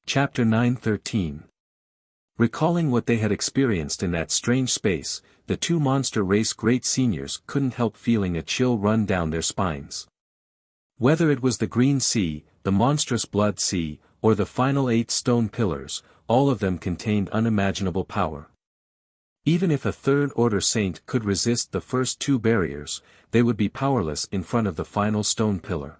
Chapter 9:13. Recalling what they had experienced in that strange space, the two monster race great seniors couldn't help feeling a chill run down their spines. Whether it was the Green Sea, the monstrous Blood Sea, or the final 8 stone pillars, all of them contained unimaginable power. Even if a third-order saint could resist the first 2 barriers, they would be powerless in front of the final stone pillar.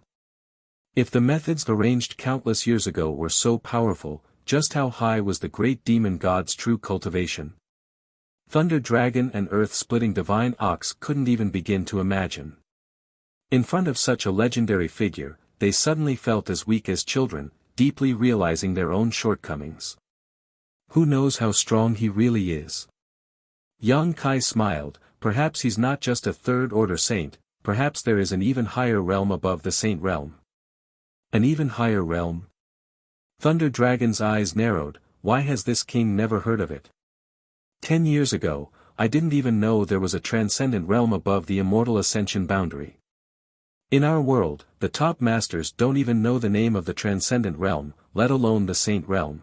If the methods arranged countless years ago were so powerful, just how high was the great demon god's true cultivation? Thunder Dragon and Earth-splitting Divine Ox couldn't even begin to imagine. In front of such a legendary figure, they suddenly felt as weak as children, deeply realizing their own shortcomings. Who knows how strong he really is? Yang Kai smiled. Perhaps he's not just a third-order saint, perhaps there is an even higher realm above the saint realm. An even higher realm? Thunder Dragon's eyes narrowed. Why has this king never heard of it? 10 years ago, I didn't even know there was a transcendent realm above the immortal ascension boundary. In our world, the top masters don't even know the name of the transcendent realm, let alone the saint realm.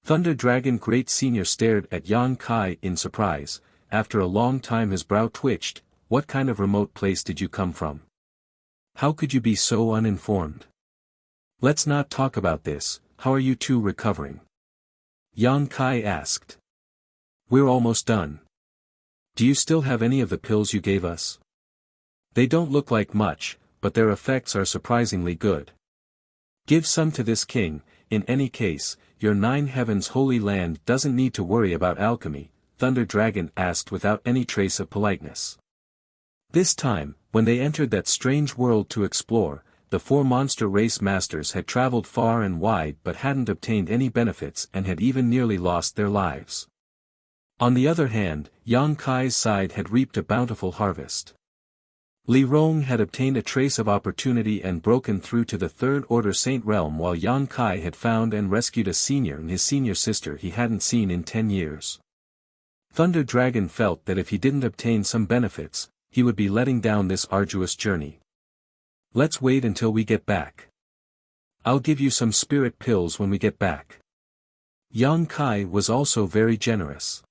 Thunder Dragon Great Senior stared at Yang Kai in surprise. After a long time his brow twitched. What kind of remote place did you come from? How could you be so uninformed? Let's not talk about this. How are you two recovering? Yang Kai asked. We're almost done. Do you still have any of the pills you gave us? They don't look like much, but their effects are surprisingly good. Give some to this king. In any case, your 9 heavens holy land doesn't need to worry about alchemy, Thunder Dragon asked without any trace of politeness. This time, when they entered that strange world to explore, the 4 monster race masters had traveled far and wide but hadn't obtained any benefits and had even nearly lost their lives. On the other hand, Yang Kai's side had reaped a bountiful harvest. Li Rong had obtained a trace of opportunity and broken through to the third-order saint realm, while Yang Kai had found and rescued a senior and his senior sister he hadn't seen in 10 years. Thunder Dragon felt that if he didn't obtain some benefits, he would be letting down this arduous journey. Let's wait until we get back. I'll give you some spirit pills when we get back. Yang Kai was also very generous.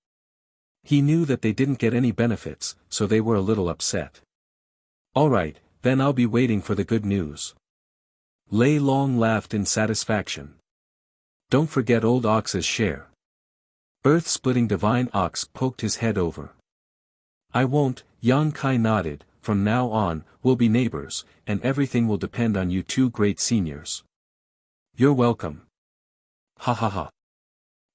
He knew that they didn't get any benefits, so they were a little upset. Alright, then I'll be waiting for the good news. Lei Long laughed in satisfaction. Don't forget old Ox's share. Earth-splitting Divine Ox poked his head over. I won't, Yang Kai nodded. From now on, we'll be neighbors, and everything will depend on you 2 great seniors. You're welcome. Ha ha ha.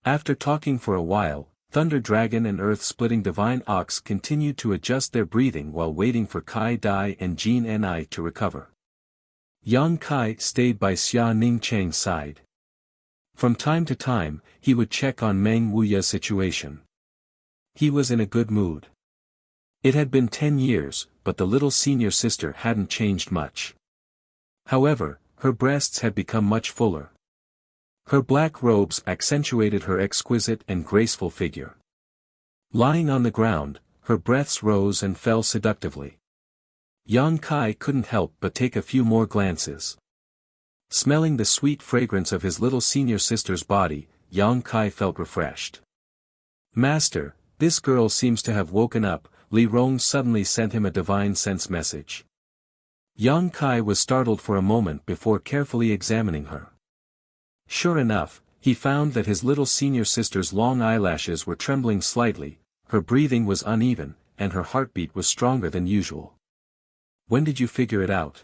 After talking for a while, Thunder Dragon and Earth-splitting Divine Ox continued to adjust their breathing while waiting for Kai Dai and Jin Ni to recover. Yang Kai stayed by Xia Ningchang's side. From time to time, he would check on Meng Wuya's situation. He was in a good mood. It had been 10 years, but the little senior sister hadn't changed much. However, her breasts had become much fuller. Her black robes accentuated her exquisite and graceful figure. Lying on the ground, her breaths rose and fell seductively. Yang Kai couldn't help but take a few more glances. Smelling the sweet fragrance of his little senior sister's body, Yang Kai felt refreshed. Master, this girl seems to have woken up. Li Rong suddenly sent him a divine sense message. Yang Kai was startled for a moment before carefully examining her. Sure enough, he found that his little senior sister's long eyelashes were trembling slightly, her breathing was uneven, and her heartbeat was stronger than usual. When did you figure it out?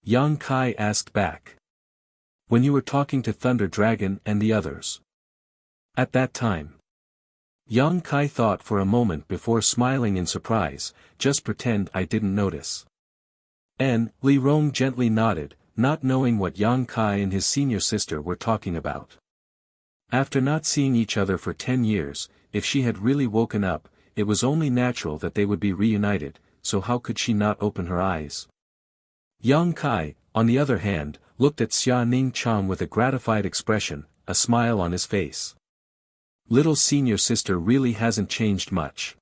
Yang Kai asked back. When you were talking to Thunder Dragon and the others. At that time. Yang Kai thought for a moment before smiling in surprise. Just pretend I didn't notice. Li Rong gently nodded, not knowing what Yang Kai and his senior sister were talking about. After not seeing each other for 10 years, if she had really woken up, it was only natural that they would be reunited, so how could she not open her eyes? Yang Kai, on the other hand, looked at Xia Ningchang with a gratified expression, a smile on his face. Little senior sister really hasn't changed much.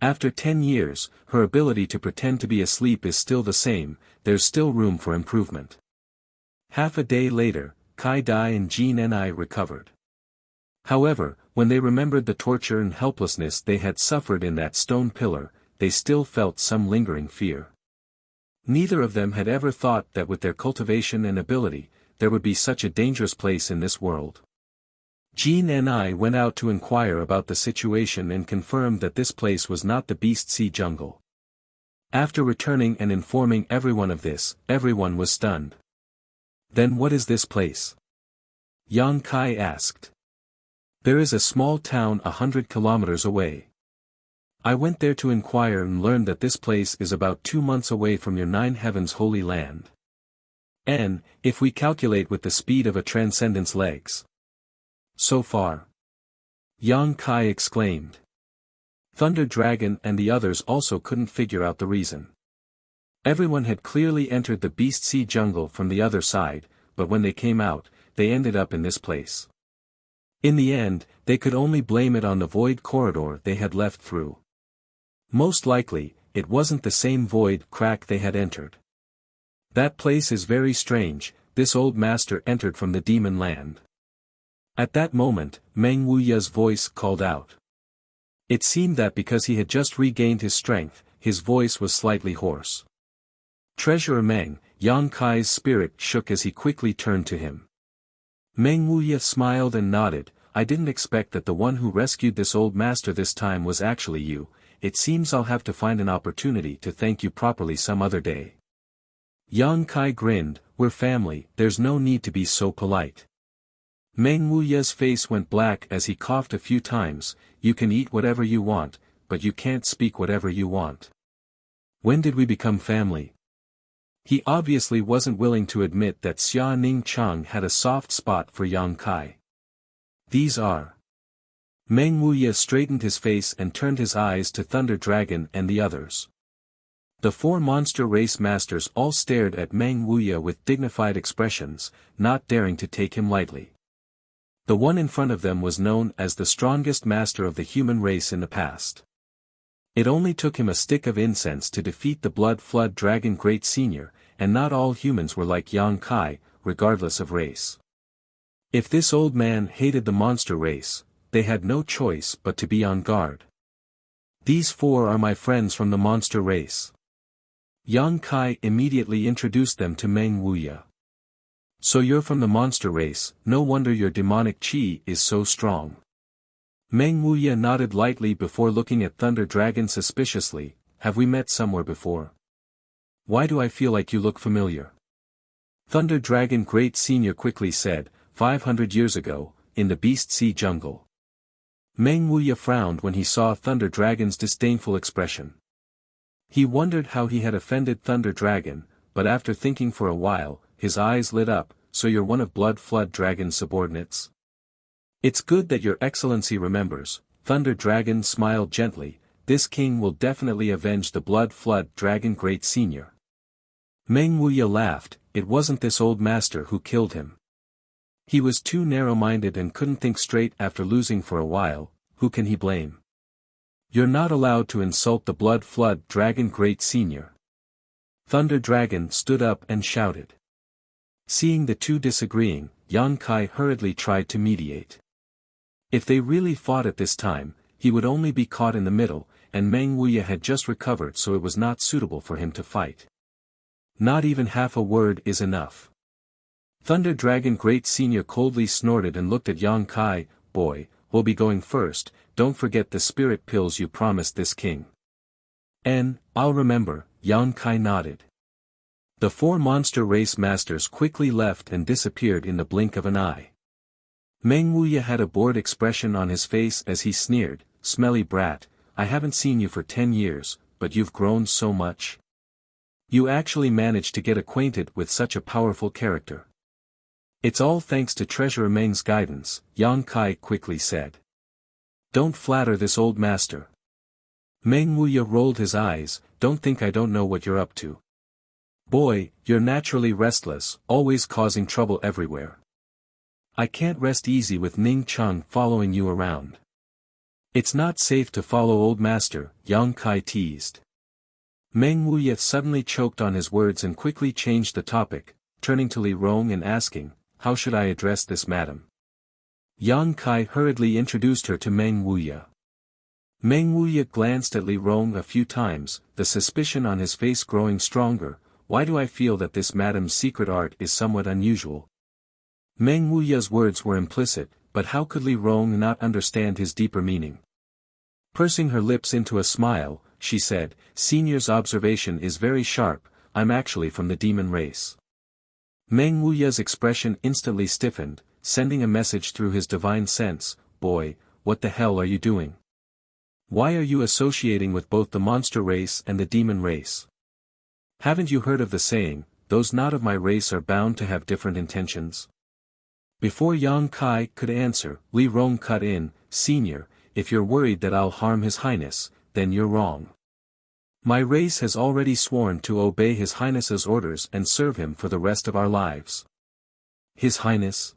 After 10 years, her ability to pretend to be asleep is still the same, there's still room for improvement. Half a day later, Kai Dai and Jean and I recovered. However, when they remembered the torture and helplessness they had suffered in that stone pillar, they still felt some lingering fear. Neither of them had ever thought that with their cultivation and ability, there would be such a dangerous place in this world. Jean and I went out to inquire about the situation and confirmed that this place was not the Beast Sea jungle. After returning and informing everyone of this, everyone was stunned. Then what is this place? Yang Kai asked. There is a small town 100 kilometers away. I went there to inquire and learned that this place is about 2 months away from your 9 heavens holy land. And, if we calculate with the speed of a transcendence legs. So far. Yang Kai exclaimed. Thunder Dragon and the others also couldn't figure out the reason. Everyone had clearly entered the Beast Sea jungle from the other side, but when they came out, they ended up in this place. In the end, they could only blame it on the void corridor they had left through. Most likely, it wasn't the same void crack they had entered. That place is very strange, this old master entered from the demon land. At that moment, Meng Wuya's voice called out. It seemed that because he had just regained his strength, his voice was slightly hoarse. Treasurer Meng, Yang Kai's spirit shook as he quickly turned to him. Meng Wuya smiled and nodded. I didn't expect that the one who rescued this old master this time was actually you. It seems I'll have to find an opportunity to thank you properly some other day. Yang Kai grinned, we're family, there's no need to be so polite. Meng Wuya's face went black as he coughed a few times. You can eat whatever you want, but you can't speak whatever you want. When did we become family? He obviously wasn't willing to admit that Xia Ning Chang had a soft spot for Yang Kai. These are. Meng Wuya straightened his face and turned his eyes to Thunder Dragon and the others. The 4 monster race masters all stared at Meng Wuya with dignified expressions, not daring to take him lightly. The one in front of them was known as the strongest master of the human race in the past. It only took him a stick of incense to defeat the Blood Flood Dragon Great Senior, and not all humans were like Yang Kai, regardless of race. If this old man hated the monster race, they had no choice but to be on guard. These 4 are my friends from the monster race. Yang Kai immediately introduced them to Meng Wuya. So you're from the monster race, no wonder your demonic chi is so strong. Meng Wuya nodded lightly before looking at Thunder Dragon suspiciously. Have we met somewhere before? Why do I feel like you look familiar? Thunder Dragon Great Senior quickly said, 500 years ago, in the Beast Sea jungle. Meng Wuya frowned when he saw Thunder Dragon's disdainful expression. He wondered how he had offended Thunder Dragon, but after thinking for a while, his eyes lit up. So you're one of Blood Flood Dragon's subordinates? It's good that your excellency remembers. Thunder Dragon smiled gently. This king will definitely avenge the Blood Flood Dragon Great Senior. Meng Wuya laughed. It wasn't this old master who killed him. He was too narrow-minded and couldn't think straight after losing for a while. Who can he blame? You're not allowed to insult the Blood Flood Dragon Great Senior. Thunder Dragon stood up and shouted. Seeing the two disagreeing, Yang Kai hurriedly tried to mediate. If they really fought at this time, he would only be caught in the middle, and Meng Wuya had just recovered, so it was not suitable for him to fight. Not even half a word is enough. Thunder Dragon Great Senior coldly snorted and looked at Yang Kai. Boy, we'll be going first, don't forget the spirit pills you promised this king. I'll remember, Yang Kai nodded. The 4 monster race masters quickly left and disappeared in the blink of an eye. Meng Wuya had a bored expression on his face as he sneered, smelly brat, I haven't seen you for 10 years, but you've grown so much. You actually managed to get acquainted with such a powerful character. It's all thanks to Treasurer Meng's guidance, Yang Kai quickly said. Don't flatter this old master. Meng Wuya rolled his eyes, don't think I don't know what you're up to. Boy, you're naturally restless, always causing trouble everywhere. I can't rest easy with Ning Chung following you around. It's not safe to follow old master, Yang Kai teased. Meng Wuya suddenly choked on his words and quickly changed the topic, turning to Li Rong and asking, how should I address this madam? Yang Kai hurriedly introduced her to Meng Wuya. Meng Wuya glanced at Li Rong a few times, the suspicion on his face growing stronger. Why do I feel that this madam's secret art is somewhat unusual? Meng Wuya's words were implicit, but how could Li Rong not understand his deeper meaning? Pursing her lips into a smile, she said, "Senior's observation is very sharp, I'm actually from the demon race." Meng Wuya's expression instantly stiffened, sending a message through his divine sense, "Boy, what the hell are you doing? Why are you associating with both the monster race and the demon race? Haven't you heard of the saying, those not of my race are bound to have different intentions?" Before Yang Kai could answer, Li Rong cut in, "Senior, if you're worried that I'll harm His Highness, then you're wrong. My race has already sworn to obey His Highness's orders and serve him for the rest of our lives." His Highness?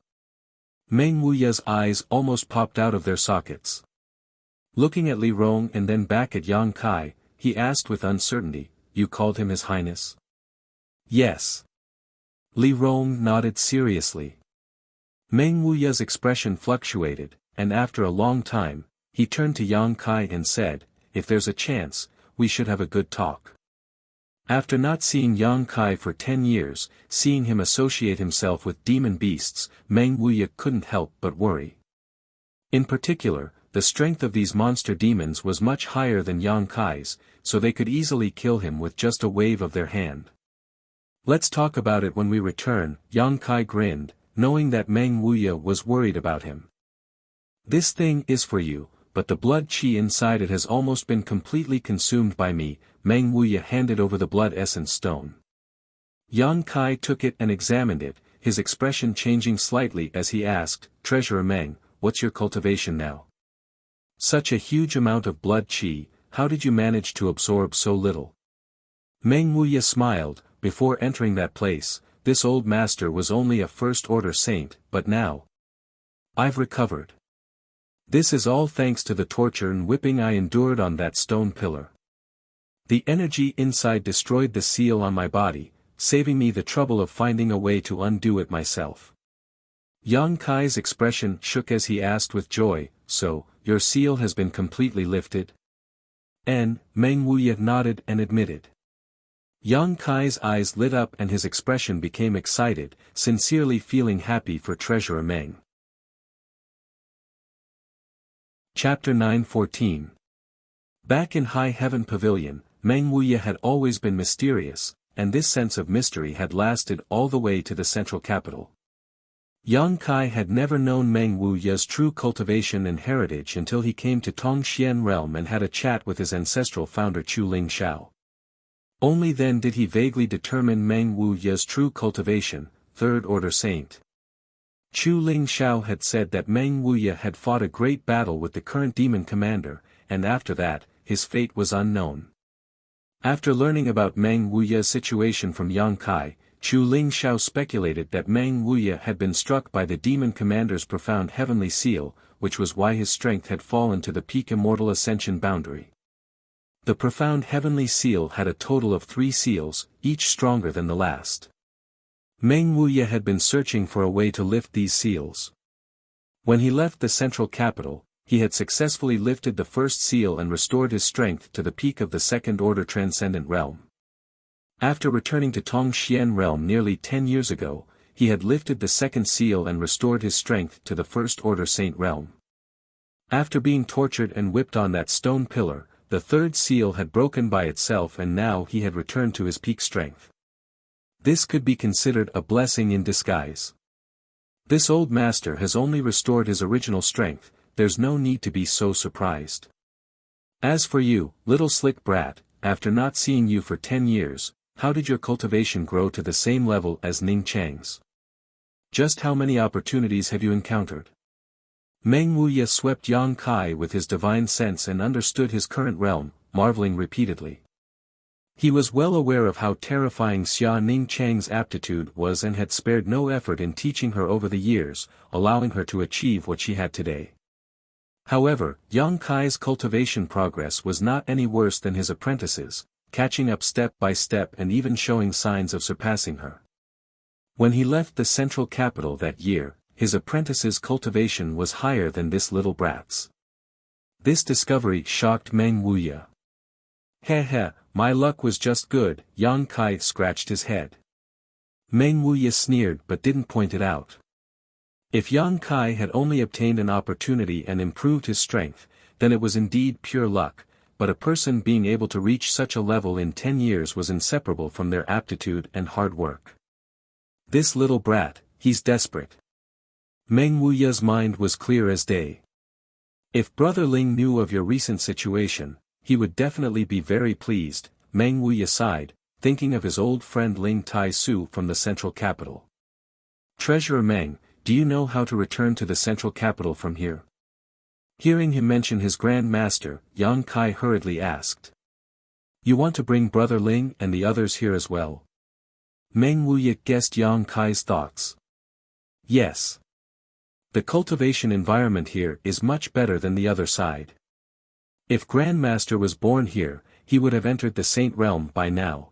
Meng Wuya's eyes almost popped out of their sockets. Looking at Li Rong and then back at Yang Kai, he asked with uncertainty, "You called him His Highness?" "Yes." Li Rong nodded seriously. Meng Wuya's expression fluctuated, and after a long time, he turned to Yang Kai and said, "If there's a chance, we should have a good talk." After not seeing Yang Kai for 10 years, seeing him associate himself with demon beasts, Meng Wuya couldn't help but worry. In particular, the strength of these monster demons was much higher than Yang Kai's, so they could easily kill him with just a wave of their hand. "Let's talk about it when we return," Yang Kai grinned, knowing that Meng Wuya was worried about him. "This thing is for you, but the blood qi inside it has almost been completely consumed by me." Meng Wuya handed over the blood essence stone. Yang Kai took it and examined it, his expression changing slightly as he asked, "Treasurer Meng, what's your cultivation now? Such a huge amount of blood qi, how did you manage to absorb so little?" Meng Wuya smiled, "Before entering that place, this old master was only a first-order saint, but now I've recovered. This is all thanks to the torture and whipping I endured on that stone pillar. The energy inside destroyed the seal on my body, saving me the trouble of finding a way to undo it myself." Yang Kai's expression shook as he asked with joy, "So, your seal has been completely lifted?" And Meng Wuya nodded and admitted. Yang Kai's eyes lit up and his expression became excited, sincerely feeling happy for Treasurer Meng. Chapter 9:14. Back in High Heaven Pavilion, Meng Wuya had always been mysterious, and this sense of mystery had lasted all the way to the central capital. Yang Kai had never known Meng Wuya's true cultivation and heritage until he came to Tongxian realm and had a chat with his ancestral founder Chu Ling Xiao. Only then did he vaguely determine Meng Wuya's true cultivation, third-order saint. Chu Ling Xiao had said that Meng Wuya had fought a great battle with the current demon commander, and after that, his fate was unknown. After learning about Meng Wuya's situation from Yang Kai, Chu Ling Xiao speculated that Meng Wuya had been struck by the demon commander's profound heavenly seal, which was why his strength had fallen to the peak immortal ascension boundary. The profound heavenly seal had a total of 3 seals, each stronger than the last. Meng Wuya had been searching for a way to lift these seals. When he left the central capital, he had successfully lifted the first seal and restored his strength to the peak of the second-order transcendent realm. After returning to Tongxian realm nearly 10 years ago, he had lifted the second seal and restored his strength to the first-order saint realm. After being tortured and whipped on that stone pillar, the third seal had broken by itself and now he had returned to his peak strength. This could be considered a blessing in disguise. This old master has only restored his original strength, there's no need to be so surprised. As for you, little slick brat, after not seeing you for 10 years, how did your cultivation grow to the same level as Ning Chang's? Just how many opportunities have you encountered? Meng Wuya swept Yang Kai with his divine sense and understood his current realm, marveling repeatedly. He was well aware of how terrifying Xia Ning Chang's aptitude was and had spared no effort in teaching her over the years, allowing her to achieve what she had today. However, Yang Kai's cultivation progress was not any worse than his apprentices, catching up step by step and even showing signs of surpassing her. When he left the central capital that year, his apprentice's cultivation was higher than this little brat's. This discovery shocked Meng Wuya. Heh heh, my luck was just good, Yang Kai scratched his head. Meng Wuya sneered but didn't point it out. If Yang Kai had only obtained an opportunity and improved his strength, then it was indeed pure luck, but a person being able to reach such a level in 10 years was inseparable from their aptitude and hard work. This little brat, he's desperate. Meng Wuya's mind was clear as day. If Brother Ling knew of your recent situation, he would definitely be very pleased, Meng Wuya sighed, thinking of his old friend Ling Tai Su from the central capital. Treasurer Meng, do you know how to return to the central capital from here? Hearing him mention his Grand Master, Yang Kai hurriedly asked. You want to bring Brother Ling and the others here as well? Meng Wuya guessed Yang Kai's thoughts. Yes. The cultivation environment here is much better than the other side. If Grandmaster was born here, he would have entered the Saint Realm by now.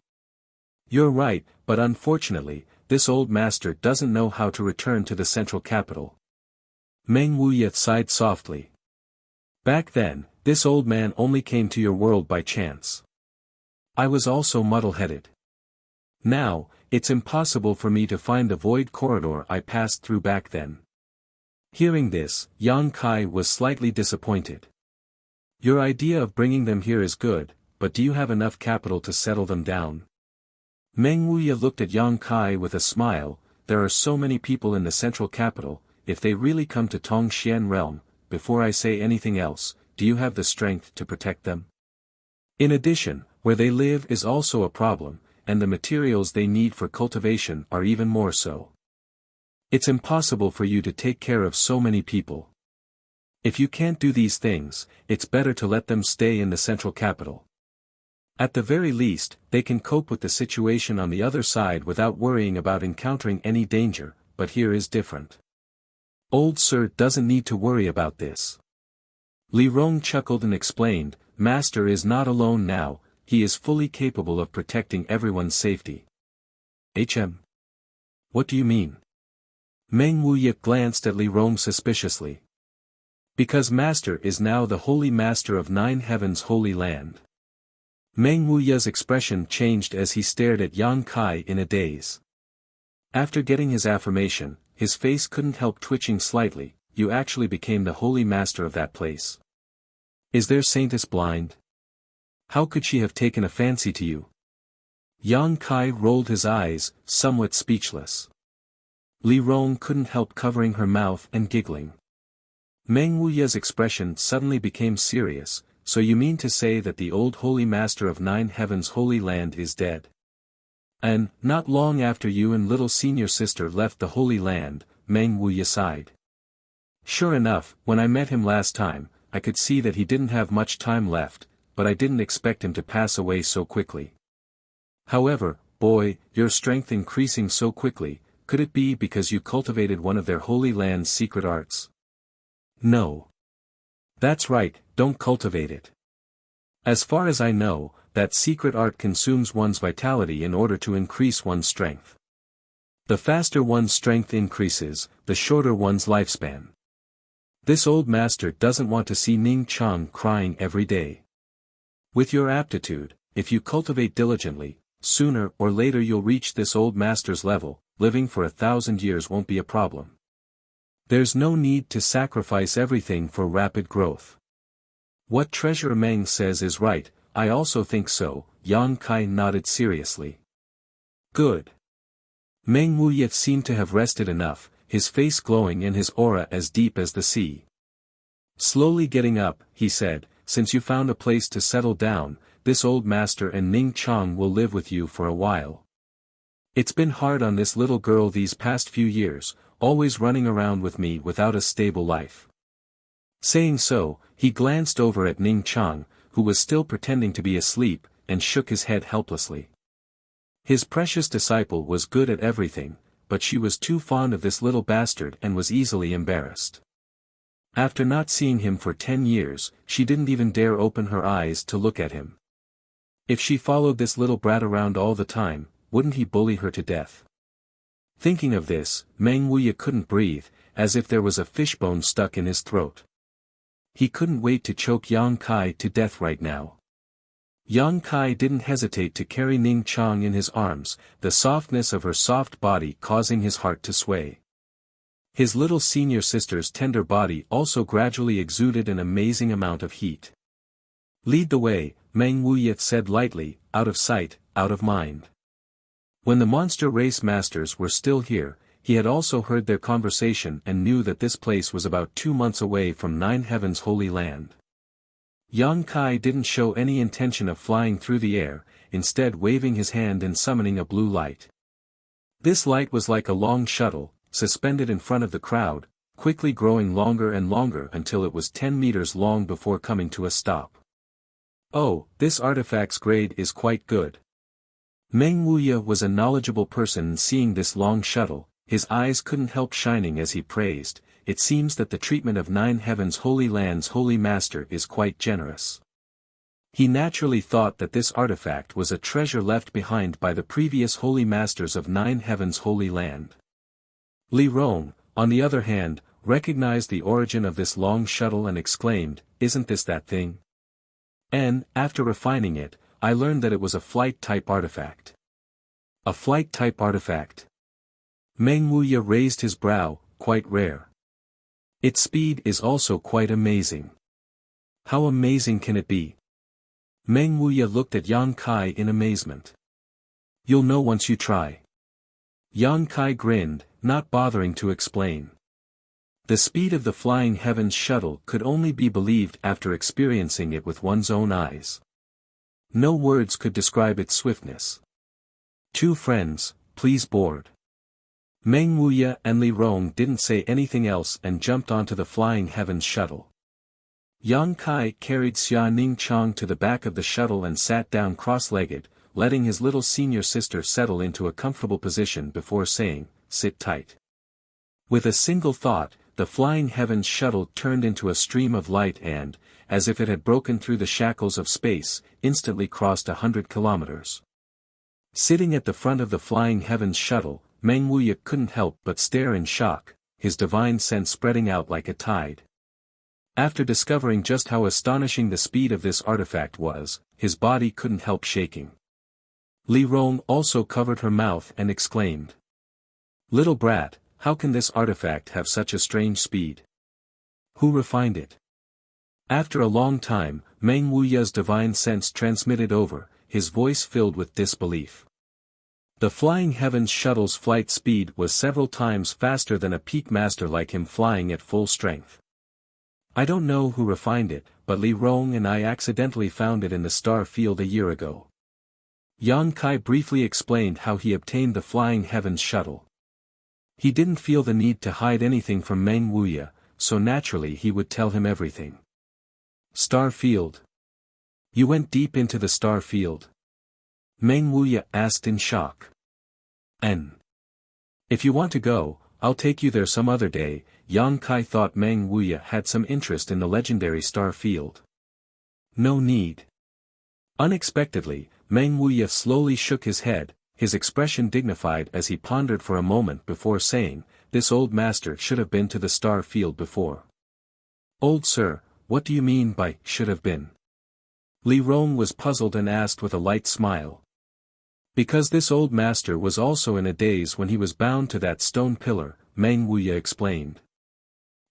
You're right, but unfortunately, this old master doesn't know how to return to the central capital. Meng Wuya sighed softly. Back then, this old man only came to your world by chance. I was also muddle-headed. Now, it's impossible for me to find the void corridor I passed through back then. Hearing this, Yang Kai was slightly disappointed. Your idea of bringing them here is good, but do you have enough capital to settle them down? Meng Wuya looked at Yang Kai with a smile. There are so many people in the central capital, if they really come to Tongxian realm, before I say anything else, do you have the strength to protect them? In addition, where they live is also a problem, and the materials they need for cultivation are even more so. It's impossible for you to take care of so many people. If you can't do these things, it's better to let them stay in the central capital. At the very least, they can cope with the situation on the other side without worrying about encountering any danger, but here is different. Old Sir doesn't need to worry about this. Li Rong chuckled and explained, Master is not alone now, he is fully capable of protecting everyone's safety. What do you mean? Meng Wuya glanced at Li Rong suspiciously. Because Master is now the Holy Master of Nine Heavens' Holy Land. Meng Wuya's expression changed as he stared at Yang Kai in a daze. After getting his affirmation, his face couldn't help twitching slightly. You actually became the Holy Master of that place. Is their saintess blind? How could she have taken a fancy to you? Yang Kai rolled his eyes, somewhat speechless. Li Rong couldn't help covering her mouth and giggling. Meng Wuya's expression suddenly became serious. So you mean to say that the old Holy Master of Nine Heavens' Holy Land is dead? And, not long after you and little senior sister left the Holy Land, Meng Wuya sighed. Sure enough, when I met him last time, I could see that he didn't have much time left, but I didn't expect him to pass away so quickly. However, boy, your strength increasing so quickly, could it be because you cultivated one of their Holy Land's secret arts? No. That's right, don't cultivate it. As far as I know, that secret art consumes one's vitality in order to increase one's strength. The faster one's strength increases, the shorter one's lifespan. This old master doesn't want to see Ning Chang crying every day. With your aptitude, if you cultivate diligently, sooner or later you'll reach this old master's level. Living for 1,000 years won't be a problem. There's no need to sacrifice everything for rapid growth. What Treasurer Meng says is right, I also think so, Yang Kai nodded seriously. Good. Meng Wuya seemed to have rested enough, his face glowing and his aura as deep as the sea. Slowly getting up, he said, since you found a place to settle down, this old master and Ning Chang will live with you for a while. It's been hard on this little girl these past few years, always running around with me without a stable life. Saying so, he glanced over at Ning Chang, who was still pretending to be asleep, and shook his head helplessly. His precious disciple was good at everything, but she was too fond of this little bastard and was easily embarrassed. After not seeing him for 10 years, she didn't even dare open her eyes to look at him. If she followed this little brat around all the time, wouldn't he bully her to death? Thinking of this, Meng Wuya couldn't breathe, as if there was a fishbone stuck in his throat. He couldn't wait to choke Yang Kai to death right now. Yang Kai didn't hesitate to carry Ning Chang in his arms, the softness of her soft body causing his heart to sway. His little senior sister's tender body also gradually exuded an amazing amount of heat. "Lead the way," Meng Wuya said lightly, "out of sight, out of mind." When the monster race masters were still here, he had also heard their conversation and knew that this place was about 2 months away from Nine Heaven's Holy Land. Yang Kai didn't show any intention of flying through the air, instead waving his hand and summoning a blue light. This light was like a long shuttle, suspended in front of the crowd, quickly growing longer and longer until it was 10 meters long before coming to a stop. "Oh, this artifact's grade is quite good." Meng Wuya was a knowledgeable person, and seeing this long shuttle, his eyes couldn't help shining as he praised, "It seems that the treatment of Nine Heaven's Holy Land's Holy Master is quite generous." He naturally thought that this artifact was a treasure left behind by the previous Holy Masters of Nine Heaven's Holy Land. Li Rong, on the other hand, recognized the origin of this long shuttle and exclaimed, "Isn't this that thing? And, after refining it, I learned that it was a flight-type artifact." "A flight-type artifact?" Meng Wuya raised his brow, "Quite rare. Its speed is also quite amazing." "How amazing can it be?" Meng Wuya looked at Yang Kai in amazement. "You'll know once you try." Yang Kai grinned, not bothering to explain. The speed of the Flying Heavens shuttle could only be believed after experiencing it with one's own eyes. No words could describe its swiftness. "Two friends, please board." Meng Wuya and Li Rong didn't say anything else and jumped onto the Flying Heavens shuttle. Yang Kai carried Xia Ning Chang to the back of the shuttle and sat down cross-legged, letting his little senior sister settle into a comfortable position before saying, "Sit tight." With a single thought, the Flying Heavens shuttle turned into a stream of light and, as if it had broken through the shackles of space, instantly crossed 100 kilometers. Sitting at the front of the Flying Heavens shuttle, Meng Wuya couldn't help but stare in shock, his divine sense spreading out like a tide. After discovering just how astonishing the speed of this artifact was, his body couldn't help shaking. Li Rong also covered her mouth and exclaimed, "Little brat, how can this artifact have such a strange speed? Who refined it?" After a long time, Meng Wuya's divine sense transmitted over, his voice filled with disbelief. The Flying Heavens shuttle's flight speed was several times faster than a peak master like him flying at full strength. "I don't know who refined it, but Li Rong and I accidentally found it in the star field a year ago." Yang Kai briefly explained how he obtained the Flying Heavens shuttle. He didn't feel the need to hide anything from Meng Wuya, so naturally he would tell him everything. "Star field? You went deep into the star field?" Meng Wuya asked in shock. "And if you want to go, I'll take you there some other day." Yang Kai thought Meng Wuya had some interest in the legendary star field. "No need." Unexpectedly, Meng Wuya slowly shook his head, his expression dignified as he pondered for a moment before saying, "This old master should have been to the star field before." "Old sir, what do you mean by should have been?" Li Rong was puzzled and asked with a light smile. "Because this old master was also in a daze when he was bound to that stone pillar," Meng Wuya explained.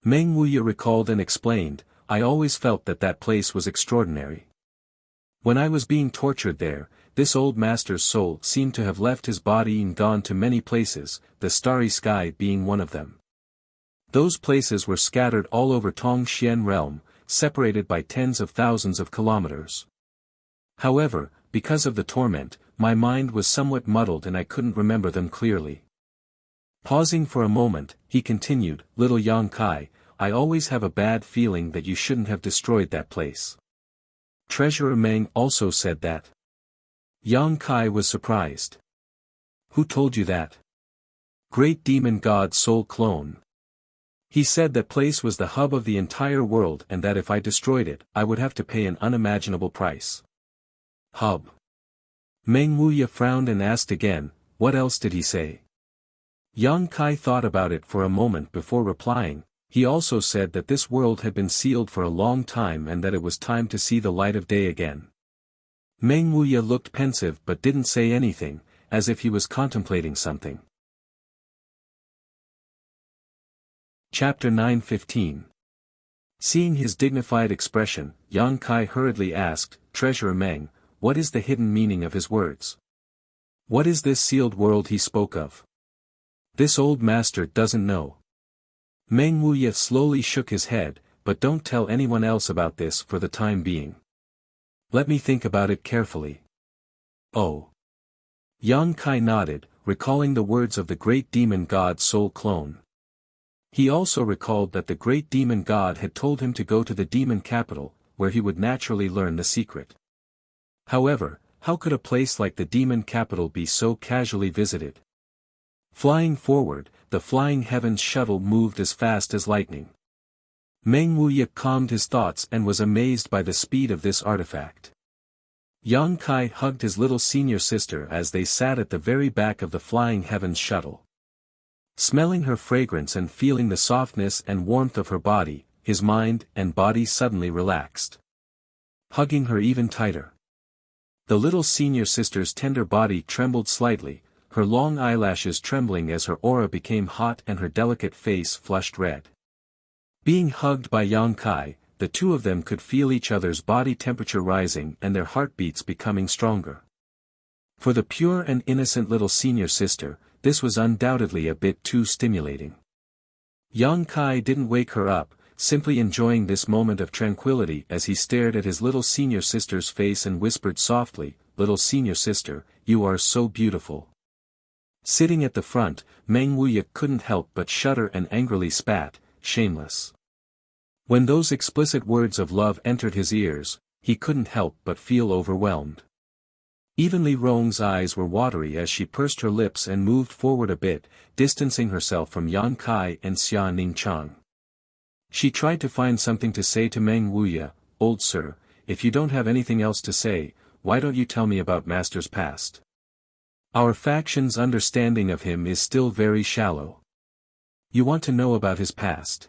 Meng Wuya recalled and explained, "I always felt that that place was extraordinary. When I was being tortured there, this old master's soul seemed to have left his body and gone to many places, the starry sky being one of them. Those places were scattered all over Tongxian realm, separated by tens of thousands of kilometers. However, because of the torment, my mind was somewhat muddled and I couldn't remember them clearly." Pausing for a moment, he continued, "Little Yang Kai, I always have a bad feeling that you shouldn't have destroyed that place." Treasurer Meng also said that. Yang Kai was surprised. "Who told you that?" "Great demon god Soul Clone. He said that place was the hub of the entire world and that if I destroyed it, I would have to pay an unimaginable price." "Hub?" Meng Wuya frowned and asked again, "What else did he say?" Yang Kai thought about it for a moment before replying. He also said that this world had been sealed for a long time and that it was time to see the light of day again. Meng Wuya looked pensive but didn't say anything, as if he was contemplating something. Chapter 9:15. Seeing his dignified expression, Yang Kai hurriedly asked, "Treasurer Meng, what is the hidden meaning of his words? What is this sealed world he spoke of? This old master doesn't know." Meng Wuya slowly shook his head, "But don't tell anyone else about this for the time being. Let me think about it carefully." "Oh." Yang Kai nodded, recalling the words of the great demon god Soul Clone. He also recalled that the great demon god had told him to go to the demon capital, where he would naturally learn the secret. However, how could a place like the demon capital be so casually visited? Flying forward, the flying heavens shuttle moved as fast as lightning. Meng Wuya calmed his thoughts and was amazed by the speed of this artifact. Yang Kai hugged his little senior sister as they sat at the very back of the flying heavens shuttle. Smelling her fragrance and feeling the softness and warmth of her body, his mind and body suddenly relaxed. Hugging her even tighter. The little senior sister's tender body trembled slightly, her long eyelashes trembling as her aura became hot and her delicate face flushed red. Being hugged by Yang Kai, the two of them could feel each other's body temperature rising and their heartbeats becoming stronger. For the pure and innocent little senior sister, this was undoubtedly a bit too stimulating. Yang Kai didn't wake her up, simply enjoying this moment of tranquility as he stared at his little senior sister's face and whispered softly, "Little senior sister, you are so beautiful." Sitting at the front, Meng Wuya couldn't help but shudder and angrily spat, "Shameless." When those explicit words of love entered his ears, he couldn't help but feel overwhelmed. Even Li Rong's eyes were watery as she pursed her lips and moved forward a bit, distancing herself from Yang Kai and Xia Ningchang. She tried to find something to say to Meng Wuya, "Old sir, if you don't have anything else to say, why don't you tell me about Master's past? Our faction's understanding of him is still very shallow. You want to know about his past?"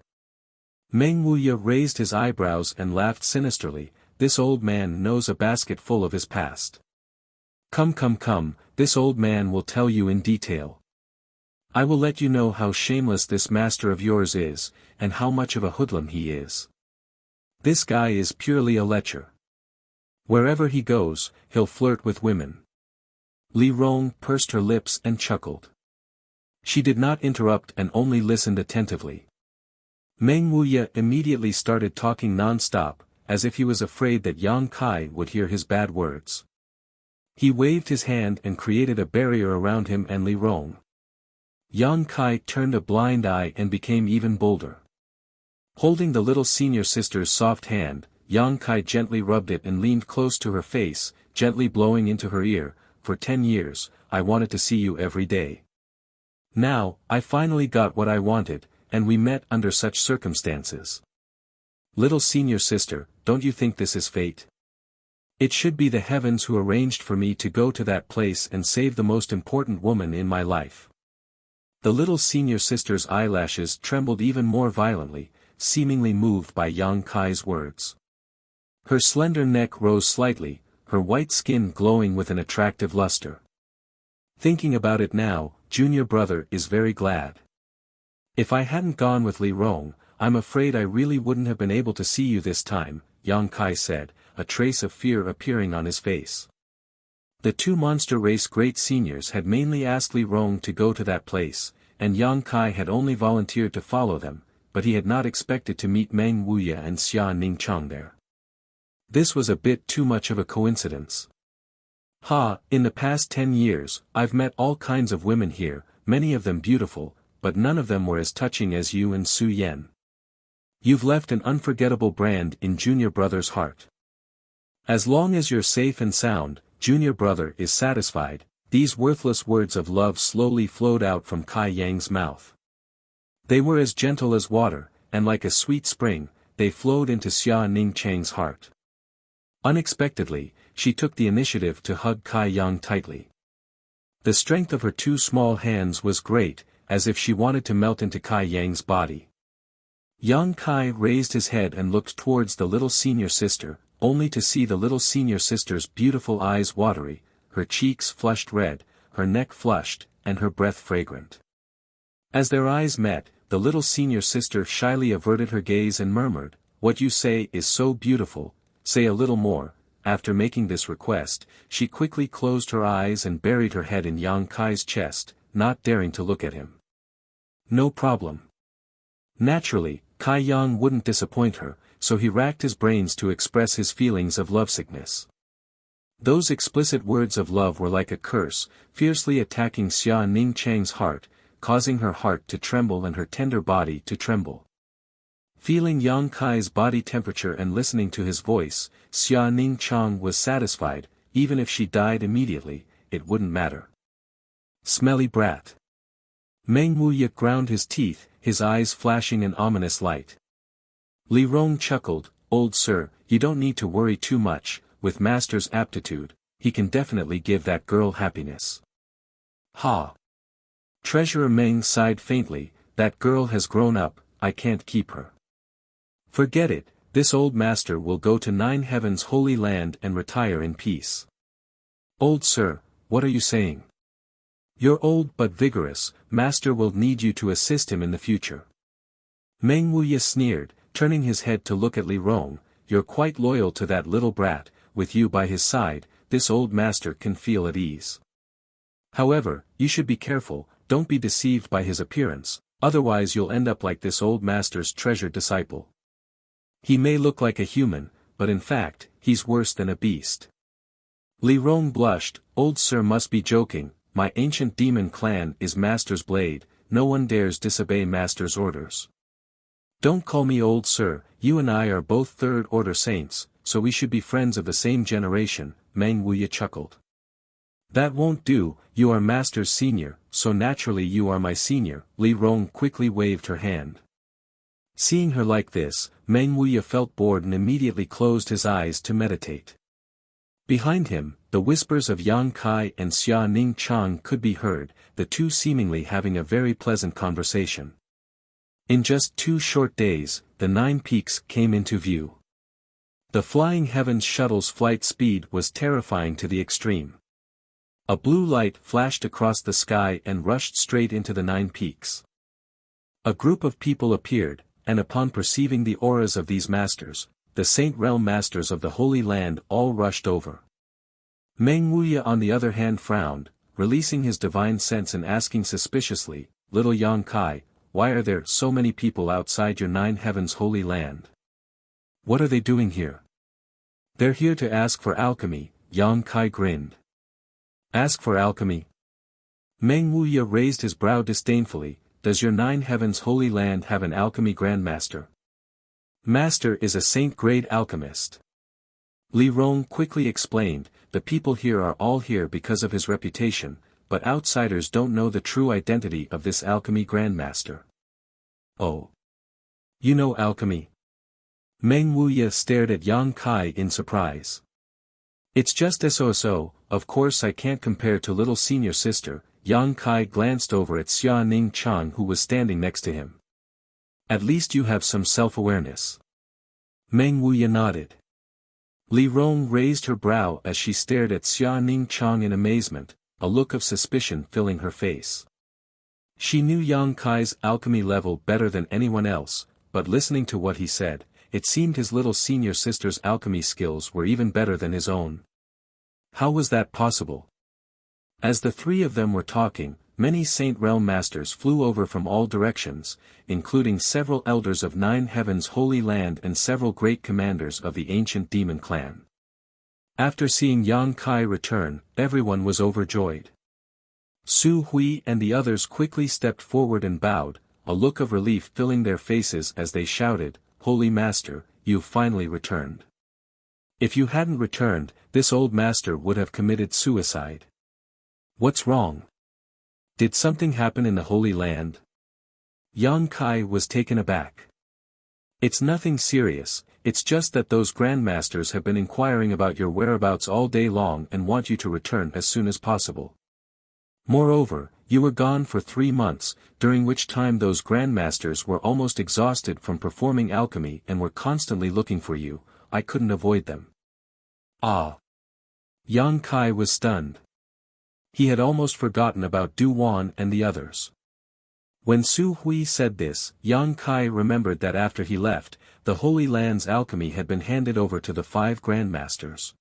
Meng Wuya raised his eyebrows and laughed sinisterly. "This old man knows a basket full of his past. Come, this old man will tell you in detail. I will let you know how shameless this master of yours is, and how much of a hoodlum he is. This guy is purely a lecher. Wherever he goes, he'll flirt with women." Li Rong pursed her lips and chuckled. She did not interrupt and only listened attentively. Meng Wuya immediately started talking non-stop, as if he was afraid that Yang Kai would hear his bad words. He waved his hand and created a barrier around him and Li Rong. Yang Kai turned a blind eye and became even bolder. Holding the little senior sister's soft hand, Yang Kai gently rubbed it and leaned close to her face, gently blowing into her ear, "For 10 years, I wanted to see you every day. Now, I finally got what I wanted, and we met under such circumstances. Little senior sister, don't you think this is fate? It should be the heavens who arranged for me to go to that place and save the most important woman in my life." The little senior sister's eyelashes trembled even more violently, seemingly moved by Yang Kai's words. Her slender neck rose slightly, her white skin glowing with an attractive luster. "Thinking about it now, junior brother is very glad. If I hadn't gone with Li Rong, I'm afraid I really wouldn't have been able to see you this time," Yang Kai said, a trace of fear appearing on his face. The two monster race great seniors had mainly asked Li Rong to go to that place, and Yang Kai had only volunteered to follow them, but he had not expected to meet Meng Wuya and Xia Ningchang there. This was a bit too much of a coincidence. In the past 10 years, I've met all kinds of women here, many of them beautiful, but none of them were as touching as you and Su Yen. You've left an unforgettable brand in junior brother's heart. As long as you're safe and sound, junior brother is satisfied." These worthless words of love slowly flowed out from Kai Yang's mouth. They were as gentle as water, and like a sweet spring, they flowed into Xia Ningchang's heart. Unexpectedly, she took the initiative to hug Kai Yang tightly. The strength of her two small hands was great, as if she wanted to melt into Kai Yang's body. Yang Kai raised his head and looked towards the little senior sister, only to see the little senior sister's beautiful eyes watery, her cheeks flushed red, her neck flushed, and her breath fragrant. As their eyes met, the little senior sister shyly averted her gaze and murmured, "What you say is so beautiful, say a little more." After making this request, she quickly closed her eyes and buried her head in Yang Kai's chest, not daring to look at him. No problem. Naturally, Kai Yang wouldn't disappoint her, so he racked his brains to express his feelings of lovesickness. Those explicit words of love were like a curse, fiercely attacking Xia Ning Chang's heart, causing her heart to tremble and her tender body to tremble. Feeling Yang Kai's body temperature and listening to his voice, Xia Ning Chang was satisfied. Even if she died immediately, it wouldn't matter. Smelly brat. Meng Wuya ground his teeth, his eyes flashing an ominous light. Li Rong chuckled, "Old sir, you don't need to worry too much, with master's aptitude, he can definitely give that girl happiness." Ha! Treasurer Meng sighed faintly, "That girl has grown up, I can't keep her." "Forget it, this old master will go to Nine Heaven's holy land and retire in peace." "Old sir, what are you saying?" "You're old but vigorous, master will need you to assist him in the future." Meng Wuya sneered, turning his head to look at Li Rong, "You're quite loyal to that little brat, with you by his side, this old master can feel at ease. However, you should be careful, don't be deceived by his appearance, otherwise you'll end up like this old master's treasured disciple. He may look like a human, but in fact, he's worse than a beast." Li Rong blushed, "Old sir must be joking, my ancient demon clan is master's blade, no one dares disobey master's orders." "Don't call me old sir, you and I are both third-order saints, so we should be friends of the same generation," Meng Wuya chuckled. "That won't do, you are master's senior, so naturally you are my senior," Li Rong quickly waved her hand. Seeing her like this, Meng Wuya felt bored and immediately closed his eyes to meditate. Behind him, the whispers of Yang Kai and Xia Ning Chang could be heard, the two seemingly having a very pleasant conversation. In just 2 short days, the 9 peaks came into view. The Flying Heavens shuttle's flight speed was terrifying to the extreme. A blue light flashed across the sky and rushed straight into the 9 peaks. A group of people appeared, and upon perceiving the auras of these masters, the Saint Realm masters of the Holy Land all rushed over. Meng Wuya on the other hand frowned, releasing his divine sense and asking suspiciously, "Little Yang Kai, why are there so many people outside your Nine Heavens Holy Land? What are they doing here?" "They're here to ask for alchemy," Yang Kai grinned. "Ask for alchemy?" Meng Wuya raised his brow disdainfully, "Does your Nine Heavens Holy Land have an alchemy grandmaster?" "Master is a saint-grade alchemist." Li Rong quickly explained, "The people here are all here because of his reputation, but outsiders don't know the true identity of this alchemy grandmaster." "Oh. You know alchemy?" Meng Wuya stared at Yang Kai in surprise. "It's just so, of course I can't compare to little senior sister." Yang Kai glanced over at Xia Ning Chang who was standing next to him. "At least you have some self-awareness." Meng Wuya nodded. Li Rong raised her brow as she stared at Xia Ning Chang in amazement, a look of suspicion filling her face. She knew Yang Kai's alchemy level better than anyone else, but listening to what he said, it seemed his little senior sister's alchemy skills were even better than his own. How was that possible? As the 3 of them were talking, many Saint Realm masters flew over from all directions, including several elders of Nine Heavens Holy Land and several great commanders of the ancient demon clan. After seeing Yang Kai return, everyone was overjoyed. Su Hui and the others quickly stepped forward and bowed, a look of relief filling their faces as they shouted, "Holy Master, you've finally returned. If you hadn't returned, this old master would have committed suicide." "What's wrong? Did something happen in the Holy Land?" Yang Kai was taken aback. "It's nothing serious, it's just that those grandmasters have been inquiring about your whereabouts all day long and want you to return as soon as possible. Moreover, You were gone for 3 months, during which time those grandmasters were almost exhausted from performing alchemy and were constantly looking for you. I couldn't avoid them. Ah! Yang Kai was stunned. He had almost forgotten about Du Wan and the others. When Su Hui said this, Yang Kai remembered that after he left, the Holy Land's alchemy had been handed over to the 5 grandmasters.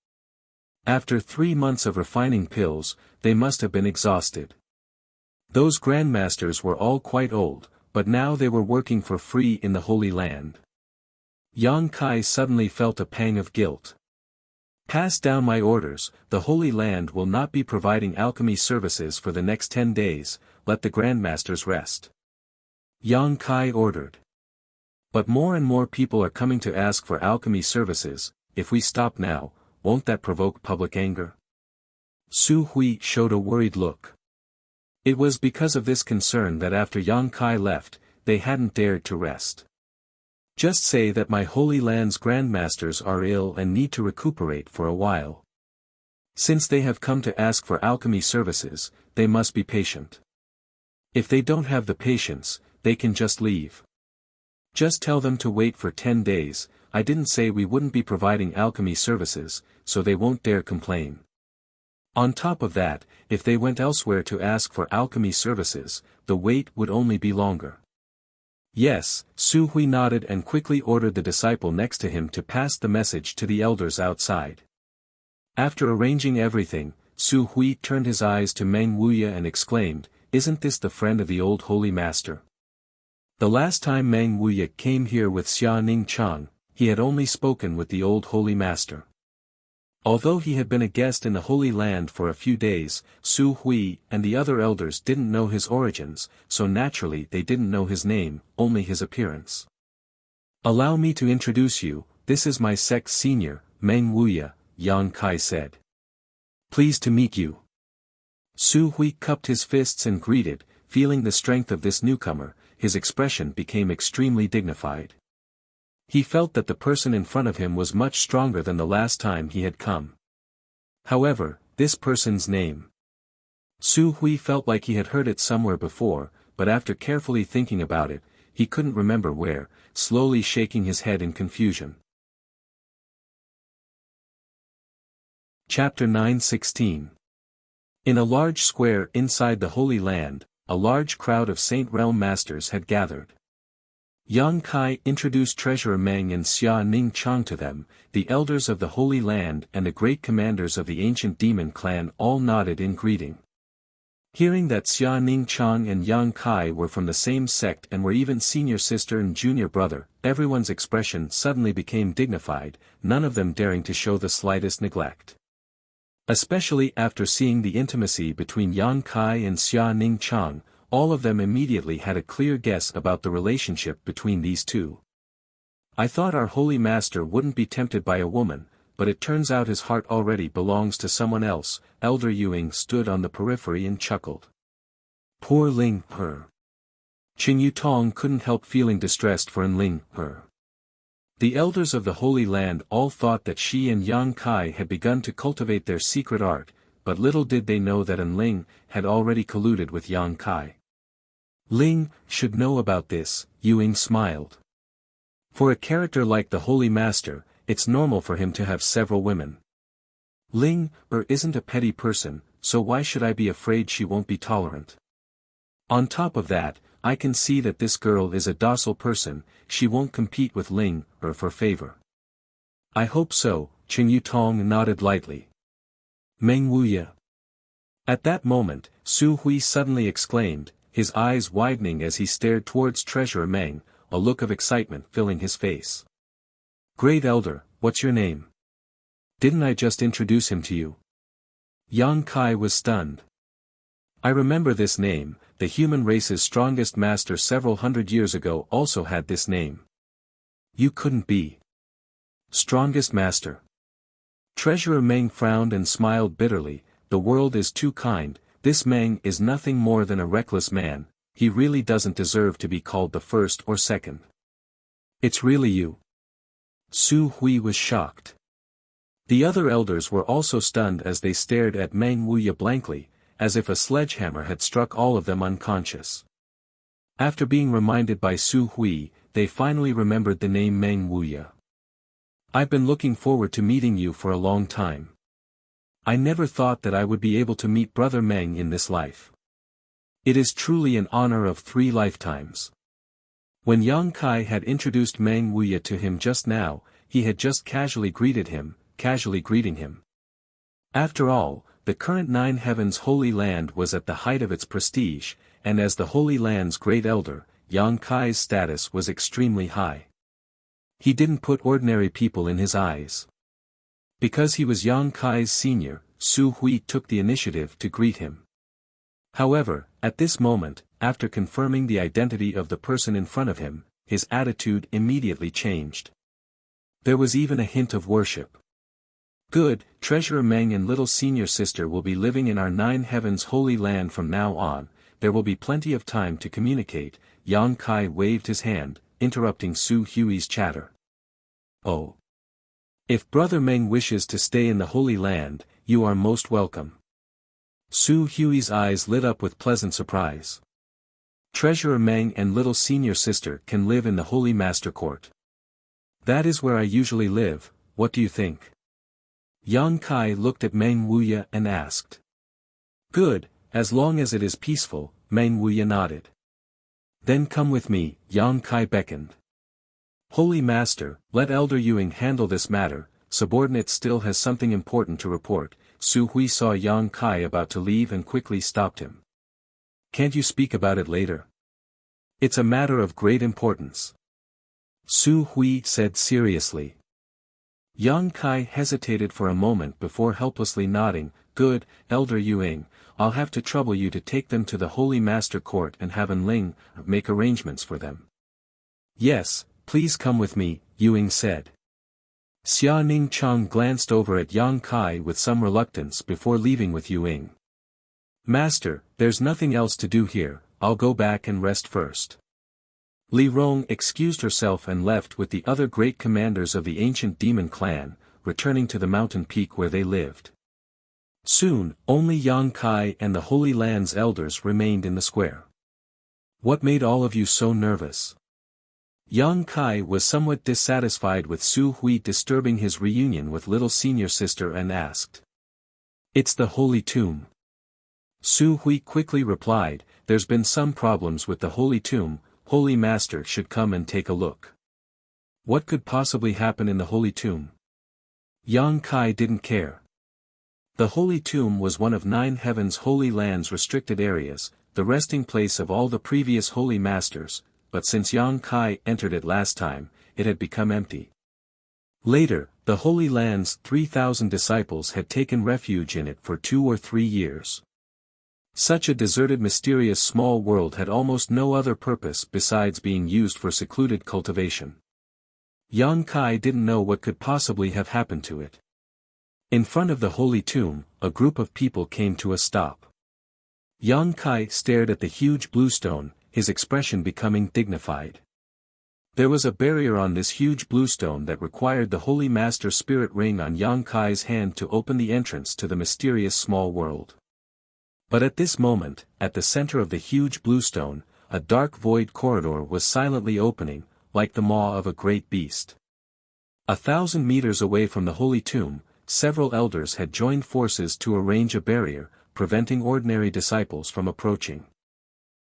After 3 months of refining pills, they must have been exhausted. Those grandmasters were all quite old, but now they were working for free in the Holy Land. Yang Kai suddenly felt a pang of guilt. Pass down my orders, the Holy Land will not be providing alchemy services for the next 10 days, let the grandmasters rest. Yang Kai ordered. But more and more people are coming to ask for alchemy services. If we stop now, won't that provoke public anger? Su Hui showed a worried look. It was because of this concern that after Yang Kai left, they hadn't dared to rest. Just say that my Holy Land's grandmasters are ill and need to recuperate for a while. Since they have come to ask for alchemy services, they must be patient. If they don't have the patience, they can just leave. Just tell them to wait for 10 days. I didn't say we wouldn't be providing alchemy services, so they won't dare complain. On top of that, if they went elsewhere to ask for alchemy services, the wait would only be longer. Yes, Su Hui nodded and quickly ordered the disciple next to him to pass the message to the elders outside. After arranging everything, Su Hui turned his eyes to Meng Wuya and exclaimed, "Isn't this the friend of the old Holy Master?" The last time Meng Wuya came here with Xia Ning Chang, he had only spoken with the old Holy Master. Although he had been a guest in the Holy Land for a few days, Su Hui and the other elders didn't know his origins, so naturally they didn't know his name, only his appearance. "Allow me to introduce you, this is my sect's senior, Meng Wuya," Yang Kai said. "Pleased to meet you." Su Hui cupped his fists and greeted, feeling the strength of this newcomer, his expression became extremely dignified. He felt that the person in front of him was much stronger than the last time he had come. However, this person's name. Su Hui felt like he had heard it somewhere before, but after carefully thinking about it, he couldn't remember where, slowly shaking his head in confusion. Chapter 9:16. In a large square inside the Holy Land, a large crowd of Saint Realm Masters had gathered. Yang Kai introduced Treasurer Meng and Xia Ning Chang to them. The elders of the Holy Land and the great commanders of the ancient demon clan all nodded in greeting. Hearing that Xia Ning Chang and Yang Kai were from the same sect and were even senior sister and junior brother, everyone's expression suddenly became dignified, none of them daring to show the slightest neglect. Especially after seeing the intimacy between Yang Kai and Xia Ning Chang, all of them immediately had a clear guess about the relationship between these two. "I thought our Holy Master wouldn't be tempted by a woman, but it turns out his heart already belongs to someone else." Elder Yuing stood on the periphery and chuckled. "Poor Ling He." Qin Yutong couldn't help feeling distressed for Ling He. The elders of the Holy Land all thought that she and Yang Kai had begun to cultivate their secret art, but little did they know that Ling had already colluded with Yang Kai. "Ling should know about this," Yuing smiled. "For a character like the Holy Master, it's normal for him to have several women. Ling isn't a petty person, so why should I be afraid she won't be tolerant? On top of that, I can see that this girl is a docile person, she won't compete with Ling for favor." "I hope so," Qin Yutong nodded lightly. "Meng Wuya." At that moment, Su Hui suddenly exclaimed, his eyes widening as he stared towards Treasurer Meng, a look of excitement filling his face. "Great Elder, what's your name? Didn't I just introduce him to you?" Yang Kai was stunned. "I remember this name, the human race's strongest master several hundred years ago also had this name." "You couldn't be strongest master." Treasurer Meng frowned and smiled bitterly. "The world is too kind, this Meng is nothing more than a reckless man, he really doesn't deserve to be called the first or second." "It's really you?" Su Hui was shocked. The other elders were also stunned as they stared at Meng Wuya blankly, as if a sledgehammer had struck all of them unconscious. After being reminded by Su Hui, they finally remembered the name Meng Wuya. I've been looking forward to meeting you for a long time. I never thought that I would be able to meet Brother Meng in this life. It is truly an honor of 3 lifetimes. When Yang Kai had introduced Meng Wuya to him just now, he had just casually greeting him. After all, the current 9 Heavens Holy Land was at the height of its prestige, and as the Holy Land's great elder, Yang Kai's status was extremely high. He didn't put ordinary people in his eyes. Because he was Yang Kai's senior, Su Hui took the initiative to greet him. However, at this moment, after confirming the identity of the person in front of him, his attitude immediately changed. There was even a hint of worship. Good, Treasurer Meng and little senior sister will be living in our 9 Heavens Holy Land from now on, there will be plenty of time to communicate. Yang Kai waved his hand, interrupting Su Hui's chatter. Oh. If Brother Meng wishes to stay in the Holy Land, you are most welcome. Su Hui's eyes lit up with pleasant surprise. Treasurer Meng and little senior sister can live in the Holy Master Court. That is where I usually live, what do you think? Yang Kai looked at Meng Wuya and asked. Good, as long as it is peaceful, Meng Wuya nodded. Then come with me, Yang Kai beckoned. Holy Master, let Elder Yuing handle this matter, subordinate still has something important to report. Su Hui saw Yang Kai about to leave and quickly stopped him. Can't you speak about it later? It's a matter of great importance. Su Hui said seriously. Yang Kai hesitated for a moment before helplessly nodding. Good, Elder Yuing, I'll have to trouble you to take them to the Holy Master Court and have Ling make arrangements for them. Yes, please come with me, Yuing said. Xia Ning Chang glanced over at Yang Kai with some reluctance before leaving with Yuing. Master, there's nothing else to do here, I'll go back and rest first. Li Rong excused herself and left with the other great commanders of the ancient demon clan, returning to the mountain peak where they lived. Soon, only Yang Kai and the Holy Land's elders remained in the square. What made all of you so nervous? Yang Kai was somewhat dissatisfied with Su Hui disturbing his reunion with little senior sister and asked. It's the Holy Tomb. Su Hui quickly replied, there's been some problems with the Holy Tomb, Holy Master should come and take a look. What could possibly happen in the Holy Tomb? Yang Kai didn't care. The Holy Tomb was one of 9 Heavens Holy Land's restricted areas, the resting place of all the previous Holy Masters, but since Yang Kai entered it last time, it had become empty. Later, the Holy Land's 3,000 disciples had taken refuge in it for 2 or 3 years. Such a deserted mysterious small world had almost no other purpose besides being used for secluded cultivation. Yang Kai didn't know what could possibly have happened to it. In front of the Holy Tomb, a group of people came to a stop. Yang Kai stared at the huge blue stone, his expression becoming dignified. There was a barrier on this huge blue stone that required the Holy Master Spirit Ring on Yang Kai's hand to open the entrance to the mysterious small world. But at this moment, at the center of the huge blue stone, a dark void corridor was silently opening, like the maw of a great beast. 1,000 meters away from the Holy Tomb, several elders had joined forces to arrange a barrier, preventing ordinary disciples from approaching.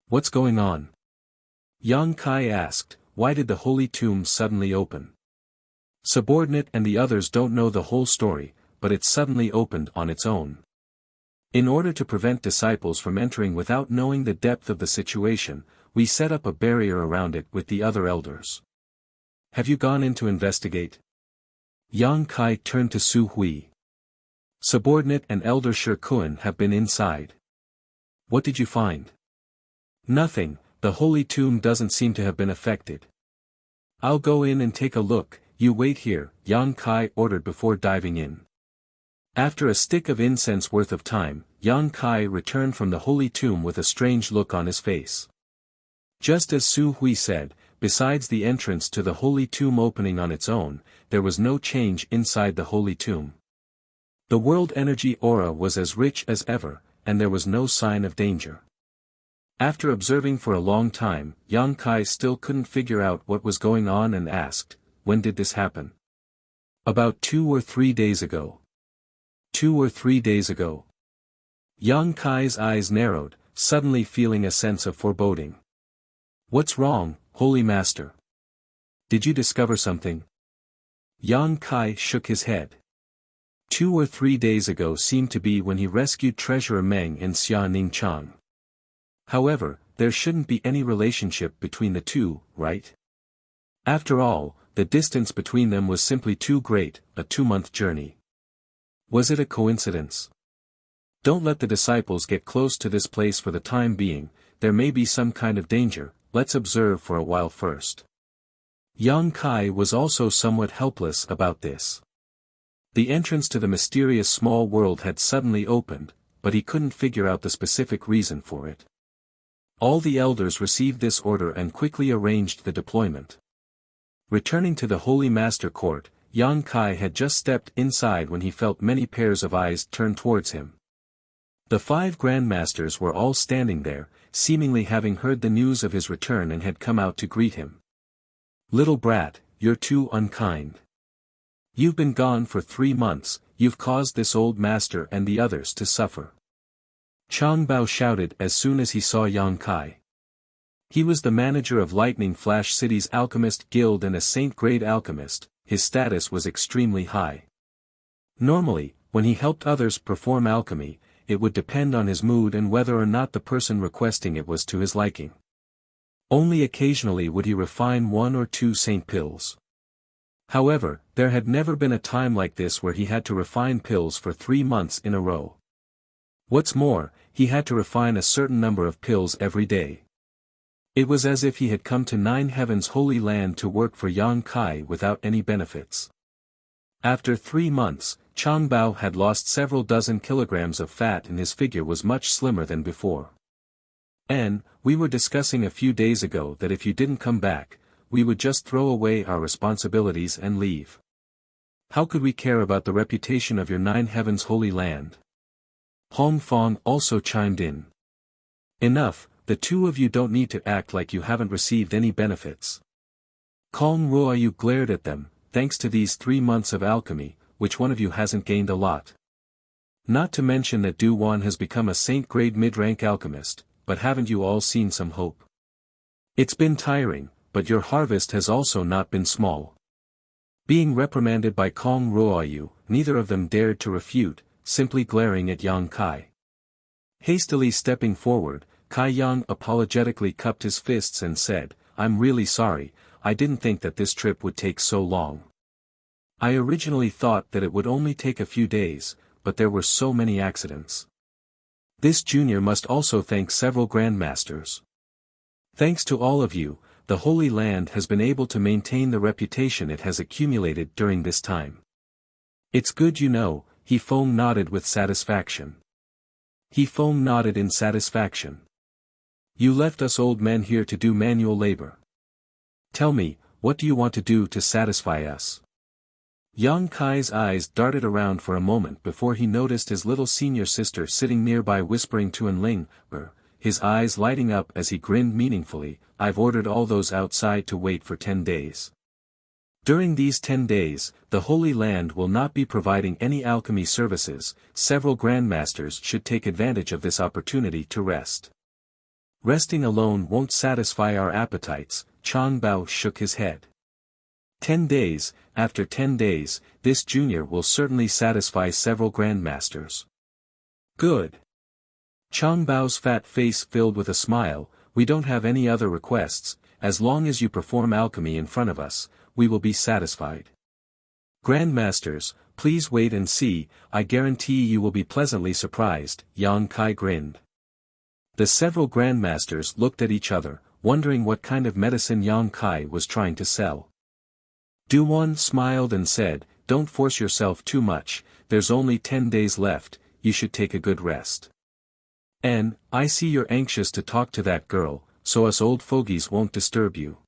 What's going on? Yang Kai asked, why did the Holy Tomb suddenly open? Subordinate and the others don't know the whole story, but it suddenly opened on its own. In order to prevent disciples from entering without knowing the depth of the situation, we set up a barrier around it with the other elders. Have you gone in to investigate? Yang Kai turned to Su Hui. Subordinate and Elder Shi Kun have been inside. What did you find? Nothing, the Holy Tomb doesn't seem to have been affected. I'll go in and take a look, you wait here, Yang Kai ordered before diving in. After a stick of incense worth of time, Yang Kai returned from the Holy Tomb with a strange look on his face. Just as Su Hui said, besides the entrance to the Holy Tomb opening on its own, there was no change inside the Holy Tomb. The world energy aura was as rich as ever, and there was no sign of danger. After observing for a long time, Yang Kai still couldn't figure out what was going on and asked, "When did this happen?" "About 2 or 3 days ago." 2 or 3 days ago. Yang Kai's eyes narrowed, suddenly feeling a sense of foreboding. "What's wrong, Holy Master? Did you discover something?" Yang Kai shook his head. 2 or 3 days ago seemed to be when he rescued Treasurer Meng and Xia Ningchang. However, there shouldn't be any relationship between the two, right? After all, the distance between them was simply too great, a 2-month journey. Was it a coincidence? Don't let the disciples get close to this place for the time being, there may be some kind of danger, let's observe for a while first. Yang Kai was also somewhat helpless about this. The entrance to the mysterious small world had suddenly opened, but he couldn't figure out the specific reason for it. All the elders received this order and quickly arranged the deployment. Returning to the Holy Master Court, Yang Kai had just stepped inside when he felt many pairs of eyes turn towards him. The 5 grandmasters were all standing there, seemingly having heard the news of his return and had come out to greet him. "Little brat, you're too unkind. You've been gone for 3 months, you've caused this old master and the others to suffer." Chang Bao shouted as soon as he saw Yang Kai. He was the manager of Lightning Flash City's Alchemist Guild and a saint-grade alchemist, his status was extremely high. Normally, when he helped others perform alchemy, it would depend on his mood and whether or not the person requesting it was to his liking. Only occasionally would he refine 1 or 2 saint pills. However, there had never been a time like this where he had to refine pills for 3 months in a row. What's more, he had to refine a certain number of pills every day. It was as if he had come to 9 Heaven's holy land to work for Yang Kai without any benefits. After 3 months, Chang Bao had lost several dozen kilograms of fat and his figure was much slimmer than before. "And, we were discussing a few days ago that if you didn't come back, we would just throw away our responsibilities and leave. How could we care about the reputation of your 9 Heaven's holy land?" Hong Fong also chimed in. "Enough, the 2 of you don't need to act like you haven't received any benefits." Kong Ruoyu glared at them, "Thanks to these 3 months of alchemy, which one of you hasn't gained a lot? Not to mention that Du Wan has become a saint-grade mid-rank alchemist, but haven't you all seen some hope? It's been tiring, but your harvest has also not been small." Being reprimanded by Kong Ruoyu, neither of them dared to refute, simply glaring at Yang Kai. Hastily stepping forward, Kai Yang apologetically cupped his fists and said, "I'm really sorry, I didn't think that this trip would take so long. I originally thought that it would only take a few days, but there were so many accidents. This junior must also thank several grandmasters. Thanks to all of you, the Holy Land has been able to maintain the reputation it has accumulated during this time. It's good you know," He Feng nodded with satisfaction. He Feng nodded in satisfaction. "You left us old men here to do manual labor. Tell me, what do you want to do to satisfy us?" Yang Kai's eyes darted around for a moment before he noticed his little senior sister sitting nearby whispering to Enling, his eyes lighting up as he grinned meaningfully, "I've ordered all those outside to wait for 10 days. During these 10 days, the Holy Land will not be providing any alchemy services, several grandmasters should take advantage of this opportunity to rest. Resting alone won't satisfy our appetites," Chang Bao shook his head. 10 days, after 10 days, this junior will certainly satisfy several grandmasters. "Good." Chang Bao's fat face filled with a smile, "We don't have any other requests, as long as you perform alchemy in front of us, we will be satisfied. Grandmasters, please wait and see, I guarantee you will be pleasantly surprised," Yang Kai grinned. The several grandmasters looked at each other, wondering what kind of medicine Yang Kai was trying to sell. Duwan smiled and said, "Don't force yourself too much, there's only 10 days left, you should take a good rest. And, I see you're anxious to talk to that girl, so us old fogies won't disturb you.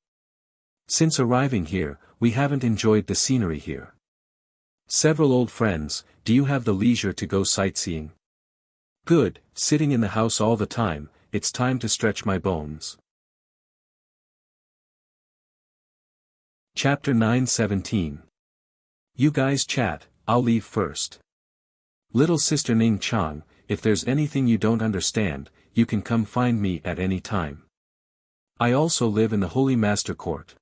Since arriving here, we haven't enjoyed the scenery here. Several old friends, do you have the leisure to go sightseeing?" Good, sitting in the house all the time, it's time to stretch my bones. Chapter 9:17. You guys chat, I'll leave first. Little sister Ning Chang, if there's anything you don't understand, you can come find me at any time. I also live in the Holy Master Court.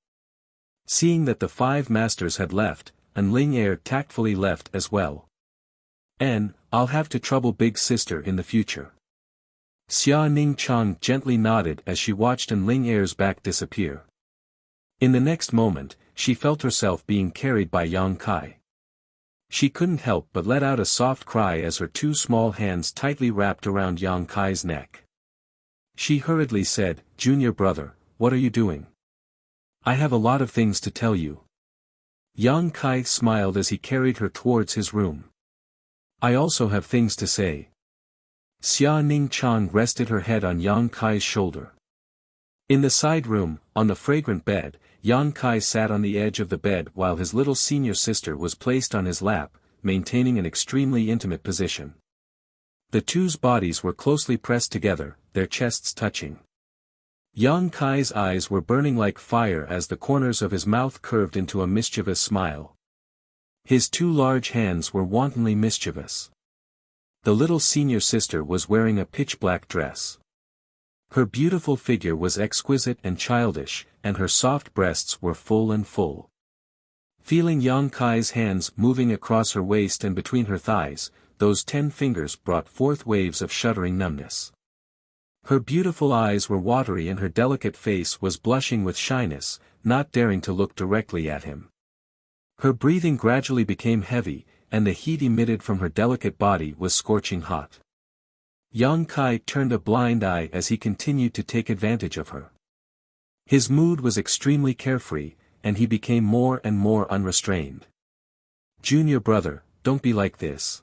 Seeing that the 5 masters had left, and Ling Er tactfully left as well. I'll have to trouble big sister in the future. Xia Ning Chang gently nodded as she watched Ling Er's back disappear. In the next moment, she felt herself being carried by Yang Kai. She couldn't help but let out a soft cry as her 2 small hands tightly wrapped around Yang Kai's neck. She hurriedly said, "Junior brother, what are you doing? I have a lot of things to tell you." Yang Kai smiled as he carried her towards his room. "I also have things to say." Xia Ning Chang rested her head on Yang Kai's shoulder. In the side room, on the fragrant bed, Yang Kai sat on the edge of the bed while his little senior sister was placed on his lap, maintaining an extremely intimate position. The two's bodies were closely pressed together, their chests touching. Yang Kai's eyes were burning like fire as the corners of his mouth curved into a mischievous smile. His 2 large hands were wantonly mischievous. The little senior sister was wearing a pitch-black dress. Her beautiful figure was exquisite and childish, and her soft breasts were full and full. Feeling Yang Kai's hands moving across her waist and between her thighs, those 10 fingers brought forth waves of shuddering numbness. Her beautiful eyes were watery and her delicate face was blushing with shyness, not daring to look directly at him. Her breathing gradually became heavy, and the heat emitted from her delicate body was scorching hot. Yang Kai turned a blind eye as he continued to take advantage of her. His mood was extremely carefree, and he became more and more unrestrained. "Junior brother, don't be like this."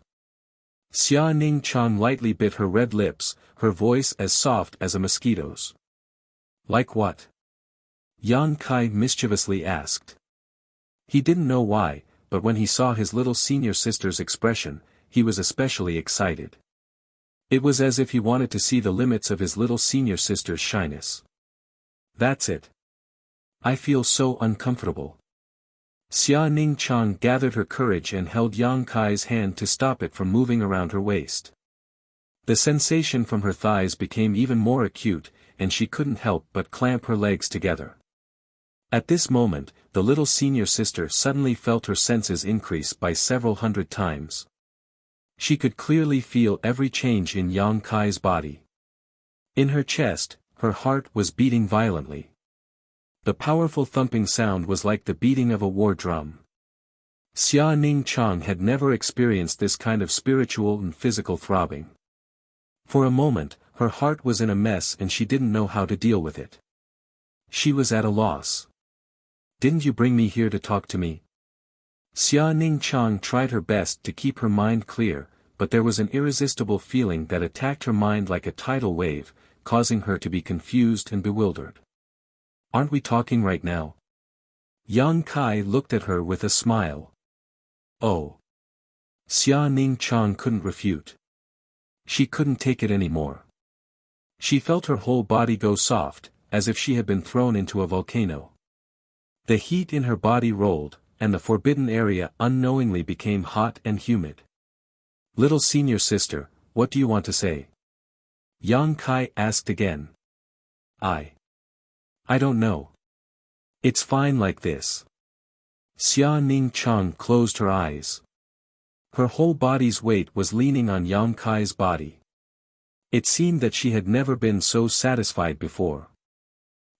Xia Ning Chang lightly bit her red lips, her voice as soft as a mosquito's. "Like what?" Yang Kai mischievously asked. He didn't know why, but when he saw his little senior sister's expression, he was especially excited. It was as if he wanted to see the limits of his little senior sister's shyness. "That's it. I feel so uncomfortable." Xia Ning Chang gathered her courage and held Yang Kai's hand to stop it from moving around her waist. The sensation from her thighs became even more acute, and she couldn't help but clamp her legs together. At this moment, the little senior sister suddenly felt her senses increase by several hundred times. She could clearly feel every change in Yang Kai's body. In her chest, her heart was beating violently. The powerful thumping sound was like the beating of a war drum. Xia Ning Chang had never experienced this kind of spiritual and physical throbbing. For a moment, her heart was in a mess and she didn't know how to deal with it. She was at a loss. "Didn't you bring me here to talk to me?" Xia Ning Chang tried her best to keep her mind clear, but there was an irresistible feeling that attacked her mind like a tidal wave, causing her to be confused and bewildered. "Aren't we talking right now?" Yang Kai looked at her with a smile. "Oh." Xia Ning Chang couldn't refute. She couldn't take it anymore. She felt her whole body go soft, as if she had been thrown into a volcano. The heat in her body rolled, and the forbidden area unknowingly became hot and humid. "Little senior sister, what do you want to say?" Yang Kai asked again. I don't know. It's fine like this." Xia Ning Chang closed her eyes. Her whole body's weight was leaning on Yang Kai's body. It seemed that she had never been so satisfied before.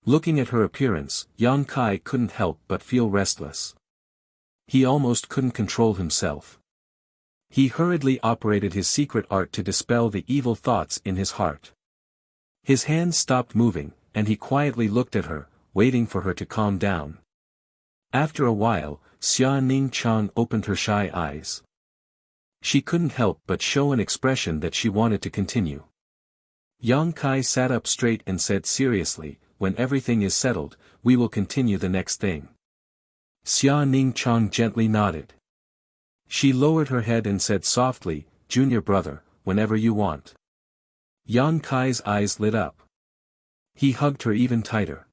Looking at her appearance, Yang Kai couldn't help but feel restless. He almost couldn't control himself. He hurriedly operated his secret art to dispel the evil thoughts in his heart. His hands stopped moving, and he quietly looked at her, waiting for her to calm down. After a while, Xia Ning Chang opened her shy eyes. She couldn't help but show an expression that she wanted to continue. Yang Kai sat up straight and said seriously, "When everything is settled, we will continue the next thing." Xia Ning Chang gently nodded. She lowered her head and said softly, "Junior brother, whenever you want." Yang Kai's eyes lit up. He hugged her even tighter.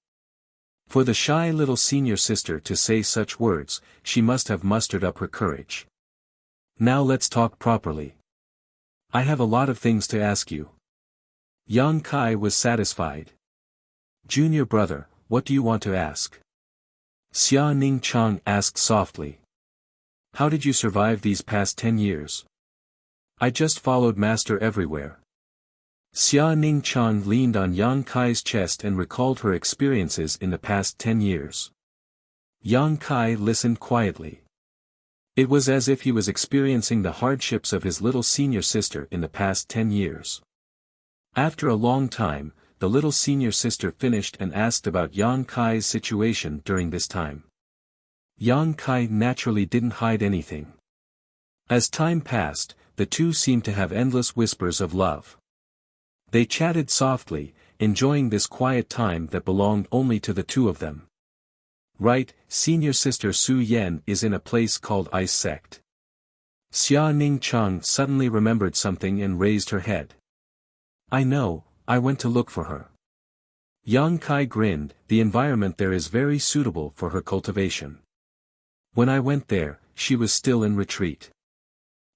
For the shy little senior sister to say such words, she must have mustered up her courage. Now let's talk properly. I have a lot of things to ask you. Yang Kai was satisfied. Junior brother, what do you want to ask? Xia Ning Chang asked softly. How did you survive these past 10 years? I just followed master everywhere. Xia Ning Chang leaned on Yang Kai's chest and recalled her experiences in the past 10 years. Yang Kai listened quietly. It was as if he was experiencing the hardships of his little senior sister in the past 10 years. After a long time, the little senior sister finished and asked about Yang Kai's situation during this time. Yang Kai naturally didn't hide anything. As time passed, the two seemed to have endless whispers of love. They chatted softly, enjoying this quiet time that belonged only to the two of them. Right, senior sister Su Yan is in a place called Ice Sect. Xia Ning Chang suddenly remembered something and raised her head. I know, I went to look for her. Yang Kai grinned, the environment there is very suitable for her cultivation. When I went there, she was still in retreat.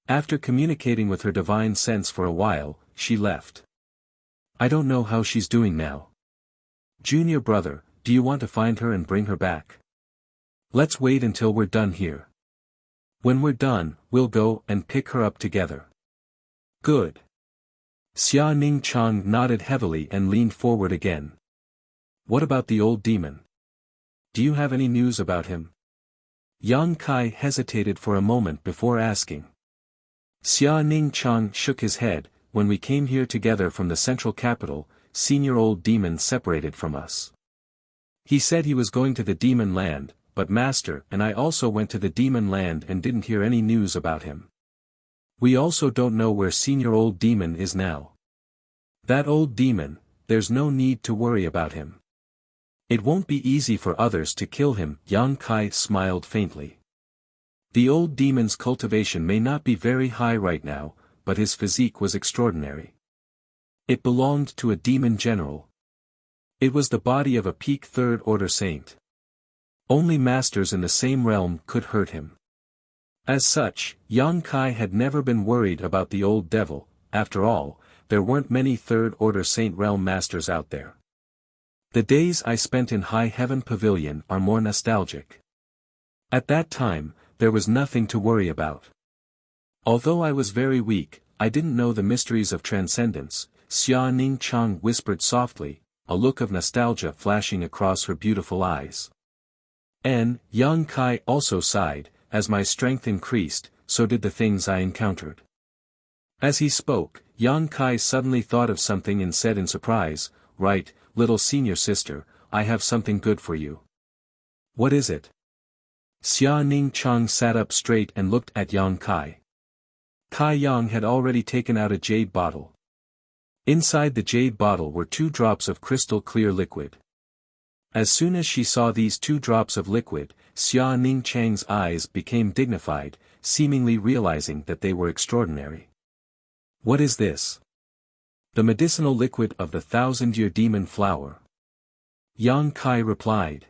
After communicating with her divine sense for a while, she left. I don't know how she's doing now. Junior brother, do you want to find her and bring her back? Let's wait until we're done here. When we're done, we'll go and pick her up together. Good. Xia Ning Chang nodded heavily and leaned forward again. What about the old demon? Do you have any news about him? Yang Kai hesitated for a moment before asking. Xia Ning Chang shook his head. When we came here together from the central capital, senior old demon separated from us. He said he was going to the demon land, but master and I also went to the demon land and didn't hear any news about him. We also don't know where senior old demon is now. That old demon, there's no need to worry about him. It won't be easy for others to kill him. Yang Kai smiled faintly. The old demon's cultivation may not be very high right now, but his physique was extraordinary. It belonged to a demon general. It was the body of a peak third-order saint. Only masters in the same realm could hurt him. As such, Yang Kai had never been worried about the old devil. After all, there weren't many third-order saint realm masters out there. The days I spent in High Heaven Pavilion are more nostalgic. At that time, there was nothing to worry about. Although I was very weak, I didn't know the mysteries of transcendence. Xia Ning Chang whispered softly, a look of nostalgia flashing across her beautiful eyes. And, Yang Kai also sighed, as my strength increased, so did the things I encountered. As he spoke, Yang Kai suddenly thought of something and said in surprise, right, little senior sister, I have something good for you. What is it? Xia Ning Chang sat up straight and looked at Yang Kai. Kai Yang had already taken out a jade bottle. Inside the jade bottle were 2 drops of crystal clear liquid. As soon as she saw these 2 drops of liquid, Xia Ning Chang's eyes became dignified, seemingly realizing that they were extraordinary. What is this? The medicinal liquid of the 1,000-year demon flower. Yang Kai replied.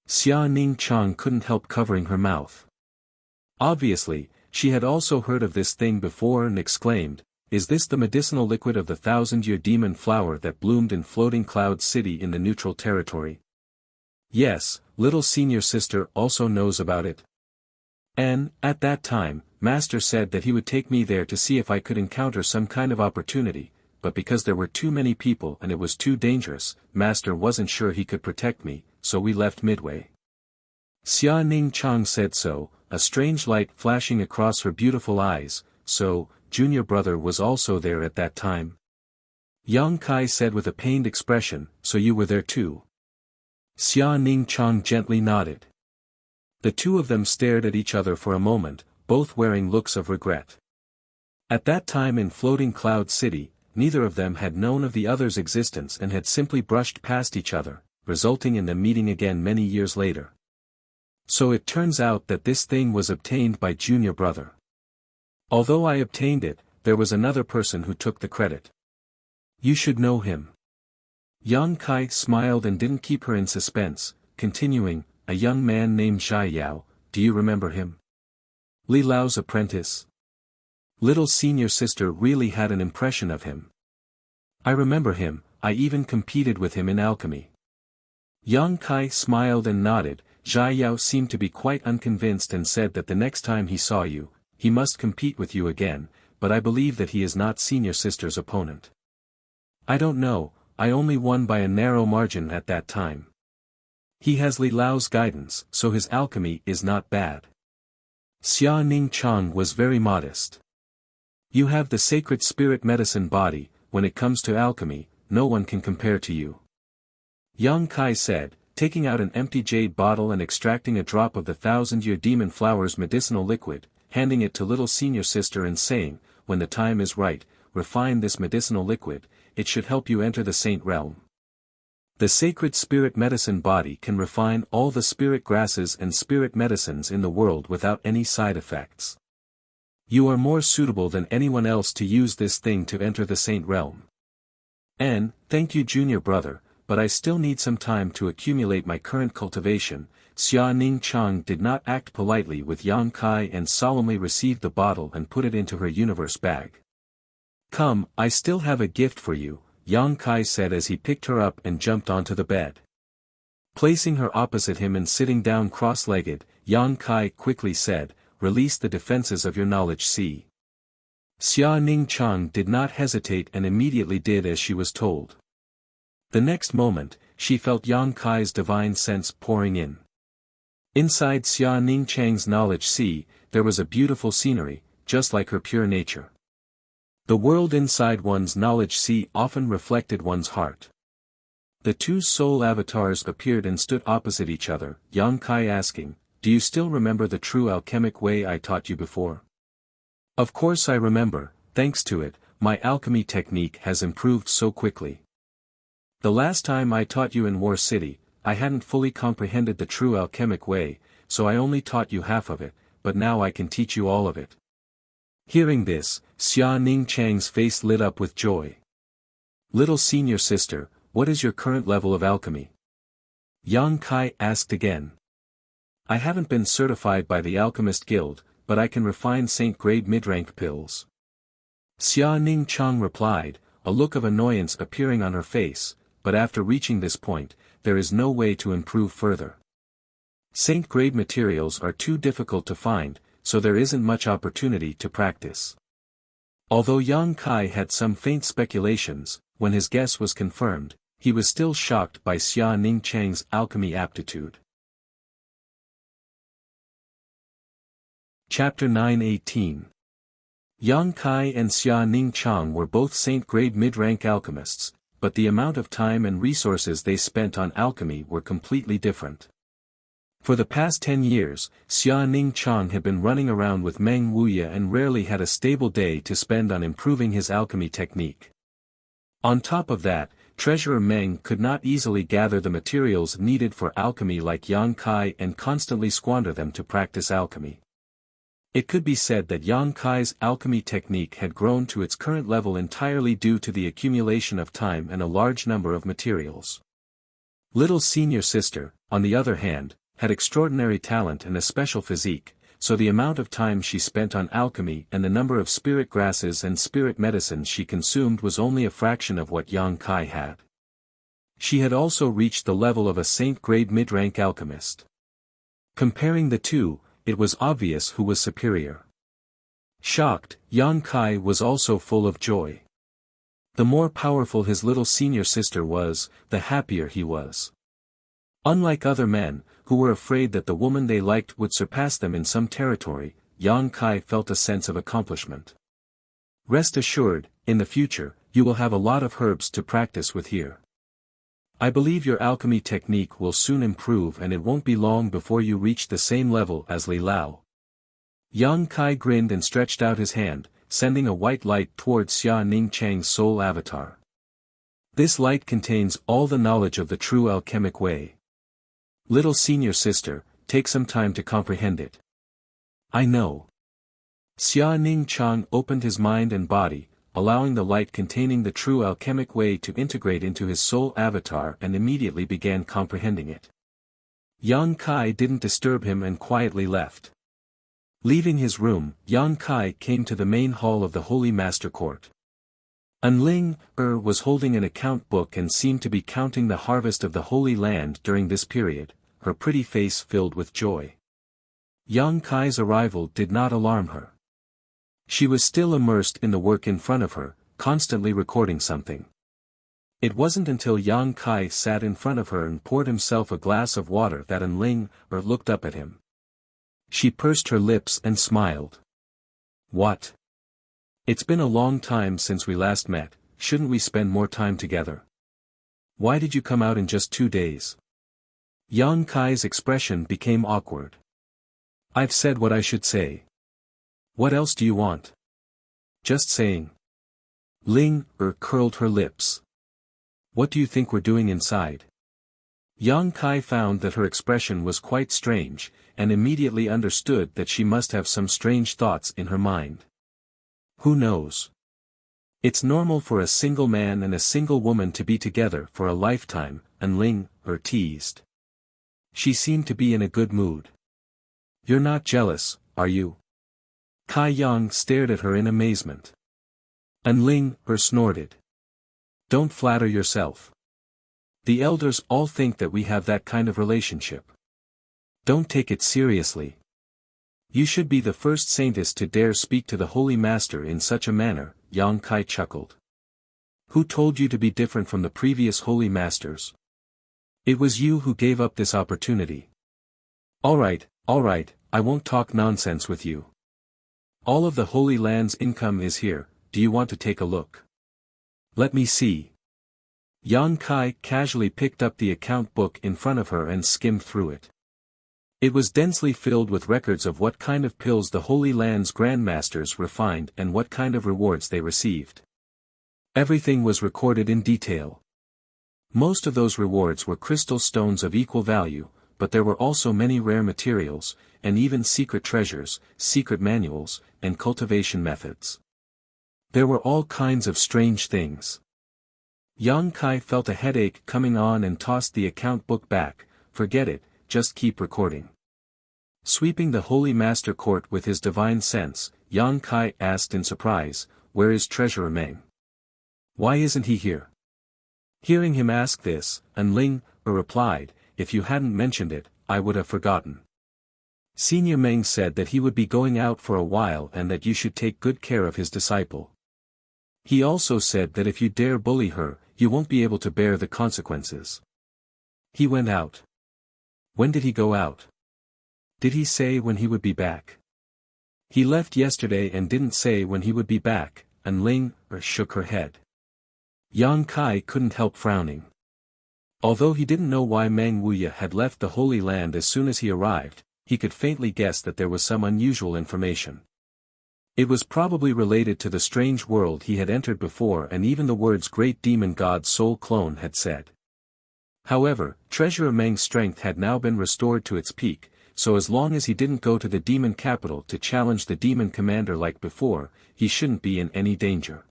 Xia Ning Chang couldn't help covering her mouth. Obviously, she had also heard of this thing before and exclaimed, is this the medicinal liquid of the 1,000-year demon flower that bloomed in Floating Cloud City in the neutral territory? Yes, little senior sister also knows about it. And, at that time, Master said that he would take me there to see if I could encounter some kind of opportunity, but because there were too many people and it was too dangerous, Master wasn't sure he could protect me, so we left midway. Xia Ning Chang said so, a strange light flashing across her beautiful eyes. So, junior brother was also there at that time? Yang Kai said with a pained expression, so you were there too? Xia Ning Chang gently nodded. The two of them stared at each other for a moment, both wearing looks of regret. At that time in Floating Cloud City, neither of them had known of the other's existence and had simply brushed past each other, resulting in them meeting again many years later. So it turns out that this thing was obtained by junior brother. Although I obtained it, there was another person who took the credit. You should know him. Yang Kai smiled and didn't keep her in suspense, continuing, a young man named Zhai Yao, do you remember him? Li Lao's apprentice. Little senior sister really had an impression of him. I remember him, I even competed with him in alchemy. Yang Kai smiled and nodded. Zhai Yao seemed to be quite unconvinced and said that the next time he saw you, he must compete with you again, but I believe that he is not senior sister's opponent. I don't know, I only won by a narrow margin at that time. He has Li Lao's guidance, so his alchemy is not bad. Xia Ning Chang was very modest. You have the sacred spirit medicine body, when it comes to alchemy, no one can compare to you. Yang Kai said, taking out an empty jade bottle and extracting a drop of the 1,000-year demon flower's medicinal liquid, handing it to little senior sister and saying, when the time is right, refine this medicinal liquid, it should help you enter the saint realm. The sacred spirit medicine body can refine all the spirit grasses and spirit medicines in the world without any side effects. You are more suitable than anyone else to use this thing to enter the saint realm. And, thank you junior brother, but I still need some time to accumulate my current cultivation. Xia Ning Chang did not act politely with Yang Kai and solemnly received the bottle and put it into her universe bag. Come, I still have a gift for you, Yang Kai said as he picked her up and jumped onto the bed. Placing her opposite him and sitting down cross-legged, Yang Kai quickly said, release the defenses of your knowledge sea. Xia Ning Chang did not hesitate and immediately did as she was told. The next moment, she felt Yang Kai's divine sense pouring in. Inside Xia Ning Chang's knowledge sea, there was a beautiful scenery, just like her pure nature. The world inside one's knowledge sea often reflected one's heart. The two soul avatars appeared and stood opposite each other, Yang Kai asking, do you still remember the true alchemic way I taught you before? Of course I remember, thanks to it, my alchemy technique has improved so quickly. The last time I taught you in War City, I hadn't fully comprehended the true alchemic way, so I only taught you half of it, but now I can teach you all of it. Hearing this, Xia Ning Chang's face lit up with joy. Little senior sister, what is your current level of alchemy? Yang Kai asked again. I haven't been certified by the Alchemist Guild, but I can refine saint-grade mid-rank pills. Xia Ning Chang replied, a look of annoyance appearing on her face, but after reaching this point, there is no way to improve further. Saint-grade materials are too difficult to find, so there isn't much opportunity to practice. Although Yang Kai had some faint speculations, when his guess was confirmed, he was still shocked by Xia Ning Chang's alchemy aptitude. Chapter 9:18. Yang Kai and Xia Ning Chang were both saint-grade mid-rank alchemists, but the amount of time and resources they spent on alchemy were completely different. For the past 10 years, Xia Ning Chang had been running around with Meng Wuya and rarely had a stable day to spend on improving his alchemy technique. On top of that, Treasurer Meng could not easily gather the materials needed for alchemy like Yang Kai and constantly squander them to practice alchemy. It could be said that Yang Kai's alchemy technique had grown to its current level entirely due to the accumulation of time and a large number of materials. Little senior sister, on the other hand, had extraordinary talent and a special physique, so the amount of time she spent on alchemy and the number of spirit grasses and spirit medicines she consumed was only a fraction of what Yang Kai had. She had also reached the level of a saint-grade mid-rank alchemist. Comparing the two, it was obvious who was superior. Shocked, Yang Kai was also full of joy. The more powerful his little senior sister was, the happier he was. Unlike other men, who were afraid that the woman they liked would surpass them in some territory, Yang Kai felt a sense of accomplishment. Rest assured, in the future, you will have a lot of herbs to practice with here. I believe your alchemy technique will soon improve and it won't be long before you reach the same level as Li Lao. Yang Kai grinned and stretched out his hand, sending a white light towards Xia Ning Chang's soul avatar. This light contains all the knowledge of the true alchemic way. Little senior sister, take some time to comprehend it. I know. Xia Ning Chang opened his mind and body, allowing the light containing the true alchemic way to integrate into his soul avatar, and immediately began comprehending it. Yang Kai didn't disturb him and quietly left. Leaving his room, Yang Kai came to the main hall of the Holy Master Court. Enling was holding an account book and seemed to be counting the harvest of the Holy Land during this period, her pretty face filled with joy. Yang Kai's arrival did not alarm her. She was still immersed in the work in front of her, constantly recording something. It wasn't until Yang Kai sat in front of her and poured himself a glass of water that Enling looked up at him. She pursed her lips and smiled. "What? It's been a long time since we last met, shouldn't we spend more time together? Why did you come out in just 2 days?" Yang Kai's expression became awkward. "I've said what I should say. What else do you want?" "Just saying." Ling curled her lips. "What do you think we're doing inside?" Yang Kai found that her expression was quite strange, and immediately understood that she must have some strange thoughts in her mind. Who knows? It's normal for a single man and a single woman to be together for a lifetime, Enling teased. She seemed to be in a good mood. "You're not jealous, are you?" Kai Yang stared at her in amazement. Enling snorted. "Don't flatter yourself. The elders all think that we have that kind of relationship. Don't take it seriously. You should be the first saintess to dare speak to the Holy Master in such a manner," Yang Kai chuckled. "Who told you to be different from the previous Holy Masters? It was you who gave up this opportunity." All right, I won't talk nonsense with you. All of the Holy Land's income is here, do you want to take a look? Let me see." Yang Kai casually picked up the account book in front of her and skimmed through it. It was densely filled with records of what kind of pills the Holy Land's Grandmasters refined and what kind of rewards they received. Everything was recorded in detail. Most of those rewards were crystal stones of equal value, but there were also many rare materials, and even secret treasures, secret manuals, and cultivation methods. There were all kinds of strange things. Yang Kai felt a headache coming on and tossed the account book back. "Forget it, just keep recording." Sweeping the Holy Master Court with his divine sense, Yang Kai asked in surprise, "Where is Treasurer Meng? Why isn't he here?" Hearing him ask this, Enling replied, "If you hadn't mentioned it, I would have forgotten. Senior Meng said that he would be going out for a while and that you should take good care of his disciple. He also said that if you dare bully her, you won't be able to bear the consequences." "He went out. When did he go out? Did he say when he would be back?" "He left yesterday and didn't say when he would be back," and Ling shook her head. Yang Kai couldn't help frowning. Although he didn't know why Meng Wuya had left the Holy Land as soon as he arrived, he could faintly guess that there was some unusual information. It was probably related to the strange world he had entered before, and even the words Great Demon God Soul Clone had said. However, Treasurer Meng's strength had now been restored to its peak, so as long as he didn't go to the demon capital to challenge the demon commander like before, he shouldn't be in any danger.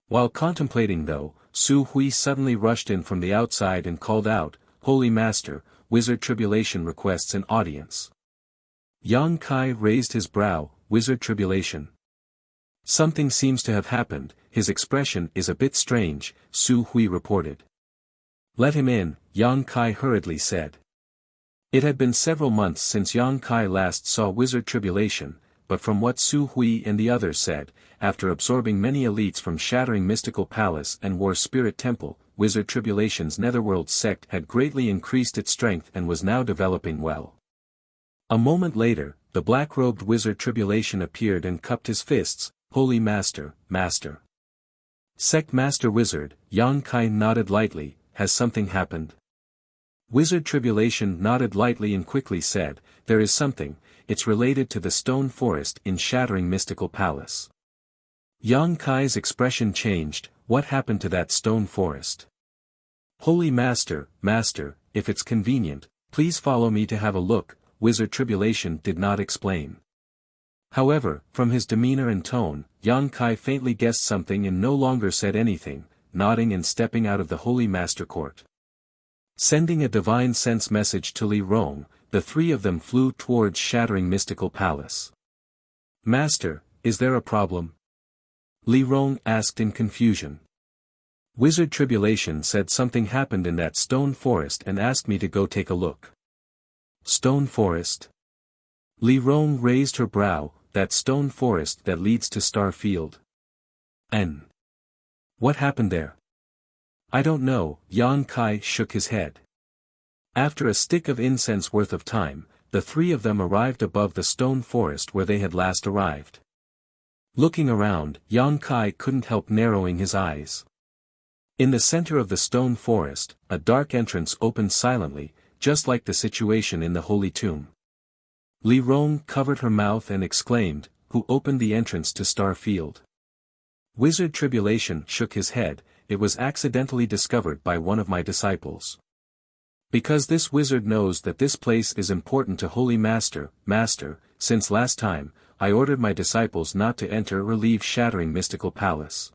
While contemplating though, Su Hui suddenly rushed in from the outside and called out, "Holy Master, Wizard Tribulation requests an audience." Yang Kai raised his brow. "Wizard Tribulation? Something seems to have happened, his expression is a bit strange," Su Hui reported. "Let him in," Yang Kai hurriedly said. It had been several months since Yang Kai last saw Wizard Tribulation, but from what Su Hui and the others said, after absorbing many elites from Shattering Mystical Palace and War Spirit Temple, Wizard Tribulation's Netherworld sect had greatly increased its strength and was now developing well. A moment later, the black-robed Wizard Tribulation appeared and cupped his fists. "Holy Master, Master." "Sect Master Wizard," Yang Kai nodded lightly, "has something happened?" Wizard Tribulation nodded lightly and quickly said, "There is something, it's related to the stone forest in Shattering Mystical Palace." Yang Kai's expression changed. "What happened to that stone forest?" "Holy Master, Master, if it's convenient, please follow me to have a look," Wizard Tribulation did not explain. However, from his demeanor and tone, Yang Kai faintly guessed something and no longer said anything, nodding and stepping out of the Holy Master Court. Sending a divine sense message to Li Rong, the three of them flew towards Shattering Mystical Palace. "Master, is there a problem?" Li Rong asked in confusion. "Wizard Tribulation said something happened in that stone forest and asked me to go take a look." "Stone forest?" Li Rong raised her brow. "That stone forest that leads to Star Field. And what happened there?" "I don't know." Yang Kai shook his head. After a stick of incense worth of time, the three of them arrived above the stone forest where they had last arrived. Looking around, Yang Kai couldn't help narrowing his eyes. In the center of the stone forest, a dark entrance opened silently, just like the situation in the Holy Tomb. Li Rong covered her mouth and exclaimed, "Who opened the entrance to Star Field?" Wizard Tribulation shook his head. "It was accidentally discovered by one of my disciples. Because this wizard knows that this place is important to Holy Master, since last time, I ordered my disciples not to enter or leave Shattering Mystical Palace.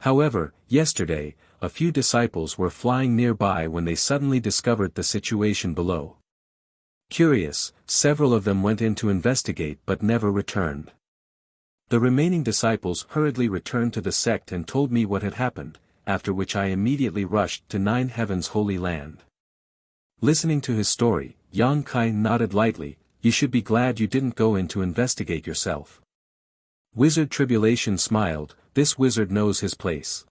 However, yesterday, a few disciples were flying nearby when they suddenly discovered the situation below. Curious, several of them went in to investigate but never returned. The remaining disciples hurriedly returned to the sect and told me what had happened, after which I immediately rushed to Nine Heavens' Holy Land." Listening to his story, Yang Kai nodded lightly. "You should be glad you didn't go in to investigate yourself." Wizard Tribulation smiled. "This wizard knows his place.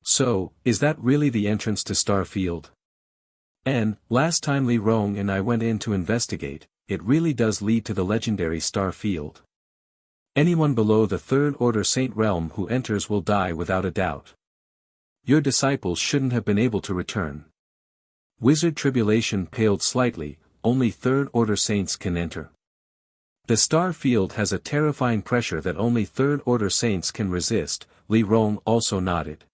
So, is that really the entrance to Star Field? And, last time Li Rong and I went in to investigate, it really does lead to the legendary Star Field. Anyone below the Third Order Saint Realm who enters will die without a doubt. Your disciples shouldn't have been able to return." Wizard Tribulation paled slightly. "Only Third Order Saints can enter. The Star Field has a terrifying pressure that only Third Order Saints can resist." Li Rong also nodded.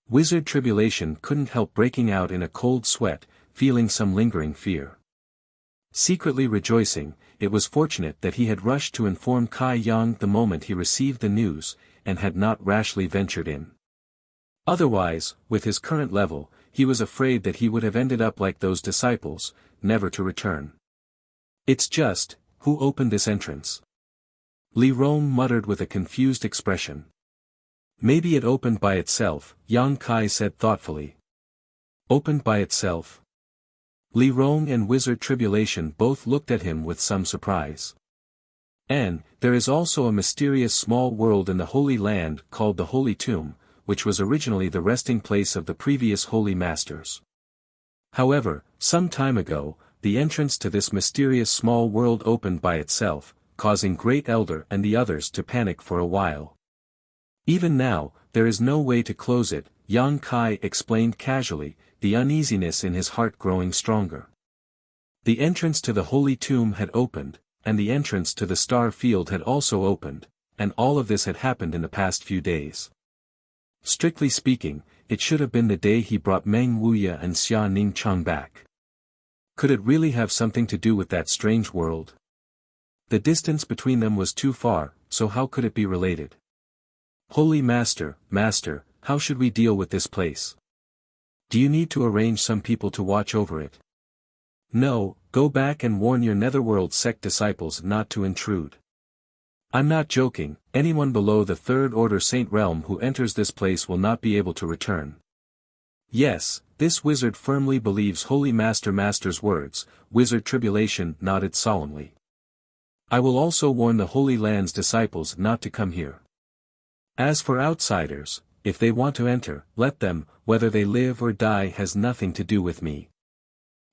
Wizard Tribulation couldn't help breaking out in a cold sweat, feeling some lingering fear. Secretly rejoicing, it was fortunate that he had rushed to inform Kai Yang the moment he received the news, and had not rashly ventured in. Otherwise, with his current level, he was afraid that he would have ended up like those disciples, never to return. "It's just, who opened this entrance?" Li Rong muttered with a confused expression. "Maybe it opened by itself," Yang Kai said thoughtfully. "Opened by itself?" Li Rong and Wizard Tribulation both looked at him with some surprise. "And, there is also a mysterious small world in the Holy Land called the Holy Tomb, which was originally the resting place of the previous Holy Masters. However, some time ago, the entrance to this mysterious small world opened by itself, causing Great Elder and the others to panic for a while. Even now, there is no way to close it," Yang Kai explained casually, the uneasiness in his heart growing stronger. The entrance to the Holy Tomb had opened, and the entrance to the Star Field had also opened, and all of this had happened in the past few days. Strictly speaking, it should have been the day he brought Meng Wuya and Xia Ningchang back. Could it really have something to do with that strange world? The distance between them was too far, so how could it be related? "Holy Master, how should we deal with this place? Do you need to arrange some people to watch over it?" "No, go back and warn your Netherworld sect disciples not to intrude. I'm not joking, anyone below the Third Order Saint Realm who enters this place will not be able to return." "Yes, this wizard firmly believes Holy Master's words," Wizard Tribulation nodded solemnly. "I will also warn the Holy Land's disciples not to come here. As for outsiders, if they want to enter, let them, whether they live or die has nothing to do with me."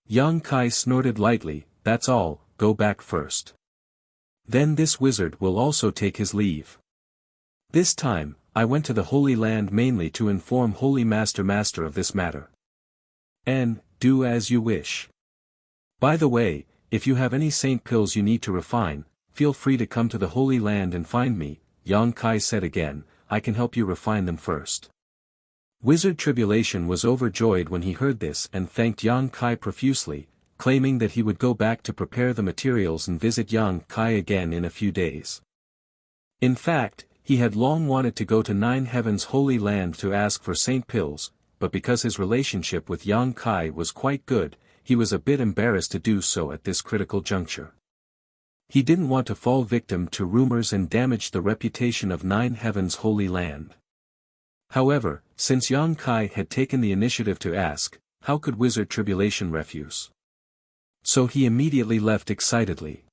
Yang Kai snorted lightly. "That's all, go back first. Then this wizard will also take his leave. This time, I went to the Holy Land mainly to inform Holy Master of this matter. And, do as you wish. By the way, if you have any saint pills you need to refine, feel free to come to the Holy Land and find me," Yang Kai said again. "I can help you refine them first." Wizard Tribulation was overjoyed when he heard this and thanked Yang Kai profusely. claiming that he would go back to prepare the materials and visit Yang Kai again in a few days. In fact, he had long wanted to go to Nine Heaven's Holy Land to ask for Saint Pills, but because his relationship with Yang Kai was quite good, he was a bit embarrassed to do so at this critical juncture. He didn't want to fall victim to rumors and damage the reputation of Nine Heaven's Holy Land. However, since Yang Kai had taken the initiative to ask, how could Wizard Tribulation refuse? So he immediately left excitedly.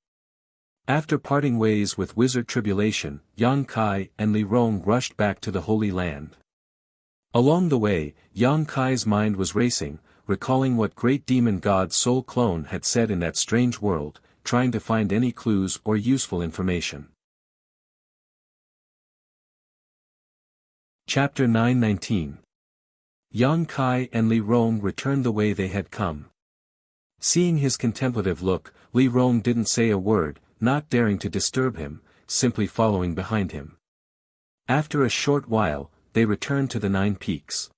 After parting ways with Wizard Tribulation, Yang Kai and Li Rong rushed back to the Holy Land. Along the way, Yang Kai's mind was racing, recalling what great demon god Soul Clone had said in that strange world, trying to find any clues or useful information. Chapter 919. Yang Kai and Li Rong returned the way they had come. Seeing his contemplative look, Li Rong didn't say a word, not daring to disturb him, simply following behind him. After a short while, they returned to the 9 peaks.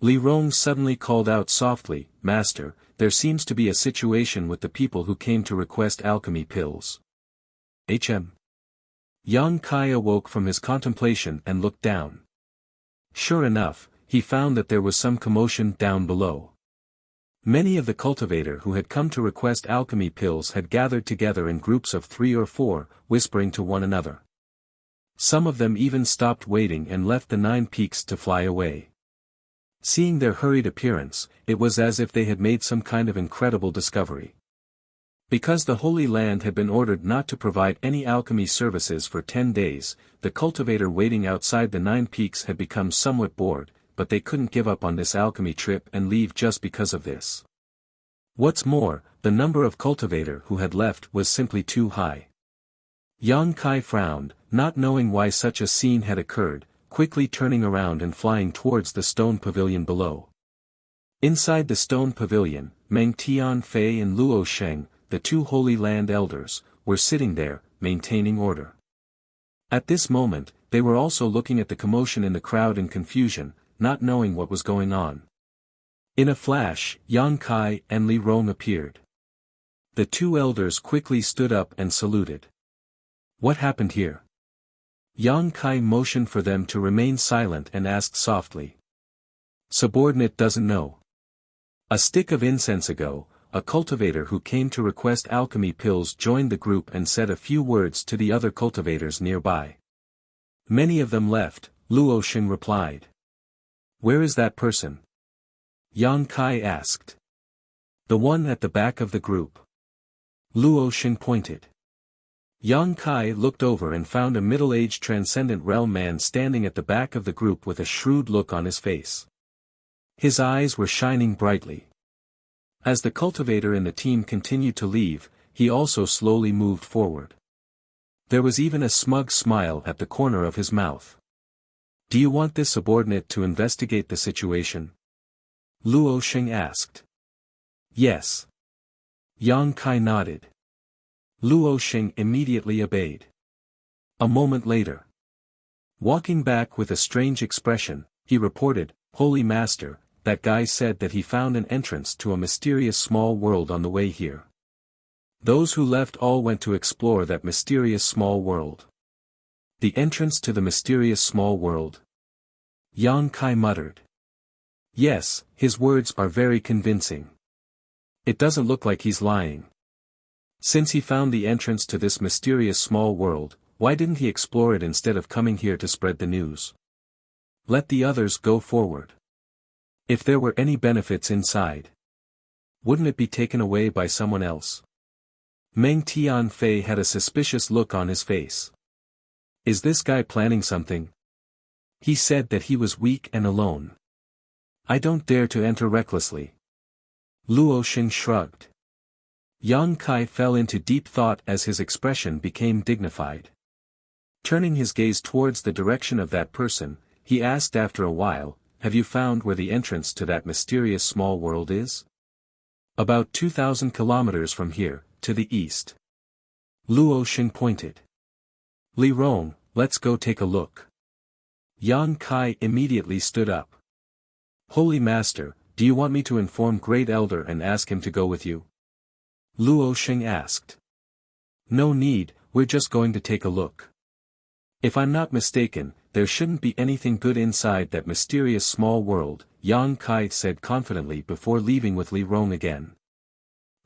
Li Rong suddenly called out softly, "Master, there seems to be a situation with the people who came to request alchemy pills." Yang Kai awoke from his contemplation and looked down. Sure enough, he found that there was some commotion down below. Many of the cultivator who had come to request alchemy pills had gathered together in groups of 3 or 4, whispering to one another. Some of them even stopped waiting and left the 9 peaks to fly away. Seeing their hurried appearance, it was as if they had made some kind of incredible discovery. Because the Holy Land had been ordered not to provide any alchemy services for 10 days, the cultivator waiting outside the 9 peaks had become somewhat bored, but they couldn't give up on this alchemy trip and leave just because of this. What's more, the number of cultivator who had left was simply too high. Yang Kai frowned, not knowing why such a scene had occurred, quickly turning around and flying towards the stone pavilion below. Inside the stone pavilion, Meng Tianfei and Luo Sheng, the 2 Holy Land elders, were sitting there, maintaining order. At this moment, they were also looking at the commotion in the crowd in confusion, not knowing what was going on. In a flash, Yang Kai and Li Rong appeared. The 2 elders quickly stood up and saluted. What happened here? Yang Kai motioned for them to remain silent and asked softly. Subordinate doesn't know. A stick of incense ago, a cultivator who came to request alchemy pills joined the group and said a few words to the other cultivators nearby. Many of them left, Luo Sheng replied. Where is that person? Yang Kai asked. The one at the back of the group. Luo Sheng pointed. Yang Kai looked over and found a middle-aged transcendent realm man standing at the back of the group with a shrewd look on his face. His eyes were shining brightly. As the cultivator and the team continued to leave, he also slowly moved forward. There was even a smug smile at the corner of his mouth. Do you want this subordinate to investigate the situation? Luo Sheng asked. Yes. Yang Kai nodded. Luo Sheng immediately obeyed. A moment later. Walking back with a strange expression, he reported, Holy Master, that guy said that he found an entrance to a mysterious small world on the way here. Those who left all went to explore that mysterious small world. The entrance to the mysterious small world. Yang Kai muttered. Yes, his words are very convincing. It doesn't look like he's lying. Since he found the entrance to this mysterious small world, why didn't he explore it instead of coming here to spread the news? Let the others go forward. If there were any benefits inside, wouldn't it be taken away by someone else? Meng Tianfei had a suspicious look on his face. Is this guy planning something? He said that he was weak and alone. I don't dare to enter recklessly. Luo Sheng shrugged. Yang Kai fell into deep thought as his expression became dignified. Turning his gaze towards the direction of that person, he asked after a while, Have you found where the entrance to that mysterious small world is? About 2,000 kilometers from here, to the east. Luo Sheng pointed. Li Rong, let's go take a look. Yang Kai immediately stood up. Holy Master, do you want me to inform Great Elder and ask him to go with you? Luo Sheng asked. No need, we're just going to take a look. If I'm not mistaken, there shouldn't be anything good inside that mysterious small world, Yang Kai said confidently before leaving with Li Rong again.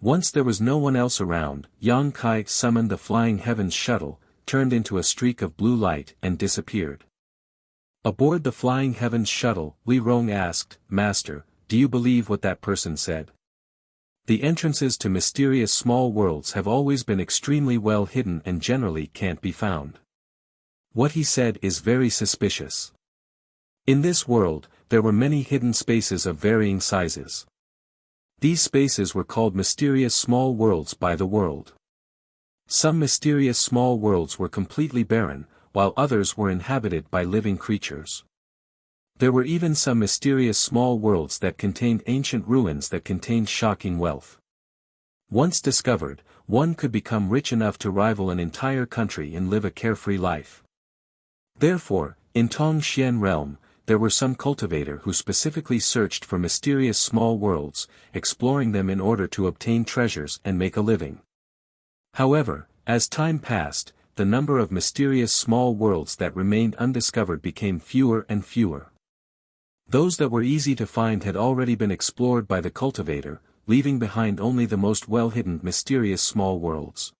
Once there was no one else around, Yang Kai summoned the Flying Heavens shuttle, turned into a streak of blue light and disappeared. Aboard the Flying Heavens shuttle, Li Rong asked, Master, do you believe what that person said? The entrances to mysterious small worlds have always been extremely well hidden and generally can't be found. What he said is very suspicious. In this world, there were many hidden spaces of varying sizes. These spaces were called mysterious small worlds by the world. Some mysterious small worlds were completely barren, while others were inhabited by living creatures. There were even some mysterious small worlds that contained ancient ruins that contained shocking wealth. Once discovered, one could become rich enough to rival an entire country and live a carefree life. Therefore, in Tongxian realm, there were some cultivator who specifically searched for mysterious small worlds, exploring them in order to obtain treasures and make a living. However, as time passed, the number of mysterious small worlds that remained undiscovered became fewer and fewer. Those that were easy to find had already been explored by the cultivator, leaving behind only the most well-hidden mysterious small worlds.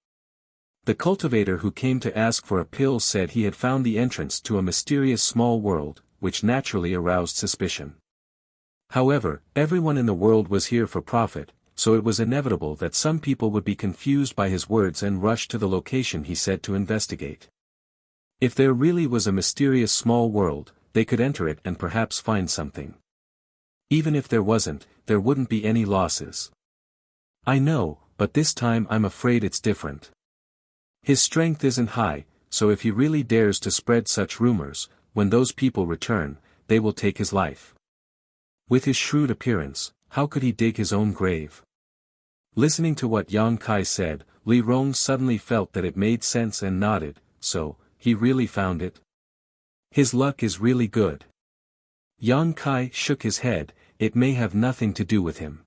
The cultivator who came to ask for a pill said he had found the entrance to a mysterious small world, which naturally aroused suspicion. However, everyone in the world was here for profit, so it was inevitable that some people would be confused by his words and rush to the location he said to investigate. If there really was a mysterious small world, they could enter it and perhaps find something. Even if there wasn't, there wouldn't be any losses. I know, but this time I'm afraid it's different. His strength isn't high, so if he really dares to spread such rumors, when those people return, they will take his life. With his shrewd appearance, how could he dig his own grave? Listening to what Yang Kai said, Li Rong suddenly felt that it made sense and nodded, so, he really found it? His luck is really good. Yang Kai shook his head, it may have nothing to do with him.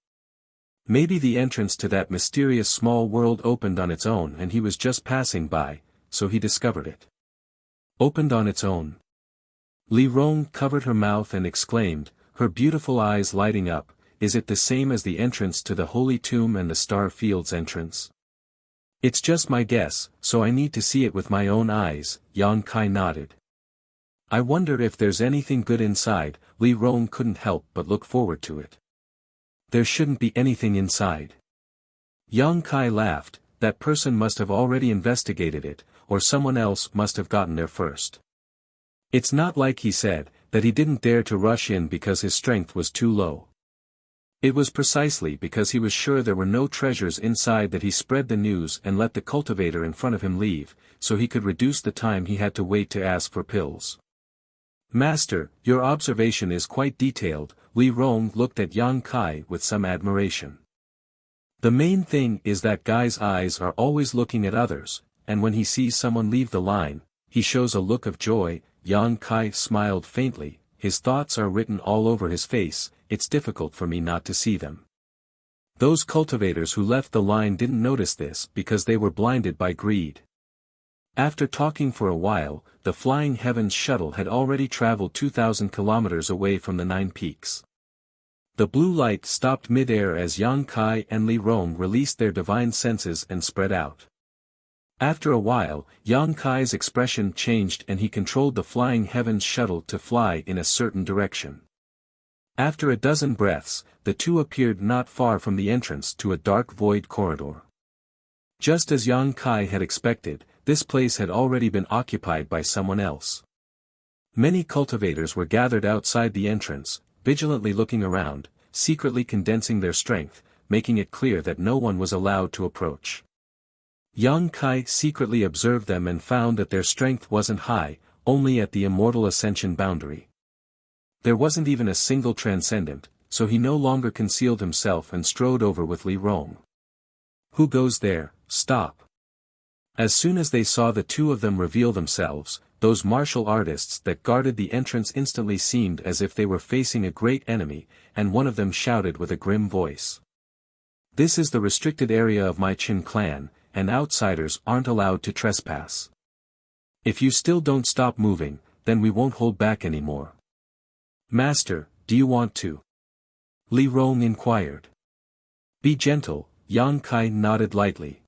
Maybe the entrance to that mysterious small world opened on its own and he was just passing by, so he discovered it. Opened on its own. Li Rong covered her mouth and exclaimed, her beautiful eyes lighting up, is it the same as the entrance to the Holy Tomb and the Star Field's entrance? It's just my guess, so I need to see it with my own eyes, Yang Kai nodded. I wonder if there's anything good inside, Li Rong couldn't help but look forward to it. There shouldn't be anything inside. Yang Kai laughed, that person must have already investigated it, or someone else must have gotten there first. It's not like he said, that he didn't dare to rush in because his strength was too low. It was precisely because he was sure there were no treasures inside that he spread the news and let the cultivator in front of him leave, so he could reduce the time he had to wait to ask for pills. Master, your observation is quite detailed, Li Rong looked at Yang Kai with some admiration. The main thing is that guy's eyes are always looking at others, and when he sees someone leave the line, he shows a look of joy. Yang Kai smiled faintly, his thoughts are written all over his face, it's difficult for me not to see them. Those cultivators who left the line didn't notice this because they were blinded by greed. After talking for a while, the Flying Heavens shuttle had already traveled 2,000 kilometers away from the 9 peaks. The blue light stopped mid-air as Yang Kai and Li Rong released their divine senses and spread out. After a while, Yang Kai's expression changed and he controlled the Flying Heavens shuttle to fly in a certain direction. After a dozen breaths, the two appeared not far from the entrance to a dark void corridor. Just as Yang Kai had expected, this place had already been occupied by someone else. Many cultivators were gathered outside the entrance, vigilantly looking around, secretly condensing their strength, making it clear that no one was allowed to approach. Yang Kai secretly observed them and found that their strength wasn't high, only at the immortal ascension boundary. There wasn't even a single transcendent, so he no longer concealed himself and strode over with Li Rong. Who goes there? Stop. As soon as they saw the two of them reveal themselves, those martial artists that guarded the entrance instantly seemed as if they were facing a great enemy, and one of them shouted with a grim voice. This is the restricted area of my Qin clan, and outsiders aren't allowed to trespass. If you still don't stop moving, then we won't hold back anymore. Master, do you want to? Li Rong inquired. Be gentle, Yang Kai nodded lightly.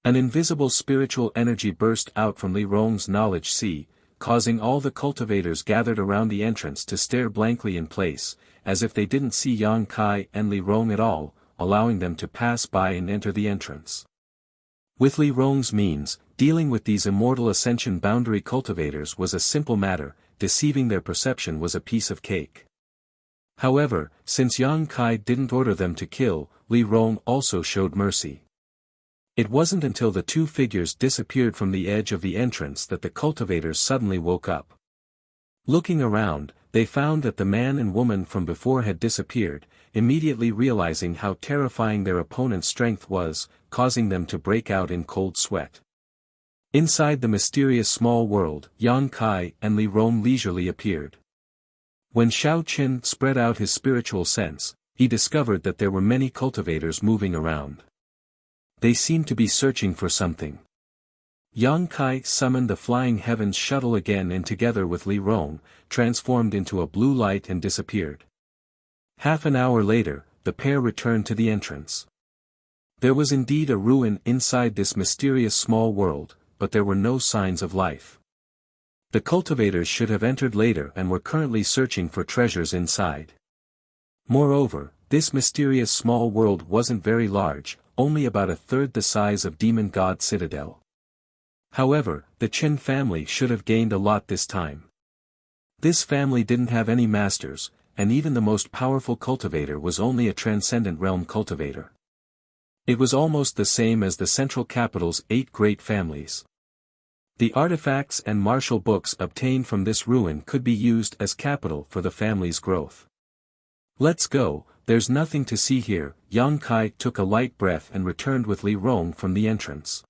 An invisible spiritual energy burst out from Li Rong's knowledge sea, causing all the cultivators gathered around the entrance to stare blankly in place, as if they didn't see Yang Kai and Li Rong at all, allowing them to pass by and enter the entrance. With Li Rong's means, dealing with these immortal ascension boundary cultivators was a simple matter, deceiving their perception was a piece of cake. However, since Yang Kai didn't order them to kill, Li Rong also showed mercy. It wasn't until the two figures disappeared from the edge of the entrance that the cultivators suddenly woke up. Looking around, they found that the man and woman from before had disappeared, immediately realizing how terrifying their opponent's strength was, causing them to break out in cold sweat. Inside the mysterious small world, Yang Kai and Li Rong leisurely appeared. When Xiao Qin spread out his spiritual sense, he discovered that there were many cultivators moving around. They seemed to be searching for something. Yang Kai summoned the Flying Heavens shuttle again and together with Li Rong, transformed into a blue light and disappeared. Half an hour later, the pair returned to the entrance. There was indeed a ruin inside this mysterious small world, but there were no signs of life. The cultivators should have entered later and were currently searching for treasures inside. Moreover, this mysterious small world wasn't very large, only about a third the size of Demon God Citadel. However, the Qin family should have gained a lot this time. This family didn't have any masters, and even the most powerful cultivator was only a transcendent realm cultivator. It was almost the same as the central capital's 8 great families. The artifacts and martial books obtained from this ruin could be used as capital for the family's growth. Let's go, there's nothing to see here. Yang Kai took a light breath and returned with Li Rong from the entrance.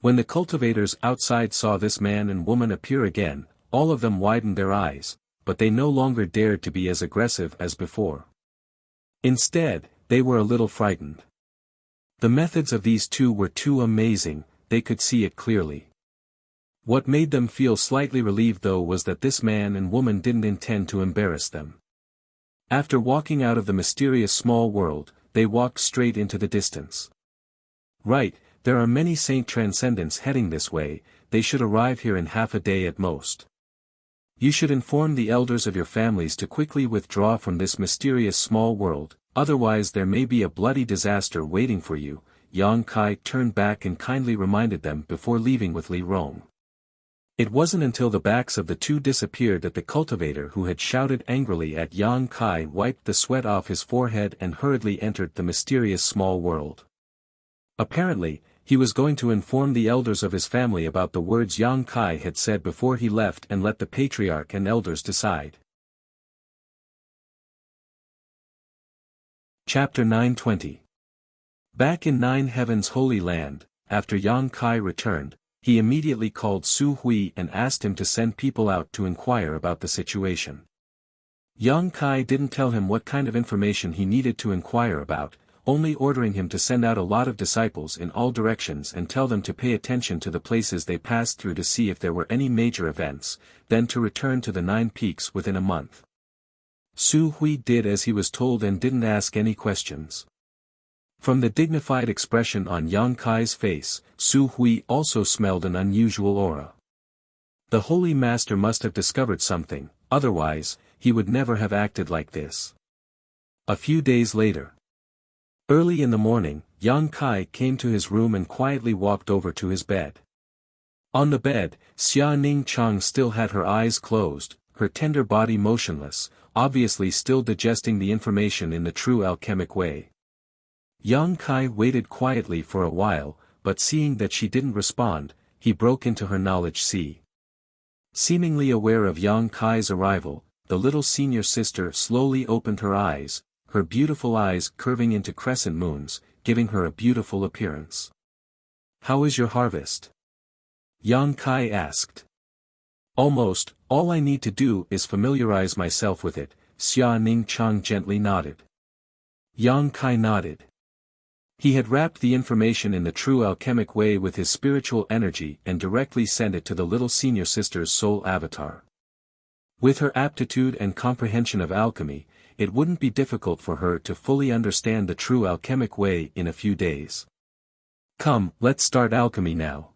When the cultivators outside saw this man and woman appear again, all of them widened their eyes, but they no longer dared to be as aggressive as before. Instead, they were a little frightened. The methods of these two were too amazing, they could see it clearly. What made them feel slightly relieved though was that this man and woman didn't intend to embarrass them. After walking out of the mysterious small world, they walked straight into the distance. Right, there are many Saint Transcendents heading this way, they should arrive here in half a day at most. You should inform the elders of your families to quickly withdraw from this mysterious small world, otherwise there may be a bloody disaster waiting for you. Yang Kai turned back and kindly reminded them before leaving with Li Rong. It wasn't until the backs of the two disappeared that the cultivator who had shouted angrily at Yang Kai wiped the sweat off his forehead and hurriedly entered the mysterious small world. Apparently, he was going to inform the elders of his family about the words Yang Kai had said before he left and let the patriarch and elders decide. Chapter 920. Back in Nine Heavens Holy Land, after Yang Kai returned, he immediately called Su Hui and asked him to send people out to inquire about the situation. Yang Kai didn't tell him what kind of information he needed to inquire about, only ordering him to send out a lot of disciples in all directions and tell them to pay attention to the places they passed through to see if there were any major events, then to return to the 9 peaks within a month. Su Hui did as he was told and didn't ask any questions. From the dignified expression on Yang Kai's face, Su Hui also smelled an unusual aura. The Holy Master must have discovered something, otherwise, he would never have acted like this. A few days later. Early in the morning, Yang Kai came to his room and quietly walked over to his bed. On the bed, Xia Ning Chang still had her eyes closed, her tender body motionless, obviously still digesting the information in the true alchemic way. Yang Kai waited quietly for a while, but seeing that she didn't respond, he broke into her knowledge sea. Seemingly aware of Yang Kai's arrival, the little senior sister slowly opened her eyes, her beautiful eyes curving into crescent moons, giving her a beautiful appearance. "How is your harvest?" Yang Kai asked. "Almost, all I need to do is familiarize myself with it," Xia Ning Chang gently nodded. Yang Kai nodded. He had wrapped the information in the true alchemic way with his spiritual energy and directly sent it to the little senior sister's soul avatar. With her aptitude and comprehension of alchemy, it wouldn't be difficult for her to fully understand the true alchemic way in a few days. Come, let's start alchemy now.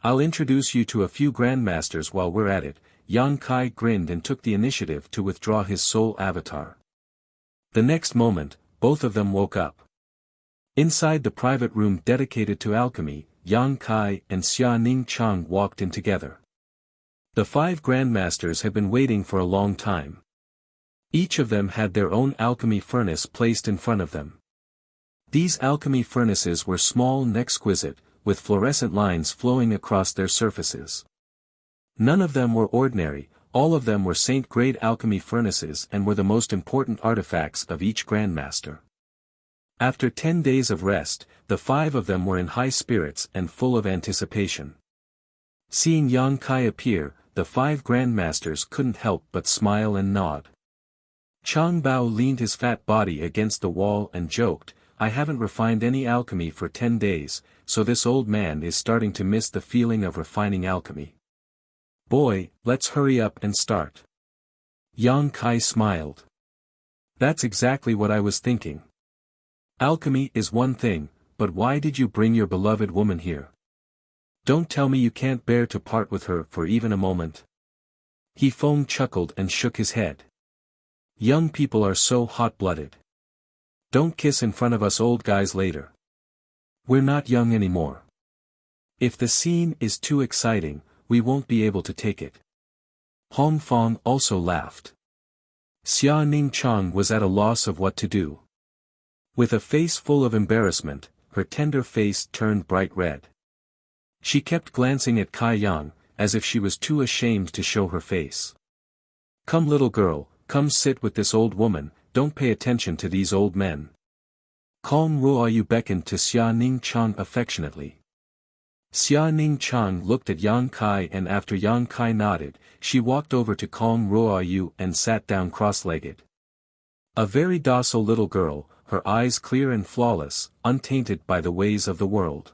I'll introduce you to a few grandmasters while we're at it. Yang Kai grinned and took the initiative to withdraw his soul avatar. The next moment, both of them woke up. Inside the private room dedicated to alchemy, Yang Kai and Xia Ning Chang walked in together. The 5 grandmasters had been waiting for a long time. Each of them had their own alchemy furnace placed in front of them. These alchemy furnaces were small and exquisite, with fluorescent lines flowing across their surfaces. None of them were ordinary, all of them were saint-grade alchemy furnaces and were the most important artifacts of each grandmaster. After 10 days of rest, the 5 of them were in high spirits and full of anticipation. Seeing Yang Kai appear, the 5 grandmasters couldn't help but smile and nod. Chang Bao leaned his fat body against the wall and joked, "I haven't refined any alchemy for 10 days, so this old man is starting to miss the feeling of refining alchemy. Boy, let's hurry up and start." Yang Kai smiled. "That's exactly what I was thinking. Alchemy is one thing, but why did you bring your beloved woman here? Don't tell me you can't bear to part with her for even a moment." He Feng chuckled and shook his head. "Young people are so hot-blooded. Don't kiss in front of us old guys later. We're not young anymore. If the scene is too exciting, we won't be able to take it." Hong Fong also laughed. Xia Ning Chang was at a loss of what to do. With a face full of embarrassment, her tender face turned bright red. She kept glancing at Kai Yang, as if she was too ashamed to show her face. "Come little girl, come sit with this old woman, don't pay attention to these old men." Kong Ruoyu beckoned to Xia Ning Chang affectionately. Xia Ning Chang looked at Yang Kai, and after Yang Kai nodded, she walked over to Kong Ruoyu and sat down cross-legged. A very docile little girl, her eyes clear and flawless, untainted by the ways of the world.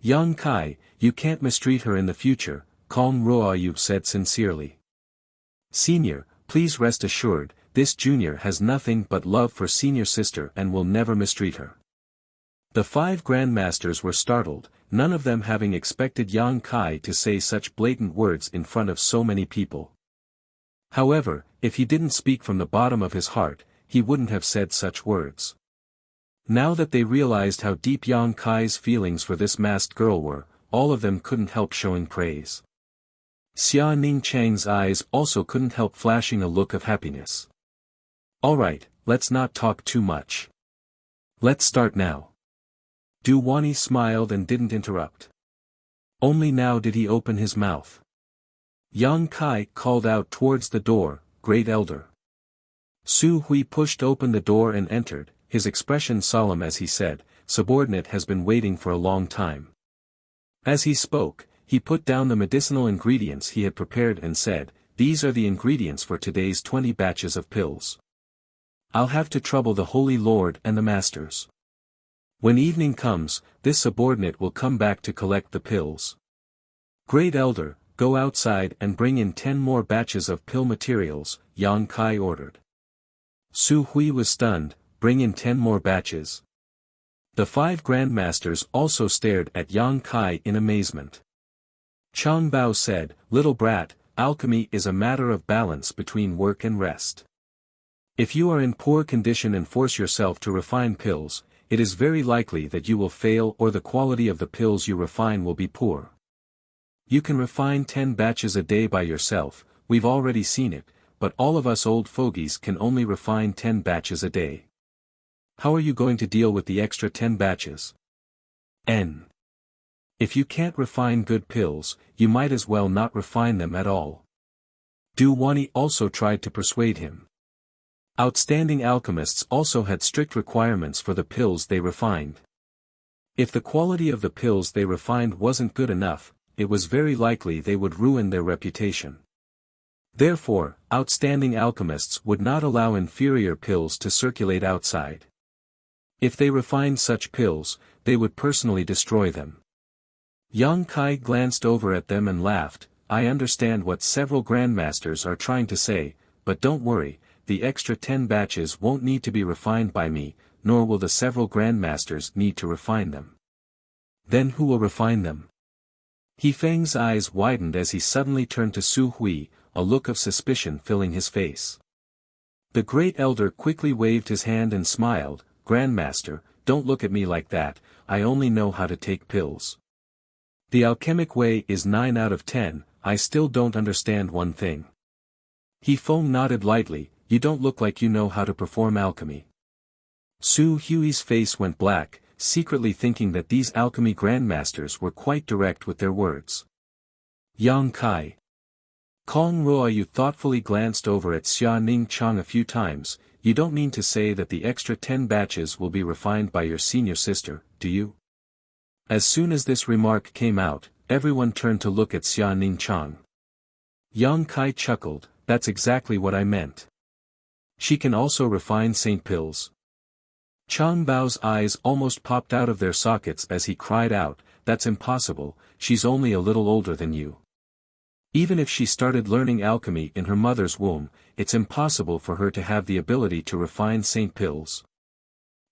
"Yang Kai, you can't mistreat her in the future," Kong Ruoyu said sincerely. "Senior, please rest assured, this junior has nothing but love for senior sister and will never mistreat her." The 5 grandmasters were startled, none of them having expected Yang Kai to say such blatant words in front of so many people. However, if he didn't speak from the bottom of his heart, he wouldn't have said such words. Now that they realized how deep Yang Kai's feelings for this masked girl were, all of them couldn't help showing praise. Xia Ning Chang's eyes also couldn't help flashing a look of happiness. "Alright, let's not talk too much. Let's start now." Du Wani smiled and didn't interrupt. Only now did he open his mouth. Yang Kai called out towards the door, "Great Elder." Su Hui pushed open the door and entered, his expression solemn as he said, "Subordinate has been waiting for a long time." As he spoke, he put down the medicinal ingredients he had prepared and said, "These are the ingredients for today's 20 batches of pills. I'll have to trouble the Holy Lord and the Masters. When evening comes, this subordinate will come back to collect the pills. Great Elder, go outside and bring in 10 more batches of pill materials," Yang Kai ordered. Su Hui was stunned, "Bring in 10 more batches." The 5 grandmasters also stared at Yang Kai in amazement. Chang Bao said, "Little brat, alchemy is a matter of balance between work and rest. If you are in poor condition and force yourself to refine pills, it is very likely that you will fail or the quality of the pills you refine will be poor. You can refine 10 batches a day by yourself, we've already seen it, but all of us old fogies can only refine 10 batches a day. How are you going to deal with the extra 10 batches? If you can't refine good pills, you might as well not refine them at all." Du Wani also tried to persuade him. Outstanding alchemists also had strict requirements for the pills they refined. If the quality of the pills they refined wasn't good enough, it was very likely they would ruin their reputation. Therefore, outstanding alchemists would not allow inferior pills to circulate outside. If they refined such pills, they would personally destroy them. Yang Kai glanced over at them and laughed. I understand what several grandmasters are trying to say, but don't worry, the extra 10 batches won't need to be refined by me, nor will the several grandmasters need to refine them. Then who will refine them? He Feng's eyes widened as he suddenly turned to Su Hui, a look of suspicion filling his face. The great elder quickly waved his hand and smiled. Grandmaster, don't look at me like that, I only know how to take pills. The alchemic way is 9 out of 10, I still don't understand one thing. He Feng nodded lightly, you don't look like you know how to perform alchemy. Su Hui's face went black, secretly thinking that these alchemy grandmasters were quite direct with their words. Yang Kai. Kong Ruoyu thoughtfully glanced over at Xia Ning Chang a few times. You don't mean to say that the extra 10 batches will be refined by your senior sister, do you? As soon as this remark came out, everyone turned to look at Xia Ning Chang. Yang Kai chuckled, that's exactly what I meant. She can also refine saint pills. Chang Bao's eyes almost popped out of their sockets as he cried out, that's impossible, she's only a little older than you. Even if she started learning alchemy in her mother's womb, it's impossible for her to have the ability to refine saint pills.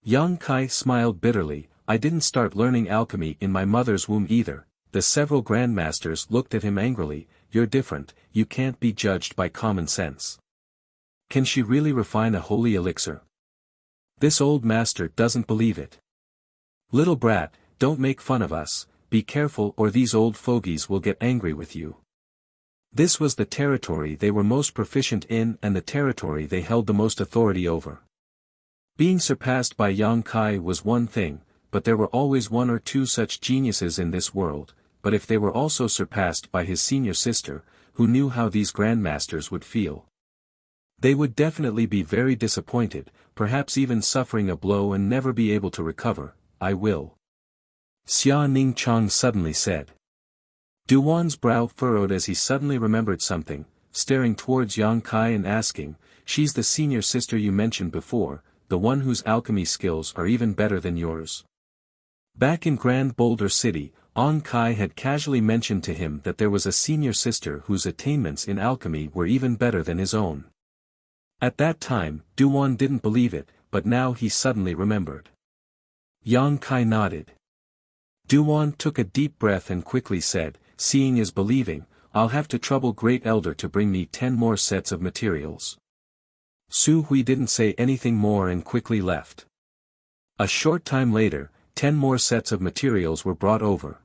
Yang Kai smiled bitterly, I didn't start learning alchemy in my mother's womb either. The several grandmasters looked at him angrily, you're different, you can't be judged by common sense. Can she really refine a holy elixir? This old master doesn't believe it. Little brat, don't make fun of us, be careful or these old fogies will get angry with you. This was the territory they were most proficient in and the territory they held the most authority over. Being surpassed by Yang Kai was one thing, but there were always one or two such geniuses in this world, but if they were also surpassed by his senior sister, who knew how these grandmasters would feel? They would definitely be very disappointed, perhaps even suffering a blow and never be able to recover. I will. Xia Ning Chang suddenly said. Duwan's brow furrowed as he suddenly remembered something, staring towards Yang Kai and asking, she's the senior sister you mentioned before, the one whose alchemy skills are even better than yours. Back in Grand Boulder City, An Kai had casually mentioned to him that there was a senior sister whose attainments in alchemy were even better than his own. At that time, Duwan didn't believe it, but now he suddenly remembered. Yang Kai nodded. Duwan took a deep breath and quickly said, seeing is believing, I'll have to trouble Great Elder to bring me 10 more sets of materials. Su Hui didn't say anything more and quickly left. A short time later, 10 more sets of materials were brought over.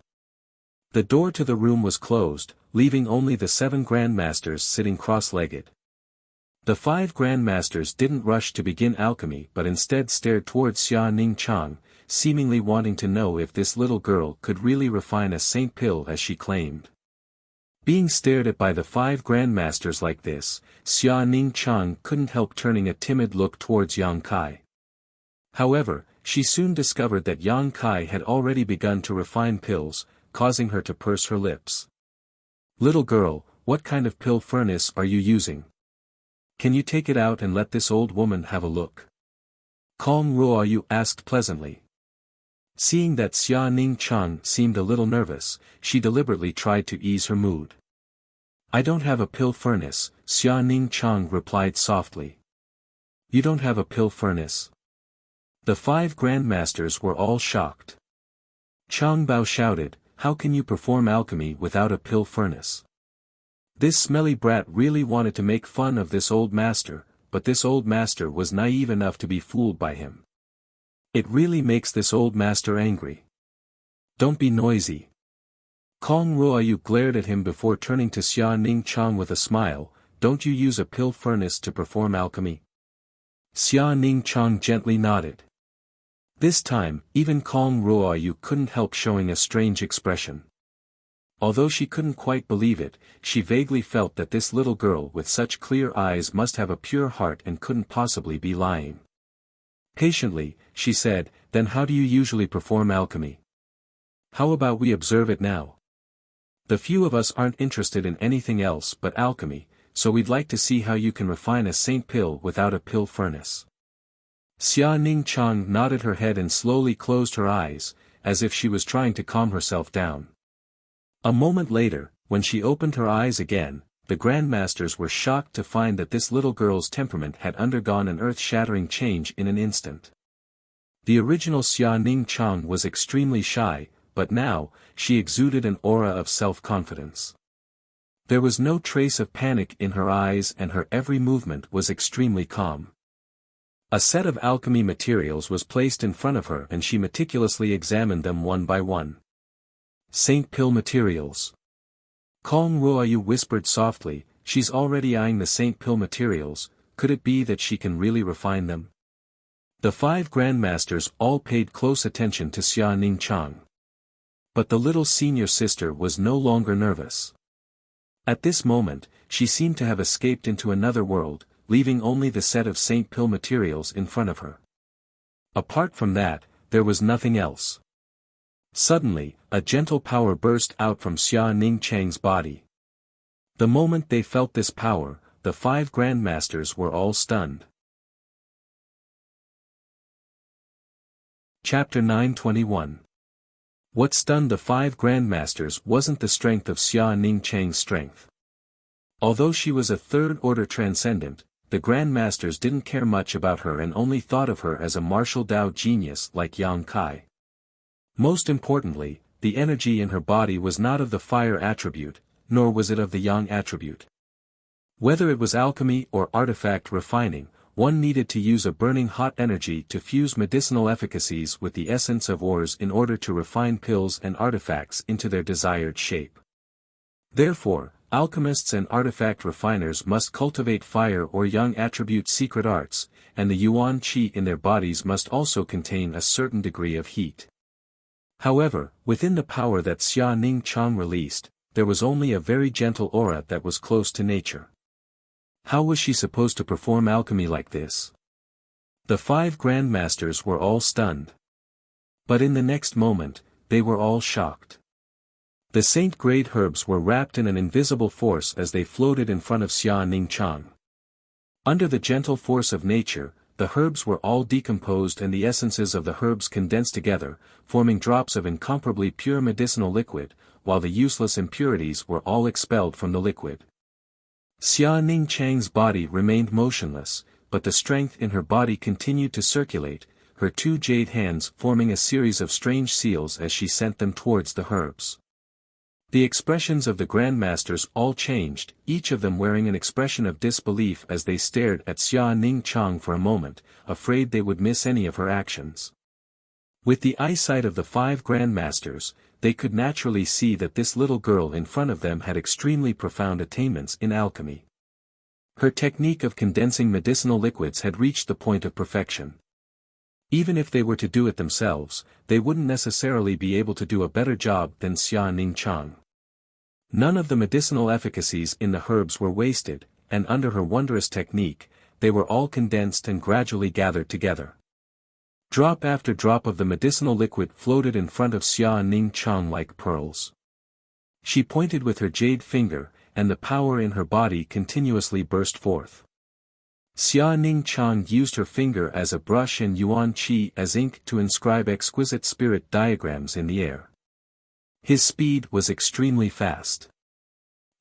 The door to the room was closed, leaving only the 7 grandmasters sitting cross-legged. The 5 grandmasters didn't rush to begin alchemy but instead stared towards Xia Ning Chang, seemingly wanting to know if this little girl could really refine a saint pill as she claimed. Being stared at by the 5 grandmasters like this, Xia Ning Chang couldn't help turning a timid look towards Yang Kai. However, she soon discovered that Yang Kai had already begun to refine pills, causing her to purse her lips. Little girl, what kind of pill furnace are you using? Can you take it out and let this old woman have a look? Kong Ruoyu asked pleasantly. Seeing that Xia Ning Chang seemed a little nervous, she deliberately tried to ease her mood. I don't have a pill furnace, Xia Ning Chang replied softly. You don't have a pill furnace? The 5 grandmasters were all shocked. Chang Bao shouted, how can you perform alchemy without a pill furnace? This smelly brat really wanted to make fun of this old master, but this old master was naive enough to be fooled by him. It really makes this old master angry. Don't be noisy. Kong Ruoyu glared at him before turning to Xia Ning Chang with a smile, don't you use a pill furnace to perform alchemy? Xia Ning Chang gently nodded. This time, even Kong Ruoyu couldn't help showing a strange expression. Although she couldn't quite believe it, she vaguely felt that this little girl with such clear eyes must have a pure heart and couldn't possibly be lying. Patiently, she said, then how do you usually perform alchemy? How about we observe it now? The few of us aren't interested in anything else but alchemy, so we'd like to see how you can refine a saint pill without a pill furnace. Xia Ning Chang nodded her head and slowly closed her eyes, as if she was trying to calm herself down. A moment later, when she opened her eyes again, the Grandmasters were shocked to find that this little girl's temperament had undergone an earth-shattering change in an instant. The original Xia Ning Chang was extremely shy, but now, she exuded an aura of self-confidence. There was no trace of panic in her eyes and her every movement was extremely calm. A set of alchemy materials was placed in front of her and she meticulously examined them one by one. Saint Pill materials. Kong Ruoyu whispered softly, she's already eyeing the Saint Pill materials, could it be that she can really refine them? The 5 Grandmasters all paid close attention to Xia Ning Chang. But the little senior sister was no longer nervous. At this moment, she seemed to have escaped into another world, leaving only the set of Saint Pill materials in front of her. Apart from that, there was nothing else. Suddenly, a gentle power burst out from Xia Ning Chang's body. The moment they felt this power, the 5 Grandmasters were all stunned. Chapter 921. What stunned the 5 Grandmasters wasn't the strength of Xia Ning Chang's strength. Although she was a third-order transcendent, the Grandmasters didn't care much about her and only thought of her as a martial Dao genius like Yang Kai. Most importantly, the energy in her body was not of the fire attribute, nor was it of the yang attribute. Whether it was alchemy or artifact refining, one needed to use a burning hot energy to fuse medicinal efficacies with the essence of ores in order to refine pills and artifacts into their desired shape. Therefore, alchemists and artifact refiners must cultivate fire or yang attribute secret arts, and the yuan qi in their bodies must also contain a certain degree of heat. However, within the power that Xia Ning Chang released, there was only a very gentle aura that was close to nature. How was she supposed to perform alchemy like this? The 5 Grandmasters were all stunned. But in the next moment, they were all shocked. The saint-grade herbs were wrapped in an invisible force as they floated in front of Xia Ning Chang. Under the gentle force of nature, the herbs were all decomposed and the essences of the herbs condensed together, forming drops of incomparably pure medicinal liquid, while the useless impurities were all expelled from the liquid. Xia Ning Chang's body remained motionless, but the strength in her body continued to circulate, her 2 jade hands forming a series of strange seals as she sent them towards the herbs. The expressions of the Grandmasters all changed, each of them wearing an expression of disbelief as they stared at Xia Ning Chang for a moment, afraid they would miss any of her actions. With the eyesight of the 5 Grandmasters, they could naturally see that this little girl in front of them had extremely profound attainments in alchemy. Her technique of condensing medicinal liquids had reached the point of perfection. Even if they were to do it themselves, they wouldn't necessarily be able to do a better job than Xia Ning Chang. None of the medicinal efficacies in the herbs were wasted, and under her wondrous technique, they were all condensed and gradually gathered together. Drop after drop of the medicinal liquid floated in front of Xia Ning Chang like pearls. She pointed with her jade finger, and the power in her body continuously burst forth. Xia Ning Chang used her finger as a brush and yuan qi as ink to inscribe exquisite spirit diagrams in the air. His speed was extremely fast.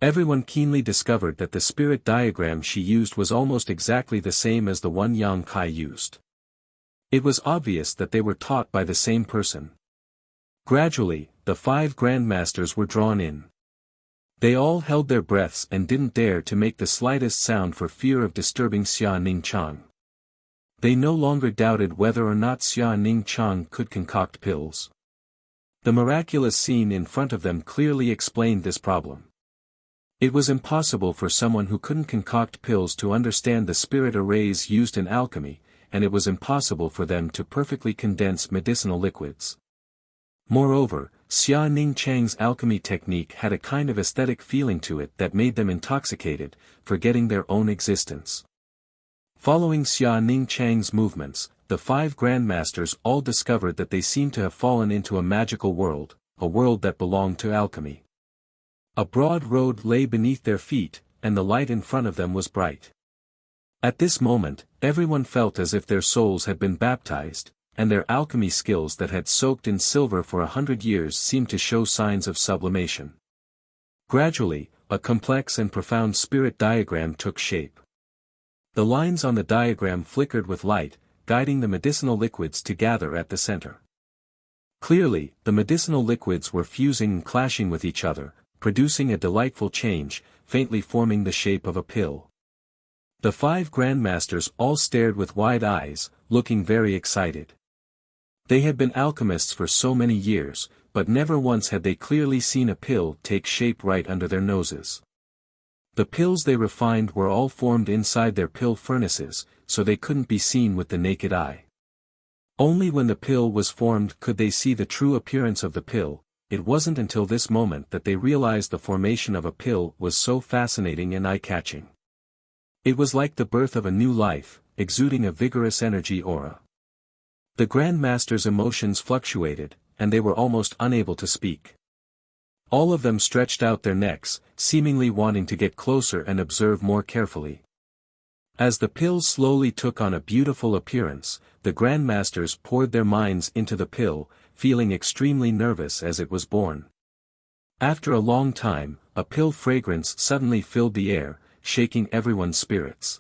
Everyone keenly discovered that the spirit diagram she used was almost exactly the same as the one Yang Kai used. It was obvious that they were taught by the same person. Gradually, the 5 Grandmasters were drawn in. They all held their breaths and didn't dare to make the slightest sound for fear of disturbing Xia Ning Chang. They no longer doubted whether or not Xia Ning Chang could concoct pills. The miraculous scene in front of them clearly explained this problem. It was impossible for someone who couldn't concoct pills to understand the spirit arrays used in alchemy, and it was impossible for them to perfectly condense medicinal liquids. Moreover, Xia Ning Chang's alchemy technique had a kind of aesthetic feeling to it that made them intoxicated, forgetting their own existence. Following Xia Ning Chang's movements, the 5 Grandmasters all discovered that they seemed to have fallen into a magical world, a world that belonged to alchemy. A broad road lay beneath their feet, and the light in front of them was bright. At this moment, everyone felt as if their souls had been baptized, and their alchemy skills that had soaked in silver for 100 years seemed to show signs of sublimation. Gradually, a complex and profound spirit diagram took shape. The lines on the diagram flickered with light, guiding the medicinal liquids to gather at the center. Clearly, the medicinal liquids were fusing and clashing with each other, producing a delightful change, faintly forming the shape of a pill. The 5 grandmasters all stared with wide eyes, looking very excited. They had been alchemists for so many years, but never once had they clearly seen a pill take shape right under their noses. The pills they refined were all formed inside their pill furnaces, so they couldn't be seen with the naked eye. Only when the pill was formed could they see the true appearance of the pill. It wasn't until this moment that they realized the formation of a pill was so fascinating and eye-catching. It was like the birth of a new life, exuding a vigorous energy aura. The grandmasters' emotions fluctuated, and they were almost unable to speak. All of them stretched out their necks, seemingly wanting to get closer and observe more carefully. As the pills slowly took on a beautiful appearance, the grandmasters poured their minds into the pill, feeling extremely nervous as it was born. After a long time, a pill fragrance suddenly filled the air, shaking everyone's spirits.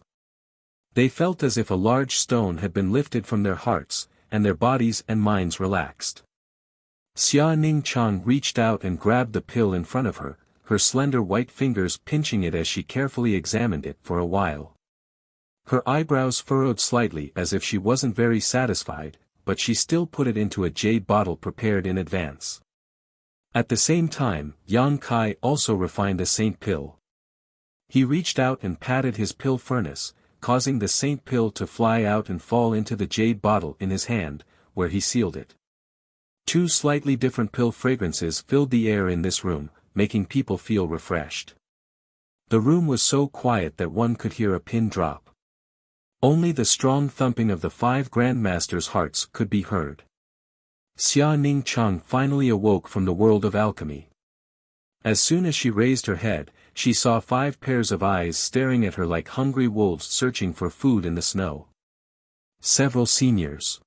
They felt as if a large stone had been lifted from their hearts, and their bodies and minds relaxed. Xia Ning Chang reached out and grabbed the pill in front of her, her slender white fingers pinching it as she carefully examined it for a while. Her eyebrows furrowed slightly as if she wasn't very satisfied, but she still put it into a jade bottle prepared in advance. At the same time, Yang Kai also refined a saint pill. He reached out and patted his pill furnace, causing the saint pill to fly out and fall into the jade bottle in his hand, where he sealed it. 2 slightly different pill fragrances filled the air in this room, making people feel refreshed. The room was so quiet that one could hear a pin drop. Only the strong thumping of the 5 grandmasters' hearts could be heard. Xia Ning Chang finally awoke from the world of alchemy. As soon as she raised her head, she saw 5 pairs of eyes staring at her like hungry wolves searching for food in the snow. Several seniors.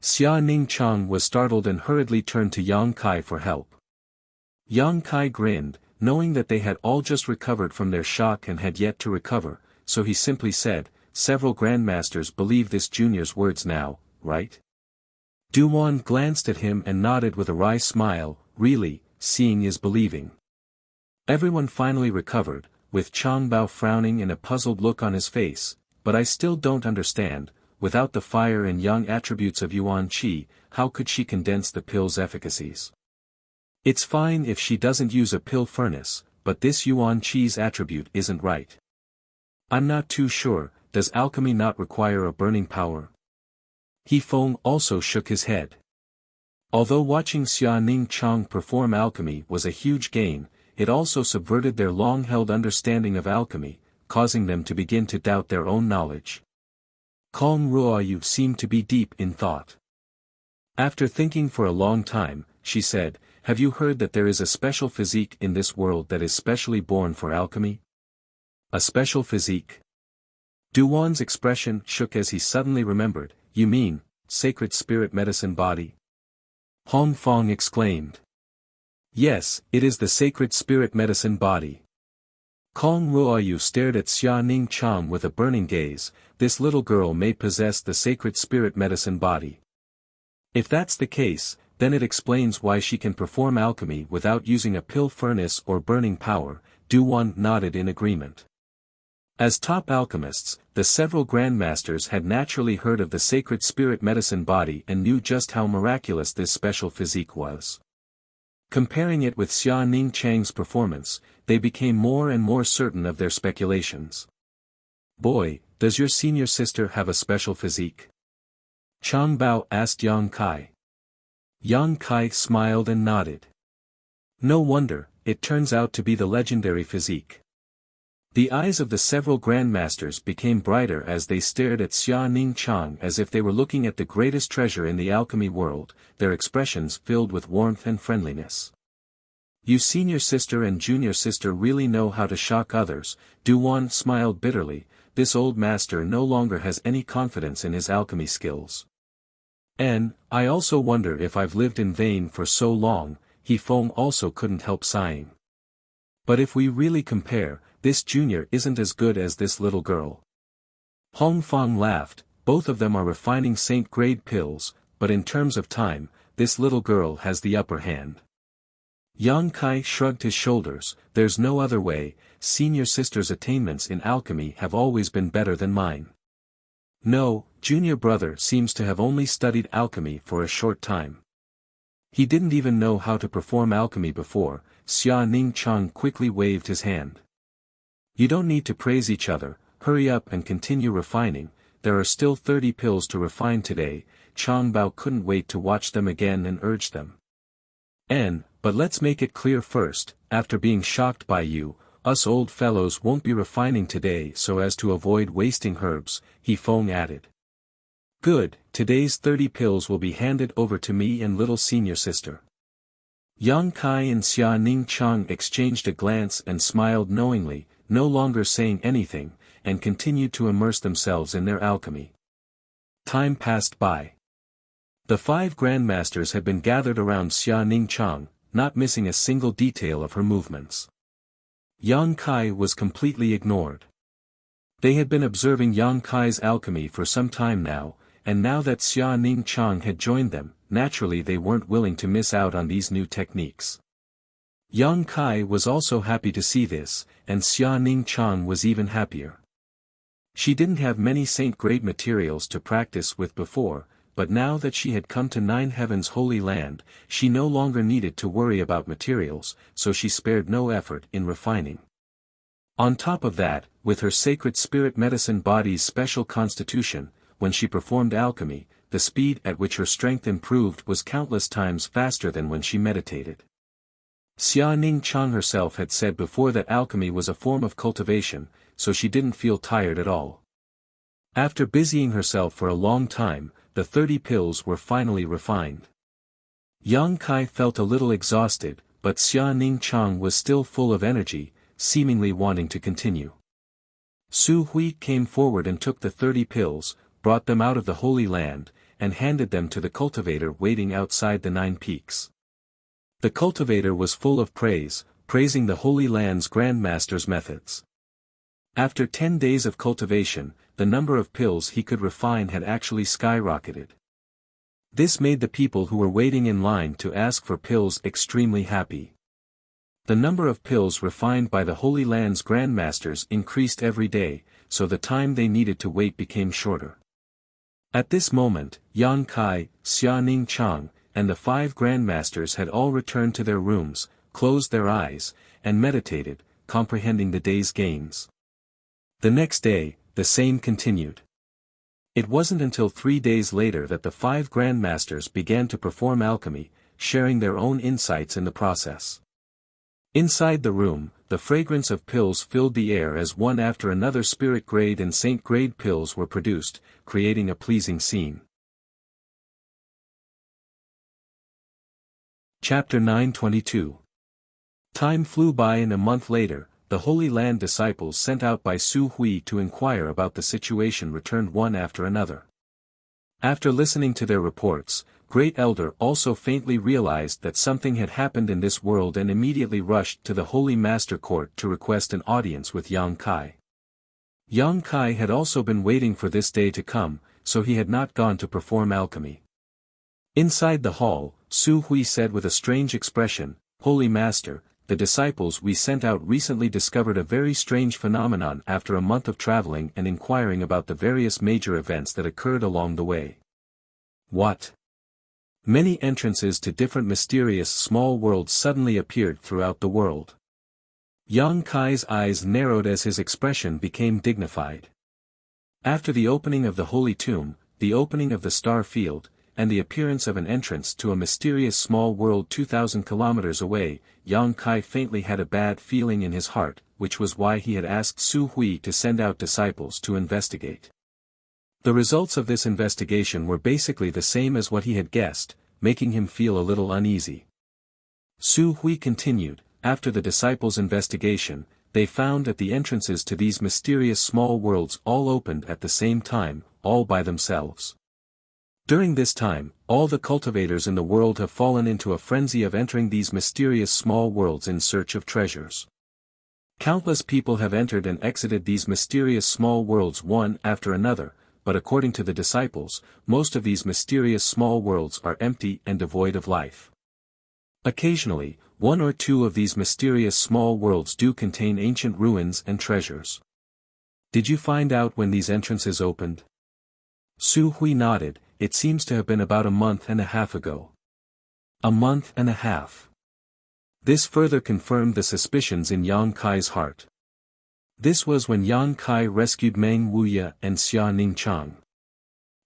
Xia Ning Chang was startled and hurriedly turned to Yang Kai for help. Yang Kai grinned, knowing that they had all just recovered from their shock and had yet to recover, so he simply said, "Several grandmasters believe this junior's words now, right?" Duan glanced at him and nodded with a wry smile. "Really, seeing is believing." Everyone finally recovered, with Chang Bao frowning and a puzzled look on his face. "But I still don't understand, without the fire and yang attributes of Yuan Qi, how could she condense the pill's efficacies? It's fine if she doesn't use a pill furnace, but this Yuan Qi's attribute isn't right. I'm not too sure, does alchemy not require a burning power?" He Feng also shook his head. Although watching Xia Ning Chang perform alchemy was a huge gain, it also subverted their long-held understanding of alchemy, causing them to begin to doubt their own knowledge. Kong Ruoyu seemed to be deep in thought. After thinking for a long time, she said, "Have you heard that there is a special physique in this world that is specially born for alchemy?" "A special physique?" Duan's expression shook as he suddenly remembered. "You mean, sacred spirit medicine body?" Hong Fong exclaimed. "Yes, it is the sacred spirit medicine body." Kong Ruoyu stared at Xia Ning Chang with a burning gaze. "This little girl may possess the sacred spirit medicine body. If that's the case, then it explains why she can perform alchemy without using a pill furnace or burning power." Duan nodded in agreement. As top alchemists, the several grandmasters had naturally heard of the sacred spirit medicine body and knew just how miraculous this special physique was. Comparing it with Xia Ning Chang's performance, they became more and more certain of their speculations. "Boy, does your senior sister have a special physique?" Chang Bao asked Yang Kai. Yang Kai smiled and nodded. "No wonder, it turns out to be the legendary physique." The eyes of the several grandmasters became brighter as they stared at Xia Ning Chang as if they were looking at the greatest treasure in the alchemy world, their expressions filled with warmth and friendliness. "You senior sister and junior sister really know how to shock others." Duan smiled bitterly, this old master no longer has any confidence in his alchemy skills. And, I also wonder if I've lived in vain for so long, He Feng also couldn't help sighing. But if we really compare, this junior isn't as good as this little girl. Hong Feng laughed, both of them are refining saint-grade pills, but in terms of time, this little girl has the upper hand. Yang Kai shrugged his shoulders, there's no other way, senior sister's attainments in alchemy have always been better than mine. No, junior brother seems to have only studied alchemy for a short time. He didn't even know how to perform alchemy before. Xia Ning Chang quickly waved his hand. You don't need to praise each other, hurry up and continue refining, there are still 30 pills to refine today. Chang Bao couldn't wait to watch them again and urged them. But let's make it clear first, after being shocked by you, us old fellows won't be refining today so as to avoid wasting herbs, He Feng added. Good, today's 30 pills will be handed over to me and little senior sister. Yang Kai and Xia Ning Chang exchanged a glance and smiled knowingly, no longer saying anything, and continued to immerse themselves in their alchemy. Time passed by. The 5 grandmasters had been gathered around Xia Ning Chang, not missing a single detail of her movements. Yang Kai was completely ignored. They had been observing Yang Kai's alchemy for some time now, and now that Xia Ning Chang had joined them, naturally they weren't willing to miss out on these new techniques. Yang Kai was also happy to see this, and Xia Ning Chang was even happier. She didn't have many saint-grade materials to practice with before, but now that she had come to Nine Heaven's Holy Land, she no longer needed to worry about materials, so she spared no effort in refining. On top of that, with her sacred spirit medicine body's special constitution, when she performed alchemy, the speed at which her strength improved was countless times faster than when she meditated. Xia Ning Chang herself had said before that alchemy was a form of cultivation, so she didn't feel tired at all. After busying herself for a long time, the 30 pills were finally refined. Yang Kai felt a little exhausted, but Xia Ning Chang was still full of energy, seemingly wanting to continue. Su Hui came forward and took the 30 pills, brought them out of the Holy Land, and handed them to the cultivator waiting outside the 9 peaks. The cultivator was full of praise, praising the Holy Land's grandmaster's methods. After 10 days of cultivation, the number of pills he could refine had actually skyrocketed. This made the people who were waiting in line to ask for pills extremely happy. The number of pills refined by the Holy Land's grandmasters increased every day, so the time they needed to wait became shorter. At this moment, Yang Kai, Xia Ning Chang, and the 5 grandmasters had all returned to their rooms, closed their eyes, and meditated, comprehending the day's gains. The next day, the same continued. It wasn't until 3 days later that the 5 grandmasters began to perform alchemy, sharing their own insights in the process. Inside the room, the fragrance of pills filled the air as one after another spirit-grade and saint-grade pills were produced, creating a pleasing scene. Chapter 922. Time flew by and a month later, the Holy Land disciples sent out by Su Hui to inquire about the situation returned one after another. After listening to their reports, Great Elder also faintly realized that something had happened in this world and immediately rushed to the Holy Master Court to request an audience with Yang Kai. Yang Kai had also been waiting for this day to come, so he had not gone to perform alchemy. Inside the hall, Su Hui said with a strange expression, "Holy Master, the disciples we sent out recently discovered a very strange phenomenon after a month of traveling and inquiring about the various major events that occurred along the way." What? Many entrances to different mysterious small worlds suddenly appeared throughout the world. Yang Kai's eyes narrowed as his expression became dignified. After the opening of the Holy Tomb, the opening of the Star Field, and the appearance of an entrance to a mysterious small world 2,000 kilometers away, Yang Kai faintly had a bad feeling in his heart, which was why he had asked Su Hui to send out disciples to investigate. The results of this investigation were basically the same as what he had guessed, making him feel a little uneasy. Su Hui continued, after the disciples' investigation, they found that the entrances to these mysterious small worlds all opened at the same time, all by themselves. During this time, all the cultivators in the world have fallen into a frenzy of entering these mysterious small worlds in search of treasures. Countless people have entered and exited these mysterious small worlds one after another, but according to the disciples, most of these mysterious small worlds are empty and devoid of life. Occasionally, one or two of these mysterious small worlds do contain ancient ruins and treasures. Did you find out when these entrances opened? Su Hui nodded. It seems to have been about a month and a half ago. A month and a half. This further confirmed the suspicions in Yang Kai's heart. This was when Yang Kai rescued Meng Wuya and Xia Ningchang.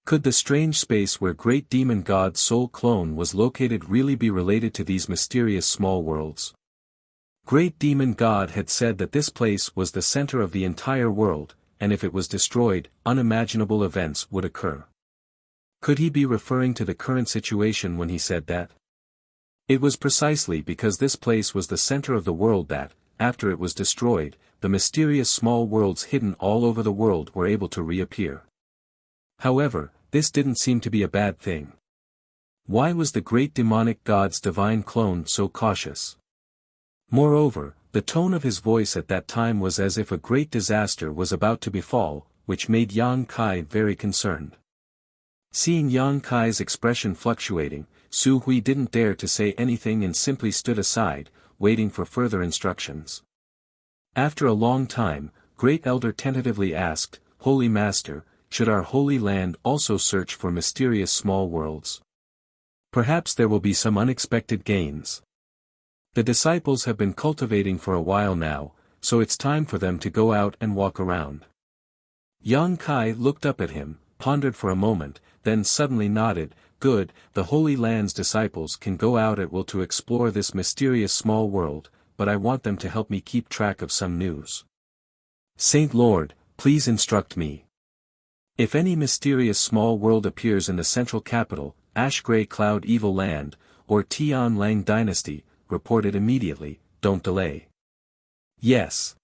Could the strange space where great demon god Soul Clone was located really be related to these mysterious small worlds? Great demon god had said that this place was the center of the entire world, and if it was destroyed, unimaginable events would occur. Could he be referring to the current situation when he said that? It was precisely because this place was the center of the world that, after it was destroyed, the mysterious small worlds hidden all over the world were able to reappear. However, this didn't seem to be a bad thing. Why was the great demonic god's divine clone so cautious? Moreover, the tone of his voice at that time was as if a great disaster was about to befall, which made Yang Kai very concerned. Seeing Yang Kai's expression fluctuating, Su Hui didn't dare to say anything and simply stood aside, waiting for further instructions. After a long time, Great Elder tentatively asked, "Holy Master, should our Holy Land also search for mysterious small worlds? Perhaps there will be some unexpected gains. The disciples have been cultivating for a while now, so it's time for them to go out and walk around." Yang Kai looked up at him, pondered for a moment, then suddenly nodded. "Good, the Holy Land's disciples can go out at will to explore this mysterious small world, but I want them to help me keep track of some news. Saint Lord, please instruct me. If any mysterious small world appears in the central capital, Ash Grey Cloud Evil Land, or Tian Lang Dynasty, report it immediately, don't delay." Yes.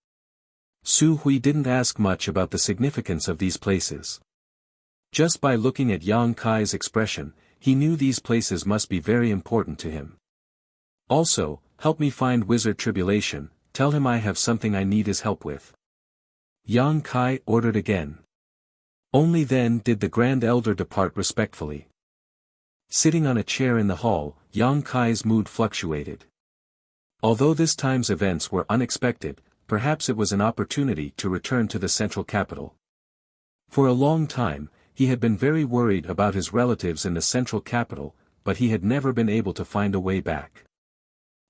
Su Hui didn't ask much about the significance of these places. Just by looking at Yang Kai's expression, he knew these places must be very important to him. "Also, help me find Wizard Tribulation, tell him I have something I need his help with." Yang Kai ordered again. Only then did the Grand Elder depart respectfully. Sitting on a chair in the hall, Yang Kai's mood fluctuated. Although this time's events were unexpected, perhaps it was an opportunity to return to the central capital. For a long time, he had been very worried about his relatives in the central capital, but he had never been able to find a way back.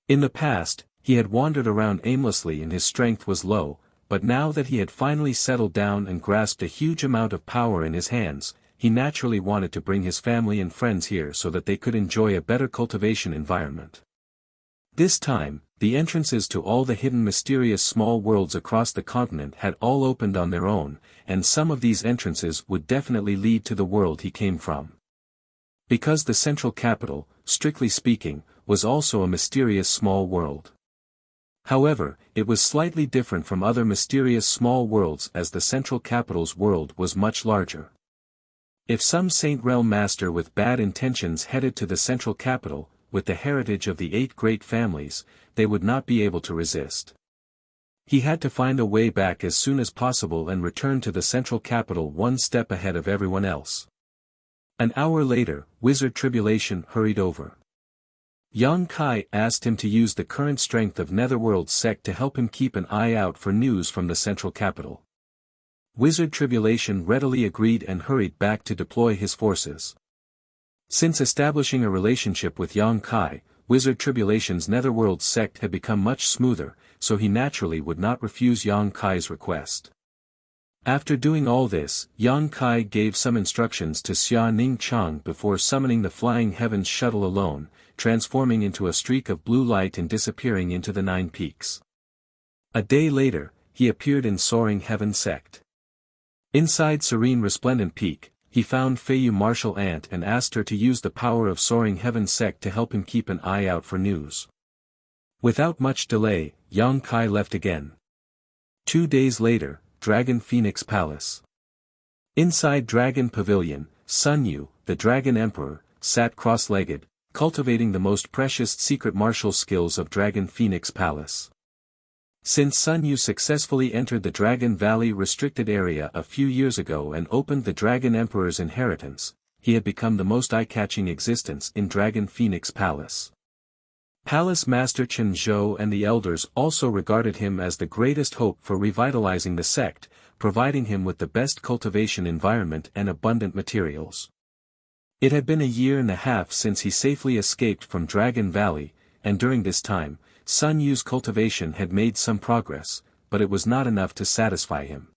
In the past, he had wandered around aimlessly and his strength was low, but now that he had finally settled down and grasped a huge amount of power in his hands, he naturally wanted to bring his family and friends here so that they could enjoy a better cultivation environment. This time, the entrances to all the hidden mysterious small worlds across the continent had all opened on their own, and some of these entrances would definitely lead to the world he came from. Because the central capital, strictly speaking, was also a mysterious small world. However, it was slightly different from other mysterious small worlds as the central capital's world was much larger. If some Saint Realm master with bad intentions headed to the central capital, with the heritage of the 8 great families, they would not be able to resist. He had to find a way back as soon as possible and return to the central capital one step ahead of everyone else. An hour later, Wizard Tribulation hurried over. Yang Kai asked him to use the current strength of Netherworld's sect to help him keep an eye out for news from the central capital. Wizard Tribulation readily agreed and hurried back to deploy his forces. Since establishing a relationship with Yang Kai, Wizard Tribulation's Netherworld sect had become much smoother, so he naturally would not refuse Yang Kai's request. After doing all this, Yang Kai gave some instructions to Xia Ningchang before summoning the Flying Heavens shuttle alone, transforming into a streak of blue light and disappearing into the 9 peaks. A day later, he appeared in Soaring Heaven sect. Inside Serene Resplendent Peak, he found Feiyu Martial Ant and asked her to use the power of Soaring Heaven sect to help him keep an eye out for news. Without much delay, Yang Kai left again. 2 days later, Dragon Phoenix Palace. Inside Dragon Pavilion, Sun Yu, the Dragon Emperor, sat cross-legged, cultivating the most precious secret martial skills of Dragon Phoenix Palace. Since Sun Yu successfully entered the Dragon Valley restricted area a few years ago and opened the Dragon Emperor's inheritance, he had become the most eye-catching existence in Dragon Phoenix Palace. Palace Master Chen Zhou and the elders also regarded him as the greatest hope for revitalizing the sect, providing him with the best cultivation environment and abundant materials. It had been a year and a half since he safely escaped from Dragon Valley, and during this time, Sun Yu's cultivation had made some progress, but it was not enough to satisfy him.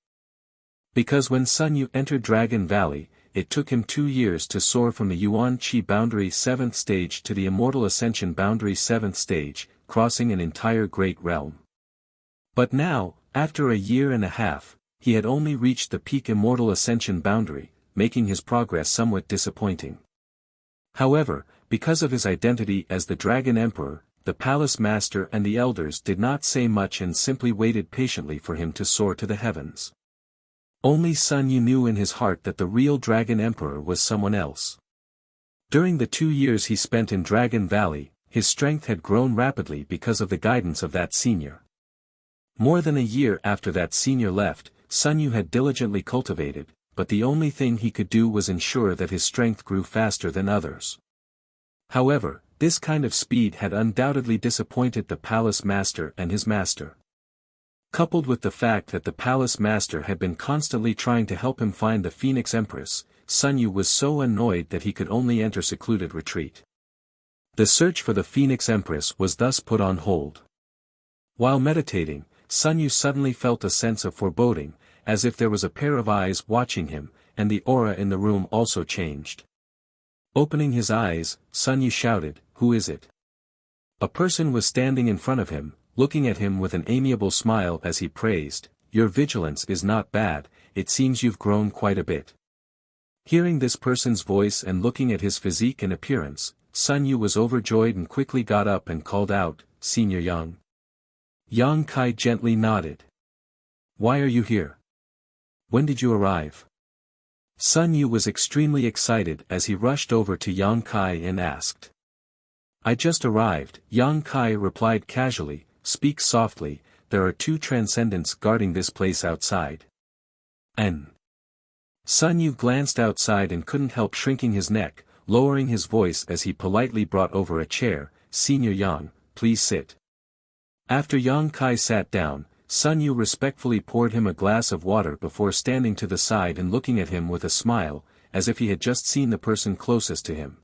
Because when Sun Yu entered Dragon Valley, it took him 2 years to soar from the Yuan Qi Boundary 7th stage to the Immortal Ascension Boundary 7th stage, crossing an entire great realm. But now, after a year and a half, he had only reached the peak Immortal Ascension boundary, making his progress somewhat disappointing. However, because of his identity as the Dragon Emperor, the Palace Master and the elders did not say much and simply waited patiently for him to soar to the heavens. Only Sun Yu knew in his heart that the real Dragon Emperor was someone else. During the 2 years he spent in Dragon Valley, his strength had grown rapidly because of the guidance of that senior. More than a year after that senior left, Sun Yu had diligently cultivated, but the only thing he could do was ensure that his strength grew faster than others. However, this kind of speed had undoubtedly disappointed the Palace Master and his master. Coupled with the fact that the Palace Master had been constantly trying to help him find the Phoenix Empress, Sun Yu was so annoyed that he could only enter secluded retreat. The search for the Phoenix Empress was thus put on hold. While meditating, Sun Yu suddenly felt a sense of foreboding, as if there was a pair of eyes watching him, and the aura in the room also changed. Opening his eyes, Sun Yu shouted, "Who is it?" A person was standing in front of him, looking at him with an amiable smile as he praised, "Your vigilance is not bad, it seems you've grown quite a bit." Hearing this person's voice and looking at his physique and appearance, Sun Yu was overjoyed and quickly got up and called out, "Senior Yang." Yang Kai gently nodded. "Why are you here? When did you arrive?" Sun Yu was extremely excited as he rushed over to Yang Kai and asked. "I just arrived," Yang Kai replied casually, "Speak softly, there are 2 transcendents guarding this place outside." "N." Sun Yu glanced outside and couldn't help shrinking his neck, lowering his voice as he politely brought over a chair, "Senior Yang, please sit." After Yang Kai sat down, Sun Yu respectfully poured him a glass of water before standing to the side and looking at him with a smile, as if he had just seen the person closest to him.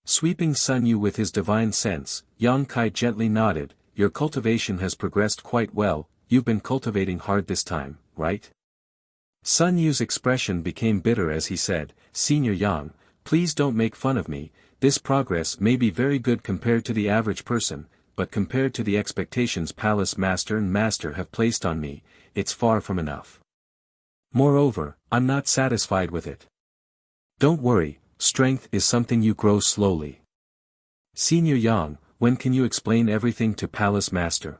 Sweeping Sun Yu with his divine sense, Yang Kai gently nodded, "Your cultivation has progressed quite well, you've been cultivating hard this time, right?" Sun Yu's expression became bitter as he said, "Senior Yang, please don't make fun of me, this progress may be very good compared to the average person, but compared to the expectations Palace Master and Master have placed on me, it's far from enough. Moreover, I'm not satisfied with it. Don't worry, strength is something you grow slowly. Senior Yang, when can you explain everything to Palace Master?"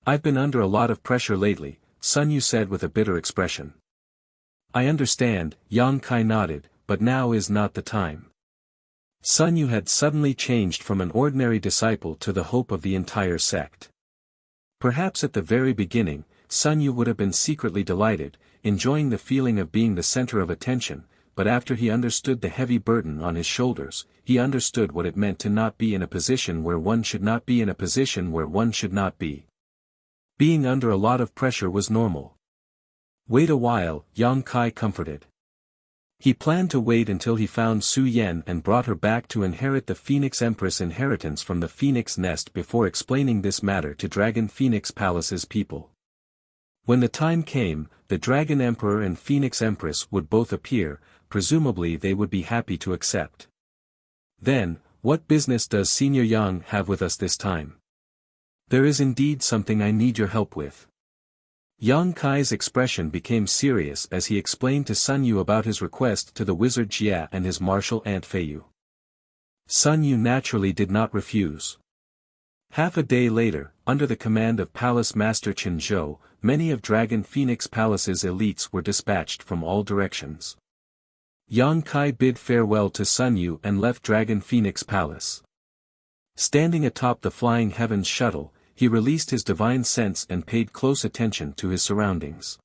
"I've been under a lot of pressure lately," Sun Yu said with a bitter expression. "I understand," Yang Kai nodded, "but now is not the time." Sun Yu had suddenly changed from an ordinary disciple to the hope of the entire sect. Perhaps at the very beginning, Sun Yu would have been secretly delighted, enjoying the feeling of being the center of attention, but after he understood the heavy burden on his shoulders, he understood what it meant to not be in a position where one should not be in a position where one should not be. Being under a lot of pressure was normal. "Wait a while," Yang Kai comforted. He planned to wait until he found Su Yan and brought her back to inherit the Phoenix Empress inheritance from the Phoenix Nest before explaining this matter to Dragon Phoenix Palace's people. When the time came, the Dragon Emperor and Phoenix Empress would both appear, presumably they would be happy to accept. "Then, what business does Senior Yang have with us this time? There is indeed something I need your help with." Yang Kai's expression became serious as he explained to Sun Yu about his request to the wizard Jia and his martial aunt Feiyu. Sun Yu naturally did not refuse. Half a day later, under the command of Palace Master Chen Zhou, many of Dragon Phoenix Palace's elites were dispatched from all directions. Yang Kai bid farewell to Sun Yu and left Dragon Phoenix Palace. Standing atop the Flying Heavens shuttle, he released his divine sense and paid close attention to his surroundings.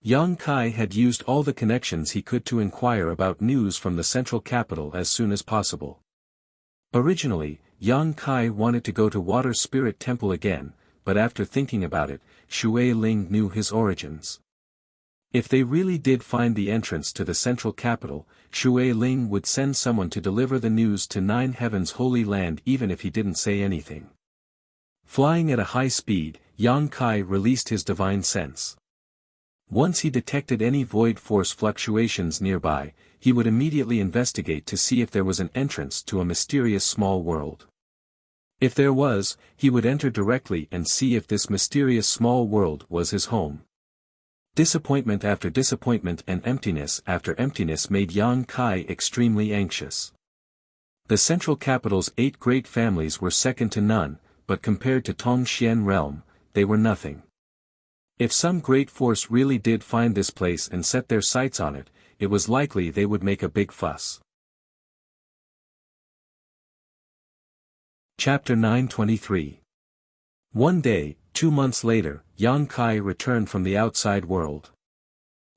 Yang Kai had used all the connections he could to inquire about news from the central capital as soon as possible. Originally, Yang Kai wanted to go to Water Spirit Temple again, but after thinking about it, Shui Ling knew his origins. If they really did find the entrance to the central capital, Shui Ling would send someone to deliver the news to Nine Heaven's Holy Land even if he didn't say anything. Flying at a high speed, Yang Kai released his divine sense. Once he detected any void force fluctuations nearby, he would immediately investigate to see if there was an entrance to a mysterious small world. If there was, he would enter directly and see if this mysterious small world was his home. Disappointment after disappointment and emptiness after emptiness made Yang Kai extremely anxious. The central capital's 8 great families were second to none, but compared to Tongxian realm, they were nothing. If some great force really did find this place and set their sights on it, it was likely they would make a big fuss. Chapter 923. One day, 2 months later, Yang Kai returned from the outside world.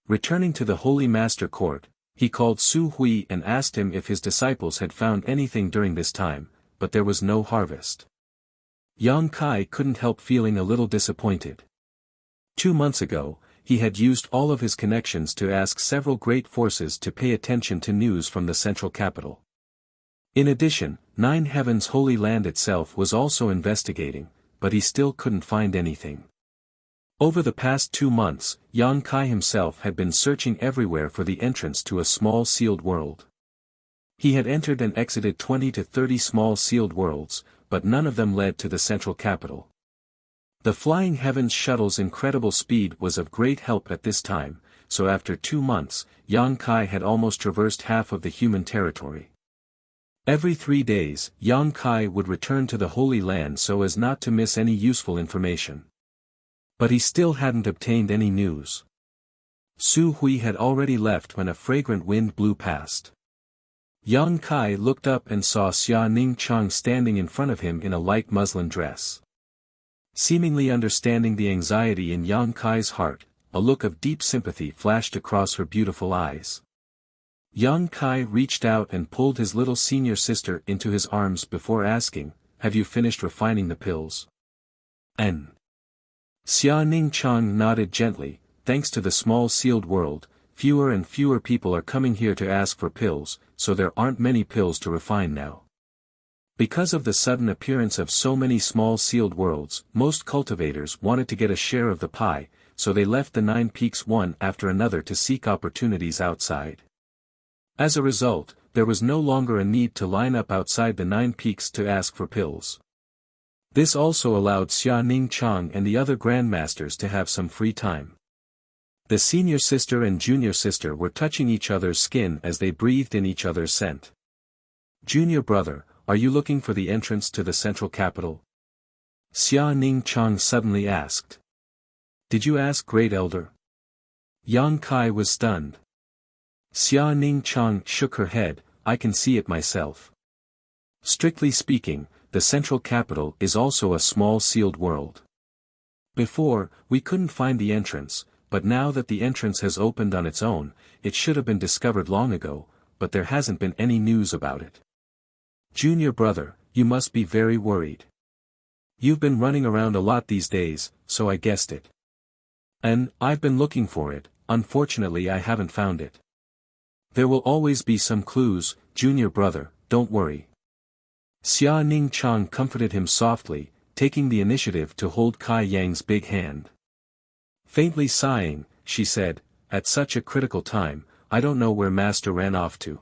Returning to the Holy Master Court, he called Su Hui and asked him if his disciples had found anything during this time, but there was no harvest. Yang Kai couldn't help feeling a little disappointed. 2 months ago, he had used all of his connections to ask several great forces to pay attention to news from the central capital. In addition, Nine Heaven's Holy Land itself was also investigating, but he still couldn't find anything. Over the past 2 months, Yang Kai himself had been searching everywhere for the entrance to a small sealed world. He had entered and exited 20 to 30 small sealed worlds, but none of them led to the central capital. The Flying Heavens shuttle's incredible speed was of great help at this time, so after 2 months, Yang Kai had almost traversed half of the human territory. Every 3 days, Yang Kai would return to the Holy Land so as not to miss any useful information. But he still hadn't obtained any news. Su Hui had already left when a fragrant wind blew past. Yang Kai looked up and saw Xia Ning Chang standing in front of him in a light muslin dress. Seemingly understanding the anxiety in Yang Kai's heart, a look of deep sympathy flashed across her beautiful eyes. Yang Kai reached out and pulled his little senior sister into his arms before asking, "Have you finished refining the pills?" N. Xia Ning Chang nodded gently. "Thanks to the small sealed world, fewer and fewer people are coming here to ask for pills, so there aren't many pills to refine now. Because of the sudden appearance of so many small sealed worlds, most cultivators wanted to get a share of the pie, so they left the 9 peaks one after another to seek opportunities outside. As a result, there was no longer a need to line up outside the 9 peaks to ask for pills. This also allowed Xia Ning Chang and the other grandmasters to have some free time. The senior sister and junior sister were touching each other's skin as they breathed in each other's scent. "Junior brother, are you looking for the entrance to the central capital?" Xia Ning Chang suddenly asked. "Did you ask Great Elder?" Yang Kai was stunned. Xia Ning Chang shook her head. "I can see it myself. Strictly speaking, the central capital is also a small sealed world. Before, we couldn't find the entrance, but now that the entrance has opened on its own, it should have been discovered long ago, but there hasn't been any news about it. Junior brother, you must be very worried. You've been running around a lot these days, so I guessed it. And I've been looking for it, unfortunately I haven't found it. There will always be some clues, junior brother, don't worry." Xia Ning Chang comforted him softly, taking the initiative to hold Kai Yang's big hand. Faintly sighing, she said, "At such a critical time, I don't know where Master ran off to.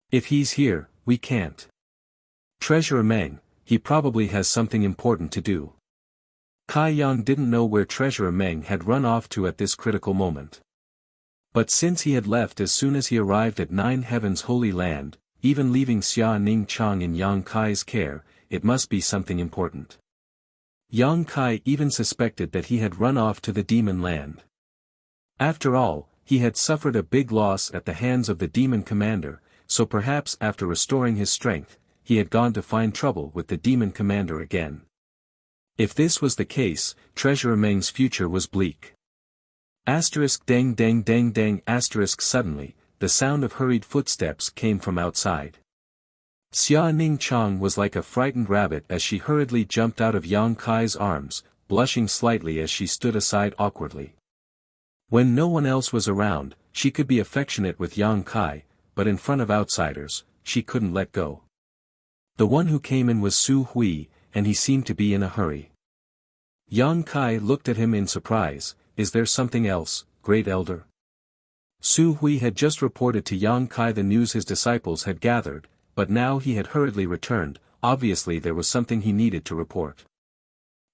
If he's here, we can't. Treasurer Meng, he probably has something important to do." Kai Yang didn't know where Treasurer Meng had run off to at this critical moment. But since he had left as soon as he arrived at Nine Heaven's Holy Land, even leaving Xia Ning Chang in Yang Kai's care, it must be something important. Yang Kai even suspected that he had run off to the demon land. After all, he had suffered a big loss at the hands of the demon commander, so perhaps after restoring his strength, he had gone to find trouble with the demon commander again. If this was the case, Treasurer Meng's future was bleak. Asterisk dang dang dang dang asterisk suddenly, the sound of hurried footsteps came from outside. Xia Ning Chang was like a frightened rabbit as she hurriedly jumped out of Yang Kai's arms, blushing slightly as she stood aside awkwardly. When no one else was around, she could be affectionate with Yang Kai, but in front of outsiders, she couldn't let go. The one who came in was Su Hui, and he seemed to be in a hurry. Yang Kai looked at him in surprise. Is there something else, Great Elder? Su Hui had just reported to Yang Kai the news his disciples had gathered, but now he had hurriedly returned. Obviously there was something he needed to report.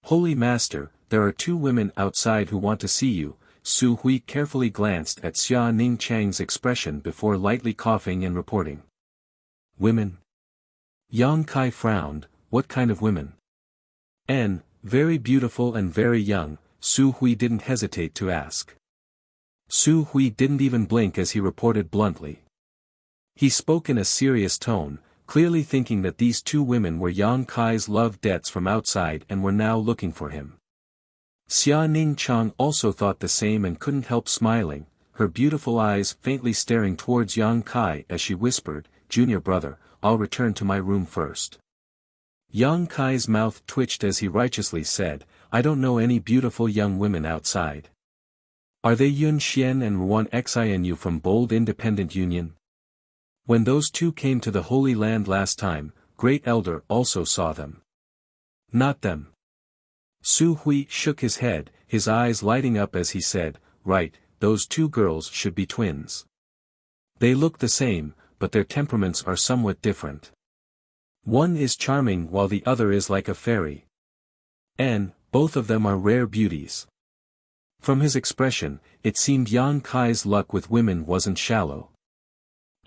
Holy Master, there are 2 women outside who want to see you. Su Hui carefully glanced at Xia Ning Chang's expression before lightly coughing and reporting. Women? Yang Kai frowned. What kind of women? Very beautiful and very young, Su Hui didn't hesitate to ask. Su Hui didn't even blink as he reported bluntly. He spoke in a serious tone, clearly thinking that these 2 women were Yang Kai's love debts from outside and were now looking for him. Xia Ning Chang also thought the same and couldn't help smiling, her beautiful eyes faintly staring towards Yang Kai as she whispered, "Junior brother, I'll return to my room first." Yang Kai's mouth twitched as he righteously said, "I don't know any beautiful young women outside. Are they Yun Xian and Ruan Xinu from Bold Independent Union?" When those 2 came to the Holy Land last time, Great Elder also saw them. Not them. Su Hui shook his head, his eyes lighting up as he said, "Right, those 2 girls should be twins. They look the same, but their temperaments are somewhat different. One is charming while the other is like a fairy. And both of them are rare beauties." From his expression, it seemed Yang Kai's luck with women wasn't shallow.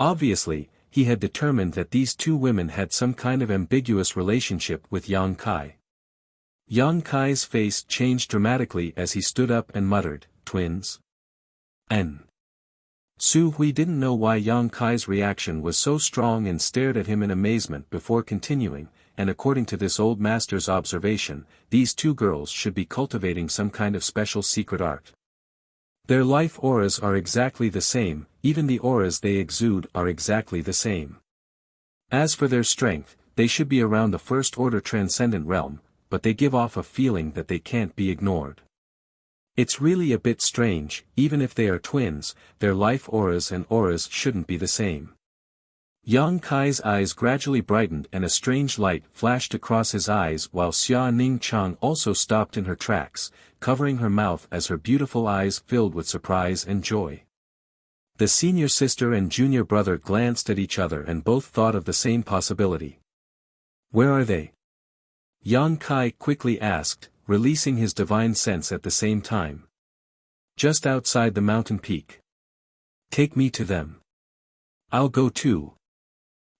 Obviously, he had determined that these 2 women had some kind of ambiguous relationship with Yang Kai. Yang Kai's face changed dramatically as he stood up and muttered, "Twins?" Su Hui didn't know why Yang Kai's reaction was so strong and stared at him in amazement before continuing, and according to this old master's observation, these 2 girls should be cultivating some kind of special secret art. Their life auras are exactly the same, even the auras they exude are exactly the same. As for their strength, they should be around the first-order transcendent realm, but they give off a feeling that they can't be ignored. It's really a bit strange, even if they are twins, their life auras and auras shouldn't be the same. Yang Kai's eyes gradually brightened and a strange light flashed across his eyes while Xia Ning Chang also stopped in her tracks, covering her mouth as her beautiful eyes filled with surprise and joy. The senior sister and junior brother glanced at each other and both thought of the same possibility. "Where are they?" Yang Kai quickly asked, releasing his divine sense at the same time. "Just outside the mountain peak." "Take me to them." "I'll go too."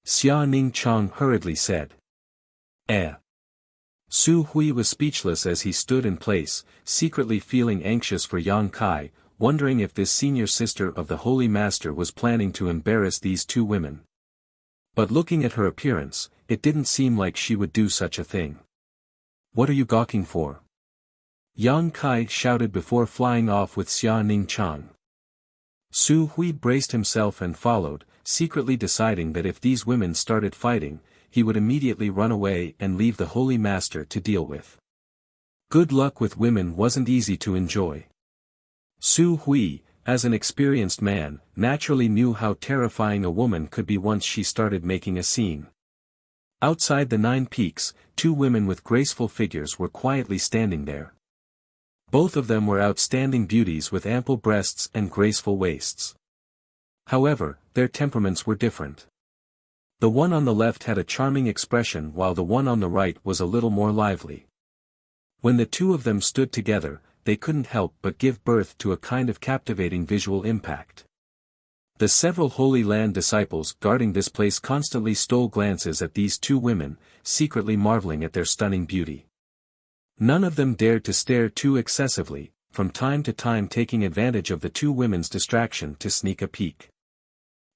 Xia Ning Chang hurriedly said. Su Hui was speechless as he stood in place, secretly feeling anxious for Yang Kai, wondering if this senior sister of the Holy Master was planning to embarrass these 2 women. But looking at her appearance, it didn't seem like she would do such a thing. "What are you gawking for?" Yang Kai shouted before flying off with Xia Ning Chang. Su Hui braced himself and followed, secretly deciding that if these women started fighting, he would immediately run away and leave the Holy Master to deal with. Good luck with women wasn't easy to enjoy. Su Hui, as an experienced man, naturally knew how terrifying a woman could be once she started making a scene. Outside the 9 peaks, 2 women with graceful figures were quietly standing there. Both of them were outstanding beauties with ample breasts and graceful waists. However, their temperaments were different. The one on the left had a charming expression while the one on the right was a little more lively. When the 2 of them stood together, they couldn't help but give birth to a kind of captivating visual impact. The several Holy Land disciples guarding this place constantly stole glances at these 2 women, secretly marveling at their stunning beauty. None of them dared to stare too excessively, from time to time taking advantage of the two women's distraction to sneak a peek.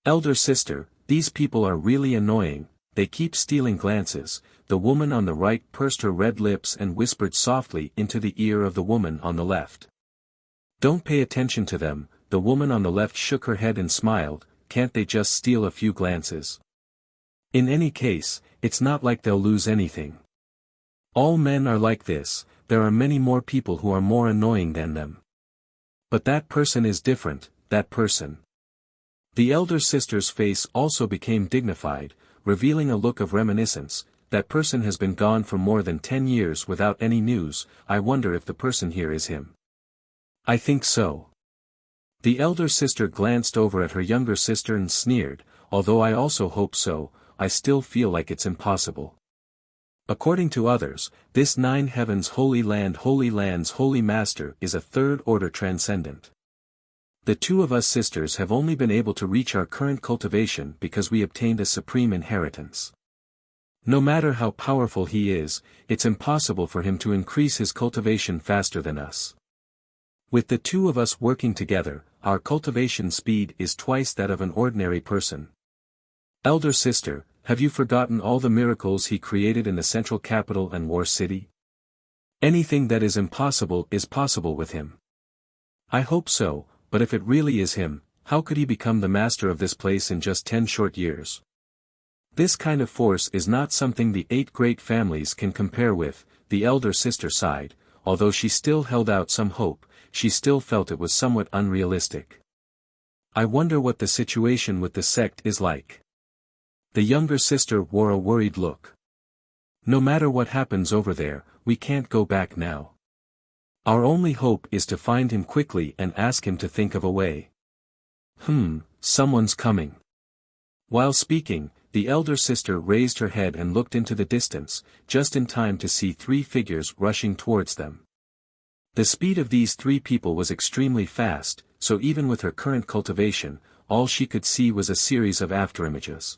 Elder sister, these people are really annoying, they keep stealing glances. The woman on the right pursed her red lips and whispered softly into the ear of the woman on the left. Don't pay attention to them. The woman on the left shook her head and smiled. Can't they just steal a few glances? In any case, it's not like they'll lose anything. All men are like this, there are many more people who are more annoying than them. But that person is different, that person. The elder sister's face also became dignified, revealing a look of reminiscence. That person has been gone for more than 10 years without any news. I wonder if the person here is him. I think so. The elder sister glanced over at her younger sister and sneered, although I also hope so, I still feel like it's impossible. According to others, this nine heavens holy land holy land's holy master is a third-order transcendent. The two of us sisters have only been able to reach our current cultivation because we obtained a supreme inheritance. No matter how powerful he is, it's impossible for him to increase his cultivation faster than us. With the two of us working together, our cultivation speed is twice that of an ordinary person. Elder sister, have you forgotten all the miracles he created in the central capital and war city? Anything that is impossible is possible with him. I hope so, but if it really is him, how could he become the master of this place in just 10 short years? This kind of force is not something the 8 great families can compare with. The elder sister sighed. Although she still held out some hope, she still felt it was somewhat unrealistic. I wonder what the situation with the sect is like. The younger sister wore a worried look. No matter what happens over there, we can't go back now. Our only hope is to find him quickly and ask him to think of a way. Someone's coming. While speaking, the elder sister raised her head and looked into the distance, just in time to see 3 figures rushing towards them. The speed of these 3 people was extremely fast, so even with her current cultivation, all she could see was a series of afterimages.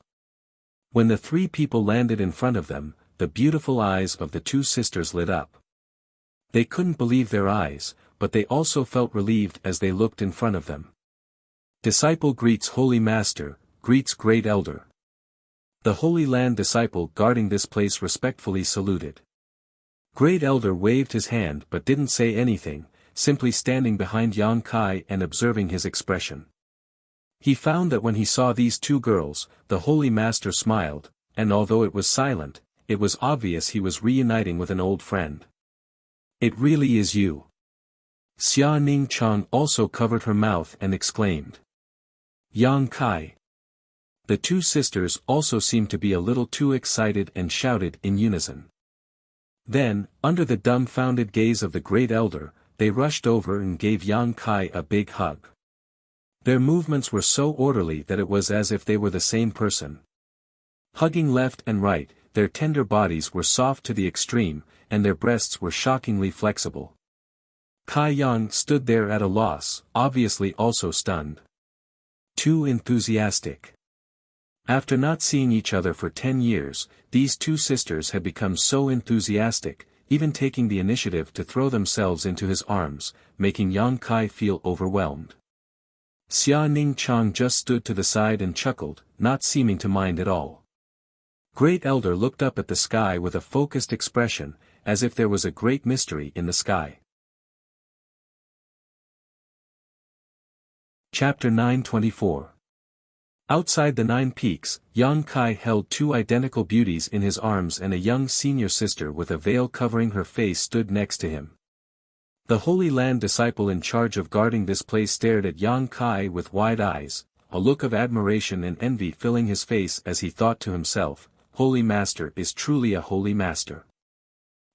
When the 3 people landed in front of them, the beautiful eyes of the 2 sisters lit up. They couldn't believe their eyes, but they also felt relieved as they looked in front of them. Disciple greets Holy Master, greets Great Elder. The Holy Land disciple guarding this place respectfully saluted. Great Elder waved his hand but didn't say anything, simply standing behind Yang Kai and observing his expression. He found that when he saw these 2 girls, the Holy Master smiled, and although it was silent, it was obvious he was reuniting with an old friend. It really is you. Xia Ning Chang also covered her mouth and exclaimed. Yang Kai. The 2 sisters also seemed to be a little too excited and shouted in unison. Then, under the dumbfounded gaze of the Great Elder, they rushed over and gave Yang Kai a big hug. Their movements were so orderly that it was as if they were the same person. Hugging left and right, their tender bodies were soft to the extreme, and their breasts were shockingly flexible. Kai Yang stood there at a loss, obviously also stunned. Too enthusiastic. After not seeing each other for 10 years, these 2 sisters had become so enthusiastic, even taking the initiative to throw themselves into his arms, making Yang Kai feel overwhelmed. Xia Ning Chang just stood to the side and chuckled, not seeming to mind at all. Great Elder looked up at the sky with a focused expression, as if there was a great mystery in the sky. Chapter 924. Outside the 9 peaks, Yang Kai held 2 identical beauties in his arms and a young senior sister with a veil covering her face stood next to him. The Holy Land disciple in charge of guarding this place stared at Yang Kai with wide eyes, a look of admiration and envy filling his face as he thought to himself, Holy Master is truly a holy master.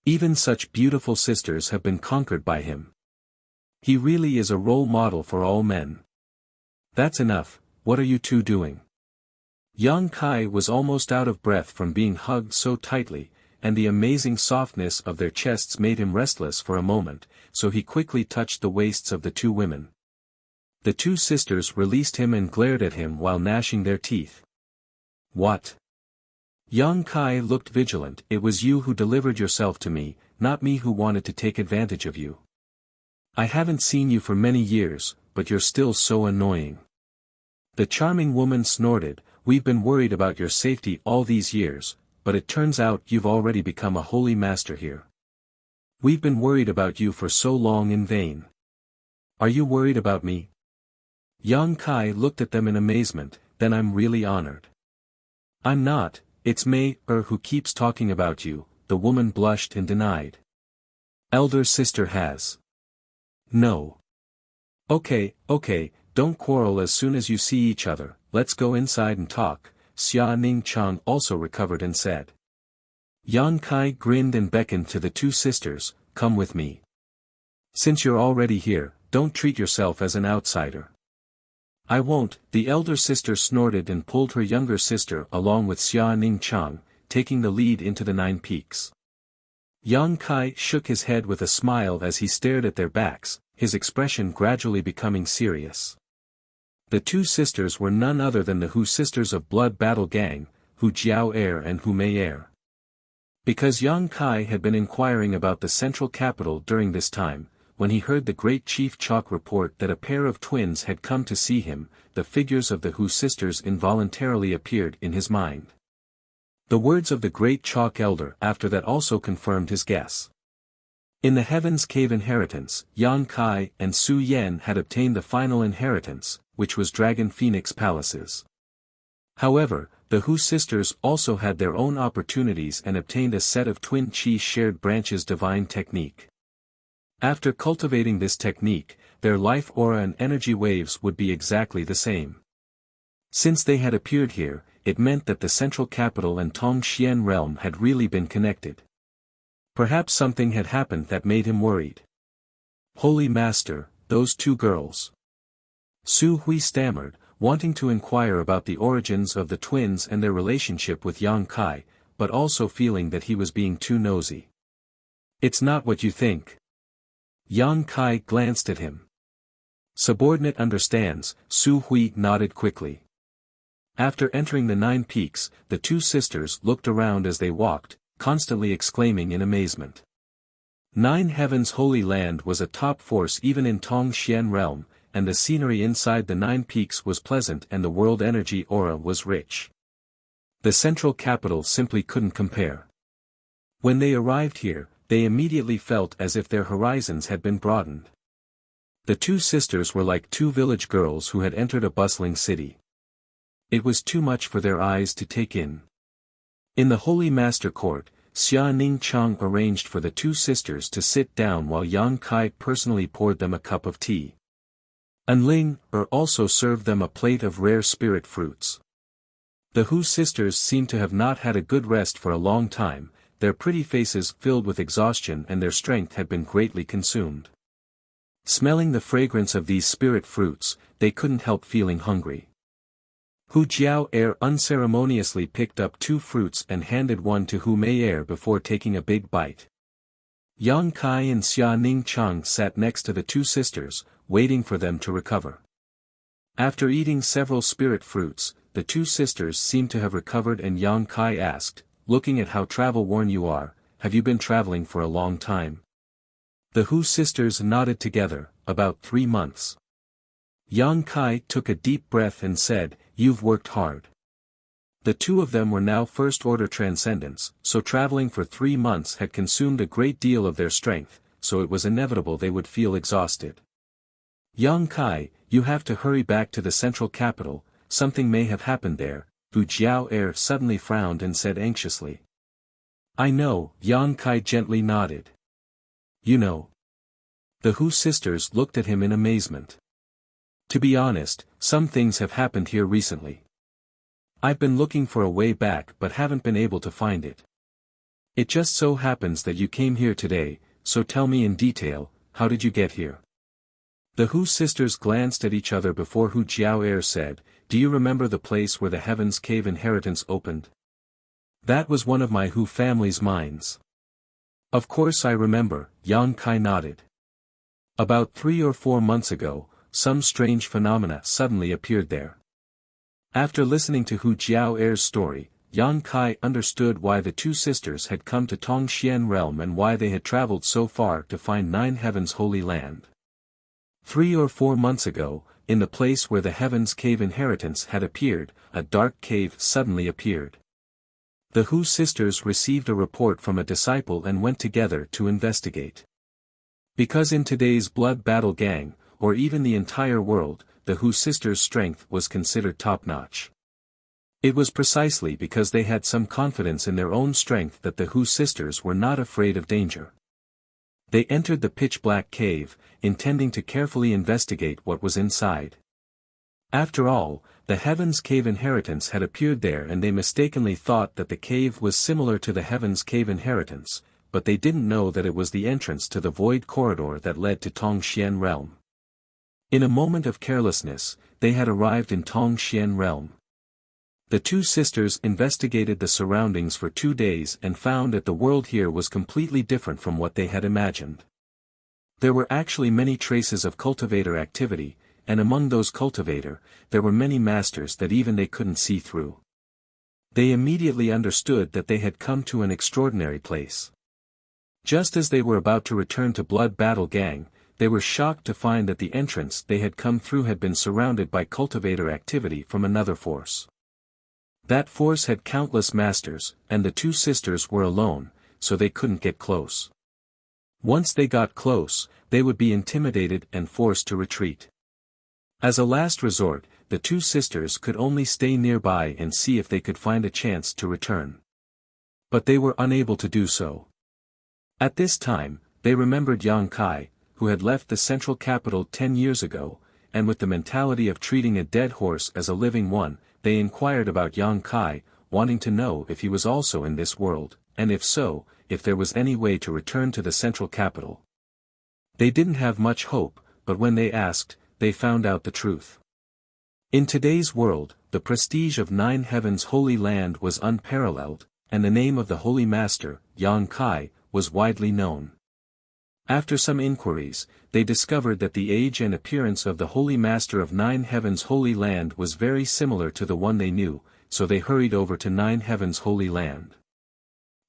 Even such beautiful sisters have been conquered by him. He really is a role model for all men. That's enough. What are you 2 doing? Yang Kai was almost out of breath from being hugged so tightly, and the amazing softness of their chests made him restless for a moment, so he quickly touched the waists of the 2 women. The 2 sisters released him and glared at him while gnashing their teeth. What? Yang Kai looked vigilant. It was you who delivered yourself to me, not me who wanted to take advantage of you. I haven't seen you for many years, but you're still so annoying. The charming woman snorted, we've been worried about your safety all these years, but it turns out you've already become a holy master here. We've been worried about you for so long in vain. Are you worried about me? Yang Kai looked at them in amazement, then I'm really honored. I'm not, it's Mei-er who keeps talking about you, the woman blushed and denied. Elder sister has. No. Okay, don't quarrel as soon as you see each other, let's go inside and talk, Xia Ning Chang also recovered and said. Yang Kai grinned and beckoned to the two sisters, come with me. Since you're already here, don't treat yourself as an outsider. I won't, the elder sister snorted and pulled her younger sister along with Xia Ning Chang, taking the lead into the 9 peaks. Yang Kai shook his head with a smile as he stared at their backs, his expression gradually becoming serious. The two sisters were none other than the Hu sisters of Blood Battle Gang, Hu Jiao-er and Hu Mei-er. Because Yang Kai had been inquiring about the central capital during this time, when he heard the great Chief Chalk report that a pair of twins had come to see him, the figures of the Hu sisters involuntarily appeared in his mind. The words of the great Chalk elder after that also confirmed his guess. In the Heaven's Cave inheritance, Yang Kai and Su Yan had obtained the final inheritance, which was Dragon Phoenix Palaces. However, the Hu sisters also had their own opportunities and obtained a set of twin chi shared branches divine technique. After cultivating this technique, their life aura and energy waves would be exactly the same. Since they had appeared here, it meant that the central capital and Tongxian realm had really been connected. Perhaps something had happened that made him worried. Holy Master, those two girls. Su Hui stammered, wanting to inquire about the origins of the twins and their relationship with Yang Kai, but also feeling that he was being too nosy. It's not what you think. Yang Kai glanced at him. Subordinate understands, Su Hui nodded quickly. After entering the 9 peaks, the two sisters looked around as they walked, constantly exclaiming in amazement. 9 Heavens Holy Land was a top force even in Tongxian realm, and the scenery inside the 9 peaks was pleasant and the world energy aura was rich. The central capital simply couldn't compare. When they arrived here, they immediately felt as if their horizons had been broadened. The two sisters were like 2 village girls who had entered a bustling city. It was too much for their eyes to take in. In the Holy Master Court, Xia Ning Chang arranged for the two sisters to sit down while Yang Kai personally poured them a cup of tea. Ling-er also served them a plate of rare spirit fruits. The Hu sisters seemed to have not had a good rest for a long time, their pretty faces filled with exhaustion and their strength had been greatly consumed. Smelling the fragrance of these spirit fruits, they couldn't help feeling hungry. Hu Jiao-er unceremoniously picked up 2 fruits and handed one to Hu Mei-er before taking a big bite. Yang Kai and Xia Ning Chang sat next to the two sisters, waiting for them to recover. After eating several spirit fruits, the two sisters seemed to have recovered and Yang Kai asked, looking at how travel-worn you are, have you been traveling for a long time? The Hu sisters nodded together, about 3 months. Yang Kai took a deep breath and said, you've worked hard. The two of them were now first-order transcendents, so traveling for 3 months had consumed a great deal of their strength, so it was inevitable they would feel exhausted. Yang Kai, you have to hurry back to the central capital, something may have happened there, Hu Jiao-er suddenly frowned and said anxiously. I know, Yang Kai gently nodded. You know. The Hu sisters looked at him in amazement. To be honest, some things have happened here recently. I've been looking for a way back but haven't been able to find it. It just so happens that you came here today, so tell me in detail, how did you get here? The Hu sisters glanced at each other before Hu Jiao-er said, do you remember the place where the Heaven's Cave inheritance opened? That was one of my Hu family's mines. Of course I remember, Yang Kai nodded. About 3 or 4 months ago, some strange phenomena suddenly appeared there. After listening to Hu Jiao-er's story, Yang Kai understood why the two sisters had come to Tongxian realm and why they had traveled so far to find Nine Heavens' holy land. 3 or 4 months ago, in the place where the Heavens Cave inheritance had appeared, a dark cave suddenly appeared. The Hu sisters received a report from a disciple and went together to investigate. Because in today's blood battle gang, or even the entire world, the Hu sisters' strength was considered top-notch. It was precisely because they had some confidence in their own strength that the Hu sisters were not afraid of danger. They entered the pitch-black cave, intending to carefully investigate what was inside. After all, the Heavens Cave inheritance had appeared there and they mistakenly thought that the cave was similar to the Heavens Cave inheritance, but they didn't know that it was the entrance to the void corridor that led to Tongxian realm. In a moment of carelessness, they had arrived in Tongxian realm. The two sisters investigated the surroundings for 2 days and found that the world here was completely different from what they had imagined. There were actually many traces of cultivator activity, and among those cultivator, there were many masters that even they couldn't see through. They immediately understood that they had come to an extraordinary place. Just as they were about to return to Blood Battle Gang, they were shocked to find that the entrance they had come through had been surrounded by cultivator activity from another force. That force had countless masters, and the two sisters were alone, so they couldn't get close. Once they got close, they would be intimidated and forced to retreat. As a last resort, the two sisters could only stay nearby and see if they could find a chance to return. But they were unable to do so. At this time, they remembered Yang Kai, who had left the central capital 10 years ago, and with the mentality of treating a dead horse as a living one, they inquired about Yang Kai, wanting to know if he was also in this world, and if so, if there was any way to return to the central capital. They didn't have much hope, but when they asked, they found out the truth. In today's world, the prestige of Nine Heavens' holy land was unparalleled, and the name of the holy master, Yang Kai, was widely known. After some inquiries, they discovered that the age and appearance of the holy master of Nine Heavens' holy land was very similar to the one they knew, so they hurried over to Nine Heavens' holy land.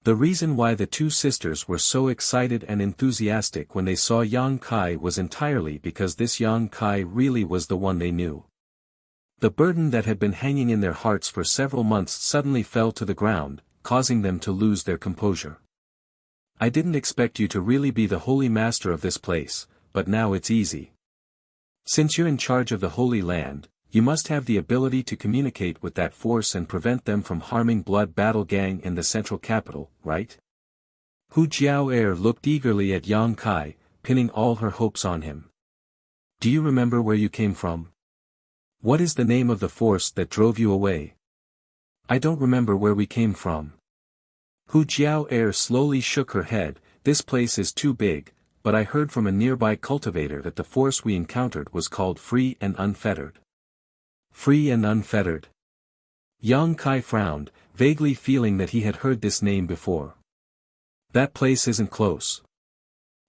The reason why the two sisters were so excited and enthusiastic when they saw Yang Kai was entirely because this Yang Kai really was the one they knew. The burden that had been hanging in their hearts for several months suddenly fell to the ground, causing them to lose their composure. I didn't expect you to really be the holy master of this place, but now it's easy. Since you're in charge of the holy land, you must have the ability to communicate with that force and prevent them from harming Blood Battle Gang in the central capital, right? Hu Jiao looked eagerly at Yang Kai, pinning all her hopes on him. Do you remember where you came from? What is the name of the force that drove you away? I don't remember where we came from. Hu Jiao slowly shook her head. This place is too big, but I heard from a nearby cultivator that the force we encountered was called Free and Unfettered. Free and Unfettered. Yang Kai frowned, vaguely feeling that he had heard this name before. That place isn't close.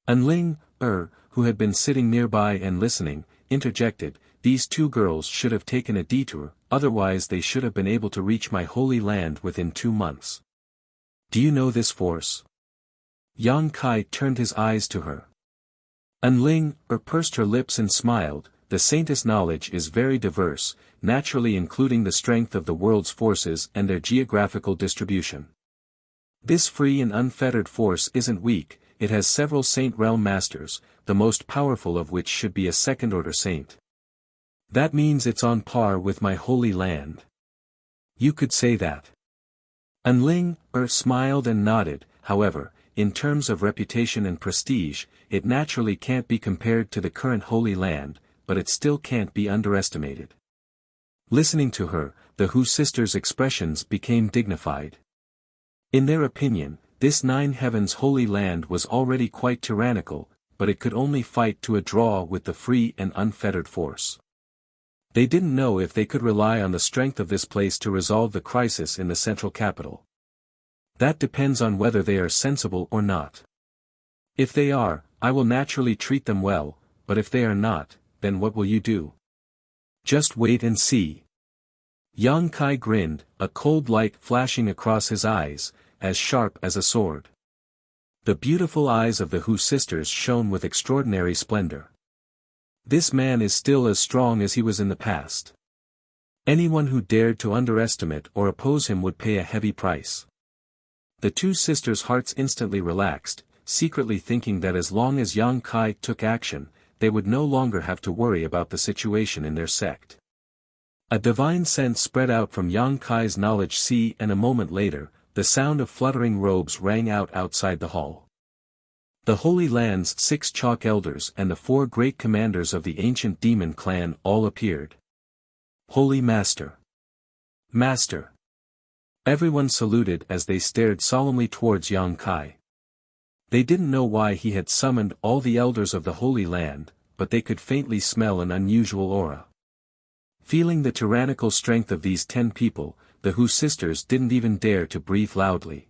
Unling, who had been sitting nearby and listening, interjected, these two girls should have taken a detour, otherwise they should have been able to reach my holy land within 2 months. Do you know this force? Yang Kai turned his eyes to her. Unling, pursed her lips and smiled, the saintess knowledge is very diverse, naturally including the strength of the world's forces and their geographical distribution. This free and unfettered force isn't weak, it has several saint realm masters, the most powerful of which should be a second-order saint. That means it's on par with my holy land. You could say that. Unling, smiled and nodded, however, in terms of reputation and prestige, it naturally can't be compared to the current holy land, but it still can't be underestimated. Listening to her, the Hu sisters' expressions became dignified. In their opinion, this Nine Heavens holy land was already quite tyrannical, but it could only fight to a draw with the free and unfettered force. They didn't know if they could rely on the strength of this place to resolve the crisis in the central capital. That depends on whether they are sensible or not. If they are, I will naturally treat them well, but if they are not, then what will you do? Just wait and see. Yang Kai grinned, a cold light flashing across his eyes, as sharp as a sword. The beautiful eyes of the Hu sisters shone with extraordinary splendor. This man is still as strong as he was in the past. Anyone who dared to underestimate or oppose him would pay a heavy price. The two sisters' hearts instantly relaxed, secretly thinking that as long as Yang Kai took action, they would no longer have to worry about the situation in their sect. A divine sense spread out from Yang Kai's knowledge sea, and a moment later, the sound of fluttering robes rang out outside the hall. The Holy Land's 6 chalk elders and the 4 great commanders of the ancient demon clan all appeared. Holy Master! Master! Everyone saluted as they stared solemnly towards Yang Kai. They didn't know why he had summoned all the elders of the Holy Land, but they could faintly smell an unusual aura. Feeling the tyrannical strength of these 10 people, the Hu sisters didn't even dare to breathe loudly.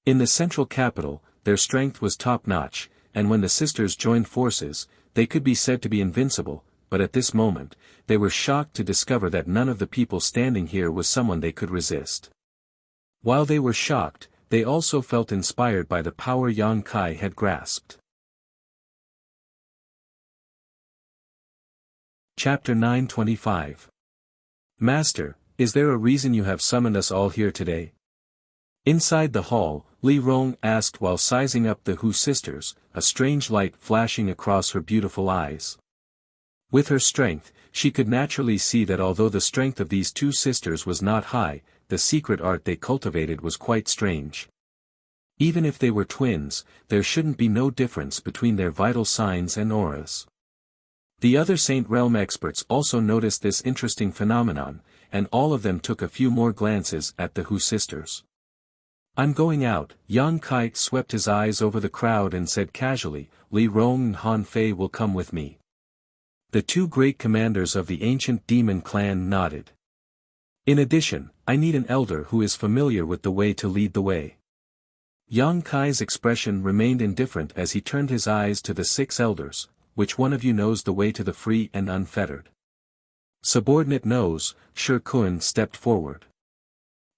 In the central capital, their strength was top-notch, and when the sisters joined forces, they could be said to be invincible, but at this moment, they were shocked to discover that none of the people standing here was someone they could resist. While they were shocked, they also felt inspired by the power Yang Kai had grasped. Chapter 925. Master, is there a reason you have summoned us all here today? Inside the hall, Li Rong asked while sizing up the Hu sisters, a strange light flashing across her beautiful eyes. With her strength, she could naturally see that although the strength of these 2 sisters was not high, the secret art they cultivated was quite strange. Even if they were twins, there shouldn't be no difference between their vital signs and auras. The other Saint Realm experts also noticed this interesting phenomenon, and all of them took a few more glances at the Hu sisters. I'm going out. Yang Kai swept his eyes over the crowd and said casually, Li Rong and Han Fei will come with me. The 2 great commanders of the ancient demon clan nodded. In addition, I need an elder who is familiar with the way to lead the way. Yang Kai's expression remained indifferent as he turned his eyes to the 6 elders. Which one of you knows the way to the free and unfettered? Subordinate knows. Shi Kun stepped forward.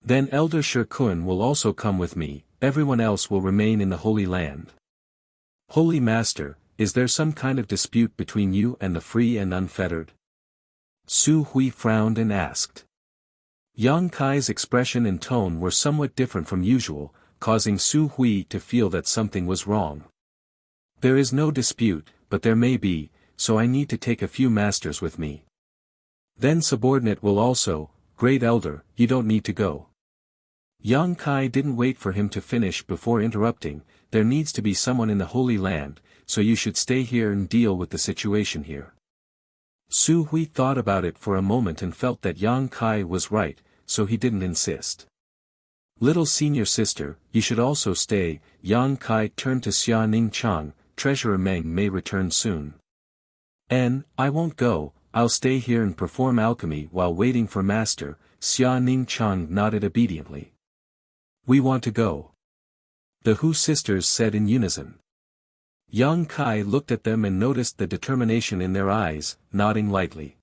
Then Elder Shi Kun will also come with me, everyone else will remain in the Holy Land. Holy Master, is there some kind of dispute between you and the free and unfettered? Su Hui frowned and asked. Yang Kai's expression and tone were somewhat different from usual, causing Su Hui to feel that something was wrong. There is no dispute, but there may be, so I need to take a few masters with me. Then Subordinate will also. Great Elder, you don't need to go. Yang Kai didn't wait for him to finish before interrupting, there needs to be someone in the Holy Land, so you should stay here and deal with the situation here. Su Hui thought about it for a moment and felt that Yang Kai was right, so he didn't insist. Little senior sister, you should also stay. Yang Kai turned to Xia Ning Chang, Treasurer Meng may return soon. I won't go, I'll stay here and perform alchemy while waiting for Master. Xia Ning Chang nodded obediently. We want to go. The Hu sisters said in unison. Yang Kai looked at them and noticed the determination in their eyes, nodding lightly.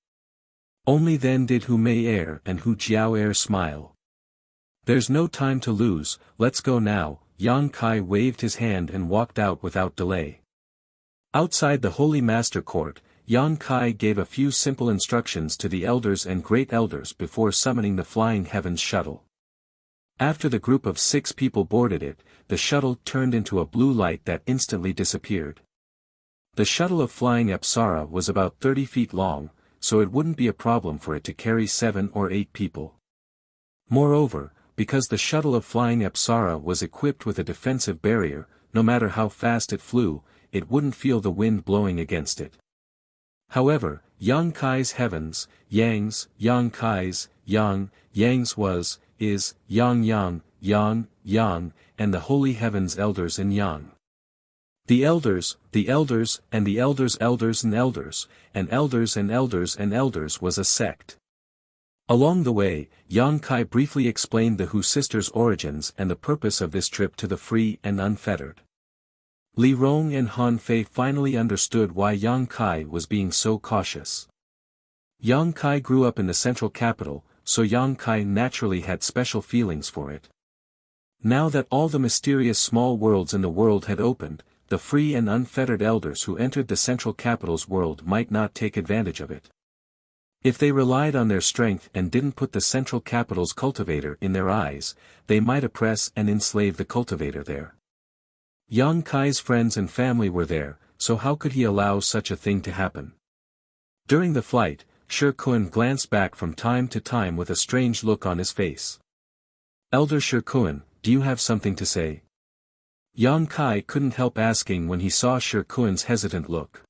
Only then did Hu Mei Er and Hu Jiao Er smile. There's no time to lose, let's go now. Yang Kai waved his hand and walked out without delay. Outside the Holy Master Court, Yang Kai gave a few simple instructions to the elders and great elders before summoning the Flying Heavens shuttle. After the group of 6 people boarded it, the shuttle turned into a blue light that instantly disappeared. The shuttle of Flying Apsara was about 30 feet long, so it wouldn't be a problem for it to carry 7 or 8 people. Moreover, because the shuttle of Flying Apsara was equipped with a defensive barrier, no matter how fast it flew, it wouldn't feel the wind blowing against it. However, Yang Kai's heavens, Yang's, Yang Kai's, Yang's was, is, Yang, and the holy heavens elders in Yang. The elders, and the elders and elders, and elders and elders and elders was a sect. Along the way, Yang Kai briefly explained the Hu sisters' origins and the purpose of this trip to the free and unfettered. Li Rong and Han Fei finally understood why Yang Kai was being so cautious. Yang Kai grew up in the central capital, so Yang Kai naturally had special feelings for it. Now that all the mysterious small worlds in the world had opened, the free and unfettered elders who entered the central capital's world might not take advantage of it. If they relied on their strength and didn't put the central capital's cultivator in their eyes, they might oppress and enslave the cultivator there. Yang Kai's friends and family were there, so how could he allow such a thing to happen? During the flight, Shi Kun glanced back from time to time with a strange look on his face. "Elder Shi Kun, do you have something to say?" Yang Kai couldn't help asking when he saw Shi Kun's hesitant look.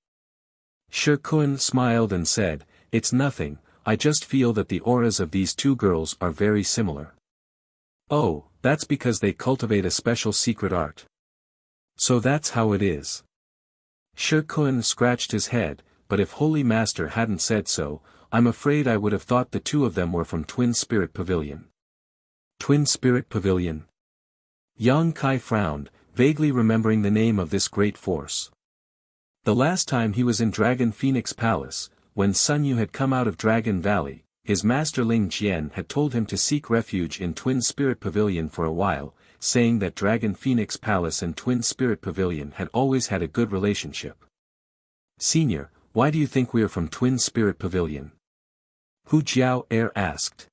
Shi Kun smiled and said, "It's nothing, I just feel that the auras of these two girls are very similar." "Oh, that's because they cultivate a special secret art. So that's how it is." Shi Kun scratched his head, but if Holy Master hadn't said so, I'm afraid I would have thought the two of them were from Twin Spirit Pavilion. Twin Spirit Pavilion? Yang Kai frowned, vaguely remembering the name of this great force. The last time he was in Dragon Phoenix Palace, when Sun Yu had come out of Dragon Valley, his master Ling Jian had told him to seek refuge in Twin Spirit Pavilion for a while, saying that Dragon Phoenix Palace and Twin Spirit Pavilion had always had a good relationship. "Senior, why do you think we are from Twin Spirit Pavilion?" Hu Jiao asked.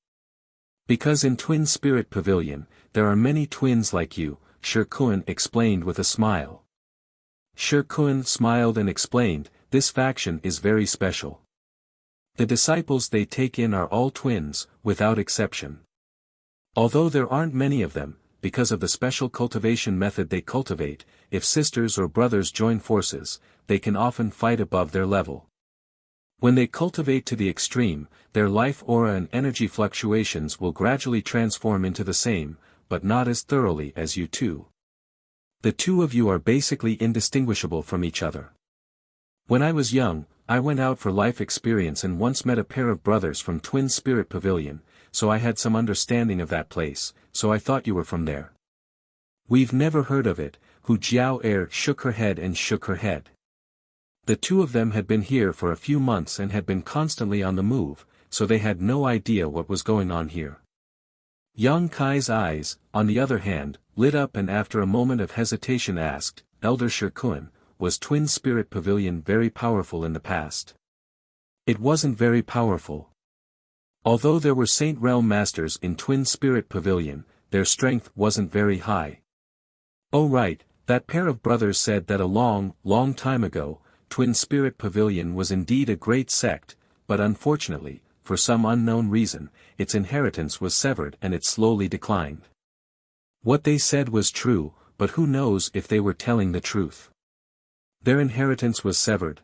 "Because in Twin Spirit Pavilion, there are many twins like you," Shi Kun explained with a smile. Shi Kun smiled and explained, "This faction is very special. The disciples they take in are all twins, without exception. Although there aren't many of them, because of the special cultivation method they cultivate, if sisters or brothers join forces, they can often fight above their level. When they cultivate to the extreme, their life aura and energy fluctuations will gradually transform into the same, but not as thoroughly as you two. The two of you are basically indistinguishable from each other. When I was young, I went out for life experience and once met a pair of brothers from Twin Spirit Pavilion, so I had some understanding of that place, so I thought you were from there." "We've never heard of it," Hu Jiao shook her head and shook her head. The two of them had been here for a few months and had been constantly on the move, so they had no idea what was going on here. Yang Kai's eyes, on the other hand, lit up and after a moment of hesitation asked, "Elder Shi Kun, was Twin Spirit Pavilion very powerful in the past?" "It wasn't very powerful. Although there were Saint Realm Masters in Twin Spirit Pavilion, their strength wasn't very high." "Oh right, that pair of brothers said that a long, long time ago, Twin Spirit Pavilion was indeed a great sect, but unfortunately, for some unknown reason, its inheritance was severed and it slowly declined." What they said was true, but who knows if they were telling the truth. Their inheritance was severed.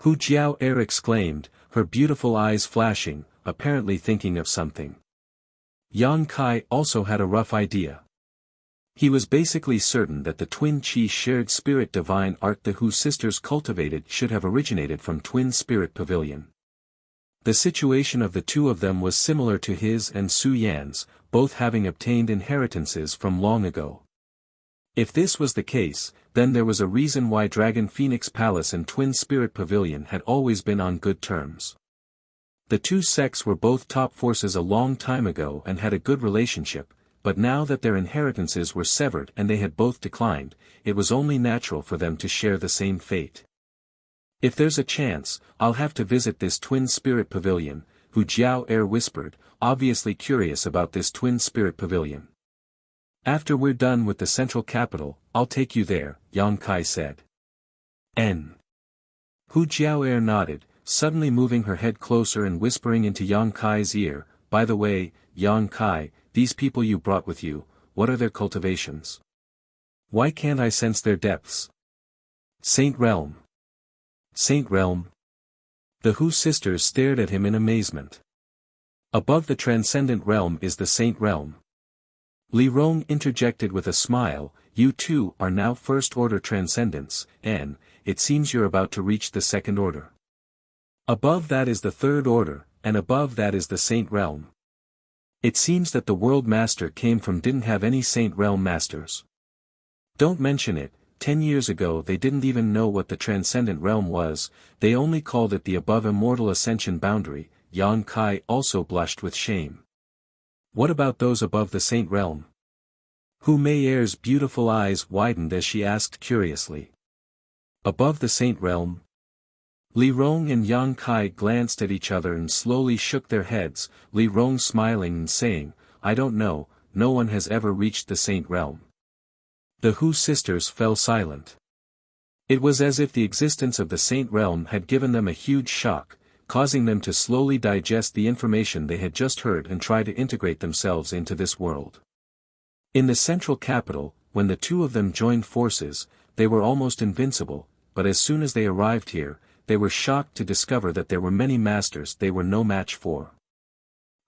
Hu Jiao exclaimed, her beautiful eyes flashing, apparently thinking of something. Yang Kai also had a rough idea. He was basically certain that the twin chi shared spirit divine art the Hu sisters cultivated should have originated from Twin Spirit Pavilion. The situation of the two of them was similar to his and Su Yan's, both having obtained inheritances from long ago. If this was the case, then there was a reason why Dragon Phoenix Palace and Twin Spirit Pavilion had always been on good terms. The two sects were both top forces a long time ago and had a good relationship, but now that their inheritances were severed and they had both declined, it was only natural for them to share the same fate. "If there's a chance, I'll have to visit this Twin Spirit Pavilion," Hu Jiao whispered, obviously curious about this Twin Spirit Pavilion. "After we're done with the central capital, I'll take you there," Yang Kai said. N. Hu Jiao nodded, suddenly moving her head closer and whispering into Yang Kai's ear, "By the way, Yang Kai, these people you brought with you, what are their cultivations? Why can't I sense their depths?" "Saint Realm." "Saint Realm?" The Hu sisters stared at him in amazement. "Above the Transcendent Realm is the Saint Realm." Li Rong interjected with a smile, "You two are now First Order Transcendents, and it seems you're about to reach the Second Order. Above that is the Third Order, and above that is the Saint Realm. It seems that the World Master came from didn't have any Saint Realm Masters. Don't mention it, 10 years ago they didn't even know what the Transcendent Realm was, they only called it the Above Immortal Ascension Boundary," Yang Kai also blushed with shame. What about those above the Saint Realm? Hu Meier's beautiful eyes widened as she asked curiously. Above the Saint Realm? Li Rong and Yang Kai glanced at each other and slowly shook their heads, Li Rong smiling and saying, I don't know, no one has ever reached the Saint Realm. The Hu sisters fell silent. It was as if the existence of the Saint Realm had given them a huge shock, causing them to slowly digest the information they had just heard and try to integrate themselves into this world. In the central capital, when the two of them joined forces, they were almost invincible, but as soon as they arrived here, they were shocked to discover that there were many masters they were no match for.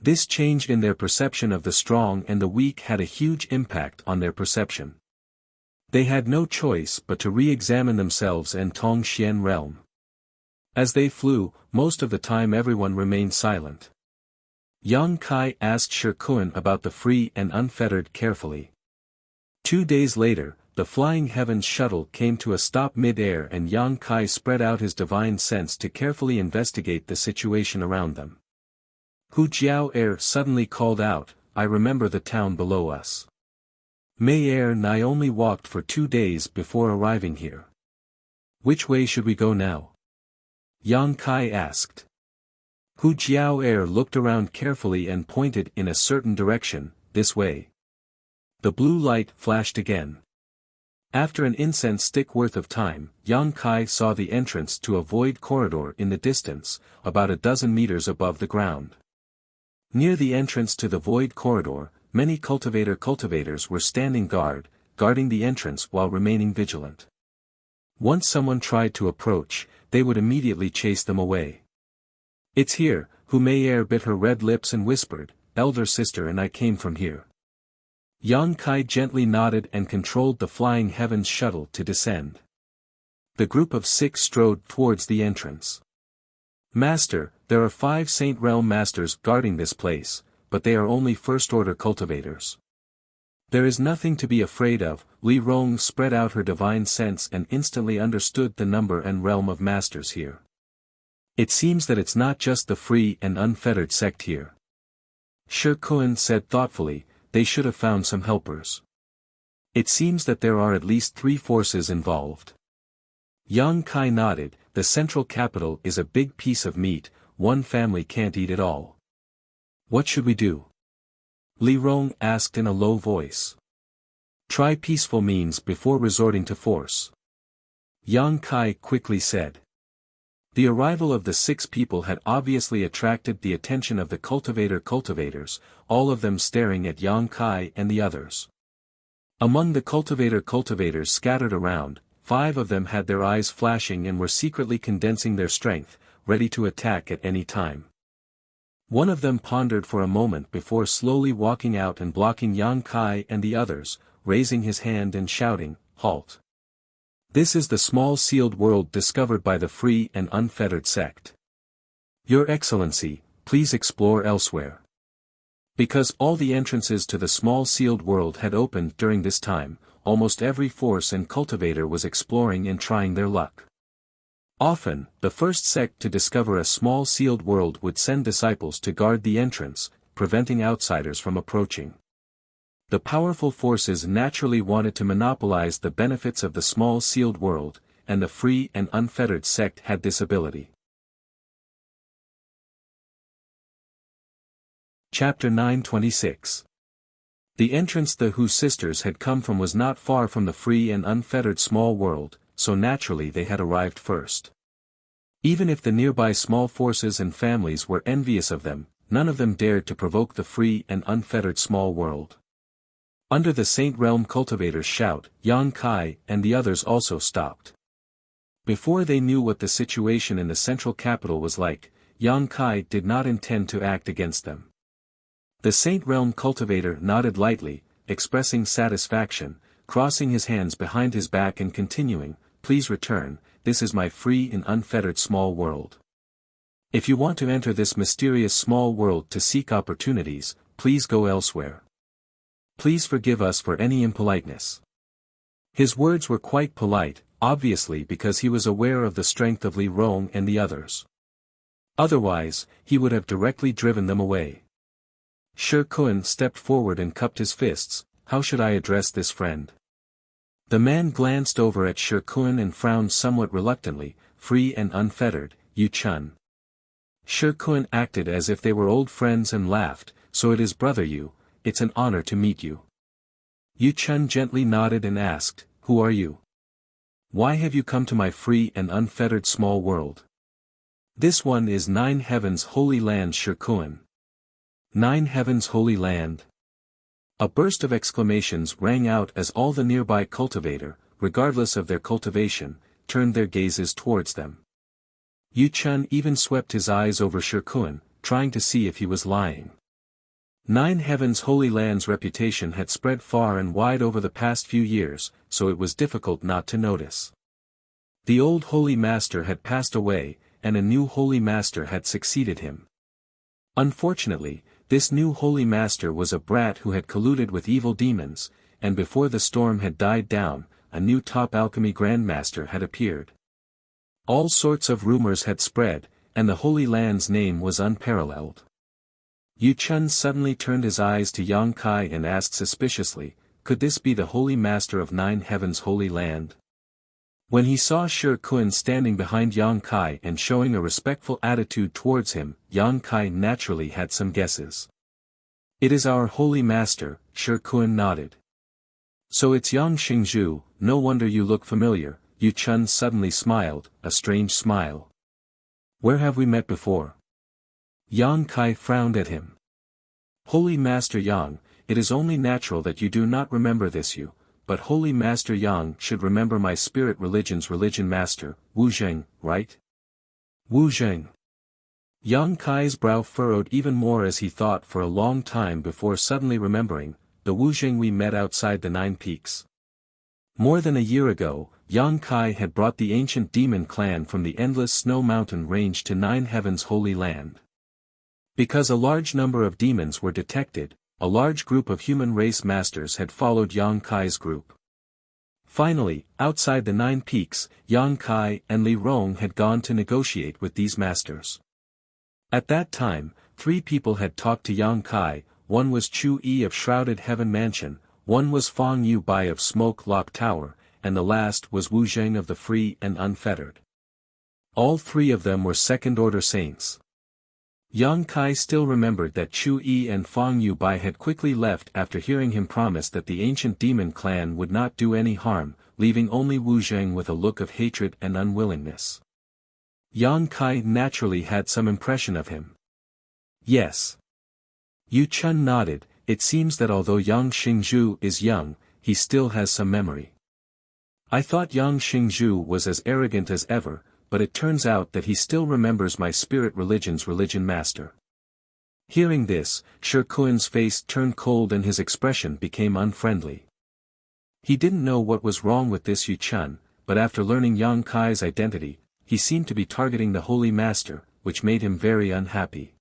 This change in their perception of the strong and the weak had a huge impact on their perception. They had no choice but to re-examine themselves and Tongxian realm. As they flew, most of the time everyone remained silent. Yang Kai asked Shi Kun about the free and unfettered carefully. 2 days later, the Flying Heavens shuttle came to a stop mid-air and Yang Kai spread out his divine sense to carefully investigate the situation around them. Hu Jiao suddenly called out, I remember the town below us. Mei and I only walked for 2 days before arriving here. Which way should we go now? Yang Kai asked. Hu Jiao looked around carefully and pointed in a certain direction, this way. The blue light flashed again. After an incense stick worth of time, Yang Kai saw the entrance to a void corridor in the distance, about a dozen meters above the ground. Near the entrance to the void corridor, many cultivators were standing guarding the entrance while remaining vigilant. Once someone tried to approach, they would immediately chase them away. It's here, Hu Mei bit her red lips and whispered, Elder sister and I came from here. Yang Kai gently nodded and controlled the Flying Heavens shuttle to descend. The group of 6 strode towards the entrance. Master, there are 5 Saint Realm masters guarding this place, but they are only first-order cultivators. There is nothing to be afraid of, Li Rong spread out her divine sense and instantly understood the number and realm of masters here. It seems that it's not just the free and unfettered sect here. Shi Kun said thoughtfully, they should have found some helpers. It seems that there are at least 3 forces involved. Yang Kai nodded, the central capital is a big piece of meat, one family can't eat it all. What should we do? Li Rong asked in a low voice. Try peaceful means before resorting to force. Yang Kai quickly said. The arrival of the 6 people had obviously attracted the attention of the cultivators, all of them staring at Yang Kai and the others. Among the cultivators scattered around, 5 of them had their eyes flashing and were secretly condensing their strength, ready to attack at any time. One of them pondered for a moment before slowly walking out and blocking Yang Kai and the others, raising his hand and shouting, Halt! This is the small sealed world discovered by the free and unfettered sect. Your Excellency, please explore elsewhere. Because all the entrances to the small sealed world had opened during this time, almost every force and cultivator was exploring and trying their luck. Often, the first sect to discover a small sealed world would send disciples to guard the entrance, preventing outsiders from approaching. The powerful forces naturally wanted to monopolize the benefits of the small sealed world, and the free and unfettered sect had this ability. Chapter 926. The entrance the Hu sisters had come from was not far from the free and unfettered small world, so naturally they had arrived first. Even if the nearby small forces and families were envious of them, none of them dared to provoke the free and unfettered small world. Under the Saint Realm cultivators' shout, Yang Kai and the others also stopped. Before they knew what the situation in the central capital was like, Yang Kai did not intend to act against them. The Saint Realm cultivator nodded lightly, expressing satisfaction, crossing his hands behind his back and continuing, Please return, this is my free and unfettered small world. If you want to enter this mysterious small world to seek opportunities, please go elsewhere. Please forgive us for any impoliteness. His words were quite polite, obviously because he was aware of the strength of Li Rong and the others. Otherwise, he would have directly driven them away. Shi Kun stepped forward and cupped his fists. How should I address this friend? The man glanced over at Shi Kun and frowned somewhat reluctantly. Free and unfettered, Yu Chun. Shi Kun acted as if they were old friends and laughed. So it is brother Yu, it's an honor to meet you. Yu Chun gently nodded and asked, who are you? Why have you come to my free and unfettered small world? This one is Nine Heavens Holy Land. Shi Kun. Nine Heavens Holy Land? A burst of exclamations rang out as all the nearby cultivator, regardless of their cultivation, turned their gazes towards them. Yu Chun even swept his eyes over Shi Kun, trying to see if he was lying. Nine Heavens Holy Land's reputation had spread far and wide over the past few years, so it was difficult not to notice. The old Holy Master had passed away, and a new Holy Master had succeeded him. Unfortunately, this new Holy Master was a brat who had colluded with evil demons, and before the storm had died down, a new top alchemy grandmaster had appeared. All sorts of rumors had spread, and the Holy Land's name was unparalleled. Yu Chun suddenly turned his eyes to Yang Kai and asked suspiciously, could this be the Holy Master of Nine Heavens Holy Land? When he saw Shi Kun standing behind Yang Kai and showing a respectful attitude towards him, Yang Kai naturally had some guesses. It is our Holy Master, Shi Kun nodded. So it's Yang Xingzhu, no wonder you look familiar. Yu Chun suddenly smiled, a strange smile. Where have we met before? Yang Kai frowned at him. Holy Master Yang, it is only natural that you do not remember this Yu, but Holy Master Yang should remember my spirit religion's religion master, Wu Zheng, right? Wu Zheng. Yang Kai's brow furrowed even more as he thought for a long time before suddenly remembering, the Wu Zheng we met outside the Nine Peaks. More than a year ago, Yang Kai had brought the ancient demon clan from the endless snow mountain range to Nine Heavens Holy Land. Because a large number of demons were detected, a large group of human race masters had followed Yang Kai's group. Finally, outside the Nine Peaks, Yang Kai and Li Rong had gone to negotiate with these masters. At that time, 3 people had talked to Yang Kai. One was Chu Yi of Shrouded Heaven Mansion, one was Fang Yu Bai of Smoke Lock Tower, and the last was Wu Zheng of the Free and Unfettered. All 3 of them were second-order saints. Yang Kai still remembered that Chu Yi and Fang Yu Bai had quickly left after hearing him promise that the ancient demon clan would not do any harm, leaving only Wu Zheng with a look of hatred and unwillingness. Yang Kai naturally had some impression of him. Yes. Yu Chun nodded. It seems that although Yang Xingzhu is young, he still has some memory. I thought Yang Xingzhu was as arrogant as ever, but it turns out that he still remembers my spirit religion's religion master. Hearing this, Shi Kun's face turned cold and his expression became unfriendly. He didn't know what was wrong with this Yu Chun, but after learning Yang Kai's identity, he seemed to be targeting the Holy Master, which made him very unhappy.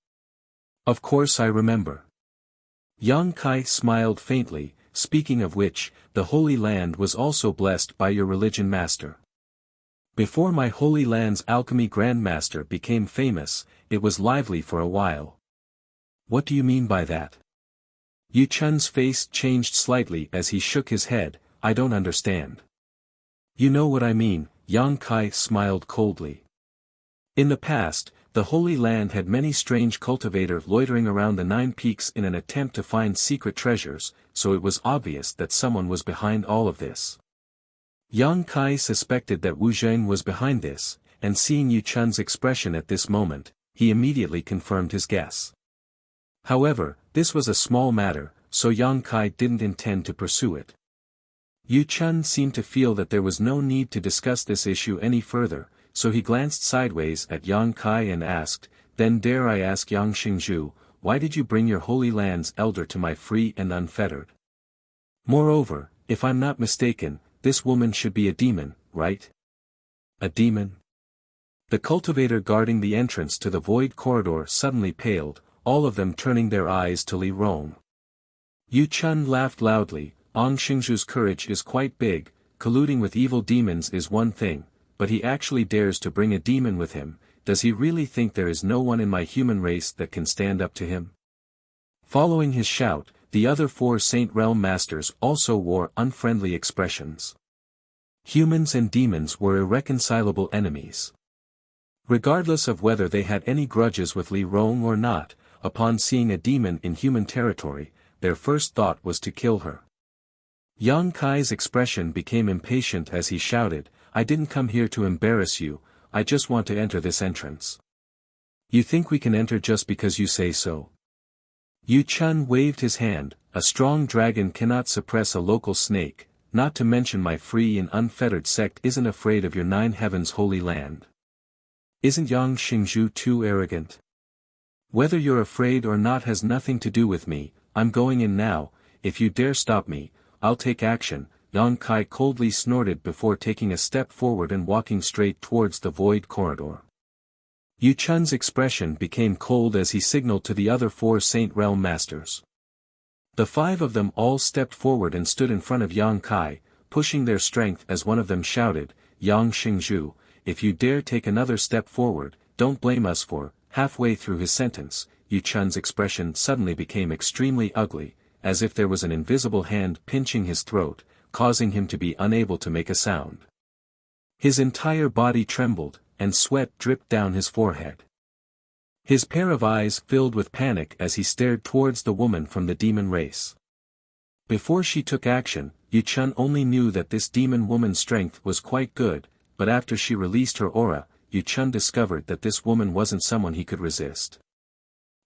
Of course I remember. Yang Kai smiled faintly, speaking of which, the Holy Land was also blessed by your religion master. Before my Holy Land's alchemy grandmaster became famous, it was lively for a while. What do you mean by that? Yu Chun's face changed slightly as he shook his head. I don't understand. You know what I mean, Yang Kai smiled coldly. In the past, the Holy Land had many strange cultivators loitering around the Nine Peaks in an attempt to find secret treasures, so it was obvious that someone was behind all of this. Yang Kai suspected that Wu Zheng was behind this, and seeing Yu Chun's expression at this moment, he immediately confirmed his guess. However, this was a small matter, so Yang Kai didn't intend to pursue it. Yu Chun seemed to feel that there was no need to discuss this issue any further, so he glanced sideways at Yang Kai and asked, then dare I ask Yang Xingzhu, why did you bring your Holy Land's elder to my Free and Unfettered? Moreover, if I'm not mistaken, this woman should be a demon, right? A demon? The cultivator guarding the entrance to the void corridor suddenly paled, all of them turning their eyes to Li Rong. Yu Chun laughed loudly. Ang Xingzhu's courage is quite big. Colluding with evil demons is one thing, but he actually dares to bring a demon with him. does he really think there is no one in my human race that can stand up to him? Following his shout, the other 4 Saint Realm Masters also wore unfriendly expressions. Humans and demons were irreconcilable enemies. Regardless of whether they had any grudges with Li Rong or not, upon seeing a demon in human territory, their first thought was to kill her. Yang Kai's expression became impatient as he shouted, "I didn't come here to embarrass you, I just want to enter this entrance. You think we can enter just because you say so?" Yu Chun waved his hand, "A strong dragon cannot suppress a local snake, not to mention my free and unfettered sect isn't afraid of your 9 heavens holy land. Isn't Yang Xingzhu too arrogant? Whether you're afraid or not has nothing to do with me, I'm going in now, if you dare stop me, I'll take action." Yang Kai coldly snorted before taking a step forward and walking straight towards the void corridor. Yu Chun's expression became cold as he signaled to the other 4 Saint Realm Masters. The 5 of them all stepped forward and stood in front of Yang Kai, pushing their strength as one of them shouted, "Yang Xingzhu, if you dare take another step forward, don't blame us for." Halfway through his sentence, Yu Chun's expression suddenly became extremely ugly, as if there was an invisible hand pinching his throat, causing him to be unable to make a sound. His entire body trembled, and sweat dripped down his forehead. His pair of eyes filled with panic as he stared towards the woman from the demon race. Before she took action, Yu Chun only knew that this demon woman's strength was quite good, but after she released her aura, Yu Chun discovered that this woman wasn't someone he could resist.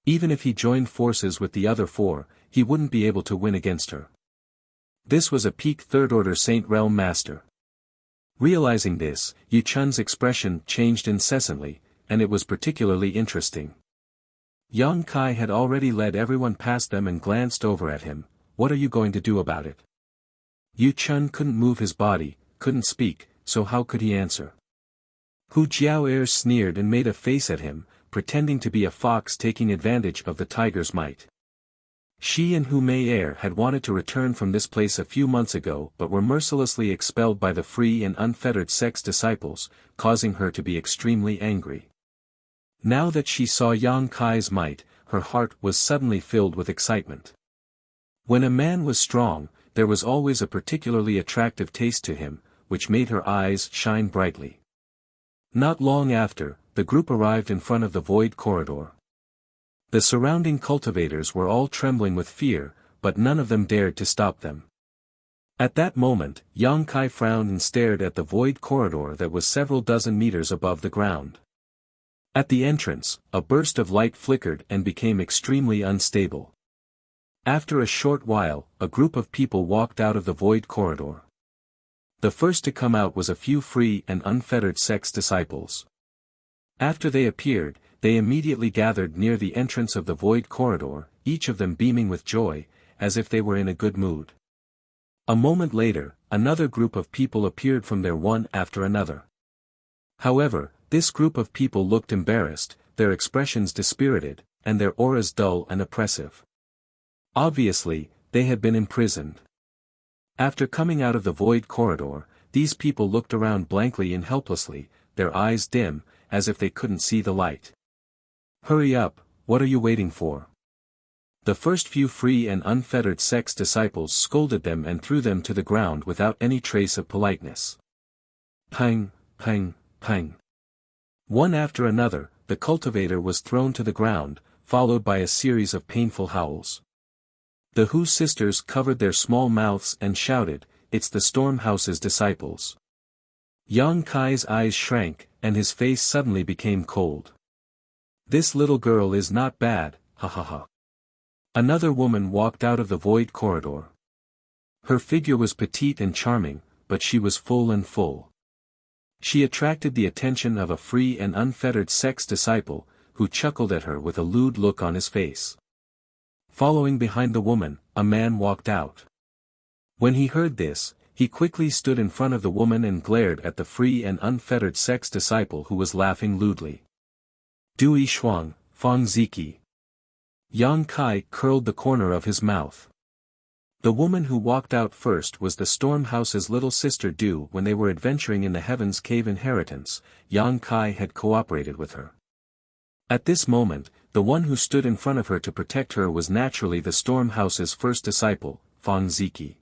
Even if he joined forces with the other 4, he wouldn't be able to win against her. This was a peak 3rd Order Saint Realm Master. Realizing this, Yu Chun's expression changed incessantly, and it was particularly interesting. Yang Kai had already led everyone past them and glanced over at him. "What are you going to do about it?" Yu Chun couldn't move his body, couldn't speak, so how could he answer? Hu Jiao'er sneered and made a face at him, pretending to be a fox taking advantage of the tiger's might. She and Hu Mei-er had wanted to return from this place a few months ago but were mercilessly expelled by the free and unfettered sect's disciples, causing her to be extremely angry. Now that she saw Yang Kai's might, her heart was suddenly filled with excitement. When a man was strong, there was always a particularly attractive taste to him, which made her eyes shine brightly. Not long after, the group arrived in front of the void corridor. The surrounding cultivators were all trembling with fear, but none of them dared to stop them. At that moment, Yang Kai frowned and stared at the void corridor that was several dozen meters above the ground. At the entrance, a burst of light flickered and became extremely unstable. After a short while, a group of people walked out of the void corridor. The first to come out was a few free and unfettered sect's disciples. After they appeared, they immediately gathered near the entrance of the void corridor, each of them beaming with joy, as if they were in a good mood. A moment later, another group of people appeared from there one after another. However, this group of people looked embarrassed, their expressions dispirited, and their auras dull and oppressive. Obviously, they had been imprisoned. After coming out of the void corridor, these people looked around blankly and helplessly, their eyes dim, as if they couldn't see the light. "Hurry up, what are you waiting for?" The first few free and unfettered sect's disciples scolded them and threw them to the ground without any trace of politeness. Pang, pang, pang. One after another, the cultivator was thrown to the ground, followed by a series of painful howls. The Hu sisters covered their small mouths and shouted, "It's the Stormhouse's disciples." Yang Kai's eyes shrank, and his face suddenly became cold. "This little girl is not bad, ha ha ha." Another woman walked out of the void corridor. Her figure was petite and charming, but she was full. She attracted the attention of a free and unfettered sect's disciple, who chuckled at her with a lewd look on his face. Following behind the woman, a man walked out. When he heard this, he quickly stood in front of the woman and glared at the free and unfettered sect's disciple who was laughing lewdly. "Dui Shuang, Fang Ziki." Yang Kai curled the corner of his mouth. The woman who walked out first was the Storm House's little sister Du. When they were adventuring in the Heaven's Cave inheritance, Yang Kai had cooperated with her. At this moment, the one who stood in front of her to protect her was naturally the Storm House's first disciple, Fang Ziki.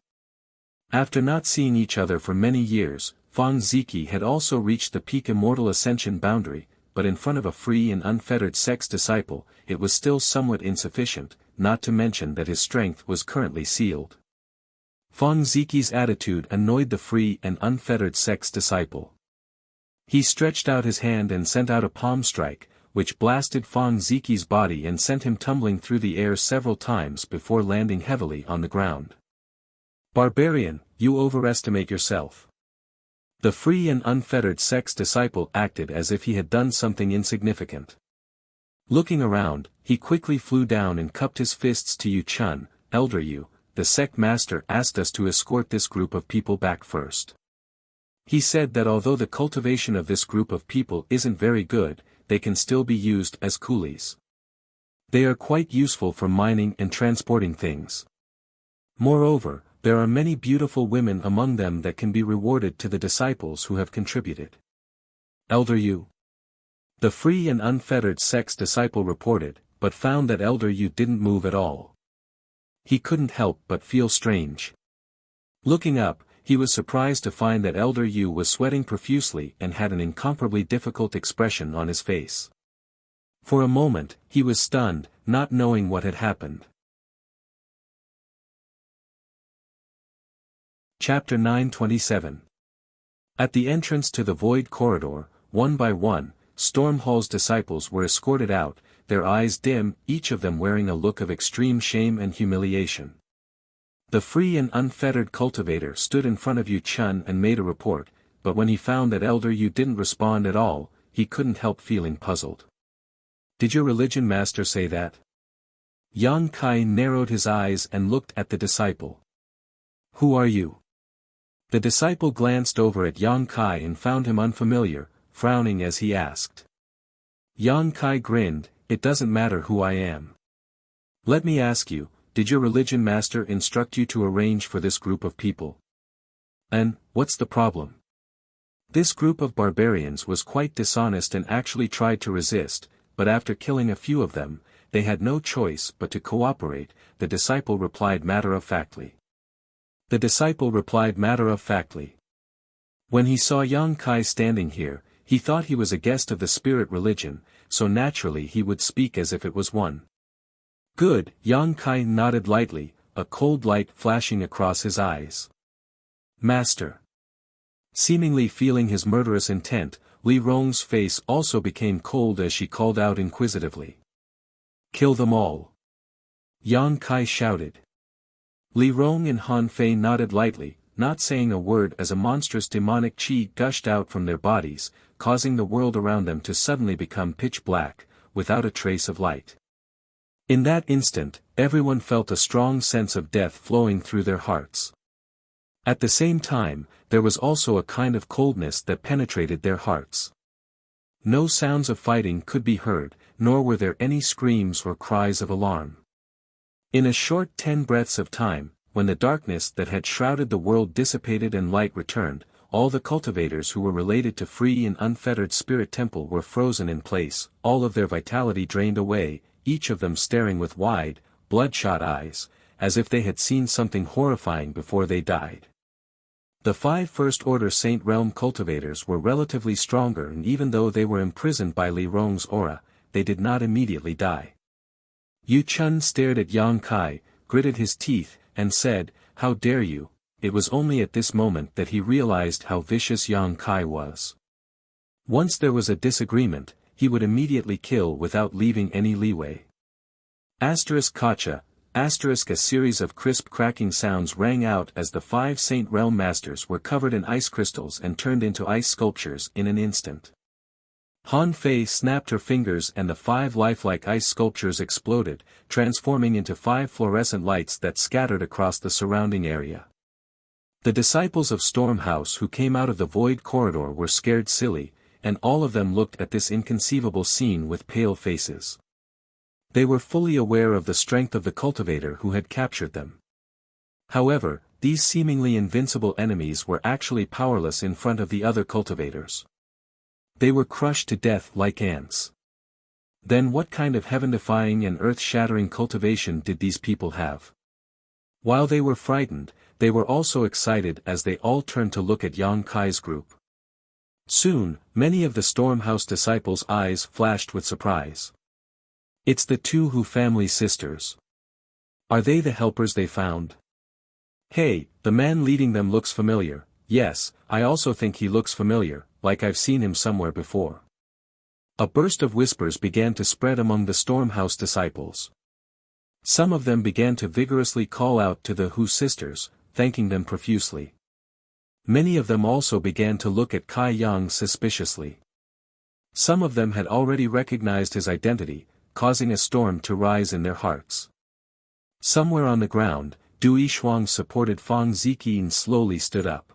After not seeing each other for many years, Fang Ziki had also reached the peak immortal ascension boundary, but in front of a free and unfettered sex disciple, it was still somewhat insufficient, not to mention that his strength was currently sealed. Fang Ziki's attitude annoyed the free and unfettered sex disciple. He stretched out his hand and sent out a palm strike, which blasted Fang Ziki's body and sent him tumbling through the air several times before landing heavily on the ground. "Barbarian, you overestimate yourself." The free and unfettered sex disciple acted as if he had done something insignificant. Looking around, he quickly flew down and cupped his fists to Yu Chun. "Elder Yu, the sect master asked us to escort this group of people back first. He said that although the cultivation of this group of people isn't very good, they can still be used as coolies. They are quite useful for mining and transporting things. Moreover, there are many beautiful women among them that can be rewarded to the disciples who have contributed." "Elder Yu." The free and unfettered sex disciple reported, but found that Elder Yu didn't move at all. He couldn't help but feel strange. Looking up, he was surprised to find that Elder Yu was sweating profusely and had an incomparably difficult expression on his face. For a moment, he was stunned, not knowing what had happened. Chapter 927. At the entrance to the Void Corridor, one by one, Storm Hall's disciples were escorted out, their eyes dim, each of them wearing a look of extreme shame and humiliation. The free and unfettered cultivator stood in front of Yu Chun and made a report, but when he found that Elder Yu didn't respond at all, he couldn't help feeling puzzled. "Did your religion master say that?" Yang Kai narrowed his eyes and looked at the disciple. "Who are you?" The disciple glanced over at Yang Kai and found him unfamiliar, frowning as he asked. Yang Kai grinned, "It doesn't matter who I am. Let me ask you, did your religion master instruct you to arrange for this group of people? And, what's the problem?" This group of barbarians was quite dishonest and actually tried to resist, but after killing a few of them, they had no choice but to cooperate, the disciple replied matter-of-factly. When he saw Yang Kai standing here, he thought he was a guest of the spirit religion, so naturally he would speak as if it was one. "Good," Yang Kai nodded lightly, a cold light flashing across his eyes. "Master." Seemingly feeling his murderous intent, Li Rong's face also became cold as she called out inquisitively. "Kill them all." Yang Kai shouted. Li Rong and Han Fei nodded lightly, not saying a word as a monstrous demonic qi gushed out from their bodies, causing the world around them to suddenly become pitch black, without a trace of light. In that instant, everyone felt a strong sense of death flowing through their hearts. At the same time, there was also a kind of coldness that penetrated their hearts. No sounds of fighting could be heard, nor were there any screams or cries of alarm. In a short 10 breaths of time, when the darkness that had shrouded the world dissipated and light returned, all the cultivators who were related to free and unfettered Spirit Temple were frozen in place, all of their vitality drained away, each of them staring with wide, bloodshot eyes, as if they had seen something horrifying before they died. The 5 First Order Saint Realm cultivators were relatively stronger, and even though they were imprisoned by Li Rong's aura, they did not immediately die. Yu Chun stared at Yang Kai, gritted his teeth, and said, "How dare you?" It was only at this moment that he realized how vicious Yang Kai was. Once there was a disagreement, he would immediately kill without leaving any leeway. Kacha, a series of crisp cracking sounds rang out as the 5 Saint Realm Masters were covered in ice crystals and turned into ice sculptures in an instant. Han Fei snapped her fingers and the 5 lifelike ice sculptures exploded, transforming into 5 fluorescent lights that scattered across the surrounding area. The disciples of Storm House who came out of the Void Corridor were scared silly, and all of them looked at this inconceivable scene with pale faces. They were fully aware of the strength of the cultivator who had captured them. However, these seemingly invincible enemies were actually powerless in front of the other cultivators. They were crushed to death like ants. Then what kind of heaven-defying and earth-shattering cultivation did these people have? While they were frightened, they were also excited as they all turned to look at Yang Kai's group. Soon, many of the Stormhouse disciples' eyes flashed with surprise. It's the two Hu family sisters. Are they the helpers they found? Hey, the man leading them looks familiar. Yes, I also think he looks familiar, like I've seen him somewhere before. A burst of whispers began to spread among the Stormhouse disciples. Some of them began to vigorously call out to the Hu sisters, thanking them profusely. Many of them also began to look at Kai Yang suspiciously. Some of them had already recognized his identity, causing a storm to rise in their hearts. Somewhere on the ground, Du Yishuang supported Fang Ziqian slowly stood up.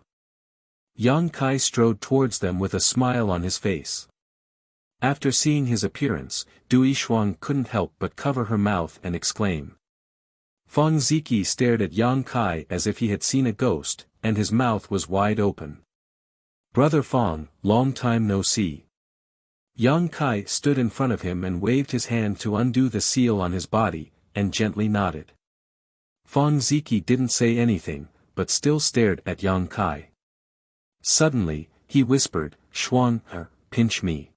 Yang Kai strode towards them with a smile on his face. After seeing his appearance, Du Yishuang couldn't help but cover her mouth and exclaim. Fang Ziqi stared at Yang Kai as if he had seen a ghost, and his mouth was wide open. Brother Fang, long time no see. Yang Kai stood in front of him and waved his hand to undo the seal on his body, and gently nodded. Fang Ziqi didn't say anything, but still stared at Yang Kai. Suddenly, he whispered, Shuang, pinch me.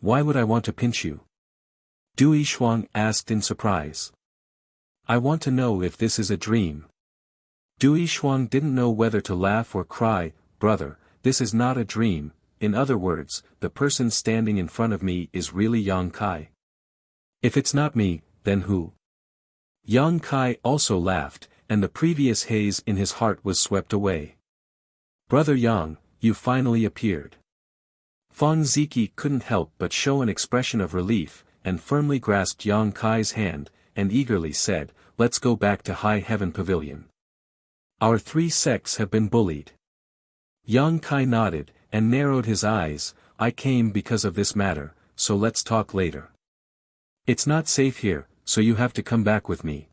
Why would I want to pinch you? Du Yishuang asked in surprise. I want to know if this is a dream. Du Yishuang didn't know whether to laugh or cry. Brother, this is not a dream. In other words, the person standing in front of me is really Yang Kai. If it's not me, then who? Yang Kai also laughed, and the previous haze in his heart was swept away. Brother Yang, you finally appeared. Fang Ziqi couldn't help but show an expression of relief, and firmly grasped Yang Kai's hand, and eagerly said, let's go back to High Heaven Pavilion. Our three sects have been bullied. Yang Kai nodded, and narrowed his eyes. I came because of this matter, so let's talk later. It's not safe here, so you have to come back with me.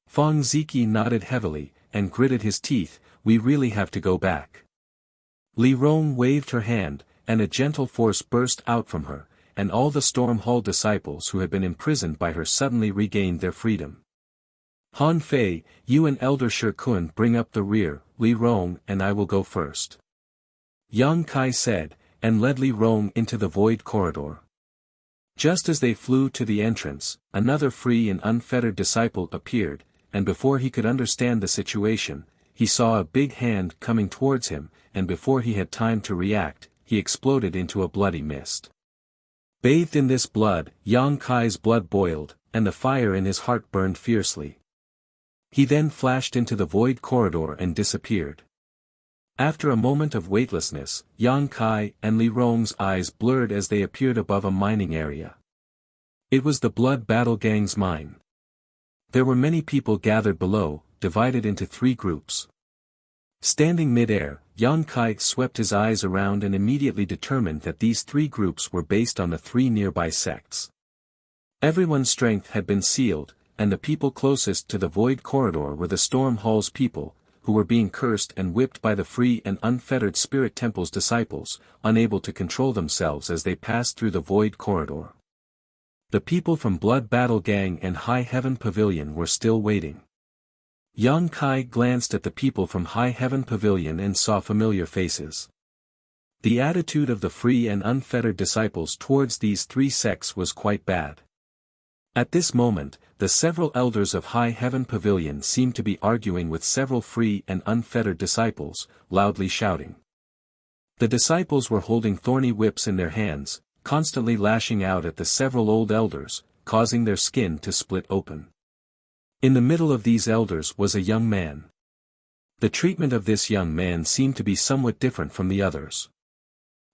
Fang Ziqi nodded heavily, and gritted his teeth. We really have to go back. Li Rong waved her hand, and a gentle force burst out from her, and all the Storm Hall disciples who had been imprisoned by her suddenly regained their freedom. Han Fei, you and Elder Shi Kun bring up the rear, Li Rong and I will go first. Yang Kai said, and led Li Rong into the void corridor. Just as they flew to the entrance, another free and unfettered disciple appeared, and before he could understand the situation, he saw a big hand coming towards him, and before he had time to react, he exploded into a bloody mist. Bathed in this blood, Yang Kai's blood boiled, and the fire in his heart burned fiercely. He then flashed into the void corridor and disappeared. After a moment of weightlessness, Yang Kai and Li Rong's eyes blurred as they appeared above a mining area. It was the Blood Battle Gang's mine. There were many people gathered below, divided into three groups. Standing mid-air, Yang Kai swept his eyes around and immediately determined that these three groups were based on the three nearby sects. Everyone's strength had been sealed, and the people closest to the void corridor were the Storm Hall's people, who were being cursed and whipped by the free and unfettered Spirit Temple's disciples, unable to control themselves as they passed through the void corridor. The people from Blood Battle Gang and High Heaven Pavilion were still waiting. Yang Kai glanced at the people from High Heaven Pavilion and saw familiar faces. The attitude of the free and unfettered disciples towards these three sects was quite bad. At this moment, the several elders of High Heaven Pavilion seemed to be arguing with several free and unfettered disciples, loudly shouting. The disciples were holding thorny whips in their hands, constantly lashing out at the several old elders, causing their skin to split open. In the middle of these elders was a young man. The treatment of this young man seemed to be somewhat different from the others.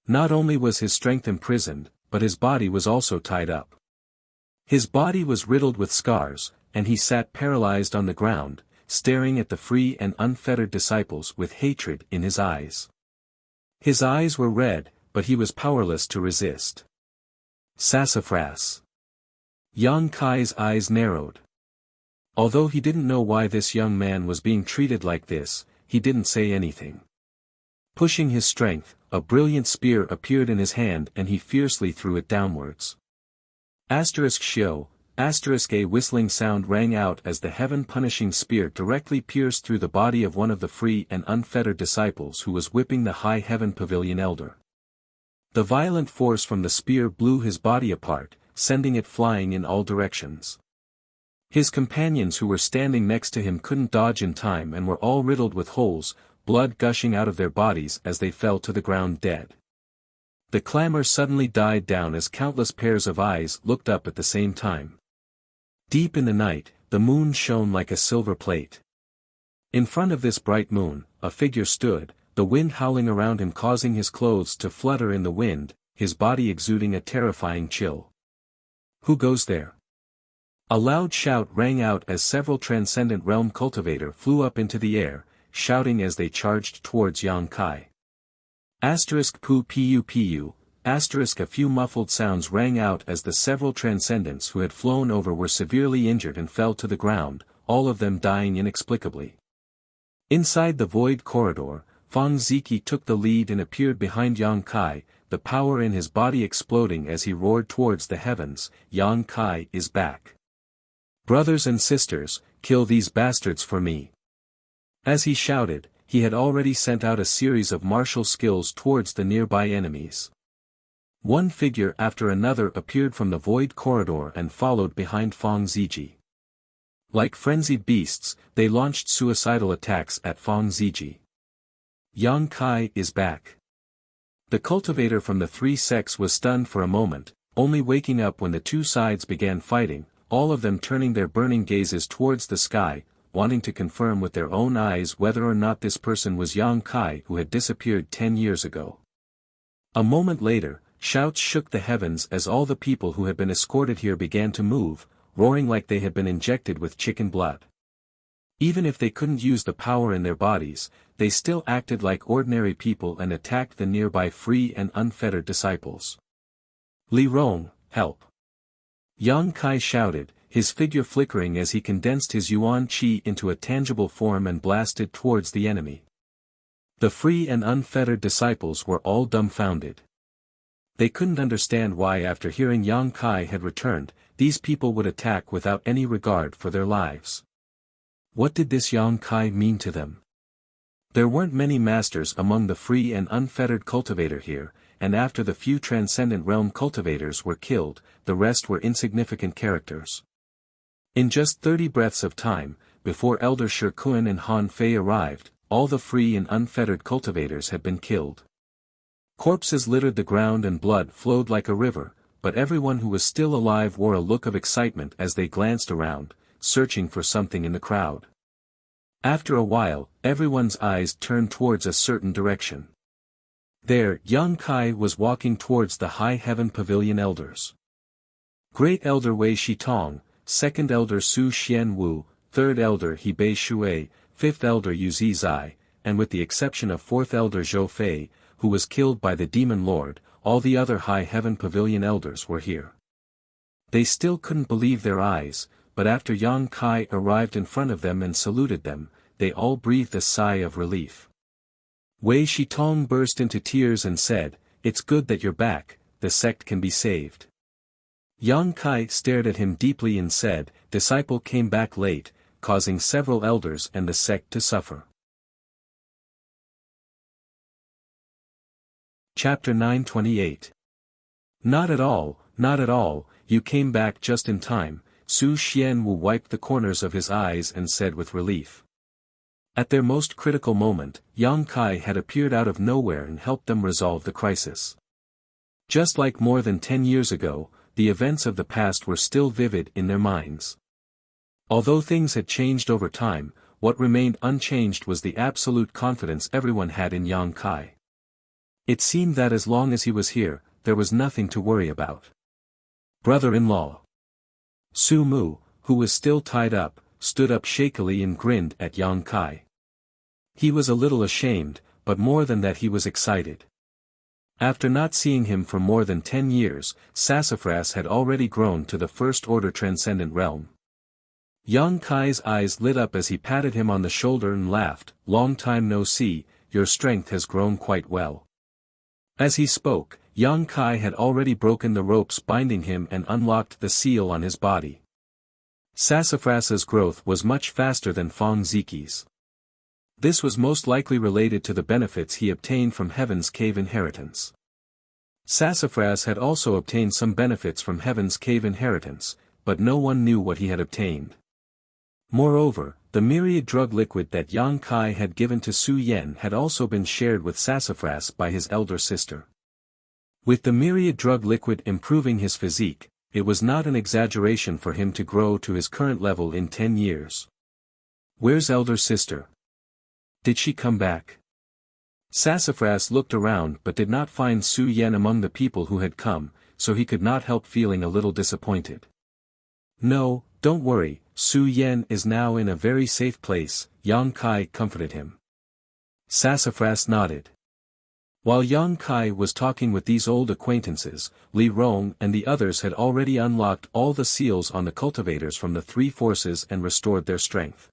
Not only was his strength imprisoned, but his body was also tied up. His body was riddled with scars, and he sat paralyzed on the ground, staring at the free and unfettered disciples with hatred in his eyes. His eyes were red, but he was powerless to resist. Sassafras. Yang Kai's eyes narrowed. Although he didn't know why this young man was being treated like this, he didn't say anything. Pushing his strength, a brilliant spear appeared in his hand and he fiercely threw it downwards. *Shio, *A whistling sound rang out as the heaven-punishing spear directly pierced through the body of one of the free and unfettered disciples who was whipping the high heaven pavilion elder. The violent force from the spear blew his body apart, sending it flying in all directions. His companions who were standing next to him couldn't dodge in time and were all riddled with holes, blood gushing out of their bodies as they fell to the ground dead. The clamor suddenly died down as countless pairs of eyes looked up at the same time. Deep in the night, the moon shone like a silver plate. In front of this bright moon, a figure stood, the wind howling around him causing his clothes to flutter in the wind, his body exuding a terrifying chill. "Who goes there?" A loud shout rang out as several Transcendent Realm cultivator flew up into the air, shouting as they charged towards Yang Kai. *Pu. A few muffled sounds rang out as the several Transcendents who had flown over were severely injured and fell to the ground, all of them dying inexplicably. Inside the void corridor, Fang Ziki took the lead and appeared behind Yang Kai, the power in his body exploding as he roared towards the heavens. "Yang Kai is back. Brothers and sisters, kill these bastards for me." As he shouted, he had already sent out a series of martial skills towards the nearby enemies. One figure after another appeared from the void corridor and followed behind Fang Ziji. Like frenzied beasts, they launched suicidal attacks at Fang Ziji. "Yang Kai is back." The cultivator from the three sects was stunned for a moment, only waking up when the two sides began fighting, all of them turning their burning gazes towards the sky, wanting to confirm with their own eyes whether or not this person was Yang Kai who had disappeared 10 years ago. A moment later, shouts shook the heavens as all the people who had been escorted here began to move, roaring like they had been injected with chicken blood. Even if they couldn't use the power in their bodies, they still acted like ordinary people and attacked the nearby free and unfettered disciples. "Li Rong, help!" Yang Kai shouted, his figure flickering as he condensed his yuan qi into a tangible form and blasted towards the enemy. The free and unfettered disciples were all dumbfounded. They couldn't understand why after hearing Yang Kai had returned, these people would attack without any regard for their lives. What did this Yang Kai mean to them? There weren't many masters among the free and unfettered cultivator here, and after the few Transcendent Realm cultivators were killed, the rest were insignificant characters. In just 30 breaths of time, before Elder Shikuan and Han Fei arrived, all the free and unfettered cultivators had been killed. Corpses littered the ground and blood flowed like a river, but everyone who was still alive wore a look of excitement as they glanced around, searching for something in the crowd. After a while, everyone's eyes turned towards a certain direction. There, Yang Kai was walking towards the High Heaven Pavilion elders. Great Elder Wei Shitong, Second Elder Su Xian Wu, Third Elder Hebei Shui, Fifth Elder Yu Zai, and with the exception of Fourth Elder Zhou Fei, who was killed by the Demon Lord, all the other High Heaven Pavilion elders were here. They still couldn't believe their eyes, but after Yang Kai arrived in front of them and saluted them, they all breathed a sigh of relief. Wei Shitong burst into tears and said, "It's good that you're back, the sect can be saved." Yang Kai stared at him deeply and said, "Disciple came back late, causing several elders and the sect to suffer." Chapter 928. Not at all, not at all, you came back just in time." Su Xian Wu wiped the corners of his eyes and said with relief. At their most critical moment, Yang Kai had appeared out of nowhere and helped them resolve the crisis. Just like more than 10 years ago, the events of the past were still vivid in their minds. Although things had changed over time, what remained unchanged was the absolute confidence everyone had in Yang Kai. It seemed that as long as he was here, there was nothing to worry about. Brother-in-law Su Mu, who was still tied up, stood up shakily and grinned at Yang Kai. He was a little ashamed, but more than that he was excited. After not seeing him for more than 10 years, Sassafras had already grown to the First Order Transcendent Realm. Yang Kai's eyes lit up as he patted him on the shoulder and laughed, "Long time no see, your strength has grown quite well." As he spoke, Yang Kai had already broken the ropes binding him and unlocked the seal on his body. Sassafras's growth was much faster than Fong Ziqi's. This was most likely related to the benefits he obtained from Heaven's Cave inheritance. Sassafras had also obtained some benefits from Heaven's Cave inheritance, but no one knew what he had obtained. Moreover, the myriad drug liquid that Yang Kai had given to Su Yen had also been shared with Sassafras by his elder sister. With the myriad drug liquid improving his physique, it was not an exaggeration for him to grow to his current level in 10 years. "Where's elder sister? Did she come back?" Sassafras looked around but did not find Su Yen among the people who had come, so he could not help feeling a little disappointed. "No, don't worry, Su Yen is now in a very safe place," Yang Kai comforted him. Sassafras nodded. While Yang Kai was talking with these old acquaintances, Li Rong and the others had already unlocked all the seals on the cultivators from the three forces and restored their strength.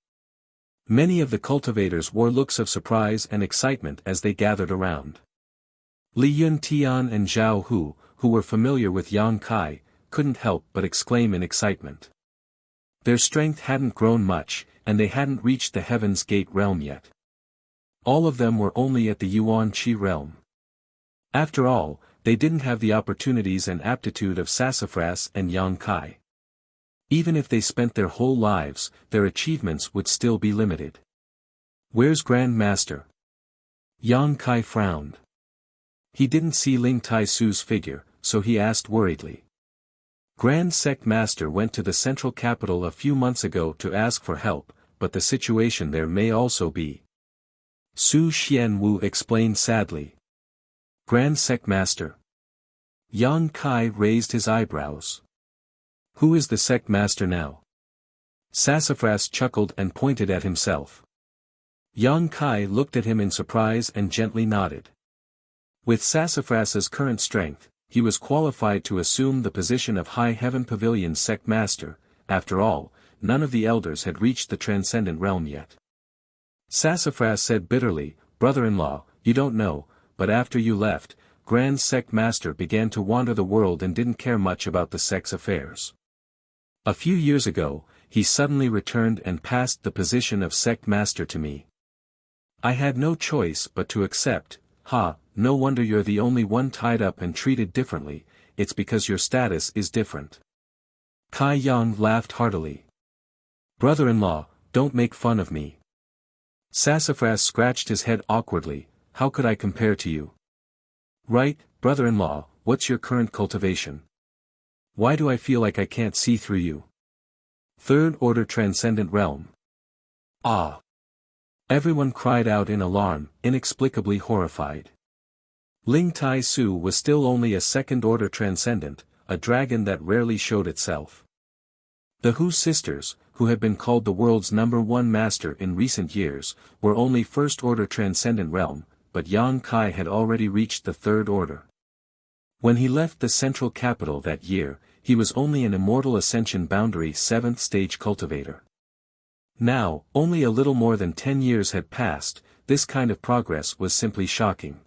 Many of the cultivators wore looks of surprise and excitement as they gathered around. Li Yuntian and Zhao Hu, who were familiar with Yang Kai, couldn't help but exclaim in excitement. Their strength hadn't grown much, and they hadn't reached the Heaven's Gate realm yet. All of them were only at the Yuan Qi realm. After all, they didn't have the opportunities and aptitude of Sassafras and Yang Kai. Even if they spent their whole lives, their achievements would still be limited. "Where's Grand Master?" Yang Kai frowned. He didn't see Ling Tai Su's figure, so he asked worriedly. "Grand Sect Master went to the central capital a few months ago to ask for help, but the situation there may also be." Su Xianwu explained sadly. "Grand Sect Master?" Yang Kai raised his eyebrows. "Who is the Sect Master now?" Sassafras chuckled and pointed at himself. Yang Kai looked at him in surprise and gently nodded. With Sassafras's current strength, he was qualified to assume the position of High Heaven Pavilion's Sect Master. After all, none of the elders had reached the Transcendent Realm yet. Sassafras said bitterly, "Brother-in-law, you don't know, but after you left, Grand Sect Master began to wander the world and didn't care much about the sect's affairs. A few years ago, he suddenly returned and passed the position of Sect Master to me. I had no choice but to accept. No wonder you're the only one tied up and treated differently, it's because your status is different." Kai Yang laughed heartily. "Brother-in-law, don't make fun of me." Sassafras scratched his head awkwardly. "How could I compare to you?" "Right, brother-in-law, what's your current cultivation? Why do I feel like I can't see through you?" "Third Order Transcendent Realm." "Ah!" Everyone cried out in alarm, inexplicably horrified. Ling Tai Su was still only a second order transcendent, a dragon that rarely showed itself. The Hu sisters, who had been called the world's #1 master in recent years, were only first order transcendent realm, but Yang Kai had already reached the third order. When he left the central capital that year, he was only an immortal ascension boundary 7th stage cultivator. Now, only a little more than 10 years had passed, this kind of progress was simply shocking.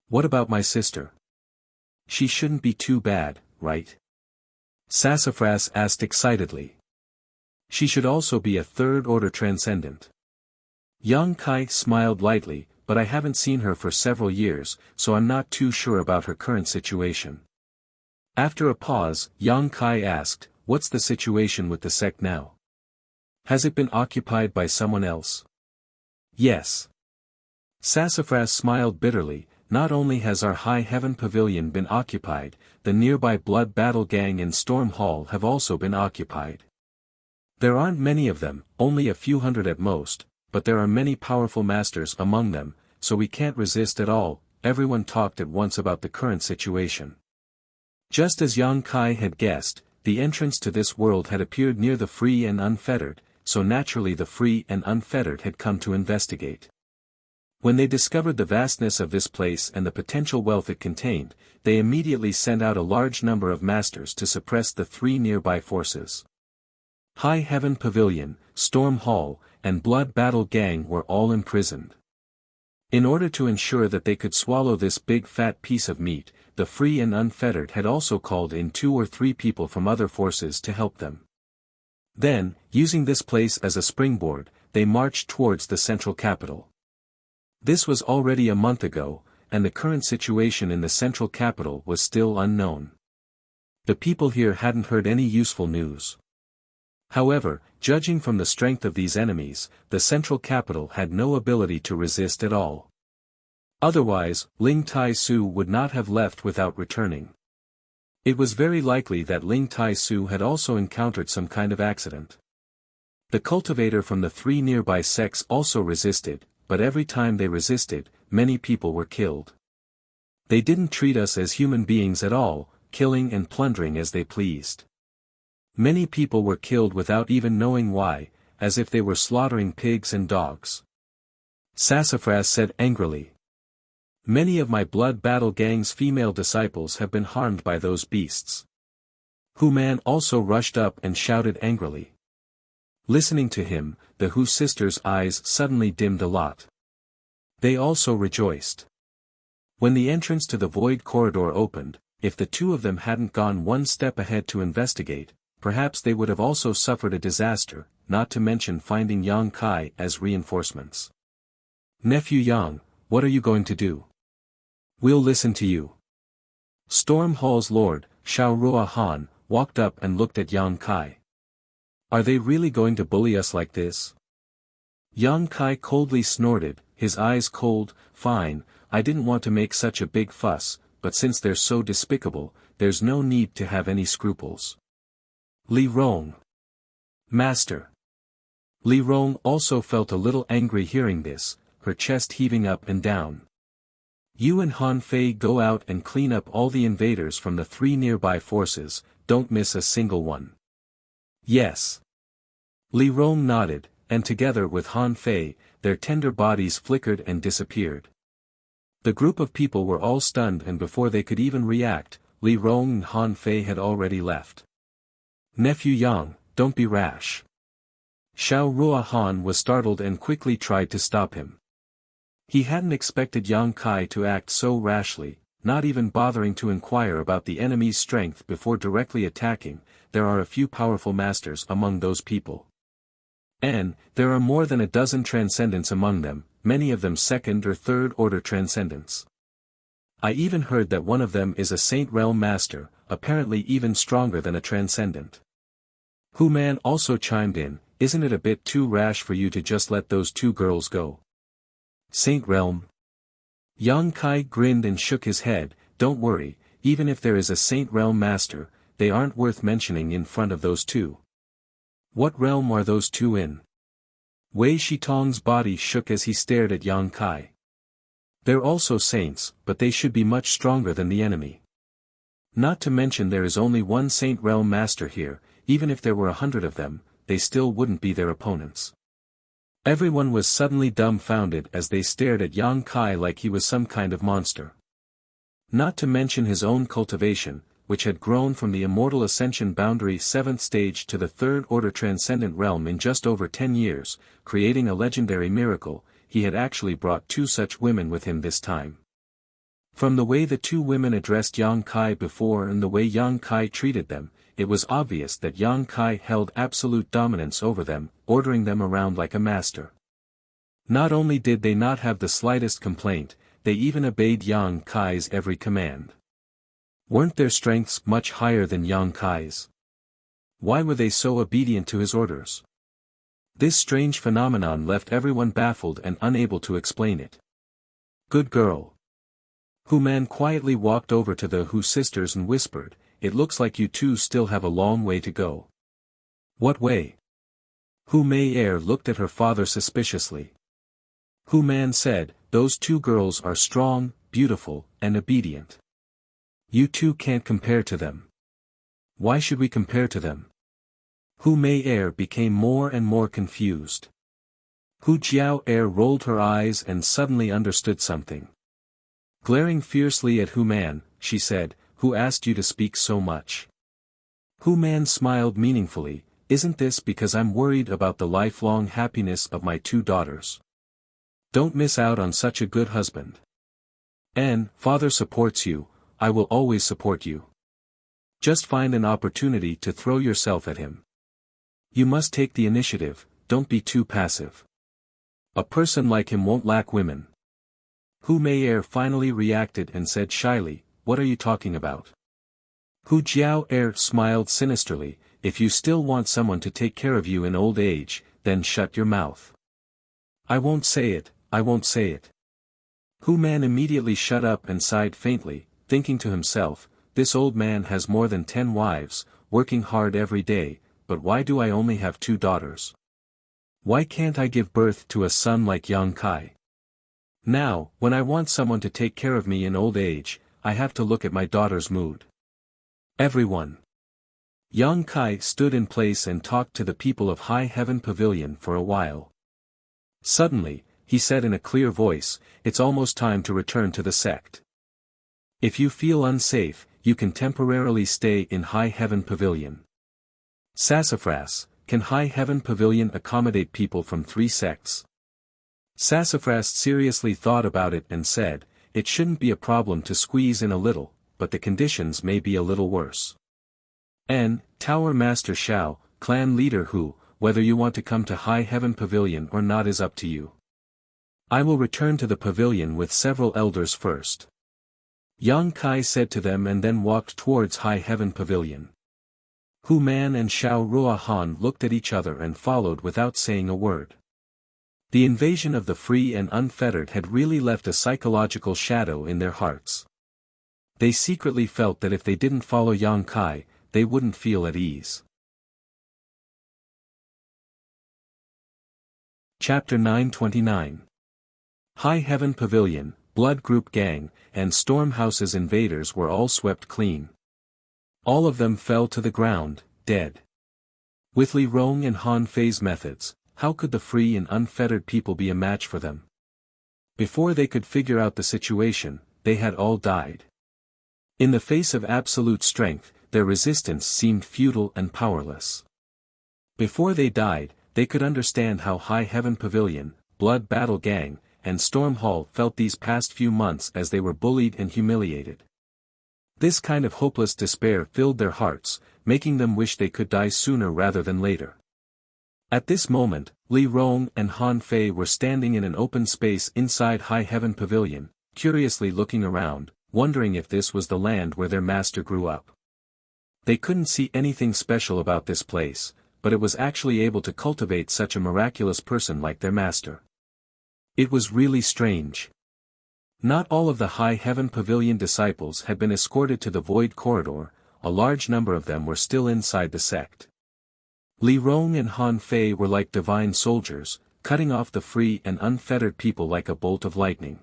"What about my sister? She shouldn't be too bad, right?" Sassafras asked excitedly. "She should also be a third order transcendent." Yang Kai smiled lightly, "But I haven't seen her for several years, so I'm not too sure about her current situation." After a pause, Yang Kai asked, "What's the situation with the sect now? Has it been occupied by someone else?" "Yes." Sassafras smiled bitterly. "Not only has our High Heaven Pavilion been occupied, the nearby Blood Battle Gang and Storm Hall have also been occupied. There aren't many of them, only a few hundred at most, but there are many powerful masters among them, so we can't resist at all." Everyone talked at once about the current situation. Just as Yang Kai had guessed, the entrance to this world had appeared near the free and unfettered, so naturally the free and unfettered had come to investigate. When they discovered the vastness of this place and the potential wealth it contained, they immediately sent out a large number of masters to suppress the three nearby forces. High Heaven Pavilion, Storm Hall, and Blood Battle Gang were all imprisoned. In order to ensure that they could swallow this big fat piece of meat, the Free and Unfettered had also called in 2 or 3 people from other forces to help them. Then, using this place as a springboard, they marched towards the central capital. This was already a month ago, and the current situation in the central capital was still unknown. The people here hadn't heard any useful news. However, judging from the strength of these enemies, the central capital had no ability to resist at all. Otherwise, Ling Tai-su would not have left without returning. It was very likely that Ling Tai-su had also encountered some kind of accident. The cultivator from the 3 nearby sects also resisted, but every time they resisted, many people were killed. They didn't treat us as human beings at all, killing and plundering as they pleased. Many people were killed without even knowing why, as if they were slaughtering pigs and dogs. Sassafras said angrily. Many of my Blood Battle Gang's female disciples have been harmed by those beasts. Hu Man also rushed up and shouted angrily. Listening to him, the Hu sisters' eyes suddenly dimmed a lot. They also rejoiced. When the entrance to the void corridor opened, if the 2 of them hadn't gone 1 step ahead to investigate, perhaps they would have also suffered a disaster, not to mention finding Yang Kai as reinforcements. Nephew Yang, what are you going to do? We'll listen to you. Storm Hall's Lord, Xiao Rua Han, walked up and looked at Yang Kai. Are they really going to bully us like this? Yang Kai coldly snorted, his eyes cold. Fine, I didn't want to make such a big fuss, but since they're so despicable, there's no need to have any scruples. Li Rong. Master. Li Rong also felt a little angry hearing this, her chest heaving up and down. You and Han Fei go out and clean up all the invaders from the 3 nearby forces, don't miss a single one. Yes. Li Rong nodded, and together with Han Fei, their tender bodies flickered and disappeared. The group of people were all stunned, and before they could even react, Li Rong and Han Fei had already left. Nephew Yang, don't be rash. Xiao Rua Han was startled and quickly tried to stop him. He hadn't expected Yang Kai to act so rashly, not even bothering to inquire about the enemy's strength before directly attacking. There are a few powerful masters among those people. And, there are more than a dozen transcendents among them, many of them 2nd or 3rd order transcendents. I even heard that one of them is a Saint Realm Master, apparently even stronger than a transcendent. Hu Man also chimed in, isn't it a bit too rash for you to just let those 2 girls go? Saint Realm? Yang Kai grinned and shook his head, don't worry, even if there is a Saint Realm Master, they aren't worth mentioning in front of those 2. What realm are those 2 in? Wei Shitong's body shook as he stared at Yang Kai. They're also saints, but they should be much stronger than the enemy. Not to mention there is only 1 Saint Realm Master here, even if there were 100 of them, they still wouldn't be their opponents. Everyone was suddenly dumbfounded as they stared at Yang Kai like he was some kind of monster. Not to mention his own cultivation, which had grown from the Immortal Ascension boundary 7th stage to the 3rd order transcendent realm in just over 10 years, creating a legendary miracle. He had actually brought 2 such women with him this time. From the way the 2 women addressed Yang Kai before and the way Yang Kai treated them, it was obvious that Yang Kai held absolute dominance over them, ordering them around like a master. Not only did they not have the slightest complaint, they even obeyed Yang Kai's every command. Weren't their strengths much higher than Yang Kai's? Why were they so obedient to his orders? This strange phenomenon left everyone baffled and unable to explain it. Good girl. Hu Man quietly walked over to the Hu sisters and whispered, it looks like you 2 still have a long way to go. What way? Hu Mei looked at her father suspiciously. Hu Man said, those 2 girls are strong, beautiful, and obedient. You 2 can't compare to them. Why should we compare to them? Hu Mei became more and more confused. Hu Jiao rolled her eyes and suddenly understood something. Glaring fiercely at Hu Man, she said, who asked you to speak so much? Hu Man smiled meaningfully, isn't this because I'm worried about the lifelong happiness of my 2 daughters? Don't miss out on such a good husband. And, father supports you, I will always support you. Just find an opportunity to throw yourself at him. You must take the initiative, don't be too passive. A person like him won't lack women. Hu Mei'er finally reacted and said shyly, what are you talking about? Hu Jiao smiled sinisterly, if you still want someone to take care of you in old age, then shut your mouth. I won't say it, I won't say it. Hu Man immediately shut up and sighed faintly, thinking to himself, this old man has more than 10 wives, working hard every day, but why do I only have 2 daughters? Why can't I give birth to a son like Yang Kai? Now, when I want someone to take care of me in old age, I have to look at my daughter's mood. Everyone. Yang Kai stood in place and talked to the people of High Heaven Pavilion for a while. Suddenly, he said in a clear voice, it's almost time to return to the sect. If you feel unsafe, you can temporarily stay in High Heaven Pavilion. Sassafras, can High Heaven Pavilion accommodate people from 3 sects? Sassafras seriously thought about it and said, it shouldn't be a problem to squeeze in a little, but the conditions may be a little worse. N. Tower Master Shao, clan leader Hu, whether you want to come to High Heaven Pavilion or not is up to you. I will return to the pavilion with several elders first. Yang Kai said to them and then walked towards High Heaven Pavilion. Hu Man and Xiao Ruohan looked at each other and followed without saying a word. The invasion of the free and unfettered had really left a psychological shadow in their hearts. They secretly felt that if they didn't follow Yang Kai, they wouldn't feel at ease. Chapter 929. High Heaven Pavilion, Blood Group Gang, and Stormhouse's invaders were all swept clean. All of them fell to the ground, dead. With Li Rong and Han Fei's methods, how could the free and unfettered people be a match for them? Before they could figure out the situation, they had all died. In the face of absolute strength, their resistance seemed futile and powerless. Before they died, they could understand how High Heaven Pavilion, Blood Battle Gang, and Storm Hall felt these past few months as they were bullied and humiliated. This kind of hopeless despair filled their hearts, making them wish they could die sooner rather than later. At this moment, Li Rong and Han Fei were standing in an open space inside High Heaven Pavilion, curiously looking around, wondering if this was the land where their master grew up. They couldn't see anything special about this place, but it was actually able to cultivate such a miraculous person like their master. It was really strange. Not all of the High Heaven Pavilion disciples had been escorted to the Void Corridor, a large number of them were still inside the sect. Li Rong and Han Fei were like divine soldiers, cutting off the free and unfettered people like a bolt of lightning.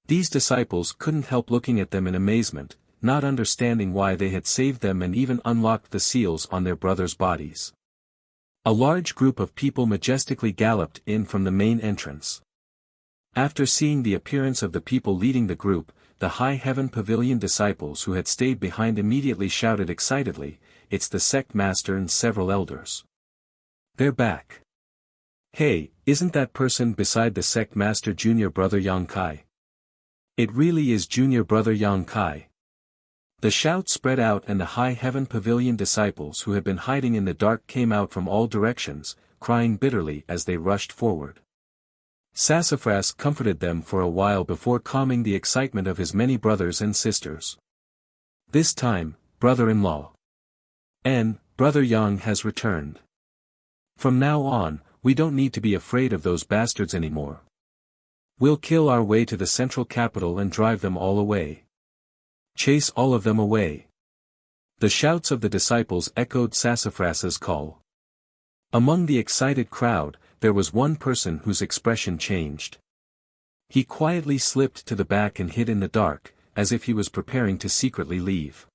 These disciples couldn't help looking at them in amazement, not understanding why they had saved them and even unlocked the seals on their brothers' bodies. A large group of people majestically galloped in from the main entrance. After seeing the appearance of the people leading the group, the High Heaven Pavilion disciples who had stayed behind immediately shouted excitedly, it's the sect master and several elders. They're back. Hey, isn't that person beside the sect master junior brother Yang Kai? It really is junior brother Yang Kai. The shout spread out and the High Heaven Pavilion disciples who had been hiding in the dark came out from all directions, crying bitterly as they rushed forward. Sassafras comforted them for a while before calming the excitement of his many brothers and sisters. This time, brother-in-law. And, brother Yang has returned. From now on, we don't need to be afraid of those bastards anymore. We'll kill our way to the central capital and drive them all away. Chase all of them away. The shouts of the disciples echoed Sassafras's call. Among the excited crowd, there was one person whose expression changed. He quietly slipped to the back and hid in the dark, as if he was preparing to secretly leave.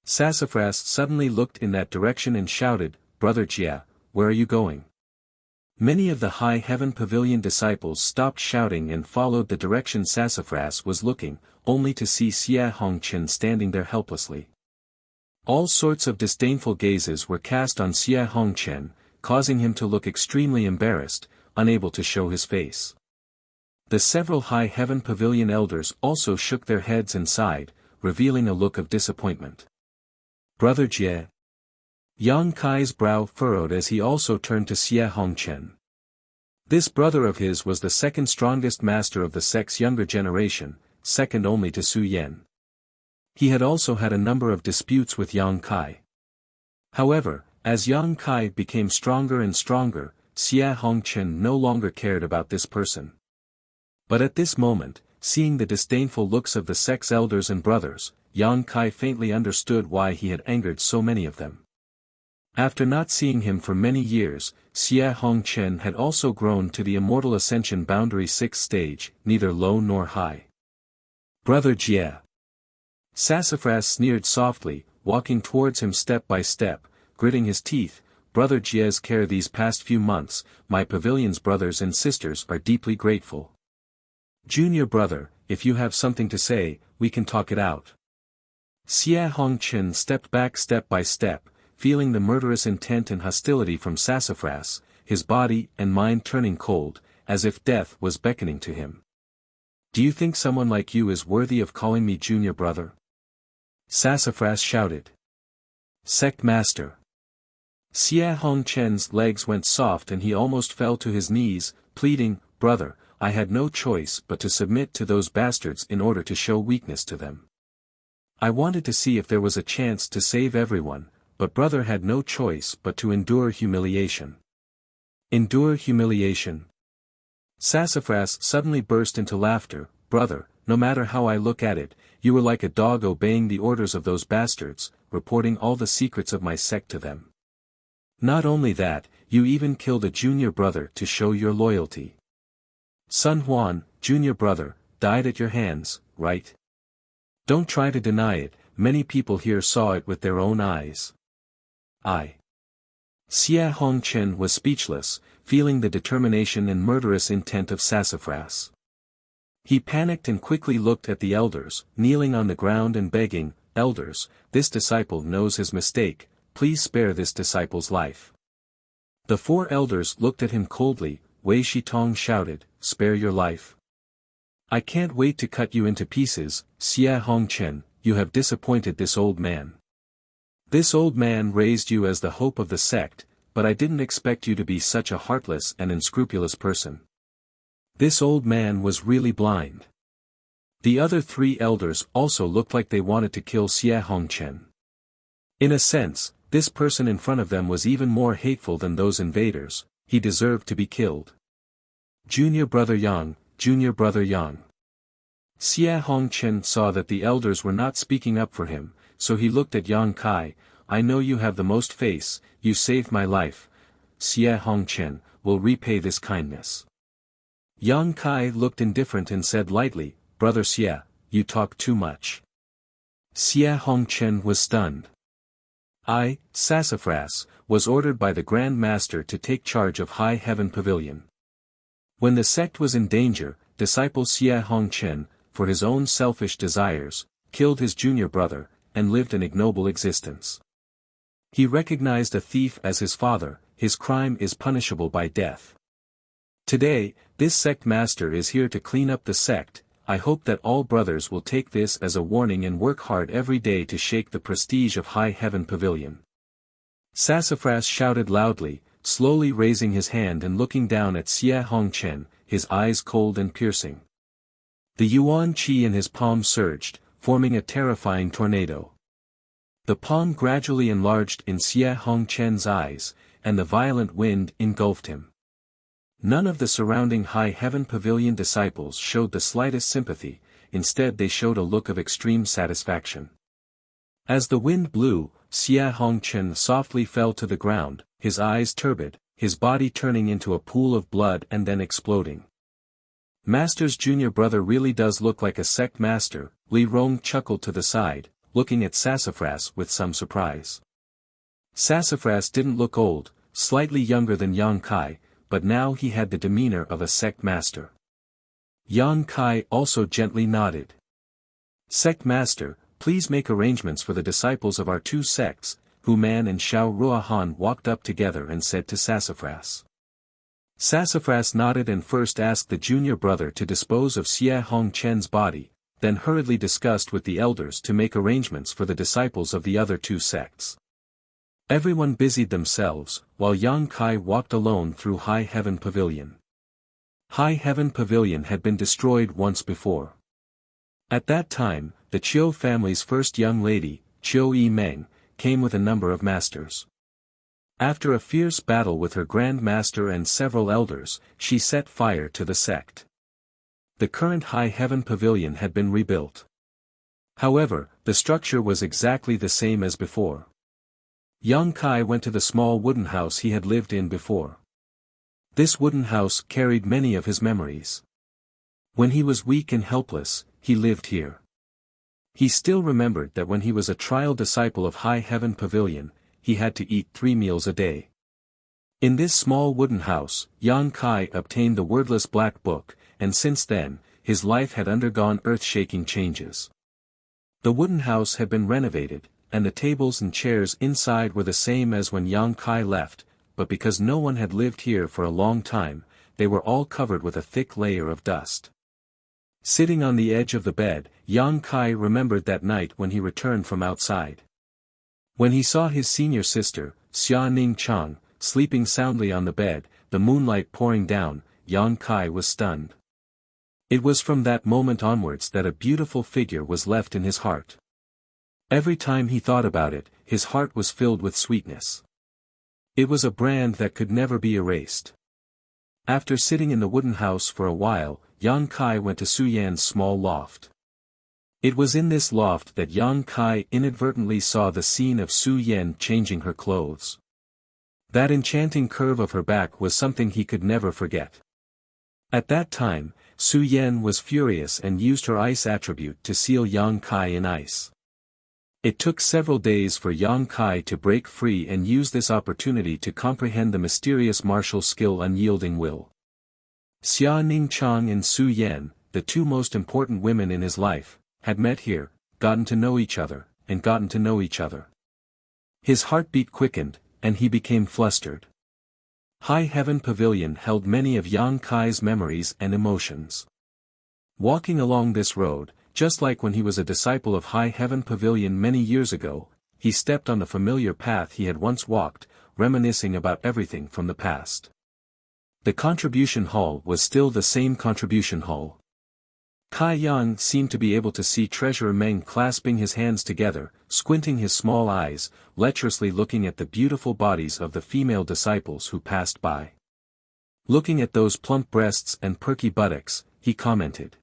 Sassafras suddenly looked in that direction and shouted, Brother Jia, where are you going? Many of the High Heaven Pavilion disciples stopped shouting and followed the direction Sassafras was looking, only to see Xia Hongqin standing there helplessly. All sorts of disdainful gazes were cast on Xie Hongchen, causing him to look extremely embarrassed, unable to show his face. The several High Heaven Pavilion elders also shook their heads and sighed, revealing a look of disappointment. Brother Jie. Yang Kai's brow furrowed as he also turned to Xie Hongchen. This brother of his was the second strongest master of the sect's younger generation, second only to Su Yan. He had also had a number of disputes with Yang Kai. However, as Yang Kai became stronger and stronger, Xie Hongchen no longer cared about this person. But at this moment, seeing the disdainful looks of the sect's elders and brothers, Yang Kai faintly understood why he had angered so many of them. After not seeing him for many years, Xie Hongchen had also grown to the immortal ascension boundary 6th stage, neither low nor high. Brother Jie. Sassafras sneered softly, walking towards him step by step, gritting his teeth. Brother Jie's care these past few months, my pavilion's brothers and sisters are deeply grateful. Junior brother, if you have something to say, we can talk it out. Xie Hongchen stepped back step by step, feeling the murderous intent and hostility from Sassafras, his body and mind turning cold, as if death was beckoning to him. Do you think someone like you is worthy of calling me junior brother? Sassafras shouted. Sect Master. Xie Hongchen's legs went soft and he almost fell to his knees, pleading, Brother, I had no choice but to submit to those bastards in order to show weakness to them. I wanted to see if there was a chance to save everyone, but brother had no choice but to endure humiliation. Endure humiliation? Sassafras suddenly burst into laughter. Brother, no matter how I look at it, you were like a dog obeying the orders of those bastards, reporting all the secrets of my sect to them. Not only that, you even killed a junior brother to show your loyalty. Sun Huan, junior brother, died at your hands, right? Don't try to deny it, many people here saw it with their own eyes. Xie Hongchen was speechless, feeling the determination and murderous intent of Sassafras. He panicked and quickly looked at the elders, kneeling on the ground and begging, Elders, this disciple knows his mistake, please spare this disciple's life. The 4 elders looked at him coldly. Wei Shitong shouted, Spare your life. I can't wait to cut you into pieces, Xie Hongchen, you have disappointed this old man. This old man raised you as the hope of the sect, but I didn't expect you to be such a heartless and unscrupulous person. This old man was really blind. The other 3 elders also looked like they wanted to kill Xie Hongchen. In a sense, this person in front of them was even more hateful than those invaders, he deserved to be killed. Junior brother Yang, junior brother Yang. Xie Hongchen saw that the elders were not speaking up for him, so he looked at Yang Kai, I know you have the most face, you saved my life. Xie Hongchen will repay this kindness. Yang Kai looked indifferent and said lightly, Brother Xie, you talk too much. Xie Hongchen was stunned. Sassafras, was ordered by the Grand Master to take charge of High Heaven Pavilion. When the sect was in danger, disciple Xie Hongchen, for his own selfish desires, killed his junior brother, and lived an ignoble existence. He recognized a thief as his father, his crime is punishable by death. Today, this sect master is here to clean up the sect. I hope that all brothers will take this as a warning and work hard every day to shake the prestige of High Heaven Pavilion. Sassafras shouted loudly, slowly raising his hand and looking down at Xie Hongchen, his eyes cold and piercing. The yuan qi in his palm surged, forming a terrifying tornado. The palm gradually enlarged in Xie Hongchen's eyes, and the violent wind engulfed him. None of the surrounding High Heaven Pavilion disciples showed the slightest sympathy, instead they showed a look of extreme satisfaction. As the wind blew, Xie Hongchen softly fell to the ground, his eyes turbid, his body turning into a pool of blood and then exploding. Master's junior brother really does look like a sect master, Li Rong chuckled to the side, looking at Sassafras with some surprise. Sassafras didn't look old, slightly younger than Yang Kai, but now he had the demeanor of a sect master. Yang Kai also gently nodded. Sect master, please make arrangements for the disciples of our two sects." Hu Man and Xiao Ruohan walked up together and said to Sassafras. Sassafras nodded and first asked the junior brother to dispose of Xie Hongchen's body, then hurriedly discussed with the elders to make arrangements for the disciples of the other two sects. Everyone busied themselves, while Yang Kai walked alone through High Heaven Pavilion. High Heaven Pavilion had been destroyed once before. At that time, the Chiu family's first young lady, Chiu Yi Meng, came with a number of masters. After a fierce battle with her Grand Master and several elders, she set fire to the sect. The current High Heaven Pavilion had been rebuilt. However, the structure was exactly the same as before. Yang Kai went to the small wooden house he had lived in before. This wooden house carried many of his memories. When he was weak and helpless, he lived here. He still remembered that when he was a trial disciple of High Heaven Pavilion, he had to eat 3 meals a day. In this small wooden house, Yang Kai obtained the wordless black book, and since then, his life had undergone earth-shaking changes. The wooden house had been renovated, and the tables and chairs inside were the same as when Yang Kai left, but because no one had lived here for a long time, they were all covered with a thick layer of dust. Sitting on the edge of the bed, Yang Kai remembered that night when he returned from outside. When he saw his senior sister, Xia Ning Chang, sleeping soundly on the bed, the moonlight pouring down, Yang Kai was stunned. It was from that moment onwards that a beautiful figure was left in his heart. Every time he thought about it, his heart was filled with sweetness. It was a brand that could never be erased. After sitting in the wooden house for a while, Yang Kai went to Su Yan's small loft. It was in this loft that Yang Kai inadvertently saw the scene of Su Yan changing her clothes. That enchanting curve of her back was something he could never forget. At that time, Su Yan was furious and used her ice attribute to seal Yang Kai in ice. It took several days for Yang Kai to break free and use this opportunity to comprehend the mysterious martial skill Unyielding Will. Xia Ning Chang and Su Yan, the two most important women in his life, had met here, gotten to know each other, and gotten to know each other. His heartbeat quickened, and he became flustered. High Heaven Pavilion held many of Yang Kai's memories and emotions. Walking along this road, just like when he was a disciple of High Heaven Pavilion many years ago, he stepped on the familiar path he had once walked, reminiscing about everything from the past. The contribution hall was still the same contribution hall. Kai Yang seemed to be able to see Treasurer Meng clasping his hands together, squinting his small eyes, lecherously looking at the beautiful bodies of the female disciples who passed by. Looking at those plump breasts and perky buttocks, he commented.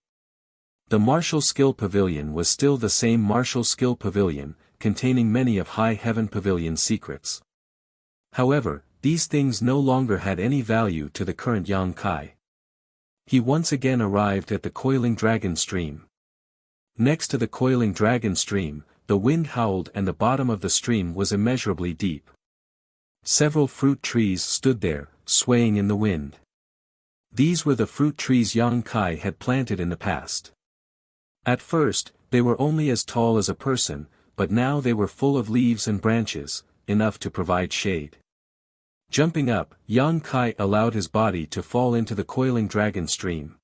The Martial Skill Pavilion was still the same Martial Skill Pavilion, containing many of High Heaven Pavilion's secrets. However, these things no longer had any value to the current Yang Kai. He once again arrived at the Coiling Dragon Stream. Next to the Coiling Dragon Stream, the wind howled and the bottom of the stream was immeasurably deep. Several fruit trees stood there, swaying in the wind. These were the fruit trees Yang Kai had planted in the past. At first, they were only as tall as a person, but now they were full of leaves and branches, enough to provide shade. Jumping up, Yang Kai allowed his body to fall into the Coiling Dragon Stream.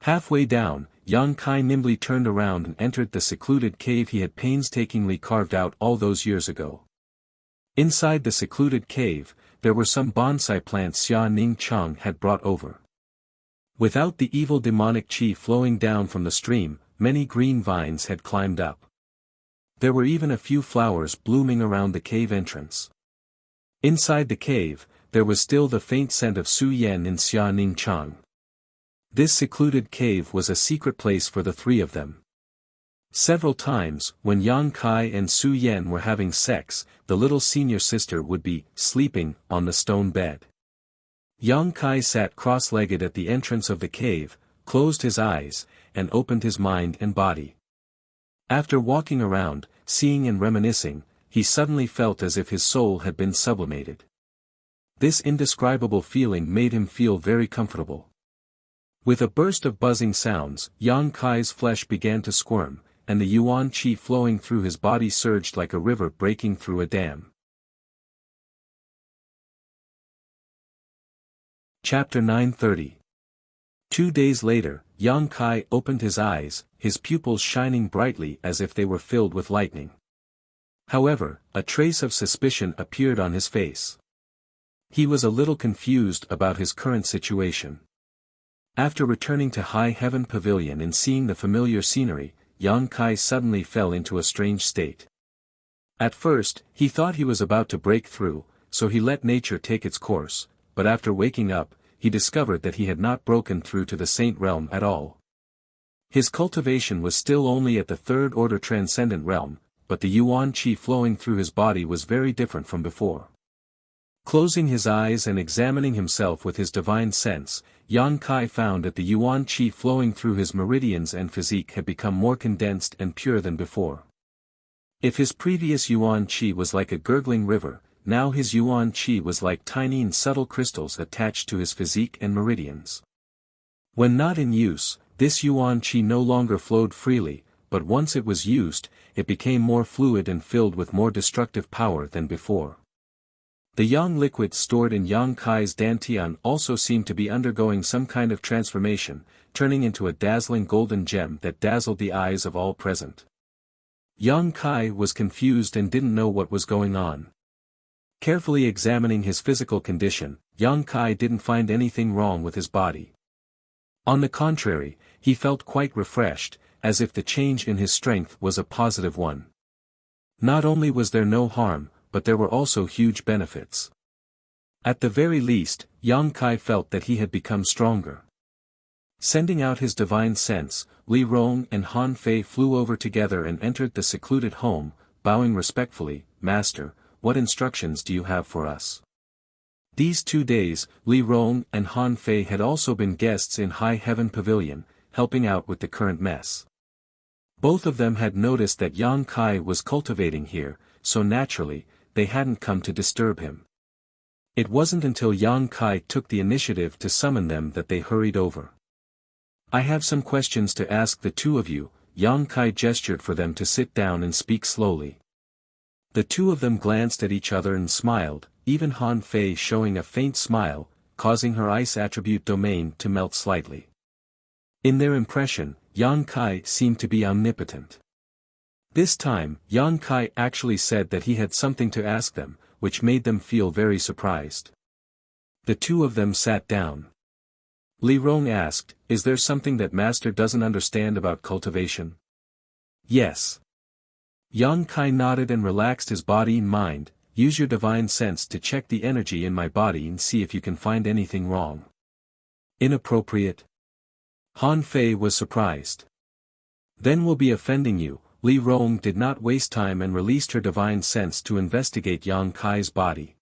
Halfway down, Yang Kai nimbly turned around and entered the secluded cave he had painstakingly carved out all those years ago. Inside the secluded cave, there were some bonsai plants Xia Ning Chang had brought over. Without the evil demonic chi flowing down from the stream, many green vines had climbed up. There were even a few flowers blooming around the cave entrance. Inside the cave, there was still the faint scent of Su Yan and Xia Ning Chang. This secluded cave was a secret place for the three of them. Several times, when Yang Kai and Su Yan were having sex, the little senior sister would be sleeping on the stone bed. Yang Kai sat cross-legged at the entrance of the cave, closed his eyes, and opened his mind and body. After walking around, seeing and reminiscing, he suddenly felt as if his soul had been sublimated. This indescribable feeling made him feel very comfortable. With a burst of buzzing sounds, Yang Kai's flesh began to squirm, and the yuan qi flowing through his body surged like a river breaking through a dam. Chapter 930. 2 days later, Yang Kai opened his eyes, his pupils shining brightly as if they were filled with lightning. However, a trace of suspicion appeared on his face. He was a little confused about his current situation. After returning to High Heaven Pavilion and seeing the familiar scenery, Yang Kai suddenly fell into a strange state. At first, he thought he was about to break through, so he let nature take its course, but after waking up, he discovered that he had not broken through to the Saint Realm at all. His cultivation was still only at the third-order transcendent realm, but the yuan qi flowing through his body was very different from before. Closing his eyes and examining himself with his divine sense, Yang Kai found that the yuan qi flowing through his meridians and physique had become more condensed and pure than before. If his previous yuan qi was like a gurgling river, now his yuan qi was like tiny and subtle crystals attached to his physique and meridians. When not in use, this yuan qi no longer flowed freely, but once it was used, it became more fluid and filled with more destructive power than before. The yang liquid stored in Yang Kai's dantian also seemed to be undergoing some kind of transformation, turning into a dazzling golden gem that dazzled the eyes of all present. Yang Kai was confused and didn't know what was going on. Carefully examining his physical condition, Yang Kai didn't find anything wrong with his body. On the contrary, he felt quite refreshed, as if the change in his strength was a positive one. Not only was there no harm, but there were also huge benefits. At the very least, Yang Kai felt that he had become stronger. Sending out his divine sense, Li Rong and Han Fei flew over together and entered the secluded home, bowing respectfully. "Master, what instructions do you have for us?" These 2 days, Li Rong and Han Fei had also been guests in High Heaven Pavilion, helping out with the current mess. Both of them had noticed that Yang Kai was cultivating here, so naturally, they hadn't come to disturb him. It wasn't until Yang Kai took the initiative to summon them that they hurried over. "I have some questions to ask the two of you." Yang Kai gestured for them to sit down and speak slowly. The two of them glanced at each other and smiled, even Han Fei showing a faint smile, causing her ice attribute domain to melt slightly. In their impression, Yang Kai seemed to be omnipotent. This time, Yang Kai actually said that he had something to ask them, which made them feel very surprised. The two of them sat down. Li Rong asked, "Is there something that Master doesn't understand about cultivation?" "Yes." Yang Kai nodded and relaxed his body and mind. "Use your divine sense to check the energy in my body and see if you can find anything wrong." "Inappropriate?" Han Fei was surprised. "Then we'll be offending you." Li Rong did not waste time and released her divine sense to investigate Yang Kai's body.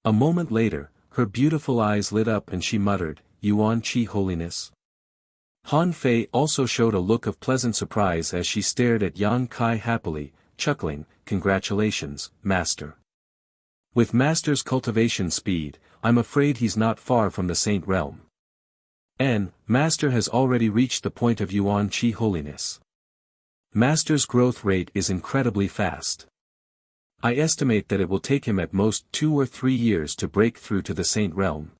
A moment later, her beautiful eyes lit up and she muttered, "Yuan Qi holiness." Han Fei also showed a look of pleasant surprise as she stared at Yang Kai happily, chuckling, "Congratulations, Master. With Master's cultivation speed, I'm afraid he's not far from the Saint Realm. And, Master has already reached the point of Yuan Qi holiness. Master's growth rate is incredibly fast. I estimate that it will take him at most 2 or 3 years to break through to the Saint Realm.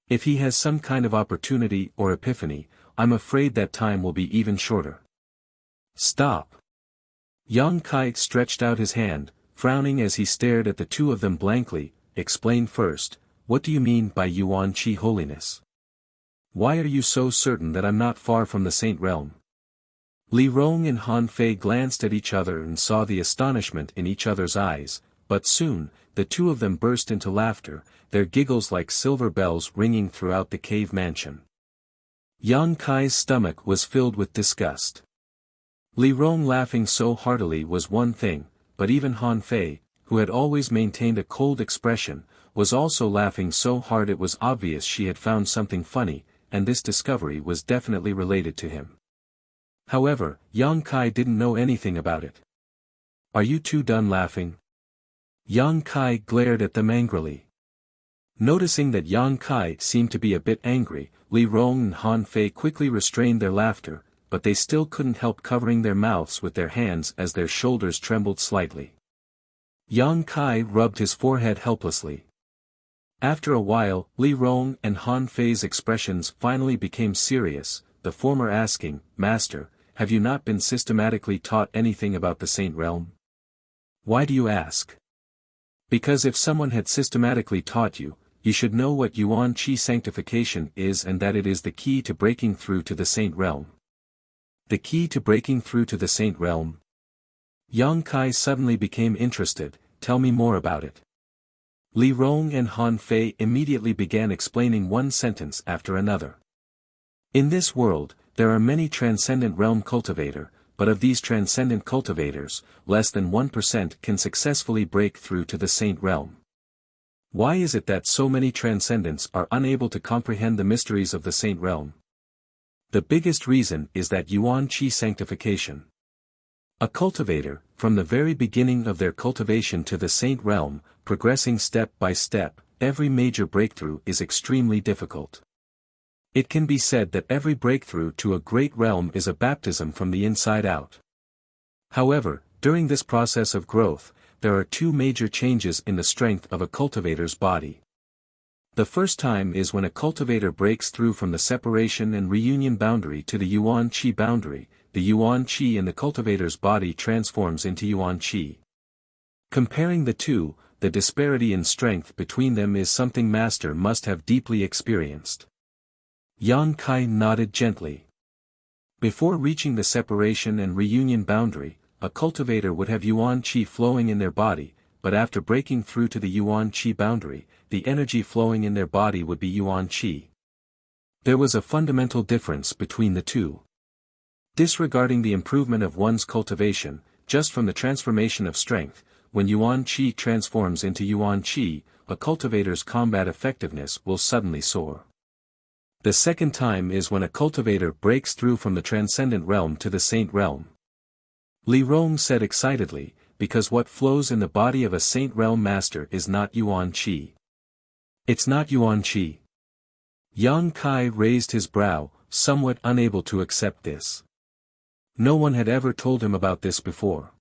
If he has some kind of opportunity or epiphany, I'm afraid that time will be even shorter." "Stop." Yang Kai stretched out his hand, frowning as he stared at the two of them blankly. "Explain first, what do you mean by Yuan Qi holiness? Why are you so certain that I'm not far from the Saint Realm?" Li Rong and Han Fei glanced at each other and saw the astonishment in each other's eyes, but soon, the two of them burst into laughter, their giggles like silver bells ringing throughout the cave mansion. Yang Kai's stomach was filled with disgust. Li Rong laughing so heartily was one thing, but even Han Fei, who had always maintained a cold expression, was also laughing so hard it was obvious she had found something funny, and this discovery was definitely related to him. However, Yang Kai didn't know anything about it. "Are you two done laughing?" Yang Kai glared at them angrily. Noticing that Yang Kai seemed to be a bit angry, Li Rong and Han Fei quickly restrained their laughter, but they still couldn't help covering their mouths with their hands as their shoulders trembled slightly. Yang Kai rubbed his forehead helplessly. After a while, Li Rong and Han Fei's expressions finally became serious, the former asking, "Master, have you not been systematically taught anything about the Saint Realm?" "Why do you ask?" "Because if someone had systematically taught you, you should know what Yuan Qi sanctification is and that it is the key to breaking through to the Saint Realm." "The key to breaking through to the Saint Realm?" Yang Kai suddenly became interested. "Tell me more about it." Li Rong and Han Fei immediately began explaining one sentence after another. "In this world, there are many transcendent realm cultivator, but of these transcendent cultivators, less than 1% can successfully break through to the Saint Realm. Why is it that so many transcendents are unable to comprehend the mysteries of the Saint Realm? The biggest reason is that Yuan Qi sanctification. A cultivator, from the very beginning of their cultivation to the Saint Realm, progressing step by step, every major breakthrough is extremely difficult. It can be said that every breakthrough to a great realm is a baptism from the inside out. However, during this process of growth, there are two major changes in the strength of a cultivator's body. The first time is when a cultivator breaks through from the separation and reunion boundary to the Yuan Qi boundary. The Yuan Qi in the cultivator's body transforms into Yuan Qi. Comparing the two, the disparity in strength between them is something Master must have deeply experienced. Yang Kai nodded gently. Before reaching the separation and reunion boundary, a cultivator would have Yuan Qi flowing in their body, but after breaking through to the Yuan Qi boundary, the energy flowing in their body would be Yuan Qi. There was a fundamental difference between the two. Disregarding the improvement of one's cultivation, just from the transformation of strength, when Yuan Qi transforms into Yuan Qi, a cultivator's combat effectiveness will suddenly soar. The second time is when a cultivator breaks through from the transcendent realm to the Saint Realm. Li Rong said excitedly, because what flows in the body of a Saint Realm master is not Yuan Qi. It's not Yuan Qi. Yang Kai raised his brow, somewhat unable to accept this. No one had ever told him about this before.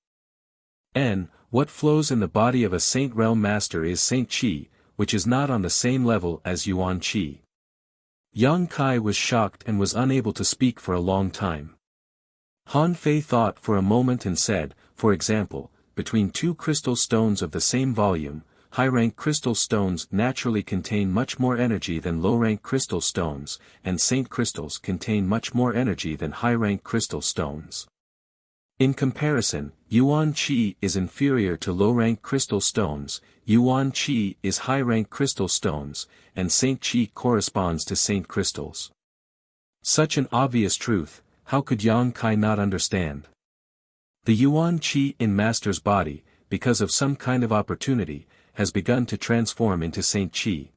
What flows in the body of a Saint Realm master is Saint Qi, which is not on the same level as Yuan Qi. Yang Kai was shocked and was unable to speak for a long time. Han Fei thought for a moment and said, for example, between two crystal stones of the same volume, high-rank crystal stones naturally contain much more energy than low-rank crystal stones, and saint crystals contain much more energy than high-rank crystal stones. In comparison, Yuan Qi is inferior to low-rank crystal stones, Yuan Qi is high-rank crystal stones, and Saint Qi corresponds to saint crystals. Such an obvious truth, how could Yang Kai not understand? The Yuan Qi in Master's body, because of some kind of opportunity, has begun to transform into Saint Qi.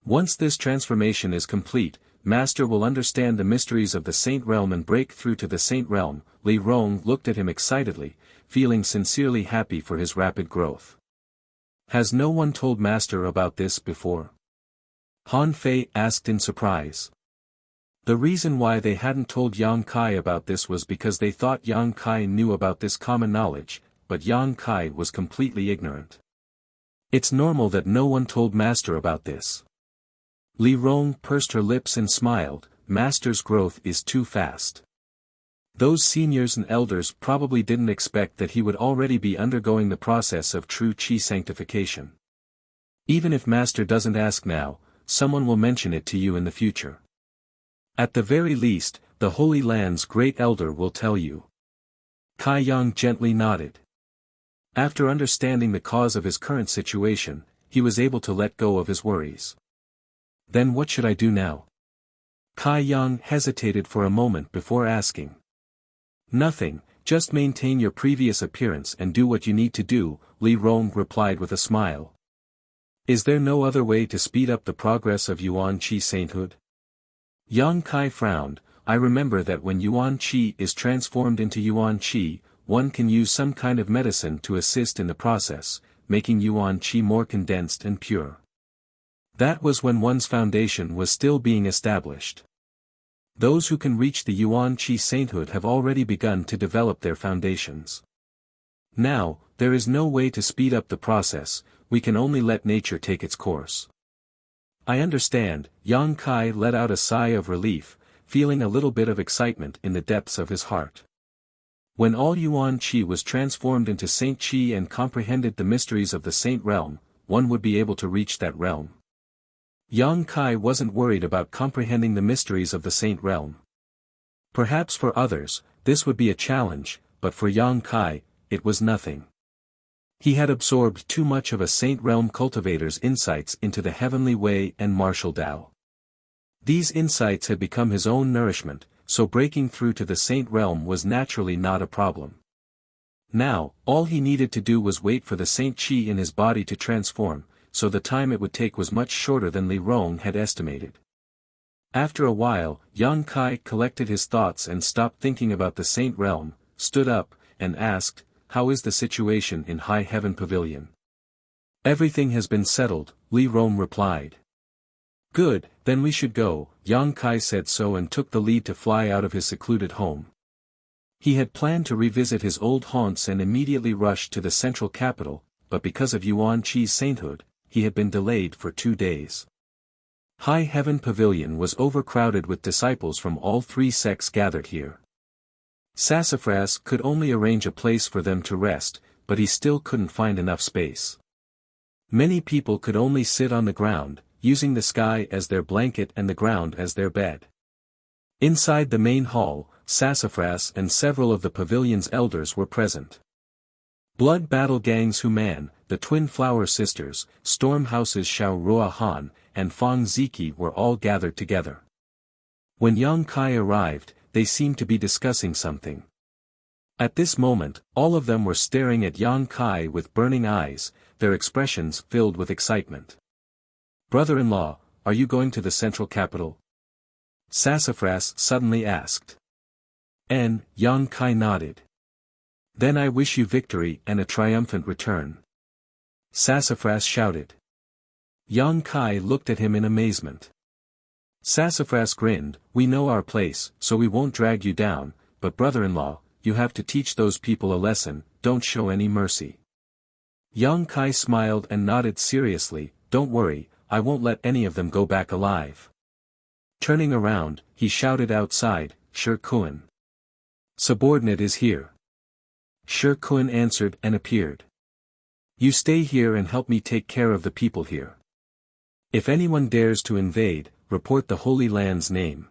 Once this transformation is complete, Master will understand the mysteries of the Saint Realm and break through to the Saint Realm. Li Rong looked at him excitedly, feeling sincerely happy for his rapid growth. Has no one told Master about this before? Han Fei asked in surprise. The reason why they hadn't told Yang Kai about this was because they thought Yang Kai knew about this common knowledge, but Yang Kai was completely ignorant. It's normal that no one told Master about this. Li Rong pursed her lips and smiled. Master's growth is too fast. Those seniors and elders probably didn't expect that he would already be undergoing the process of true Qi sanctification. Even if Master doesn't ask now, someone will mention it to you in the future. At the very least, the Holy Land's great elder will tell you. Kai Yang gently nodded. After understanding the cause of his current situation, he was able to let go of his worries. Then what should I do now? Kai Yang hesitated for a moment before asking. Nothing, just maintain your previous appearance and do what you need to do, Li Rong replied with a smile. Is there no other way to speed up the progress of Yuan Qi sainthood? Yang Kai frowned. I remember that when Yuan Qi is transformed into Yuan Qi, one can use some kind of medicine to assist in the process, making Yuan Qi more condensed and pure. That was when one's foundation was still being established. Those who can reach the Yuan Qi sainthood have already begun to develop their foundations. Now, there is no way to speed up the process, we can only let nature take its course. I understand. Yang Kai let out a sigh of relief, feeling a little bit of excitement in the depths of his heart. When all Yuan Qi was transformed into Saint Qi and comprehended the mysteries of the Saint Realm, one would be able to reach that realm. Yang Kai wasn't worried about comprehending the mysteries of the Saint Realm. Perhaps for others, this would be a challenge, but for Yang Kai, it was nothing. He had absorbed too much of a Saint Realm cultivator's insights into the heavenly way and martial Tao. These insights had become his own nourishment, so breaking through to the Saint Realm was naturally not a problem. Now, all he needed to do was wait for the Saint Qi in his body to transform, so the time it would take was much shorter than Li Rong had estimated. After a while, Yang Kai collected his thoughts and stopped thinking about the Saint Realm, stood up, and asked, "How is the situation in High Heaven Pavilion?" "Everything has been settled," Li Rong replied. "Good, then we should go." Yang Kai said so and took the lead to fly out of his secluded home. He had planned to revisit his old haunts and immediately rush to the central capital, but because of Yuan Qi's sainthood, he had been delayed for 2 days. High Heaven Pavilion was overcrowded with disciples from all 3 sects gathered here. Sassafras could only arrange a place for them to rest, but he still couldn't find enough space. Many people could only sit on the ground, using the sky as their blanket and the ground as their bed. Inside the main hall, Sassafras and several of the pavilion's elders were present. Blood Battle Gang's Human, the Twin Flower Sisters, Storm House's Xiao Rua Han, and Fang Ziki were all gathered together. When Yang Kai arrived, they seemed to be discussing something. At this moment, all of them were staring at Yang Kai with burning eyes, their expressions filled with excitement. "Brother-in-law, are you going to the central capital?" Sassafras suddenly asked. Yang Kai nodded. "Then I wish you victory and a triumphant return," Sassafras shouted. Yang Kai looked at him in amazement. Sassafras grinned, "We know our place, so we won't drag you down, but brother-in-law, you have to teach those people a lesson, don't show any mercy." Yang Kai smiled and nodded seriously, "Don't worry, I won't let any of them go back alive." Turning around, he shouted outside, "Shi Kun. Subordinate is here." Shi Kun answered and appeared. "You stay here and help me take care of the people here. If anyone dares to invade, report the Holy Land's name.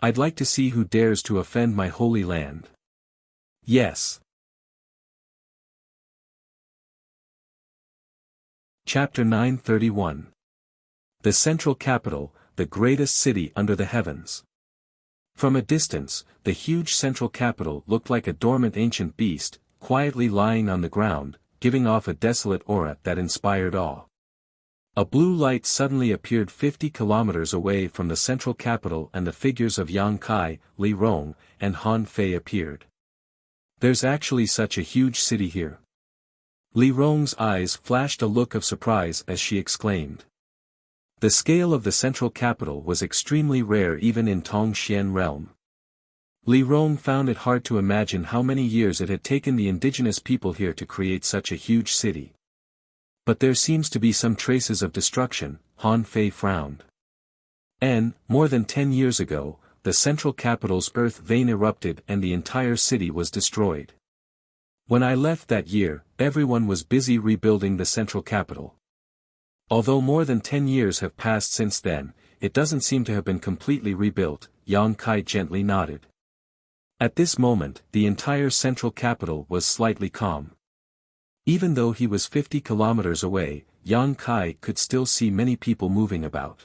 I'd like to see who dares to offend my holy land." "Yes." Chapter 931. The Central Capital, the greatest city under the heavens. From a distance, the huge central capital looked like a dormant ancient beast, quietly lying on the ground, giving off a desolate aura that inspired awe. A blue light suddenly appeared 50 kilometers away from the central capital and the figures of Yang Kai, Li Rong, and Han Fei appeared. "There's actually such a huge city here." Li Rong's eyes flashed a look of surprise as she exclaimed. The scale of the central capital was extremely rare even in Tongxian realm. Li Rong found it hard to imagine how many years it had taken the indigenous people here to create such a huge city. "But there seems to be some traces of destruction," Han Fei frowned. More than 10 years ago, the central capital's earth vein erupted and the entire city was destroyed. When I left that year, everyone was busy rebuilding the central capital. Although more than 10 years have passed since then, it doesn't seem to have been completely rebuilt, Yang Kai gently nodded. At this moment, the entire central capital was slightly calm. Even though he was 50 kilometers away, Yang Kai could still see many people moving about.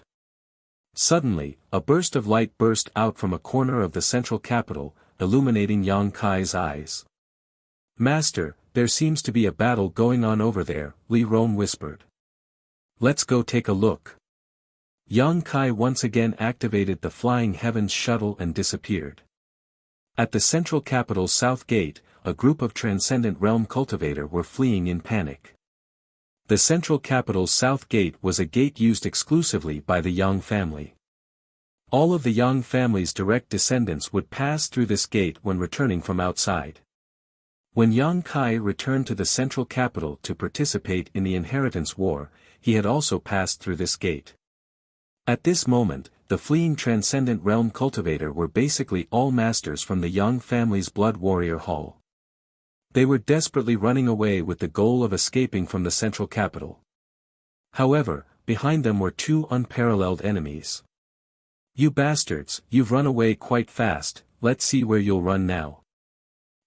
Suddenly, a burst of light burst out from a corner of the central capital, illuminating Yang Kai's eyes. "Master, there seems to be a battle going on over there," Li Rong whispered. "Let's go take a look." Yang Kai once again activated the Flying Heavens shuttle and disappeared. At the central capital's south gate, a group of Transcendent Realm cultivator were fleeing in panic. The central capital's south gate was a gate used exclusively by the Yang family. All of the Yang family's direct descendants would pass through this gate when returning from outside. When Yang Kai returned to the central capital to participate in the inheritance war, he had also passed through this gate. At this moment, the fleeing Transcendent Realm cultivator were basically all masters from the Yang family's Blood Warrior Hall. They were desperately running away with the goal of escaping from the central capital. However, behind them were two unparalleled enemies. "You bastards, you've run away quite fast, let's see where you'll run now."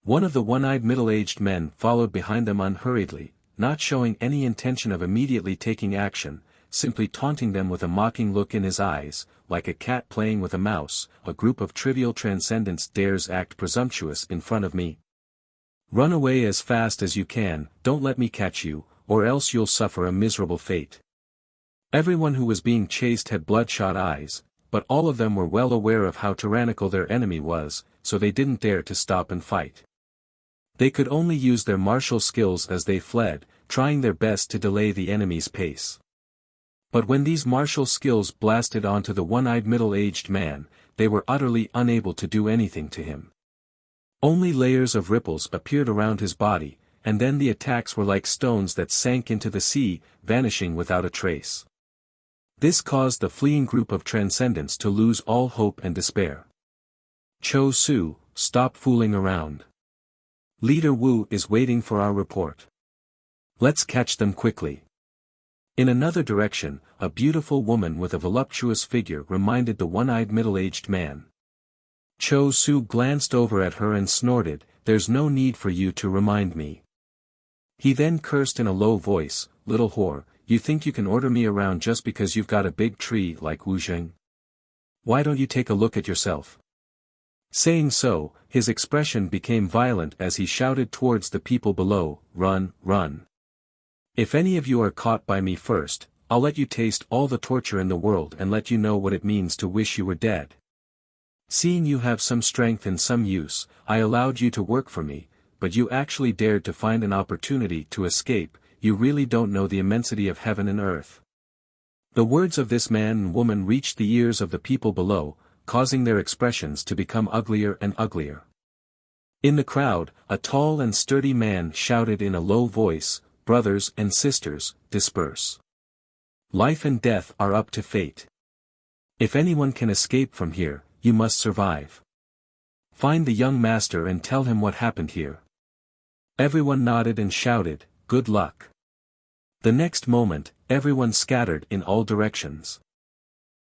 One of the one-eyed middle-aged men followed behind them unhurriedly, not showing any intention of immediately taking action, simply taunting them with a mocking look in his eyes, like a cat playing with a mouse. "A group of trivial transcendents dares act presumptuous in front of me. Run away as fast as you can, don't let me catch you, or else you'll suffer a miserable fate." Everyone who was being chased had bloodshot eyes, but all of them were well aware of how tyrannical their enemy was, so they didn't dare to stop and fight. They could only use their martial skills as they fled, trying their best to delay the enemy's pace. But when these martial skills blasted onto the one-eyed middle-aged man, they were utterly unable to do anything to him. Only layers of ripples appeared around his body, and then the attacks were like stones that sank into the sea, vanishing without a trace. This caused the fleeing group of transcendents to lose all hope and despair. "Cho Su, stop fooling around. Leader Wu is waiting for our report. Let's catch them quickly." In another direction, a beautiful woman with a voluptuous figure reminded the one-eyed middle-aged man. Cho Su glanced over at her and snorted, "There's no need for you to remind me." He then cursed in a low voice, "Little whore, you think you can order me around just because you've got a big tree like Wu Zheng? Why don't you take a look at yourself?" Saying so, his expression became violent as he shouted towards the people below, "Run, run. If any of you are caught by me first, I'll let you taste all the torture in the world and let you know what it means to wish you were dead. Seeing you have some strength and some use, I allowed you to work for me, but you actually dared to find an opportunity to escape. You really don't know the immensity of heaven and earth." The words of this man and woman reached the ears of the people below, causing their expressions to become uglier and uglier. In the crowd, a tall and sturdy man shouted in a low voice, "Brothers and sisters, disperse. Life and death are up to fate. If anyone can escape from here, you must survive. Find the young master and tell him what happened here." Everyone nodded and shouted, "Good luck." The next moment, everyone scattered in all directions.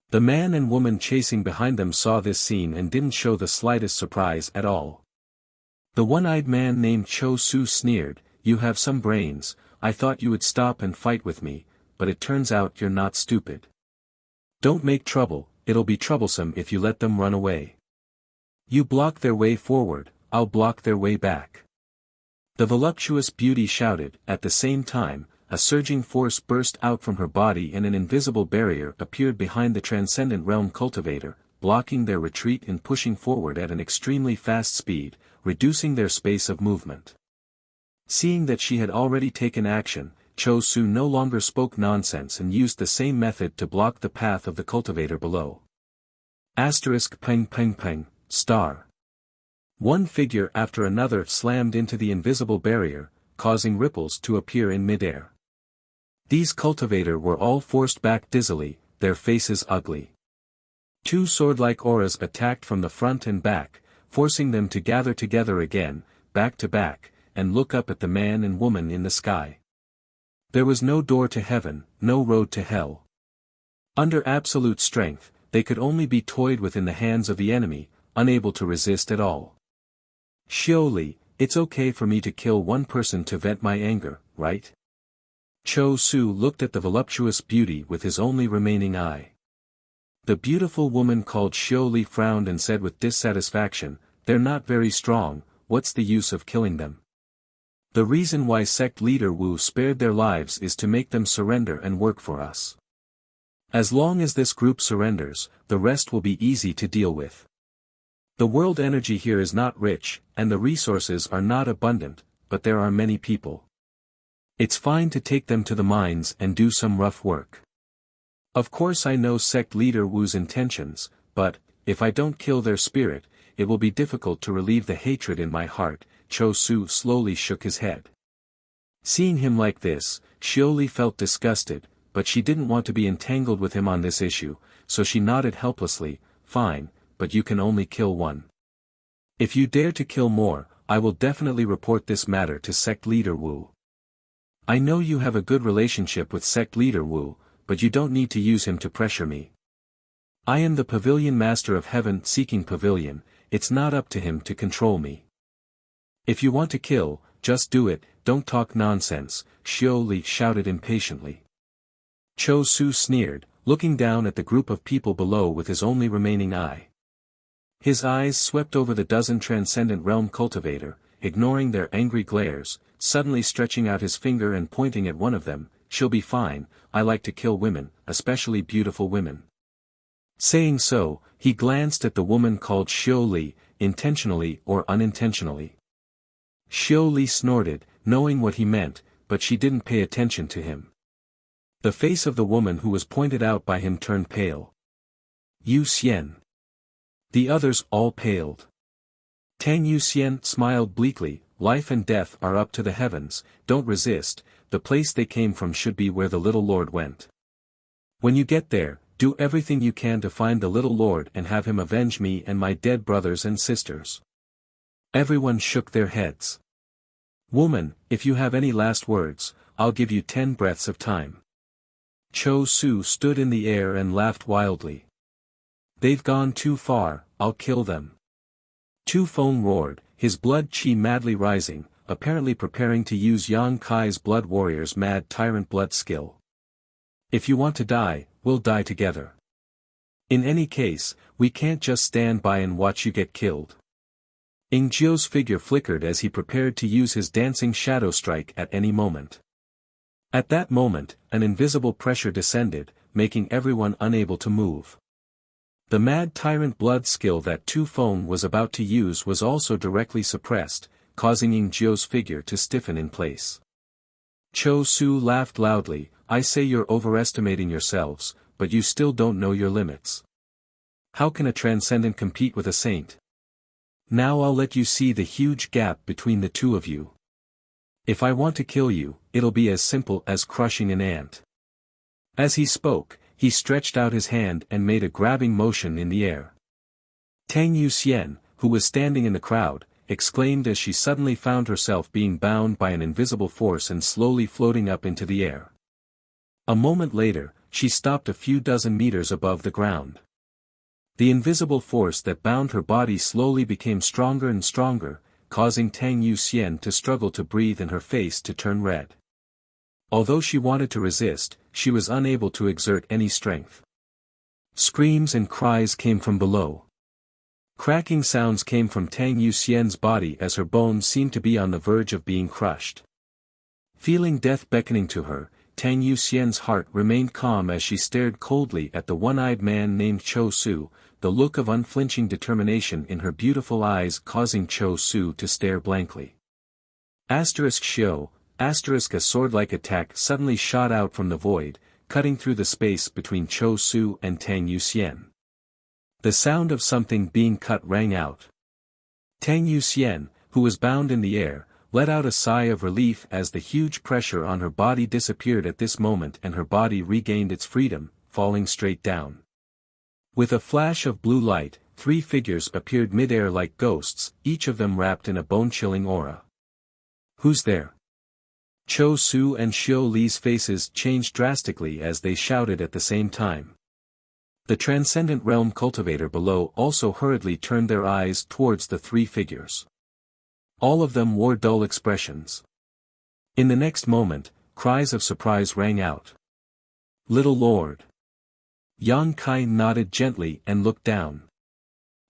The man and woman chasing behind them saw this scene and didn't show the slightest surprise at all. The one-eyed man named Cho Su sneered, "You have some brains, I thought you would stop and fight with me, but it turns out you're not stupid. Don't make trouble, it'll be troublesome if you let them run away. You block their way forward, I'll block their way back." The voluptuous beauty shouted. At the same time, a surging force burst out from her body and an invisible barrier appeared behind the Transcendent Realm cultivator, blocking their retreat and pushing forward at an extremely fast speed, reducing their space of movement. Seeing that she had already taken action, Cho Su no longer spoke nonsense and used the same method to block the path of the cultivator below. Peng peng peng, star. One figure after another slammed into the invisible barrier, causing ripples to appear in midair. These cultivator were all forced back dizzily, their faces ugly. Two sword-like auras attacked from the front and back, forcing them to gather together again, back to back, and look up at the man and woman in the sky. There was no door to heaven, no road to hell. Under absolute strength, they could only be toyed with in the hands of the enemy, unable to resist at all. "Xioli, it's okay for me to kill one person to vent my anger, right?" Cho Su looked at the voluptuous beauty with his only remaining eye. The beautiful woman called Xioli frowned and said with dissatisfaction, "They're not very strong, what's the use of killing them? The reason why sect leader Wu spared their lives is to make them surrender and work for us. As long as this group surrenders, the rest will be easy to deal with. The world energy here is not rich, and the resources are not abundant, but there are many people. It's fine to take them to the mines and do some rough work. Of course I know sect leader Wu's intentions, but, if I don't kill their spirit, it will be difficult to relieve the hatred in my heart. Cho Su slowly shook his head. Seeing him like this, Xiao Li felt disgusted, but she didn't want to be entangled with him on this issue, so she nodded helplessly. Fine, but you can only kill one. If you dare to kill more, I will definitely report this matter to sect leader Wu. I know you have a good relationship with sect leader Wu, but you don't need to use him to pressure me. I am the pavilion master of heaven-seeking pavilion, it's not up to him to control me. If you want to kill, just do it, don't talk nonsense, Xiao Li shouted impatiently. Cho Su sneered, looking down at the group of people below with his only remaining eye. His eyes swept over the dozen transcendent realm cultivator, ignoring their angry glares, suddenly stretching out his finger and pointing at one of them. She'll be fine, I like to kill women, especially beautiful women. Saying so, he glanced at the woman called Xiao Li, intentionally or unintentionally. Xiao Li snorted, knowing what he meant, but she didn't pay attention to him. The face of the woman who was pointed out by him turned pale. Yu Xian. The others all paled. Tang Yu Xian smiled bleakly, life and death are up to the heavens, don't resist, the place they came from should be where the little lord went. When you get there, do everything you can to find the little lord and have him avenge me and my dead brothers and sisters. Everyone shook their heads. Woman, if you have any last words, I'll give you 10 breaths of time. Cho Su stood in the air and laughed wildly. They've gone too far, I'll kill them. Tu Feng roared, his blood qi madly rising, apparently preparing to use Yang Kai's blood warrior's mad tyrant blood skill. If you want to die, we'll die together. In any case, we can't just stand by and watch you get killed. Ing Jiu's figure flickered as he prepared to use his dancing shadow strike at any moment. At that moment, an invisible pressure descended, making everyone unable to move. The mad tyrant blood skill that Tu Feng was about to use was also directly suppressed, causing Ing Jiu's figure to stiffen in place. Cho Su laughed loudly, I say you're overestimating yourselves, but you still don't know your limits. How can a transcendent compete with a saint? Now I'll let you see the huge gap between the two of you. If I want to kill you, it'll be as simple as crushing an ant. As he spoke, he stretched out his hand and made a grabbing motion in the air. Tang Yu Xian, who was standing in the crowd, exclaimed as she suddenly found herself being bound by an invisible force and slowly floating up into the air. A moment later, she stopped a few dozen meters above the ground. The invisible force that bound her body slowly became stronger and stronger, causing Tang Yu Xian to struggle to breathe and her face to turn red. Although she wanted to resist, she was unable to exert any strength. Screams and cries came from below. Cracking sounds came from Tang Yu Xian's body as her bones seemed to be on the verge of being crushed. Feeling death beckoning to her, Tang Yu Xian's heart remained calm as she stared coldly at the one-eyed man named Cho Su, the look of unflinching determination in her beautiful eyes causing Cho Su to stare blankly. Xiao, a sword-like attack suddenly shot out from the void, cutting through the space between Cho Su and Tang Yu Xian. The sound of something being cut rang out. Tang Yu Xian, who was bound in the air, let out a sigh of relief as the huge pressure on her body disappeared at this moment and her body regained its freedom, falling straight down. With a flash of blue light, 3 figures appeared mid-air like ghosts, each of them wrapped in a bone-chilling aura. Who's there? Cho Su and Xiao Li's faces changed drastically as they shouted at the same time. The transcendent realm cultivator below also hurriedly turned their eyes towards the 3 figures. All of them wore dull expressions. In the next moment, cries of surprise rang out. Little Lord. Yang Kai nodded gently and looked down.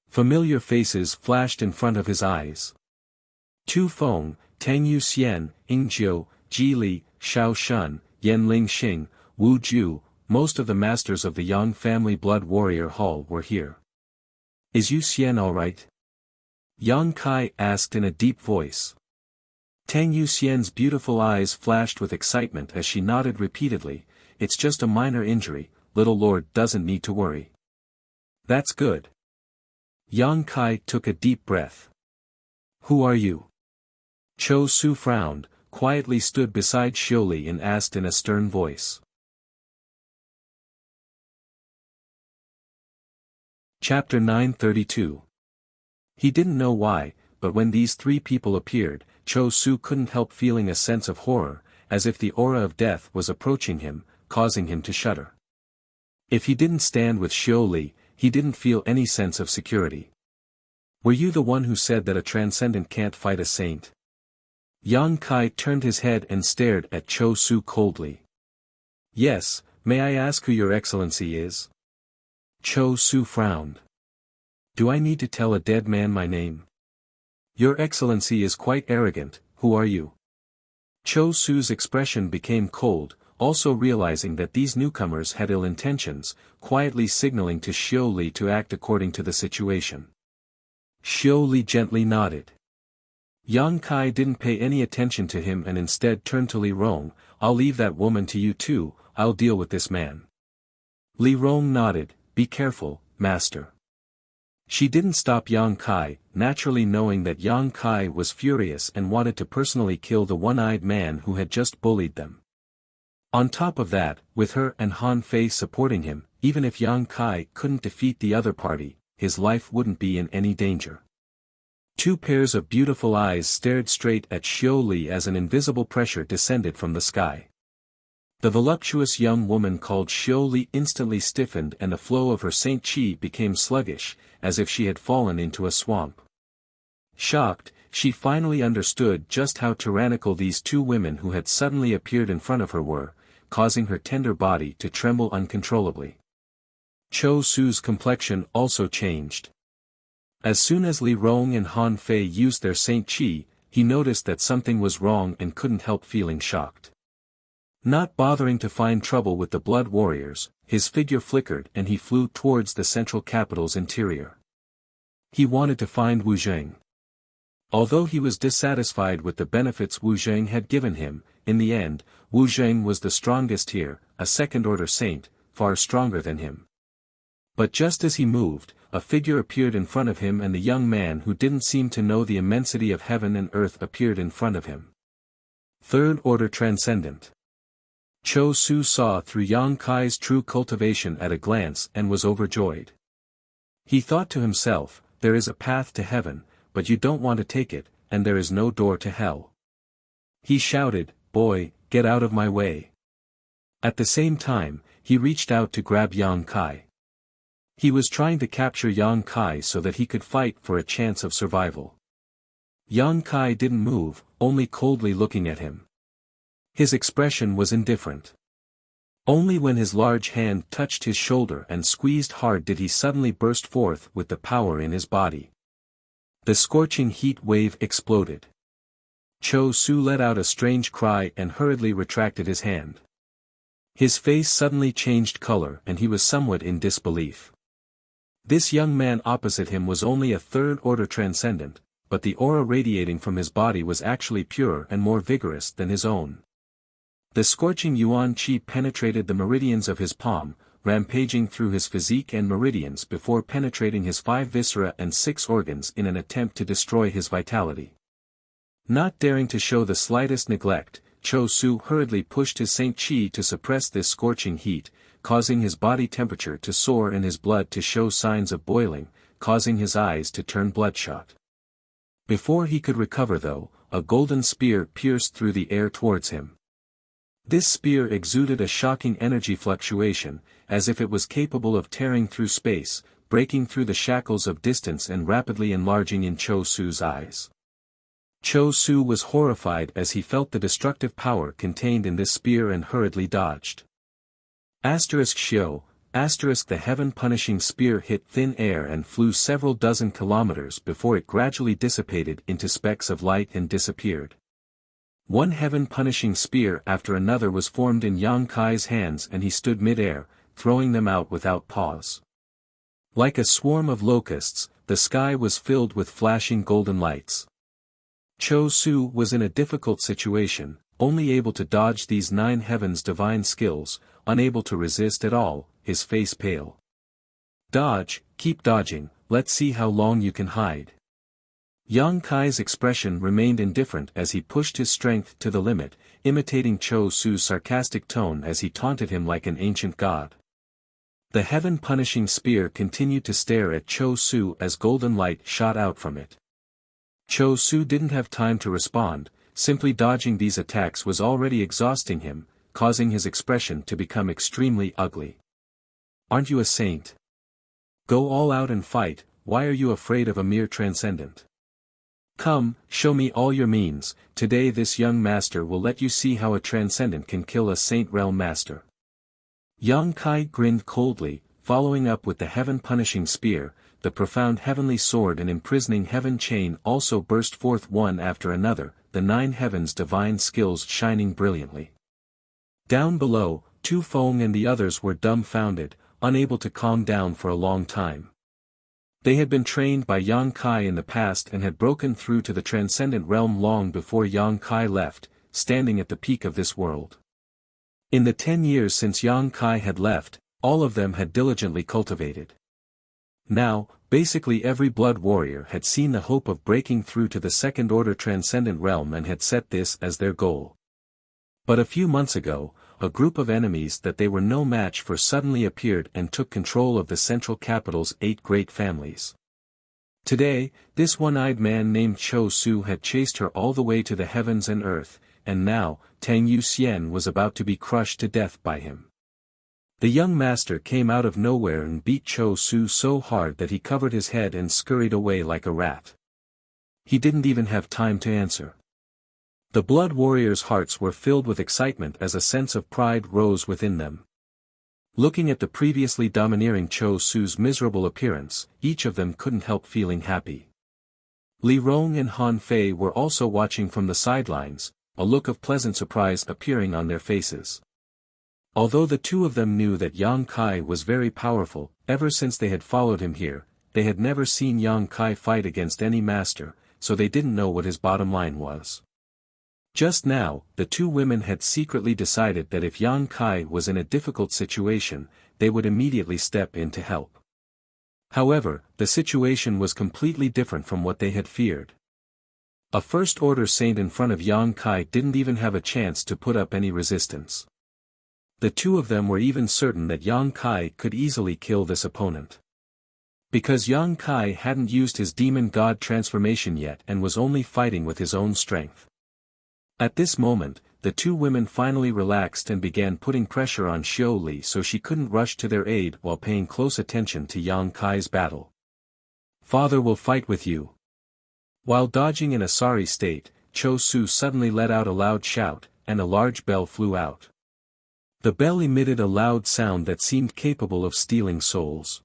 Familiar faces flashed in front of his eyes. Tu Feng, Tang Yu Xian, Ing Jiu, Ji Li, Xiao Shun, Yan Ling Xing, Wu Ju, most of the masters of the Yang family blood warrior hall were here. Is Yu Xian alright? Yang Kai asked in a deep voice. Tang Yu Xian's beautiful eyes flashed with excitement as she nodded repeatedly, it's just a minor injury, little lord doesn't need to worry. That's good. Yang Kai took a deep breath. Who are you? Cho Su frowned, quietly stood beside Xiuli and asked in a stern voice. Chapter 932. He didn't know why, but when these three people appeared, Cho Su couldn't help feeling a sense of horror, as if the aura of death was approaching him, causing him to shudder. If he didn't stand with Xiuli, he didn't feel any sense of security. Were you the one who said that a transcendent can't fight a saint? Yang Kai turned his head and stared at Cho Su coldly. Yes, may I ask who your excellency is? Cho Su frowned. Do I need to tell a dead man my name? Your excellency is quite arrogant, who are you? Cho Su's expression became cold, also realizing that these newcomers had ill intentions, quietly signaling to Xiuli to act according to the situation. Xiuli gently nodded. Yang Kai didn't pay any attention to him and instead turned to Li Rong. I'll leave that woman to you too, I'll deal with this man. Li Rong nodded, be careful, master. She didn't stop Yang Kai, naturally knowing that Yang Kai was furious and wanted to personally kill the one-eyed man who had just bullied them. On top of that, with her and Han Fei supporting him, even if Yang Kai couldn't defeat the other party, his life wouldn't be in any danger. Two pairs of beautiful eyes stared straight at Xiuli as an invisible pressure descended from the sky. The voluptuous young woman called Xiuli instantly stiffened and the flow of her Saint Qi became sluggish, as if she had fallen into a swamp. Shocked, she finally understood just how tyrannical these two women who had suddenly appeared in front of her were, causing her tender body to tremble uncontrollably. Cho Su's complexion also changed. As soon as Li Rong and Han Fei used their Saint Qi, he noticed that something was wrong and couldn't help feeling shocked. Not bothering to find trouble with the blood warriors, his figure flickered and he flew towards the central capital's interior. He wanted to find Wu Zheng. Although he was dissatisfied with the benefits Wu Zheng had given him, in the end, Wu Zheng was the strongest here, a second-order saint, far stronger than him. But just as he moved, a figure appeared in front of him and the young man who didn't seem to know the immensity of heaven and earth appeared in front of him. Third-order transcendent. Cho Su saw through Yang Kai's true cultivation at a glance and was overjoyed. He thought to himself, there is a path to heaven, but you don't want to take it, and there is no door to hell. He shouted, boy, get out of my way. At the same time, he reached out to grab Yang Kai. He was trying to capture Yang Kai so that he could fight for a chance of survival. Yang Kai didn't move, only coldly looking at him. His expression was indifferent. Only when his large hand touched his shoulder and squeezed hard did he suddenly burst forth with the power in his body. The scorching heat wave exploded. Cho Su let out a strange cry and hurriedly retracted his hand. His face suddenly changed color and he was somewhat in disbelief. This young man opposite him was only a third-order transcendent, but the aura radiating from his body was actually purer and more vigorous than his own. The scorching yuan qi penetrated the meridians of his palm, rampaging through his physique and meridians before penetrating his 5 viscera and 6 organs in an attempt to destroy his vitality. Not daring to show the slightest neglect, Cho Su hurriedly pushed his Saint Qi to suppress this scorching heat, causing his body temperature to soar and his blood to show signs of boiling, causing his eyes to turn bloodshot. Before he could recover though, a golden spear pierced through the air towards him. This spear exuded a shocking energy fluctuation, as if it was capable of tearing through space, breaking through the shackles of distance and rapidly enlarging in Cho Su's eyes. Cho Su was horrified as he felt the destructive power contained in this spear and hurriedly dodged. *Xiao, the heaven-punishing spear hit thin air and flew several dozen kilometers before it gradually dissipated into specks of light and disappeared. One heaven-punishing spear after another was formed in Yang Kai's hands and he stood mid-air, throwing them out without pause. Like a swarm of locusts, the sky was filled with flashing golden lights. Cho Su was in a difficult situation, only able to dodge these 9 heavens' divine skills, unable to resist at all, his face pale. Dodge, keep dodging, let's see how long you can hide. Yang Kai's expression remained indifferent as he pushed his strength to the limit, imitating Cho Su's sarcastic tone as he taunted him like an ancient god. The heaven-punishing spear continued to stare at Cho Su as golden light shot out from it. Cho Su didn't have time to respond, simply dodging these attacks was already exhausting him, causing his expression to become extremely ugly. Aren't you a saint? Go all out and fight, why are you afraid of a mere transcendent? Come, show me all your means, today this young master will let you see how a transcendent can kill a saint realm master. Yang Kai grinned coldly, following up with the heaven-punishing spear, the profound heavenly sword and imprisoning heaven chain also burst forth one after another, the 9 heavens' divine skills shining brilliantly. Down below, Tu Feng and the others were dumbfounded, unable to calm down for a long time. They had been trained by Yang Kai in the past and had broken through to the transcendent realm long before Yang Kai left, standing at the peak of this world. In the 10 years since Yang Kai had left, all of them had diligently cultivated. Now, basically every blood warrior had seen the hope of breaking through to the second-order transcendent realm and had set this as their goal. But a few months ago, a group of enemies that they were no match for suddenly appeared and took control of the central capital's 8 great families. Today, this one-eyed man named Cho Su had chased her all the way to the heavens and earth, and now, Tang Yu Xian was about to be crushed to death by him. The young master came out of nowhere and beat Cho Su so hard that he covered his head and scurried away like a rat. He didn't even have time to answer. The blood warriors' hearts were filled with excitement as a sense of pride rose within them. Looking at the previously domineering Cho Su's miserable appearance, each of them couldn't help feeling happy. Li Rong and Han Fei were also watching from the sidelines, a look of pleasant surprise appearing on their faces. Although the two of them knew that Yang Kai was very powerful, ever since they had followed him here, they had never seen Yang Kai fight against any master, so they didn't know what his bottom line was. Just now, the two women had secretly decided that if Yang Kai was in a difficult situation, they would immediately step in to help. However, the situation was completely different from what they had feared. A first-order saint in front of Yang Kai didn't even have a chance to put up any resistance. The two of them were even certain that Yang Kai could easily kill this opponent. Because Yang Kai hadn't used his demon god transformation yet and was only fighting with his own strength. At this moment, the two women finally relaxed and began putting pressure on Xiao Li so she couldn't rush to their aid while paying close attention to Yang Kai's battle. Father will fight with you. While dodging in a sorry state, Cho Su suddenly let out a loud shout, and a large bell flew out. The bell emitted a loud sound that seemed capable of stealing souls.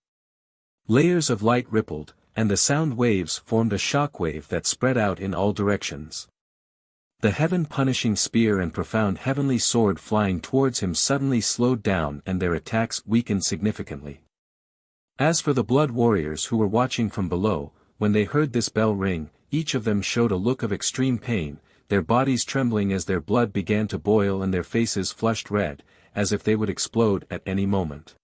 Layers of light rippled, and the sound waves formed a shockwave that spread out in all directions. The heaven-punishing spear and profound heavenly sword flying towards him suddenly slowed down and their attacks weakened significantly. As for the blood warriors who were watching from below, when they heard this bell ring, each of them showed a look of extreme pain, their bodies trembling as their blood began to boil and their faces flushed red, as if they would explode at any moment.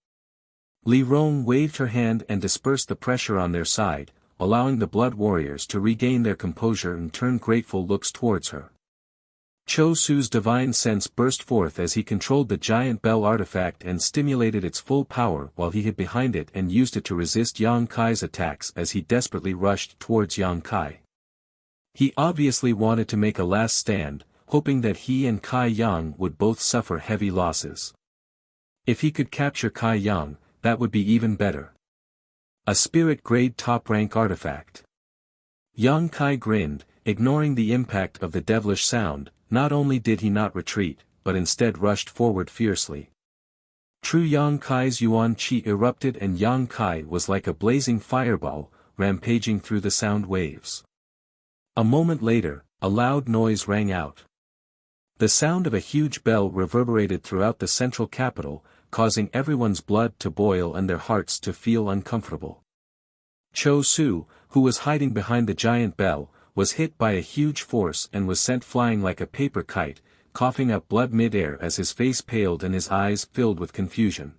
Li Rong waved her hand and dispersed the pressure on their side, allowing the blood warriors to regain their composure and turn grateful looks towards her. Cho Su's divine sense burst forth as he controlled the giant bell artifact and stimulated its full power while he hid behind it and used it to resist Yang Kai's attacks as he desperately rushed towards Yang Kai. He obviously wanted to make a last stand, hoping that he and Kai Yang would both suffer heavy losses. If he could capture Kai Yang, that would be even better. A spirit-grade top-rank artifact. Yang Kai grinned, ignoring the impact of the devilish sound. Not only did he not retreat, but instead rushed forward fiercely. True Yang Kai's Yuan Qi erupted and Yang Kai was like a blazing fireball, rampaging through the sound waves. A moment later, a loud noise rang out. The sound of a huge bell reverberated throughout the central capital, causing everyone's blood to boil and their hearts to feel uncomfortable. Cho Su, who was hiding behind the giant bell, was hit by a huge force and was sent flying like a paper kite, coughing up blood mid-air as his face paled and his eyes filled with confusion.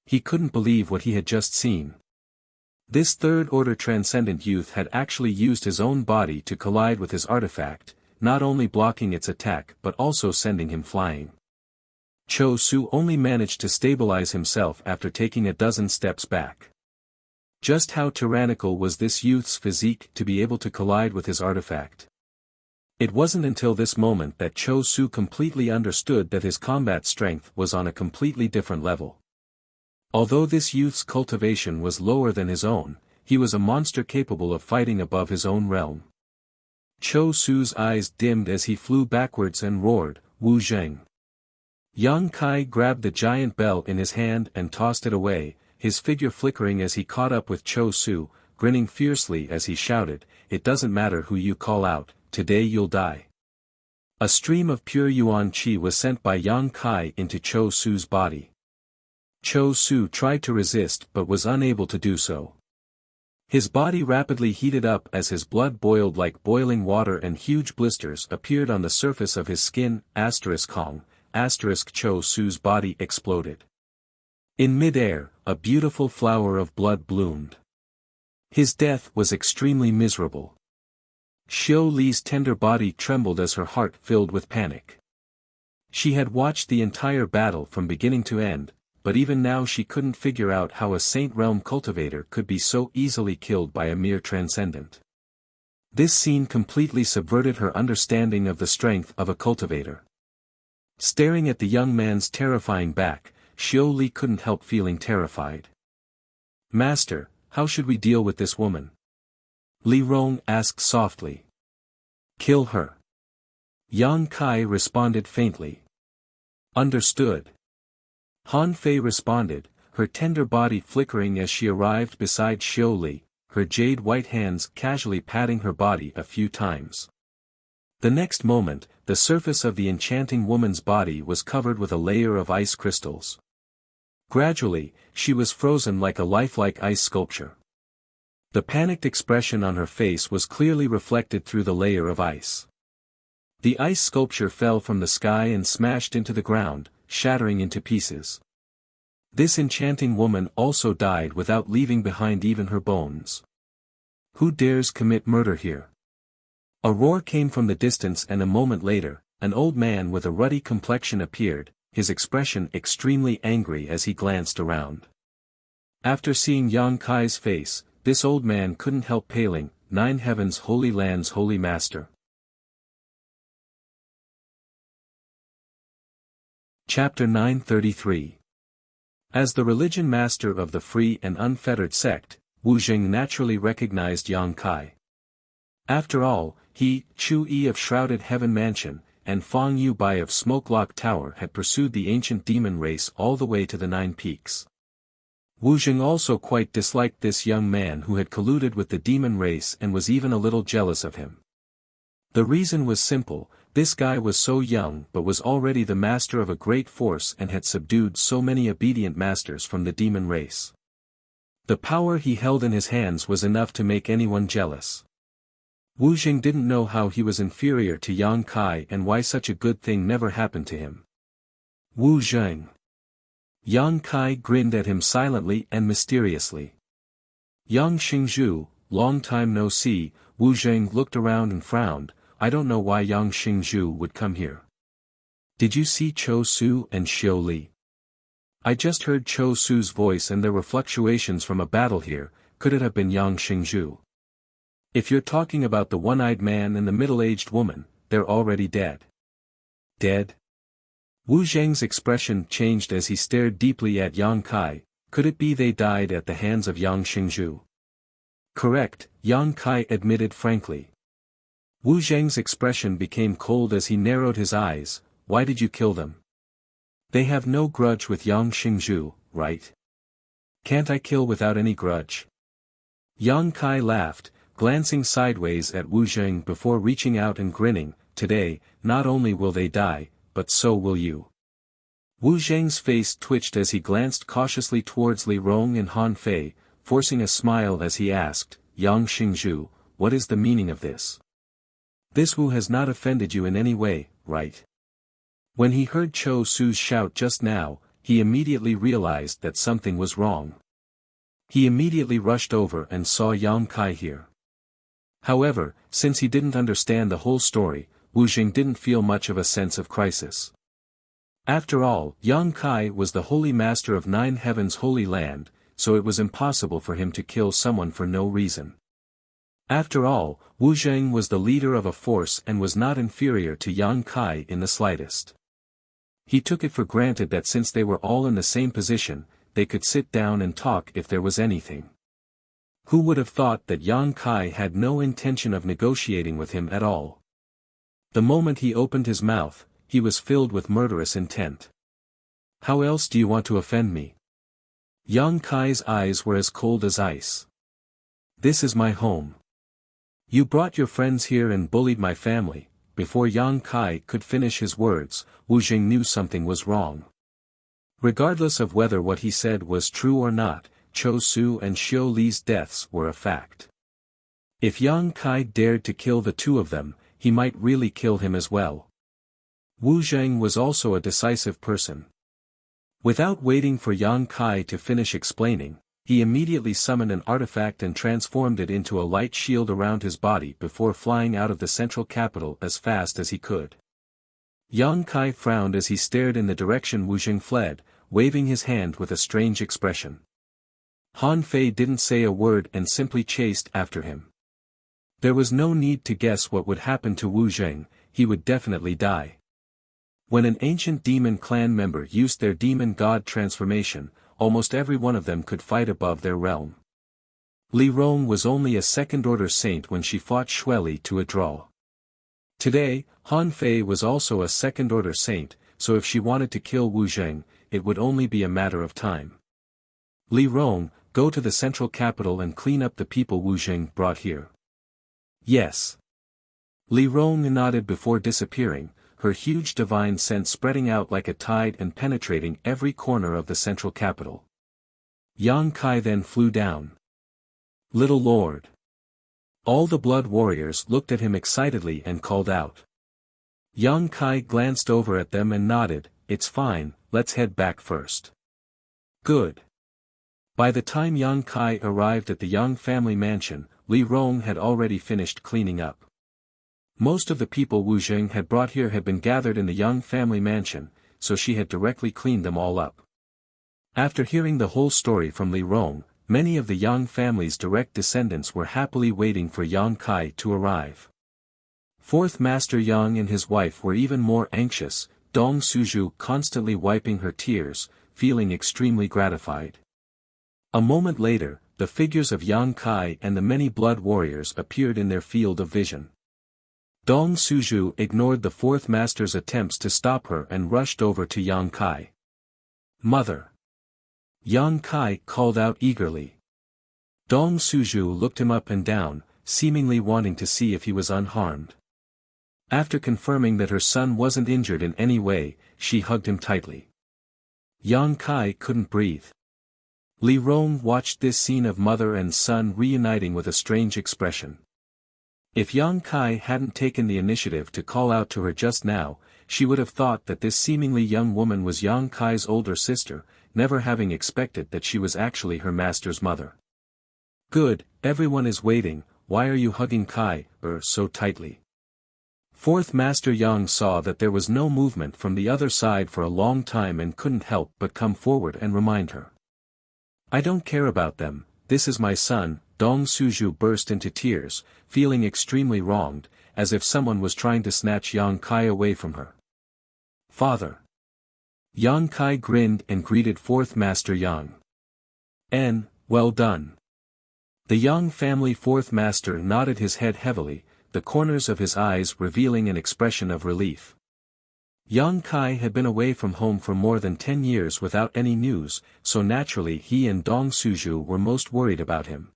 He couldn't believe what he had just seen. This third-order transcendent youth had actually used his own body to collide with his artifact, not only blocking its attack but also sending him flying. Cho Su only managed to stabilize himself after taking a dozen steps back. Just how tyrannical was this youth's physique to be able to collide with his artifact? It wasn't until this moment that Cho Su completely understood that his combat strength was on a completely different level. Although this youth's cultivation was lower than his own, he was a monster capable of fighting above his own realm. Cho Su's eyes dimmed as he flew backwards and roared, "Wu Zheng!" Yang Kai grabbed the giant bell in his hand and tossed it away, his figure flickering as he caught up with Cho Su, grinning fiercely as he shouted, "It doesn't matter who you call out, today you'll die." A stream of pure Yuan Qi was sent by Yang Kai into Cho Su's body. Cho Su tried to resist but was unable to do so. His body rapidly heated up as his blood boiled like boiling water and huge blisters appeared on the surface of his skin. Hong, Cho Su's body exploded. In mid-air, a beautiful flower of blood bloomed. His death was extremely miserable. Xiao Li's tender body trembled as her heart filled with panic. She had watched the entire battle from beginning to end, but even now she couldn't figure out how a Saint Realm cultivator could be so easily killed by a mere transcendent. This scene completely subverted her understanding of the strength of a cultivator. Staring at the young man's terrifying back, Xiao Li couldn't help feeling terrified. "Master, how should we deal with this woman?" Li Rong asked softly. "Kill her." Yang Kai responded faintly. "Understood." Han Fei responded, her tender body flickering as she arrived beside Xiao Li, her jade-white hands casually patting her body a few times. The next moment, the surface of the enchanting woman's body was covered with a layer of ice crystals. Gradually, she was frozen like a lifelike ice sculpture. The panicked expression on her face was clearly reflected through the layer of ice. The ice sculpture fell from the sky and smashed into the ground, shattering into pieces. This enchanting woman also died without leaving behind even her bones. Who dares commit murder here? A roar came from the distance and a moment later, an old man with a ruddy complexion appeared, his expression extremely angry as he glanced around. After seeing Yang Kai's face, this old man couldn't help paling, "Nine Heavens Holy Land's Holy Master." Chapter 933. As the religion master of the free and unfettered sect, Wu Zheng naturally recognized Yang Kai. After all, he, Chu Yi of Shrouded Heaven Mansion, and Fang Yu Bai of Smokelock Tower had pursued the ancient demon race all the way to the Nine Peaks. Wu Zheng also quite disliked this young man who had colluded with the demon race and was even a little jealous of him. The reason was simple. This guy was so young but was already the master of a great force and had subdued so many obedient masters from the demon race. The power he held in his hands was enough to make anyone jealous. Wu Zheng didn't know how he was inferior to Yang Kai and why such a good thing never happened to him. Wu Zheng. Yang Kai grinned at him silently and mysteriously. Yang Xingzhu, long time no see. Wu Zheng looked around and frowned. "I don't know why Yang Xingzhu would come here. Did you see Cho Su and Xiao Li?" "I just heard Cho Su's voice and there were fluctuations from a battle here. Could it have been Yang Xingzhu?" "If you're talking about the one-eyed man and the middle-aged woman, they're already dead." "Dead?" Wu Zheng's expression changed as he stared deeply at Yang Kai. Could it be they died at the hands of Yang Xingzhu? "Correct," Yang Kai admitted frankly. Wu Zheng's expression became cold as he narrowed his eyes. "Why did you kill them? They have no grudge with Yang Xingzhu, right? Can't I kill without any grudge?" Yang Kai laughed, glancing sideways at Wu Zheng before reaching out and grinning. "Today, not only will they die, but so will you." Wu Zheng's face twitched as he glanced cautiously towards Li Rong and Han Fei, forcing a smile as he asked, "Yang Xingzhu, what is the meaning of this? This Wu has not offended you in any way, right?" When he heard Cho Su's shout just now, he immediately realized that something was wrong. He immediately rushed over and saw Yang Kai here. However, since he didn't understand the whole story, Wu Jing didn't feel much of a sense of crisis. After all, Yang Kai was the holy master of 9 heavens' holy land, so it was impossible for him to kill someone for no reason. After all, Wu Jing was the leader of a force and was not inferior to Yang Kai in the slightest. He took it for granted that since they were all in the same position, they could sit down and talk if there was anything. Who would have thought that Yang Kai had no intention of negotiating with him at all? The moment he opened his mouth, he was filled with murderous intent. How else do you want to offend me? Yang Kai's eyes were as cold as ice. This is my home. You brought your friends here and bullied my family. Before Yang Kai could finish his words, Wu Jing knew something was wrong. Regardless of whether what he said was true or not, Cho Su and Xiu Li's deaths were a fact. If Yang Kai dared to kill the two of them, he might really kill him as well. Wu Jing was also a decisive person. Without waiting for Yang Kai to finish explaining, he immediately summoned an artifact and transformed it into a light shield around his body before flying out of the central capital as fast as he could. Yang Kai frowned as he stared in the direction Wu Jing fled, waving his hand with a strange expression. Han Fei didn't say a word and simply chased after him. There was no need to guess what would happen to Wu Jing, he would definitely die. When an ancient demon clan member used their demon god transformation, almost every one of them could fight above their realm. Li Rong was only a second-order saint when she fought Xueli to a draw. Today, Han Fei was also a second-order saint, so if she wanted to kill Wu Jing, it would only be a matter of time. Li Rong, go to the central capital and clean up the people Wu Jing brought here. Yes. Li Rong nodded before disappearing, her huge divine sense spreading out like a tide and penetrating every corner of the central capital. Yang Kai then flew down. Little Lord. All the blood warriors looked at him excitedly and called out. Yang Kai glanced over at them and nodded, it's fine, let's head back first. Good. By the time Yang Kai arrived at the Yang family mansion, Li Rong had already finished cleaning up. Most of the people Wu Jing had brought here had been gathered in the Yang family mansion, so she had directly cleaned them all up. After hearing the whole story from Li Rong, many of the Yang family's direct descendants were happily waiting for Yang Kai to arrive. Fourth Master Yang and his wife were even more anxious, Dong Suju constantly wiping her tears, feeling extremely gratified. A moment later, the figures of Yang Kai and the many blood warriors appeared in their field of vision. Dong Suju ignored the fourth master's attempts to stop her and rushed over to Yang Kai. Mother! Yang Kai called out eagerly. Dong Suju looked him up and down, seemingly wanting to see if he was unharmed. After confirming that her son wasn't injured in any way, she hugged him tightly. Yang Kai couldn't breathe. Li Rong watched this scene of mother and son reuniting with a strange expression. If Yang Kai hadn't taken the initiative to call out to her just now, she would have thought that this seemingly young woman was Yang Kai's older sister, never having expected that she was actually her master's mother. Good, everyone is waiting, why are you hugging Kai, so tightly? Fourth Master Yang saw that there was no movement from the other side for a long time and couldn't help but come forward and remind her. I don't care about them, this is my son. Dong Suju burst into tears, feeling extremely wronged, as if someone was trying to snatch Yang Kai away from her. Father. Yang Kai grinned and greeted Fourth Master Yang. Well done. The Yang family Fourth Master nodded his head heavily, the corners of his eyes revealing an expression of relief. Yang Kai had been away from home for more than 10 years without any news, so naturally he and Dong Suju were most worried about him.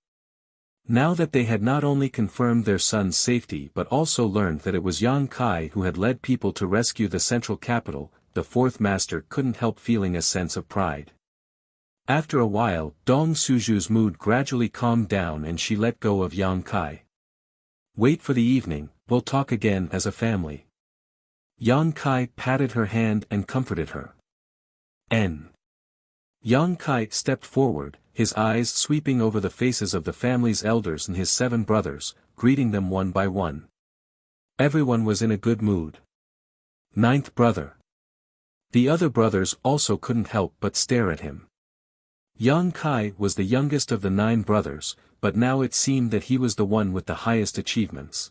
Now that they had not only confirmed their son's safety but also learned that it was Yang Kai who had led people to rescue the central capital, the fourth master couldn't help feeling a sense of pride. After a while, Dong Suju's mood gradually calmed down and she let go of Yang Kai. Wait for the evening, we'll talk again as a family. Yang Kai patted her hand and comforted her. Yang Kai stepped forward, his eyes sweeping over the faces of the family's elders and his 7 brothers, greeting them one by one. Everyone was in a good mood. 9th brother. The other brothers also couldn't help but stare at him. Yang Kai was the youngest of the 9 brothers, but now it seemed that he was the one with the highest achievements.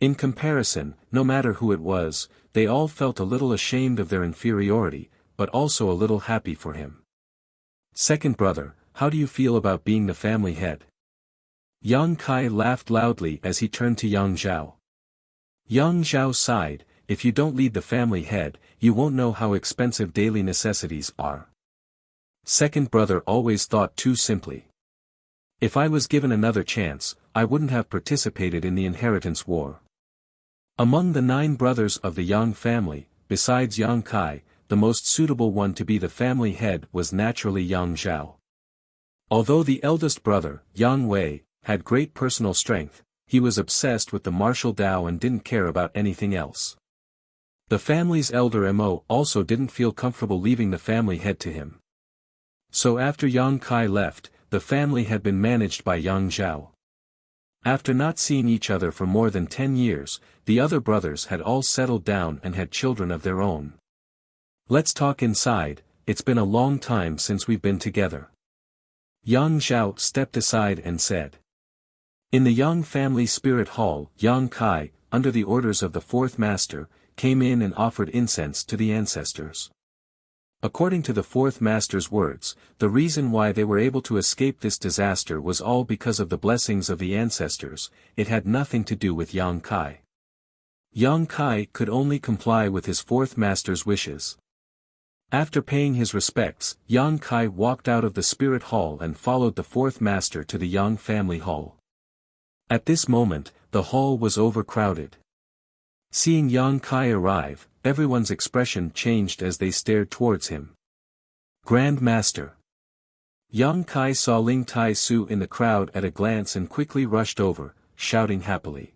In comparison, no matter who it was, they all felt a little ashamed of their inferiority, but also a little happy for him. 2nd brother, how do you feel about being the family head? Yang Kai laughed loudly as he turned to Yang Zhao. Yang Zhao sighed, if you don't lead the family head, you won't know how expensive daily necessities are. 2nd brother always thought too simply. If I was given another chance, I wouldn't have participated in the inheritance war. Among the 9 brothers of the Yang family, besides Yang Kai, the most suitable one to be the family head was naturally Yang Zhao. Although the eldest brother, Yang Wei, had great personal strength, he was obsessed with the martial Tao and didn't care about anything else. The family's elder Mo also didn't feel comfortable leaving the family head to him. So after Yang Kai left, the family had been managed by Yang Zhao. After not seeing each other for more than 10 years, the other brothers had all settled down and had children of their own. Let's talk inside, it's been a long time since we've been together. Yang Zhao stepped aside and said. In the Yang family spirit hall, Yang Kai, under the orders of the 4th master, came in and offered incense to the ancestors. According to the 4th master's words, the reason why they were able to escape this disaster was all because of the blessings of the ancestors, it had nothing to do with Yang Kai. Yang Kai could only comply with his 4th master's wishes. After paying his respects, Yang Kai walked out of the spirit hall and followed the 4th master to the Yang family hall. At this moment, the hall was overcrowded. Seeing Yang Kai arrive, everyone's expression changed as they stared towards him. Grand Master. Yang Kai saw Ling Tai Su in the crowd at a glance and quickly rushed over, shouting happily.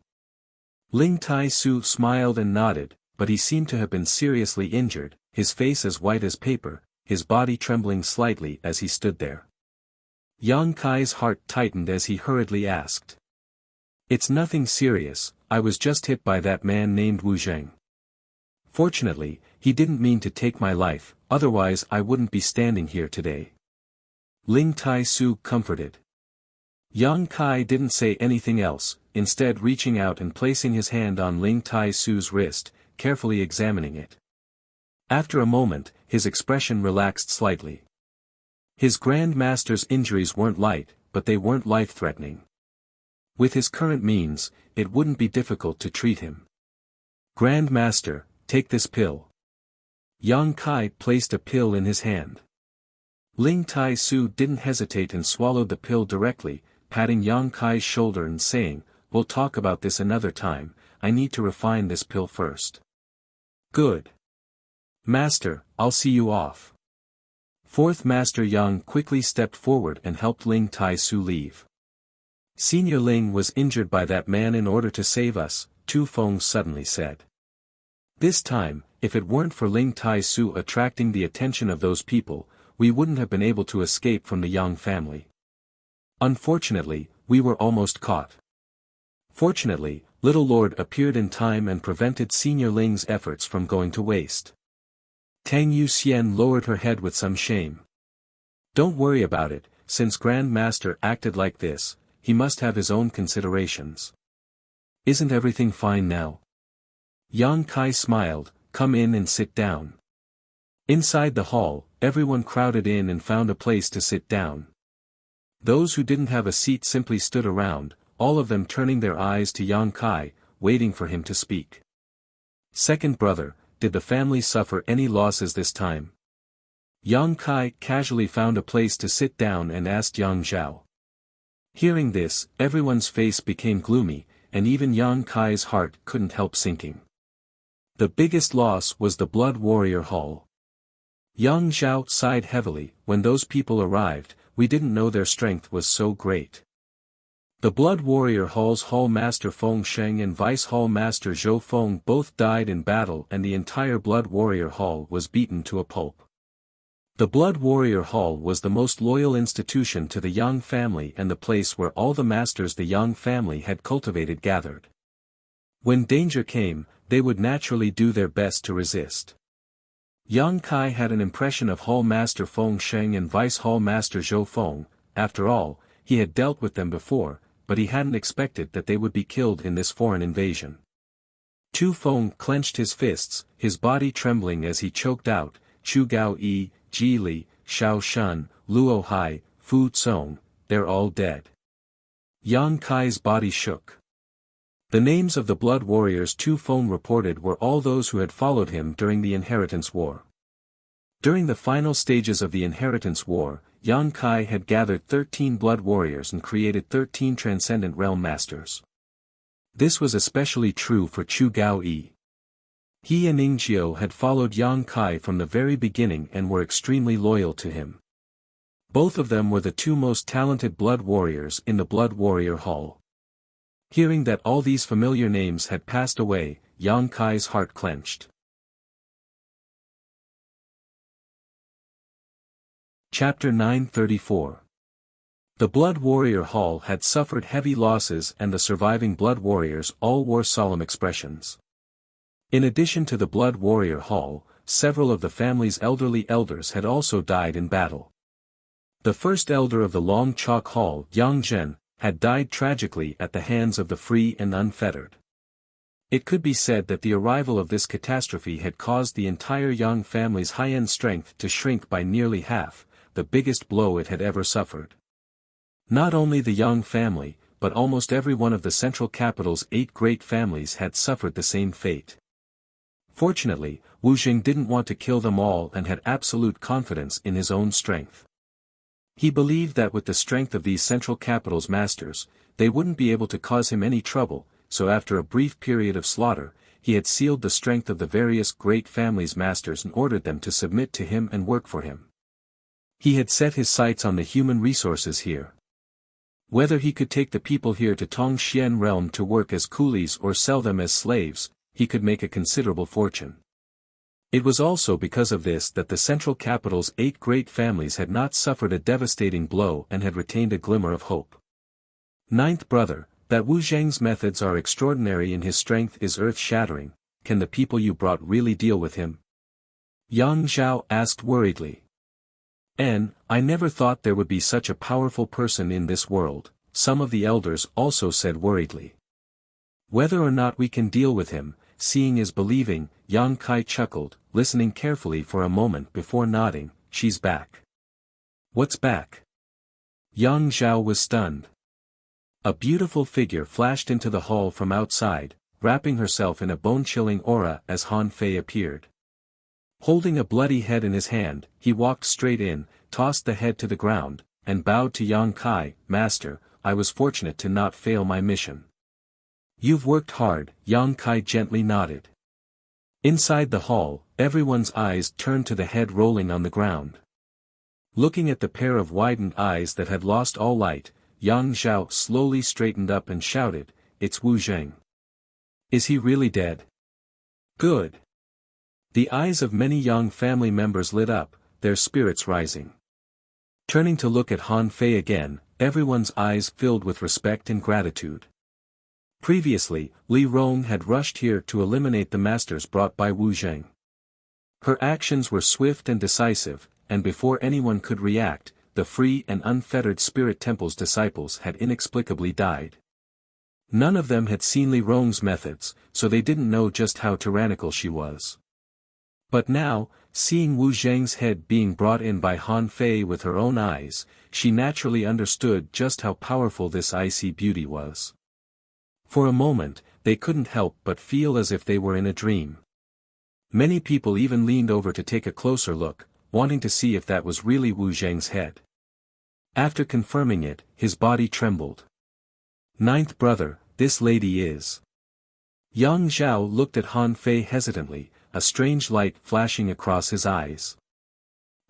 Ling Tai Su smiled and nodded, but he seemed to have been seriously injured, his face as white as paper, his body trembling slightly as he stood there. Yang Kai's heart tightened as he hurriedly asked. It's nothing serious, I was just hit by that man named Wu Zheng. Fortunately, he didn't mean to take my life, otherwise I wouldn't be standing here today. Ling Tai Su comforted. Yang Kai didn't say anything else, instead reaching out and placing his hand on Ling Tai Su's wrist, carefully examining it. After a moment, his expression relaxed slightly. His Grand Master's injuries weren't light, but they weren't life-threatening. With his current means, it wouldn't be difficult to treat him. Grand Master, take this pill. Yang Kai placed a pill in his hand. Ling Tai Su didn't hesitate and swallowed the pill directly, patting Yang Kai's shoulder and saying, we'll talk about this another time, I need to refine this pill first. Good. Master, I'll see you off. 4th Master Yang quickly stepped forward and helped Ling Tai Su leave. Senior Ling was injured by that man in order to save us, Tu Feng suddenly said. This time, if it weren't for Ling Tai Su attracting the attention of those people, we wouldn't have been able to escape from the Yang family. Unfortunately, we were almost caught. Fortunately, Little Lord appeared in time and prevented Senior Ling's efforts from going to waste. Tang Yuxian lowered her head with some shame. Don't worry about it, since Grand Master acted like this, he must have his own considerations. Isn't everything fine now? Yang Kai smiled, come in and sit down. Inside the hall, everyone crowded in and found a place to sit down. Those who didn't have a seat simply stood around, all of them turning their eyes to Yang Kai, waiting for him to speak. 2nd brother, did the family suffer any losses this time? Yang Kai casually found a place to sit down and asked Yang Zhao. Hearing this, everyone's face became gloomy, and even Yang Kai's heart couldn't help sinking. The biggest loss was the Blood Warrior Hall. Yang Zhao sighed heavily, when those people arrived, we didn't know their strength was so great. The Blood Warrior Hall's Hall Master Feng Sheng and Vice Hall Master Zhou Feng both died in battle and the entire Blood Warrior Hall was beaten to a pulp. The Blood Warrior Hall was the most loyal institution to the Yang family and the place where all the masters the Yang family had cultivated gathered. When danger came, they would naturally do their best to resist. Yang Kai had an impression of Hall Master Feng Sheng and Vice Hall Master Zhou Feng. After all, he had dealt with them before, but he hadn't expected that they would be killed in this foreign invasion. Tu Feng clenched his fists, his body trembling as he choked out, Chu Gao Yi, Ji Li, Xiao Shun, Luo Hai, Fu Song, they're all dead. Yang Kai's body shook. The names of the blood warriors Tu Feng reported were all those who had followed him during the Inheritance War. During the final stages of the Inheritance War, Yang Kai had gathered 13 blood warriors and created 13 transcendent realm masters. This was especially true for Chu Gao Yi. He and Ningqiu had followed Yang Kai from the very beginning and were extremely loyal to him. Both of them were the two most talented blood warriors in the Blood Warrior Hall. Hearing that all these familiar names had passed away, Yang Kai's heart clenched. Chapter 934. The Blood Warrior Hall had suffered heavy losses and the surviving blood warriors all wore solemn expressions. In addition to the Blood Warrior Hall, several of the family's elderly elders had also died in battle. The first elder of the Long Chalk Hall, Yang Zhen, had died tragically at the hands of the free and unfettered. It could be said that the arrival of this catastrophe had caused the entire Yang family's high-end strength to shrink by nearly half, the biggest blow it had ever suffered. Not only the Yang family, but almost every one of the central capital's 8 great families had suffered the same fate. Fortunately, Wu Jing didn't want to kill them all and had absolute confidence in his own strength. He believed that with the strength of these central capital's masters, they wouldn't be able to cause him any trouble, so after a brief period of slaughter, he had sealed the strength of the various great families' masters and ordered them to submit to him and work for him. He had set his sights on the human resources here. Whether he could take the people here to Tongxian realm to work as coolies or sell them as slaves, he could make a considerable fortune. It was also because of this that the central capital's 8 great families had not suffered a devastating blow and had retained a glimmer of hope. Ninth brother, that Wu Zheng's methods are extraordinary and his strength is earth-shattering. Can the people you brought really deal with him? Yang Zhao asked worriedly. I never thought there would be such a powerful person in this world, some of the elders also said worriedly. Whether or not we can deal with him, seeing is believing, Yang Kai chuckled, listening carefully for a moment before nodding. She's back. What's back? Yang Zhao was stunned. A beautiful figure flashed into the hall from outside, wrapping herself in a bone-chilling aura as Han Fei appeared. Holding a bloody head in his hand, he walked straight in, tossed the head to the ground, and bowed to Yang Kai. Master, I was fortunate to not fail my mission. You've worked hard, Yang Kai gently nodded. Inside the hall, everyone's eyes turned to the head rolling on the ground. Looking at the pair of widened eyes that had lost all light, Yang Zhao slowly straightened up and shouted, It's Wu Zheng. Is he really dead? Good. The eyes of many Yang family members lit up, their spirits rising. Turning to look at Han Fei again, everyone's eyes filled with respect and gratitude. Previously, Li Rong had rushed here to eliminate the masters brought by Wu Zheng. Her actions were swift and decisive, and before anyone could react, the free and unfettered Spirit Temple's disciples had inexplicably died. None of them had seen Li Rong's methods, so they didn't know just how tyrannical she was. But now, seeing Wu Zheng's head being brought in by Han Fei with her own eyes, she naturally understood just how powerful this icy beauty was. For a moment, they couldn't help but feel as if they were in a dream. Many people even leaned over to take a closer look, wanting to see if that was really Wu Zheng's head. After confirming it, his body trembled. Ninth brother, this lady is. Yang Zhao looked at Han Fei hesitantly, a strange light flashing across his eyes.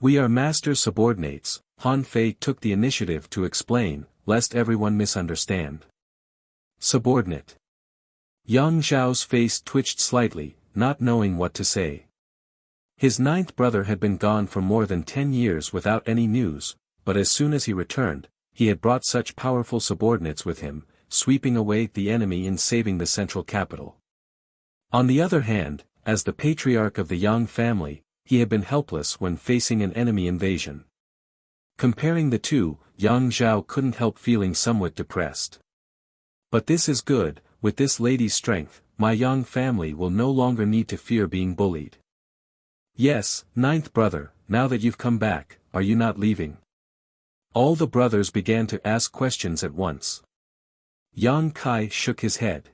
We are master subordinates, Han Fei took the initiative to explain, lest everyone misunderstand. Subordinate. Yang Zhao's face twitched slightly, not knowing what to say. His ninth brother had been gone for more than 10 years without any news, but as soon as he returned, he had brought such powerful subordinates with him, sweeping away the enemy and saving the central capital. On the other hand, as the patriarch of the Yang family, he had been helpless when facing an enemy invasion. Comparing the two, Yang Zhao couldn't help feeling somewhat depressed. But this is good, with this lady's strength, my Yang family will no longer need to fear being bullied. Yes, ninth brother, now that you've come back, are you not leaving? All the brothers began to ask questions at once. Yang Kai shook his head.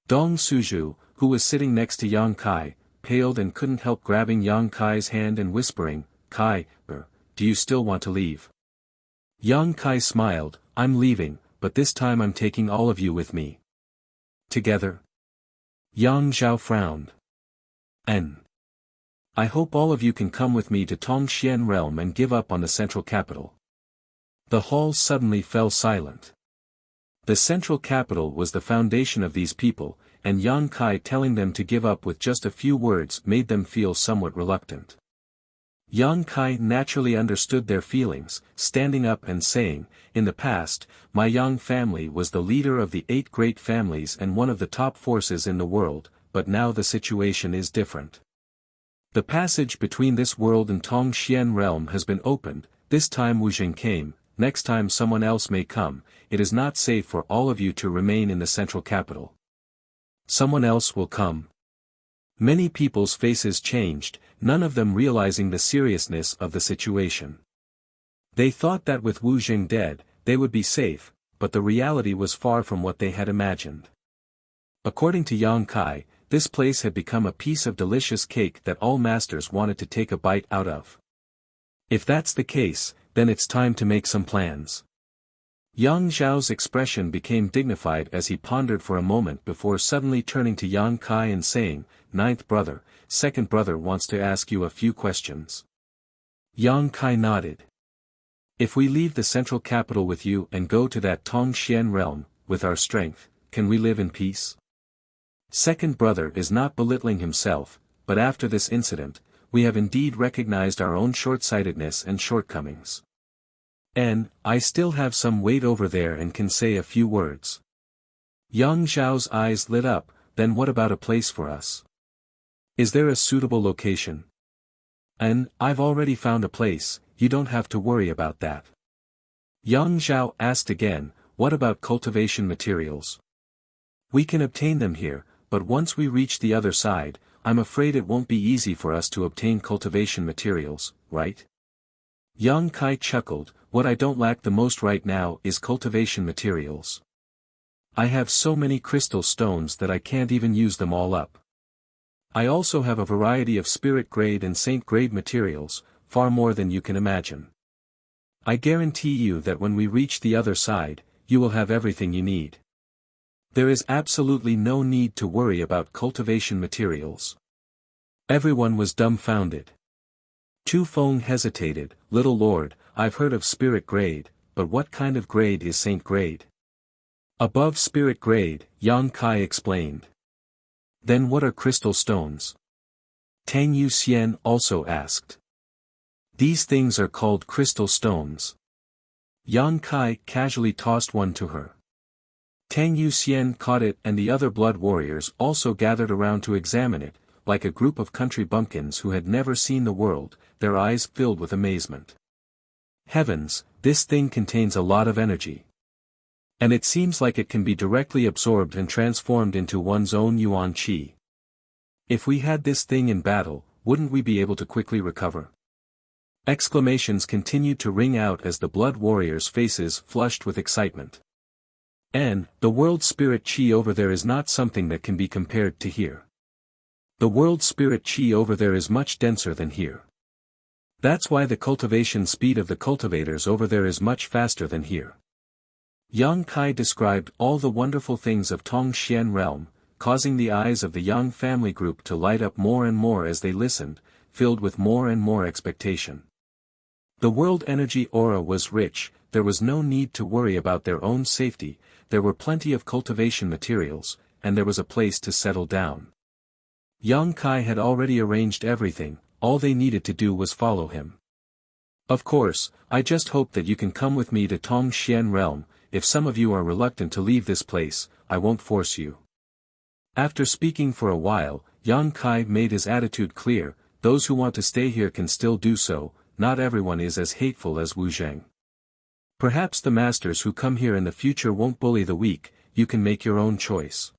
Dong Suzhu, who was sitting next to Yang Kai, paled and couldn't help grabbing Yang Kai's hand and whispering, Kai, do you still want to leave? Yang Kai smiled, I'm leaving, but this time I'm taking all of you with me. Together? Yang Zhao frowned. I hope all of you can come with me to Tongxian realm and give up on the central capital. The hall suddenly fell silent. The central capital was the foundation of these people, and Yang Kai telling them to give up with just a few words made them feel somewhat reluctant. Yang Kai naturally understood their feelings, standing up and saying, in the past, my Yang family was the leader of the 8 great families and one of the top forces in the world, but now the situation is different. The passage between this world and Tongxian realm has been opened, this time Wu Jing came, next time someone else may come, it is not safe for all of you to remain in the central capital. Someone else will come. Many people's faces changed, none of them realizing the seriousness of the situation. They thought that with Wu Jing dead, they would be safe, but the reality was far from what they had imagined. According to Yang Kai, this place had become a piece of delicious cake that all masters wanted to take a bite out of. If that's the case, then it's time to make some plans. Yang Zhao's expression became dignified as he pondered for a moment before suddenly turning to Yang Kai and saying, Ninth brother, second brother wants to ask you a few questions. Yang Kai nodded. If we leave the central capital with you and go to that Tongxian realm, with our strength, can we live in peace? Second brother is not belittling himself, but after this incident, we have indeed recognized our own short-sightedness and shortcomings. And, I still have some weight over there and can say a few words. Yang Zhao's eyes lit up, then what about a place for us? Is there a suitable location? And, I've already found a place, you don't have to worry about that. Yang Zhao asked again, what about cultivation materials? We can obtain them here, but once we reach the other side, I'm afraid it won't be easy for us to obtain cultivation materials, right? Yang Kai chuckled, what I don't lack the most right now is cultivation materials. I have so many crystal stones that I can't even use them all up. I also have a variety of spirit grade and saint grade materials, far more than you can imagine. I guarantee you that when we reach the other side, you will have everything you need. There is absolutely no need to worry about cultivation materials. Everyone was dumbfounded. Tu Feng hesitated, Little Lord, I've heard of spirit grade, but what kind of grade is saint grade? Above spirit grade, Yang Kai explained. Then what are crystal stones? Tang Yu Xian also asked. These things are called crystal stones. Yang Kai casually tossed one to her. Tang Yu Xian caught it and the other blood warriors also gathered around to examine it, like a group of country bumpkins who had never seen the world, their eyes filled with amazement. Heavens, this thing contains a lot of energy. And it seems like it can be directly absorbed and transformed into one's own yuan qi. If we had this thing in battle, wouldn't we be able to quickly recover? Exclamations continued to ring out as the blood warriors' faces flushed with excitement. And, the world spirit chi over there is not something that can be compared to here. The world spirit chi over there is much denser than here. That's why the cultivation speed of the cultivators over there is much faster than here. Yang Kai described all the wonderful things of Tongxian realm, causing the eyes of the Yang family group to light up more and more as they listened, filled with more and more expectation. The world energy aura was rich, there was no need to worry about their own safety, there were plenty of cultivation materials, and there was a place to settle down. Yang Kai had already arranged everything, all they needed to do was follow him. Of course, I just hope that you can come with me to Tongxian realm. If some of you are reluctant to leave this place, I won't force you. After speaking for a while, Yang Kai made his attitude clear. Those who want to stay here can still do so, not everyone is as hateful as Wu Zheng. Perhaps the masters who come here in the future won't bully the weak, you can make your own choice.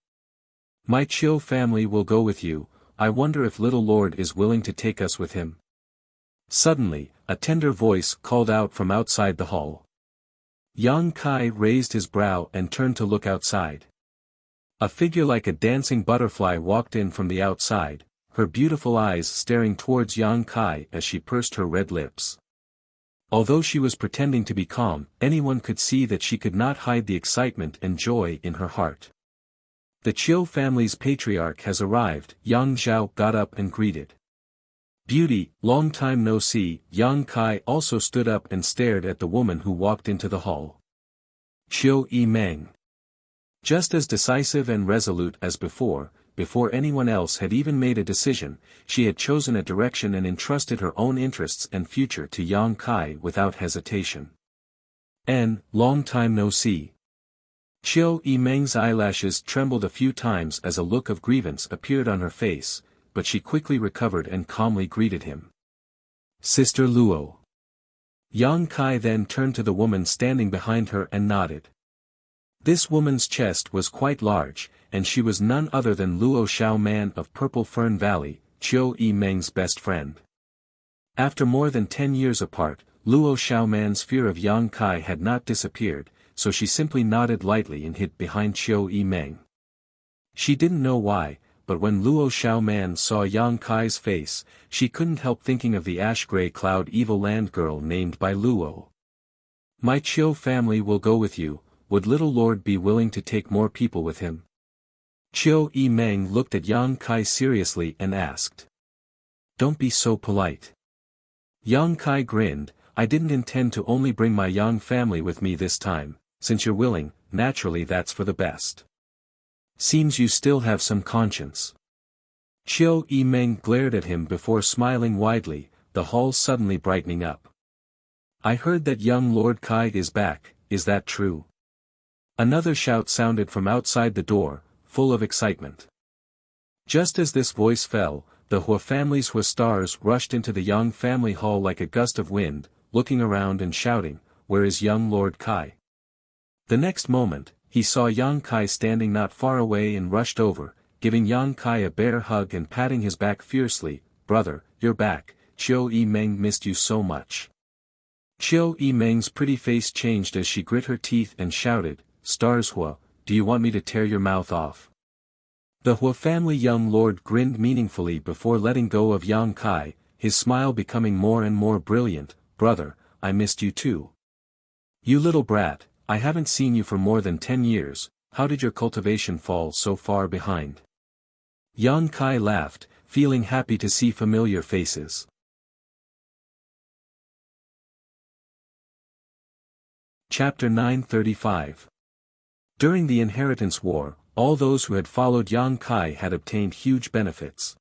My Chiu family will go with you. I wonder if little lord is willing to take us with him. Suddenly, a tender voice called out from outside the hall. Yang Kai raised his brow and turned to look outside. A figure like a dancing butterfly walked in from the outside, her beautiful eyes staring towards Yang Kai as she pursed her red lips. Although she was pretending to be calm, anyone could see that she could not hide the excitement and joy in her heart. The Chiu family's patriarch has arrived, Yang Zhao got up and greeted. Beauty, long time no see. Yang Kai also stood up and stared at the woman who walked into the hall. Chiu Yimeng. Just as decisive and resolute as before anyone else had even made a decision, she had chosen a direction and entrusted her own interests and future to Yang Kai without hesitation. Long time no see. Chiu Yimeng's eyelashes trembled a few times as a look of grievance appeared on her face, but she quickly recovered and calmly greeted him. Sister Luo. Yang Kai then turned to the woman standing behind her and nodded. This woman's chest was quite large, and she was none other than Luo Xiaoman of Purple Fern Valley, Chiu Yimeng's best friend. After more than 10 years apart, Luo Xiaoman's fear of Yang Kai had not disappeared, so she simply nodded lightly and hid behind Chiu Yimeng. She didn't know why, but when Luo Xiaoman saw Yang Kai's face, she couldn't help thinking of the ash-gray cloud evil land girl named by Luo. My Chiu family will go with you. Would little lord be willing to take more people with him? Chiu Yimeng looked at Yang Kai seriously and asked. Don't be so polite. Yang Kai grinned. I didn't intend to only bring my Yang family with me this time. Since you're willing, naturally that's for the best. Seems you still have some conscience. Chiu Yimeng glared at him before smiling widely, the hall suddenly brightening up. I heard that young Lord Kai is back, is that true? Another shout sounded from outside the door, full of excitement. Just as this voice fell, the Hua family's Hua stars rushed into the Yang family hall like a gust of wind, looking around and shouting, "Where is young Lord Kai?" The next moment, he saw Yang Kai standing not far away and rushed over, giving Yang Kai a bear hug and patting his back fiercely. Brother, you're back. Chiu Yimeng missed you so much. Chiu Yimeng's pretty face changed as she grit her teeth and shouted, Stars Hua, do you want me to tear your mouth off? The Hua family young lord grinned meaningfully before letting go of Yang Kai, his smile becoming more and more brilliant. Brother, I missed you too. You little brat, I haven't seen you for more than 10 years, how did your cultivation fall so far behind? Yang Kai laughed, feeling happy to see familiar faces. Chapter 935. During the Inheritance War, all those who had followed Yang Kai had obtained huge benefits.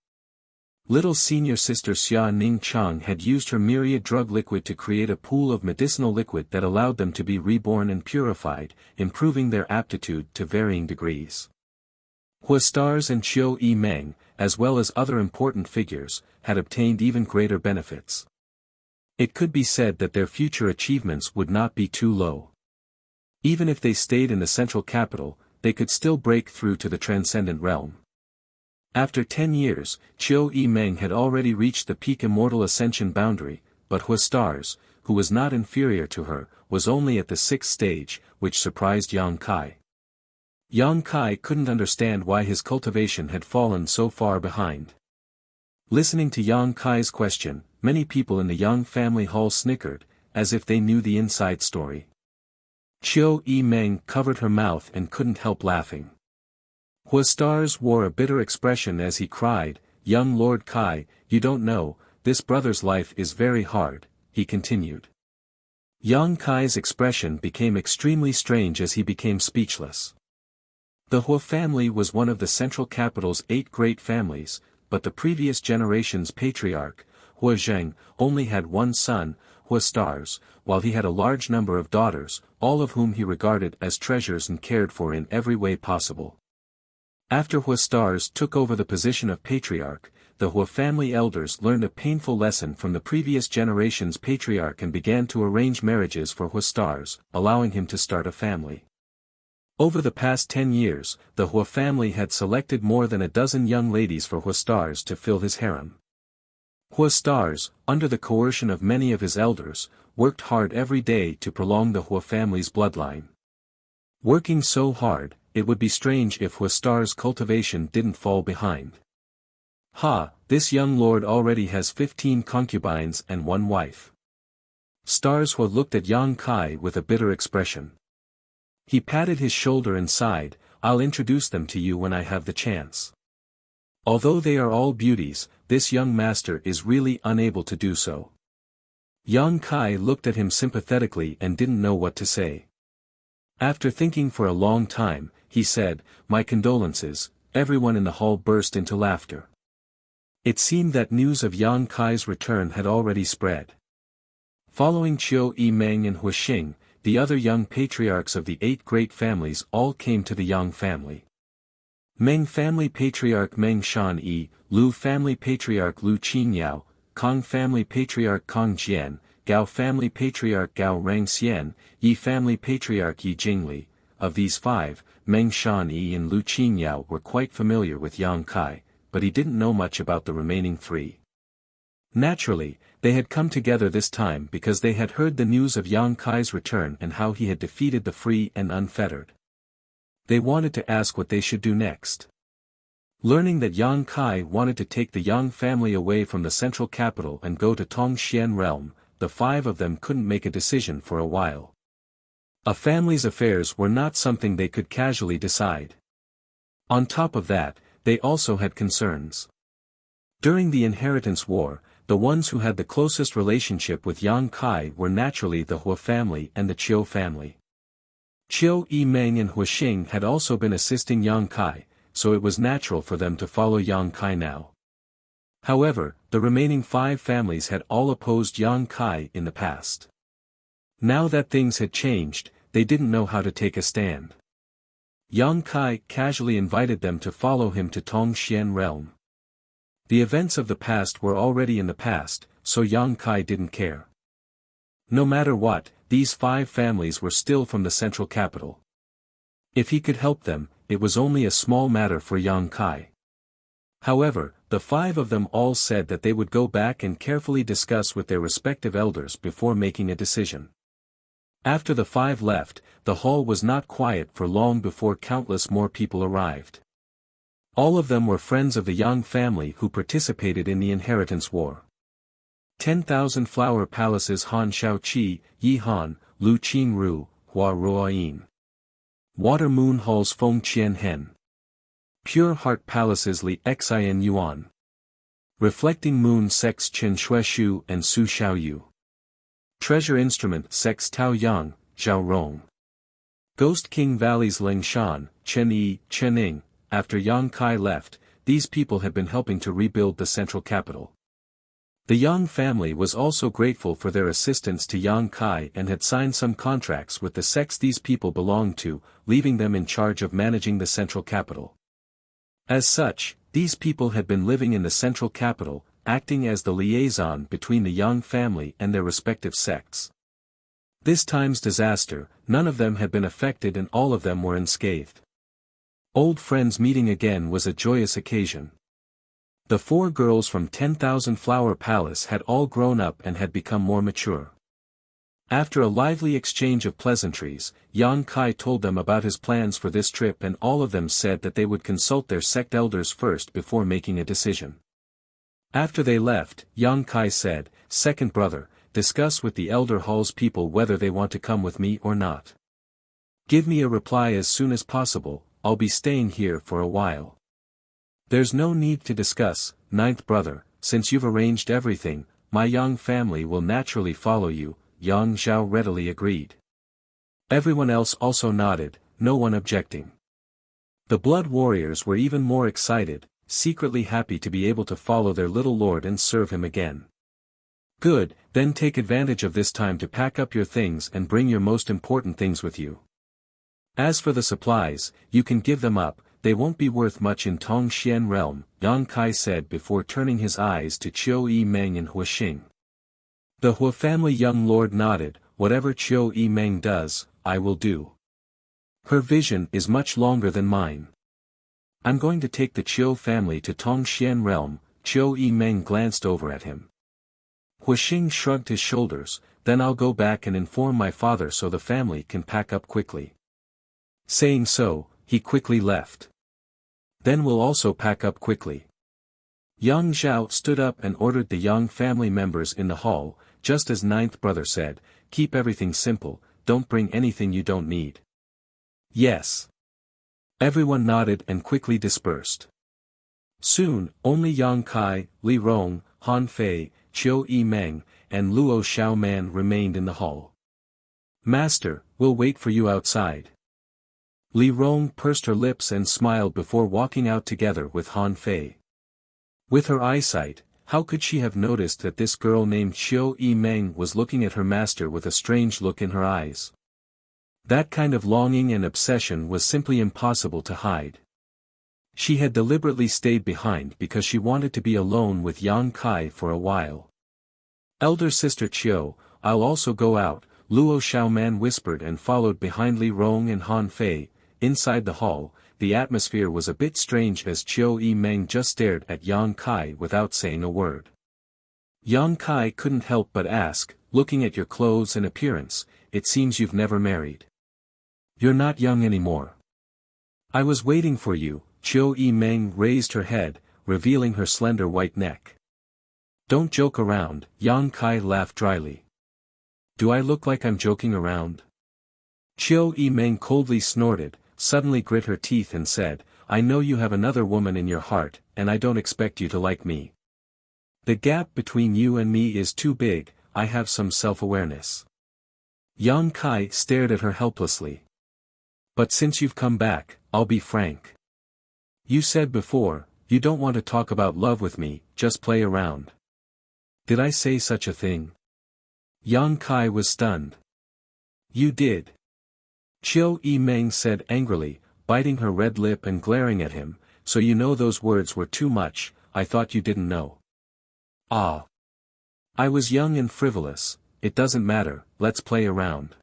Little senior sister Xia Ning Chang had used her myriad drug liquid to create a pool of medicinal liquid that allowed them to be reborn and purified, improving their aptitude to varying degrees. Hua stars and Chiu Yimeng, as well as other important figures, had obtained even greater benefits. It could be said that their future achievements would not be too low. Even if they stayed in the central capital, they could still break through to the transcendent realm. After 10 years, Chiu Yimeng had already reached the peak immortal ascension boundary, but Hua stars, who was not inferior to her, was only at the 6th stage, which surprised Yang Kai. Yang Kai couldn't understand why his cultivation had fallen so far behind. Listening to Yang Kai's question, many people in the Yang family hall snickered, as if they knew the inside story. Chiu Yimeng covered her mouth and couldn't help laughing. Hua stars wore a bitter expression as he cried, Young Lord Kai, you don't know, this brother's life is very hard, he continued. Yang Kai's expression became extremely strange as he became speechless. The Hua family was one of the central capital's 8 great families, but the previous generation's patriarch, Hua Zheng, only had one son, Hua Stars, while he had a large number of daughters, all of whom he regarded as treasures and cared for in every way possible. After Hua Stars took over the position of patriarch, the Hua family elders learned a painful lesson from the previous generation's patriarch and began to arrange marriages for Hua Stars, allowing him to start a family. Over the past 10 years, the Hua family had selected more than a dozen young ladies for Hua Stars to fill his harem. Hua Stars, under the coercion of many of his elders, worked hard every day to prolong the Hua family's bloodline. Working so hard, it would be strange if Hua Stars' cultivation didn't fall behind. This young lord already has 15 concubines and one wife. Stars Hua looked at Yang Kai with a bitter expression. He patted his shoulder and sighed, "I'll introduce them to you when I have the chance." Although they are all beauties, this young master is really unable to do so. Yang Kai looked at him sympathetically and didn't know what to say. After thinking for a long time, he said, "My condolences." Everyone in the hall burst into laughter. It seemed that news of Yang Kai's return had already spread. Following Qiu Yi Meng and Hua Xing, the other young patriarchs of the 8 great families all came to the Yang family. Meng family patriarch Meng Shan Yi, Lu family patriarch Lu Qingyao, Kong family patriarch Kong Jian, Gao family patriarch Gao Rangxian, Yi family patriarch Yi Jingli. Of these 5, Meng Shan Yi and Lu Qingyao were quite familiar with Yang Kai, but he didn't know much about the remaining 3. Naturally, they had come together this time because they had heard the news of Yang Kai's return and how he had defeated the free and unfettered. They wanted to ask what they should do next. Learning that Yang Kai wanted to take the Yang family away from the central capital and go to Tongxian realm, the 5 of them couldn't make a decision for a while. A family's affairs were not something they could casually decide. On top of that, they also had concerns. During the inheritance war, the ones who had the closest relationship with Yang Kai were naturally the Hua family and the Qiu family. Qiu Yi Meng and Hua Xing had also been assisting Yang Kai, so it was natural for them to follow Yang Kai now. However, the remaining 5 families had all opposed Yang Kai in the past. Now that things had changed, they didn't know how to take a stand. Yang Kai casually invited them to follow him to Tongxian realm. The events of the past were already in the past, so Yang Kai didn't care. No matter what, these 5 families were still from the central capital. If he could help them, it was only a small matter for Yang Kai. However, the 5 of them all said that they would go back and carefully discuss with their respective elders before making a decision. After the 5 left, the hall was not quiet for long before countless more people arrived. All of them were friends of the Yang family who participated in the inheritance war. 10,000 Flower Palaces Han Shaoqi, Yi Han, Lu Qingru, Hua Ruoyin. Water Moon Halls Feng Qian Hen. Pure Heart Palaces Li Xian Yuan. Reflecting Moon Sects Chen Shueshu and Su Xiaoyu. Treasure Instrument Sects Tao Yang, Zhao Rong. Ghost King Valleys Ling Shan, Chen Yi, Chen Ning. After Yang Kai left, these people had been helping to rebuild the central capital. The Yang family was also grateful for their assistance to Yang Kai and had signed some contracts with the sects these people belonged to, leaving them in charge of managing the central capital. As such, these people had been living in the central capital, acting as the liaison between the Yang family and their respective sects. This time's disaster, none of them had been affected and all of them were unscathed. Old friends meeting again was a joyous occasion. The 4 girls from 10,000 Flower Palace had all grown up and had become more mature. After a lively exchange of pleasantries, Yang Kai told them about his plans for this trip and all of them said that they would consult their sect elders first before making a decision. After they left, Yang Kai said, "Second brother, discuss with the elder hall's people whether they want to come with me or not. Give me a reply as soon as possible, I'll be staying here for a while." "There's no need to discuss, ninth brother, since you've arranged everything, my Yang family will naturally follow you," Yang Zhao readily agreed. Everyone else also nodded, no one objecting. The blood warriors were even more excited, secretly happy to be able to follow their little lord and serve him again. Good, then take advantage of this time to pack up your things and bring your most important things with you. As for the supplies, you can give them up, they won't be worth much in Tongxian realm, Yang Kai said before turning his eyes to Qiu Yimeng and Hua Xing. The Hua family young lord nodded, whatever Qiu Yimeng does, I will do. Her vision is much longer than mine. I'm going to take the Qiu family to Tongxian realm. Qiu Yimeng glanced over at him. Hua Xing shrugged his shoulders, then I'll go back and inform my father so the family can pack up quickly. Saying so, he quickly left. Then we'll also pack up quickly. Yang Zhao stood up and ordered the young family members in the hall, just as ninth brother said, keep everything simple, don't bring anything you don't need. Yes. Everyone nodded and quickly dispersed. Soon, only Yang Kai, Li Rong, Han Fei, Qiu Yimeng, and Luo Xiaoman remained in the hall. Master, we'll wait for you outside. Li Rong pursed her lips and smiled before walking out together with Han Fei. With her eyesight, how could she have noticed that this girl named Qiu Yimeng was looking at her master with a strange look in her eyes? That kind of longing and obsession was simply impossible to hide. She had deliberately stayed behind because she wanted to be alone with Yang Kai for a while. Elder sister Qiu, I'll also go out, Luo Xiaoman whispered and followed behind Li Rong and Han Fei. Inside the hall, the atmosphere was a bit strange as Qiu Yimeng just stared at Yang Kai without saying a word. Yang Kai couldn't help but ask, looking at your clothes and appearance, it seems you've never married. You're not young anymore. I was waiting for you. Qiu Yimeng raised her head, revealing her slender white neck. Don't joke around, Yang Kai laughed dryly. Do I look like I'm joking around? Qiu Yimeng coldly snorted, suddenly grit her teeth and said, I know you have another woman in your heart, and I don't expect you to like me. The gap between you and me is too big, I have some self-awareness. Yang Kai stared at her helplessly. But since you've come back, I'll be frank. You said before, you don't want to talk about love with me, just play around. Did I say such a thing? Yang Kai was stunned. You did. Qiu Yimeng said angrily, biting her red lip and glaring at him, so you know those words were too much, I thought you didn't know. Ah. I was young and frivolous, it doesn't matter, let's play around.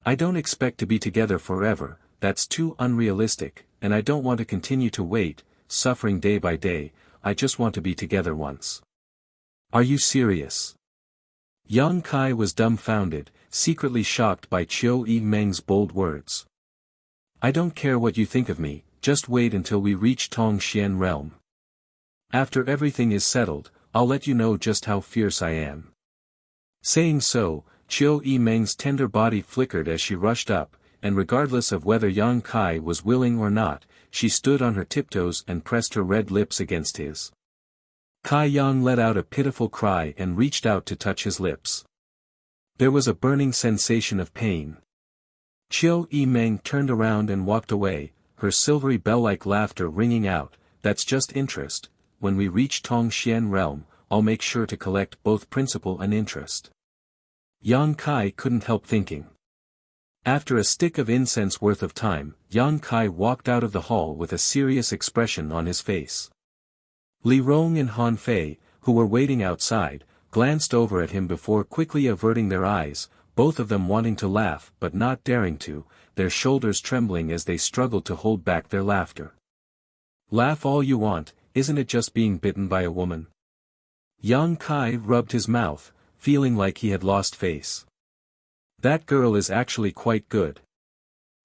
I don't expect to be together forever, that's too unrealistic, and I don't want to continue to wait, suffering day by day, I just want to be together once. Are you serious? Yang Kai was dumbfounded, secretly shocked by Qiu Yimeng's bold words. I don't care what you think of me, just wait until we reach Tongxian realm. After everything is settled, I'll let you know just how fierce I am. Saying so, Qiu Yimeng's tender body flickered as she rushed up, and regardless of whether Yang Kai was willing or not, she stood on her tiptoes and pressed her red lips against his. Kai Yang let out a pitiful cry and reached out to touch his lips. There was a burning sensation of pain. Qiu Yimeng turned around and walked away, her silvery bell-like laughter ringing out, that's just interest, when we reach Tongxian realm, I'll make sure to collect both principal and interest. Yang Kai couldn't help thinking. After a stick of incense worth of time, Yang Kai walked out of the hall with a serious expression on his face. Li Rong and Han Fei, who were waiting outside, glanced over at him before quickly averting their eyes, both of them wanting to laugh but not daring to, their shoulders trembling as they struggled to hold back their laughter. Laugh all you want, isn't it just being bitten by a woman? Yang Kai rubbed his mouth, feeling like he had lost face. That girl is actually quite good.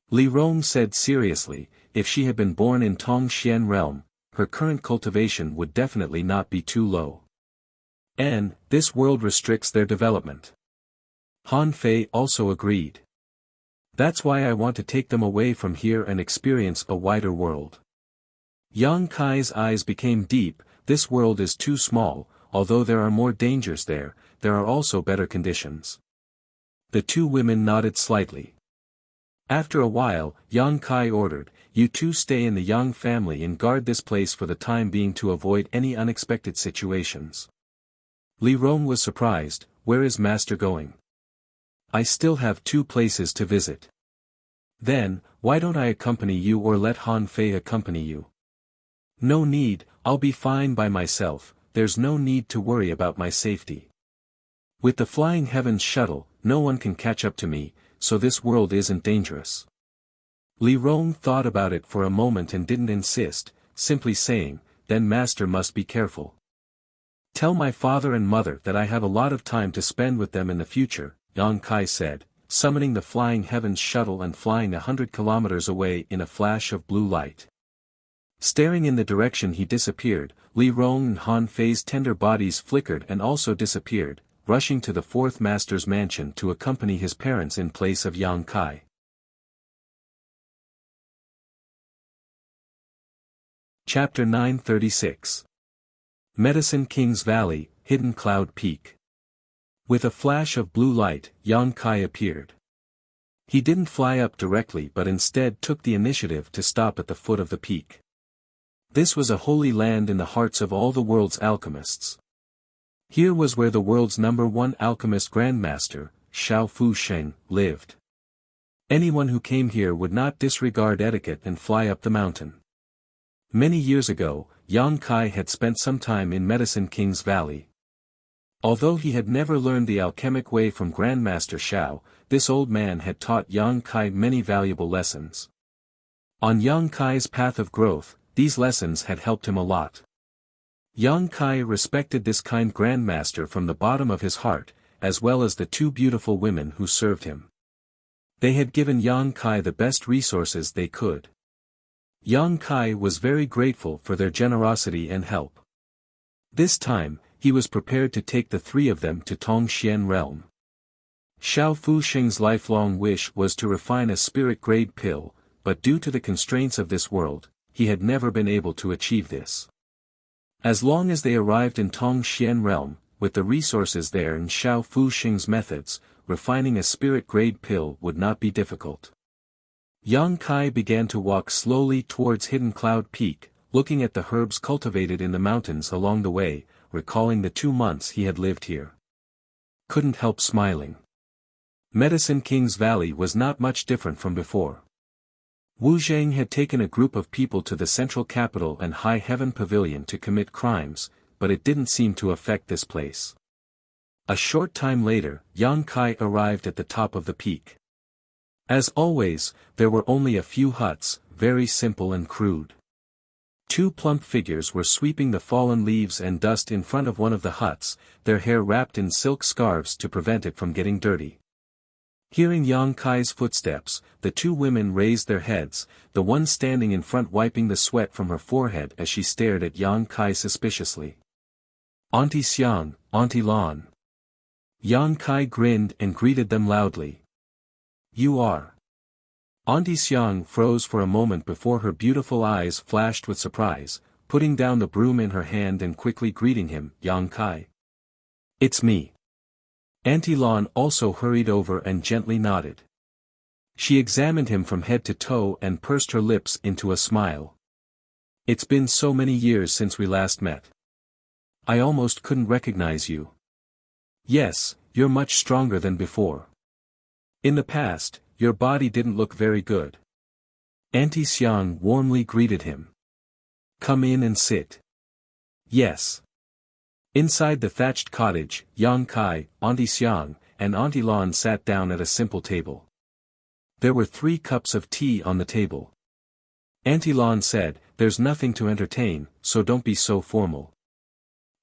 Li Rong said seriously, if she had been born in Tongxian realm, her current cultivation would definitely not be too low. And, this world restricts their development. Han Fei also agreed. That's why I want to take them away from here and experience a wider world. Yang Kai's eyes became deep, this world is too small, although there are more dangers there are also better conditions. The two women nodded slightly. After a while, Yang Kai ordered, you two stay in the Yang family and guard this place for the time being to avoid any unexpected situations. Li Rong was surprised. Where is master going? I still have 2 places to visit. Then, why don't I accompany you or let Han Fei accompany you? No need, I'll be fine by myself, there's no need to worry about my safety. With the Flying Heavens shuttle, no one can catch up to me, so this world isn't dangerous. Li Rong thought about it for a moment and didn't insist, simply saying, then master must be careful. Tell my father and mother that I have a lot of time to spend with them in the future, Yang Kai said, summoning the Flying Heavens shuttle and flying 100 kilometers away in a flash of blue light. Staring in the direction he disappeared, Li Rong and Han Fei's tender bodies flickered and also disappeared, rushing to the 4th master's mansion to accompany his parents in place of Yang Kai. Chapter 936. Medicine King's Valley, Hidden Cloud Peak. With a flash of blue light, Yang Kai appeared. He didn't fly up directly but instead took the initiative to stop at the foot of the peak. This was a holy land in the hearts of all the world's alchemists. Here was where the world's #1 alchemist grandmaster, Xiao Fusheng, lived. Anyone who came here would not disregard etiquette and fly up the mountain. Many years ago, Yang Kai had spent some time in Medicine King's Valley. Although he had never learned the alchemic way from Grandmaster Xiao, this old man had taught Yang Kai many valuable lessons. On Yang Kai's path of growth, these lessons had helped him a lot. Yang Kai respected this kind grandmaster from the bottom of his heart, as well as the 2 beautiful women who served him. They had given Yang Kai the best resources they could. Yang Kai was very grateful for their generosity and help. This time, he was prepared to take the 3 of them to Tongxian realm. Xiao Fusheng's lifelong wish was to refine a spirit-grade pill, but due to the constraints of this world, he had never been able to achieve this. As long as they arrived in Tongxian realm, with the resources there and Xiao Fusheng's methods, refining a spirit-grade pill would not be difficult. Yang Kai began to walk slowly towards Hidden Cloud Peak, looking at the herbs cultivated in the mountains along the way, recalling the 2 months he had lived here. Couldn't help smiling. Medicine King's Valley was not much different from before. Wu Zhang had taken a group of people to the central capital and High Heaven Pavilion to commit crimes, but it didn't seem to affect this place. A short time later, Yang Kai arrived at the top of the peak. As always, there were only a few huts, very simple and crude. 2 plump figures were sweeping the fallen leaves and dust in front of one of the huts, their hair wrapped in silk scarves to prevent it from getting dirty. Hearing Yang Kai's footsteps, the 2 women raised their heads, the one standing in front wiping the sweat from her forehead as she stared at Yang Kai suspiciously. Auntie Xiang, Auntie Lan. Yang Kai grinned and greeted them loudly. You are. Auntie Xiang froze for a moment before her beautiful eyes flashed with surprise, putting down the broom in her hand and quickly greeting him, Yang Kai. It's me. Auntie Lan also hurried over and gently nodded. She examined him from head to toe and pursed her lips into a smile. It's been so many years since we last met. I almost couldn't recognize you. Yes, you're much stronger than before. In the past, your body didn't look very good. Auntie Xiang warmly greeted him. Come in and sit. Yes. Inside the thatched cottage, Yang Kai, Auntie Xiang, and Auntie Lan sat down at a simple table. There were 3 cups of tea on the table. Auntie Lan said, there's nothing to entertain, so don't be so formal.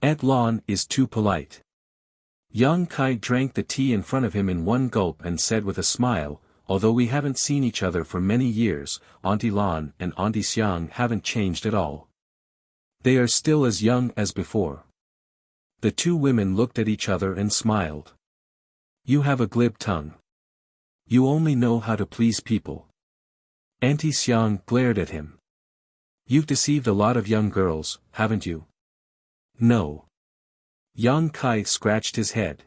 Aunt Lan is too polite. Yang Kai drank the tea in front of him in one gulp and said with a smile, although we haven't seen each other for many years, Auntie Lan and Auntie Xiang haven't changed at all. They are still as young as before. The 2 women looked at each other and smiled. You have a glib tongue. You only know how to please people. Auntie Xiang glared at him. You've deceived a lot of young girls, haven't you? No. Yang Kai scratched his head.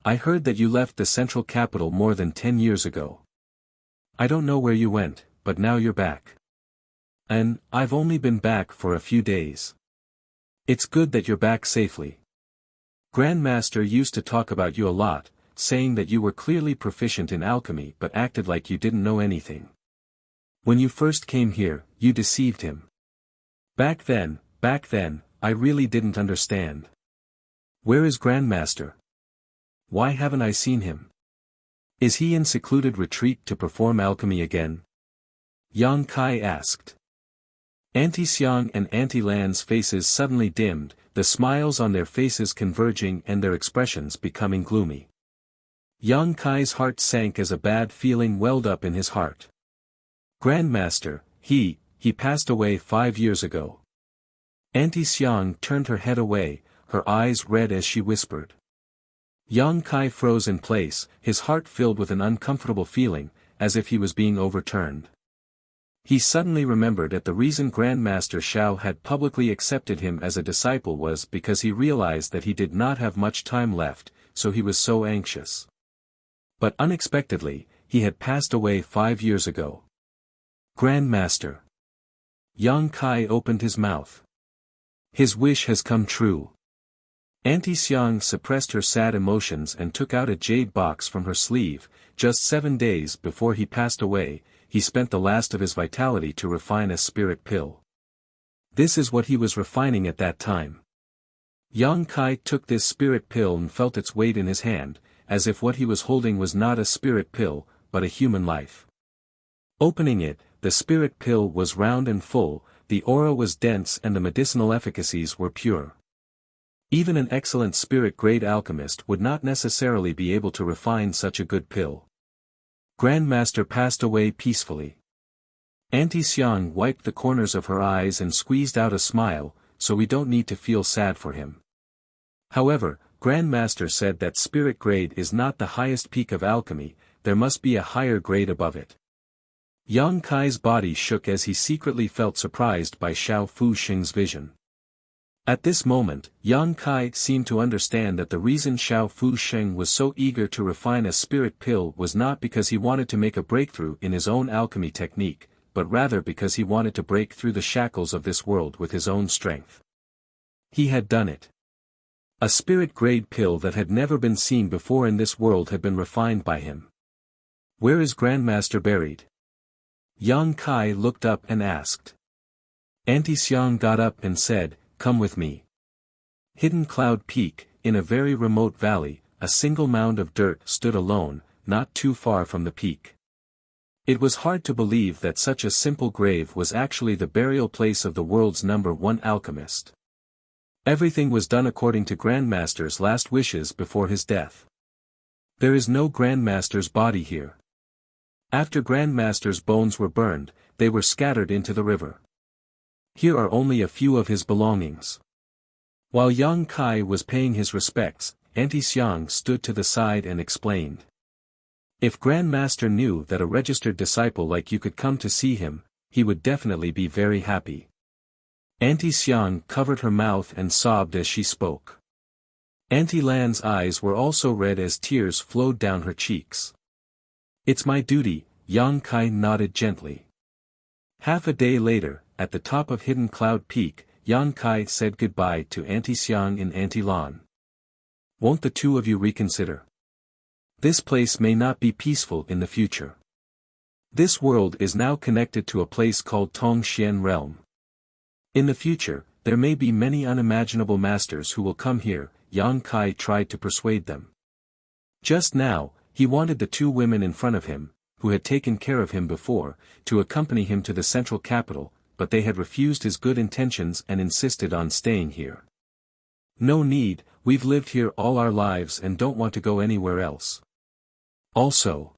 I heard that you left the central capital more than 10 years ago. I don't know where you went, but now you're back. And, I've only been back for a few days. It's good that you're back safely. Grandmaster used to talk about you a lot, saying that you were clearly proficient in alchemy but acted like you didn't know anything. When you first came here, you deceived him. Back then, I really didn't understand. Where is Grandmaster? Why haven't I seen him? Is he in secluded retreat to perform alchemy again? Yang Kai asked. Auntie Xiang and Auntie Lan's faces suddenly dimmed, the smiles on their faces converging and their expressions becoming gloomy. Yang Kai's heart sank as a bad feeling welled up in his heart. Grandmaster, he passed away 5 years ago. Auntie Xiang turned her head away, her eyes red as she whispered. Yang Kai froze in place, his heart filled with an uncomfortable feeling, as if he was being overturned. He suddenly remembered that the reason Grandmaster Shao had publicly accepted him as a disciple was because he realized that he did not have much time left, so he was so anxious. But unexpectedly, he had passed away 5 years ago. Grandmaster. Yang Kai opened his mouth. His wish has come true. Auntie Xiang suppressed her sad emotions and took out a jade box from her sleeve. Just 7 days before he passed away, he spent the last of his vitality to refine a spirit pill. This is what he was refining at that time. Yang Kai took this spirit pill and felt its weight in his hand, as if what he was holding was not a spirit pill, but a human life. Opening it, the spirit pill was round and full, the aura was dense and the medicinal efficacies were pure. Even an excellent spirit-grade alchemist would not necessarily be able to refine such a good pill. Grandmaster passed away peacefully. Auntie Xiang wiped the corners of her eyes and squeezed out a smile, so we don't need to feel sad for him. However, Grandmaster said that spirit grade is not the highest peak of alchemy, there must be a higher grade above it. Yang Kai's body shook as he secretly felt surprised by Xiao Fu Xing's vision. At this moment, Yang Kai seemed to understand that the reason Xiao Fu Xing was so eager to refine a spirit pill was not because he wanted to make a breakthrough in his own alchemy technique, but rather because he wanted to break through the shackles of this world with his own strength. He had done it. A spirit-grade pill that had never been seen before in this world had been refined by him. Where is Grandmaster buried? Yang Kai looked up and asked. Auntie Xiang got up and said, "Come with me." Hidden Cloud Peak, in a very remote valley, a single mound of dirt stood alone, not too far from the peak. It was hard to believe that such a simple grave was actually the burial place of the world's #1 alchemist. Everything was done according to Grandmaster's last wishes before his death. There is no Grandmaster's body here. After Grandmaster's bones were burned, they were scattered into the river. Here are only a few of his belongings. While Yang Kai was paying his respects, Auntie Xiang stood to the side and explained. If Grandmaster knew that a registered disciple like you could come to see him, he would definitely be very happy. Auntie Xiang covered her mouth and sobbed as she spoke. Auntie Lan's eyes were also red as tears flowed down her cheeks. It's my duty, Yang Kai nodded gently. Half a day later, at the top of Hidden Cloud Peak, Yang Kai said goodbye to Auntie Xiang and Auntie Lan. Won't the two of you reconsider? This place may not be peaceful in the future. This world is now connected to a place called Tongxian Realm. In the future, there may be many unimaginable masters who will come here, Yang Kai tried to persuade them. Just now, he wanted the two women in front of him, who had taken care of him before, to accompany him to the central capital, but they had refused his good intentions and insisted on staying here. No need, we've lived here all our lives and don't want to go anywhere else. Also,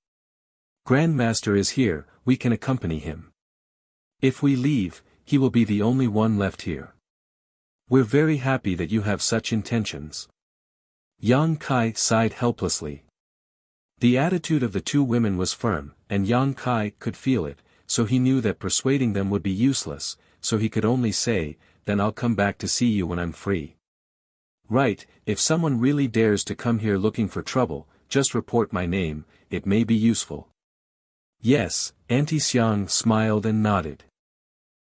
Grandmaster is here, we can accompany him. If we leave, he will be the only one left here. We're very happy that you have such intentions. Yang Kai sighed helplessly. The attitude of the two women was firm, and Yang Kai could feel it, so he knew that persuading them would be useless, so he could only say, "Then I'll come back to see you when I'm free." Right, if someone really dares to come here looking for trouble, just report my name, it may be useful. Yes, Auntie Xiang smiled and nodded.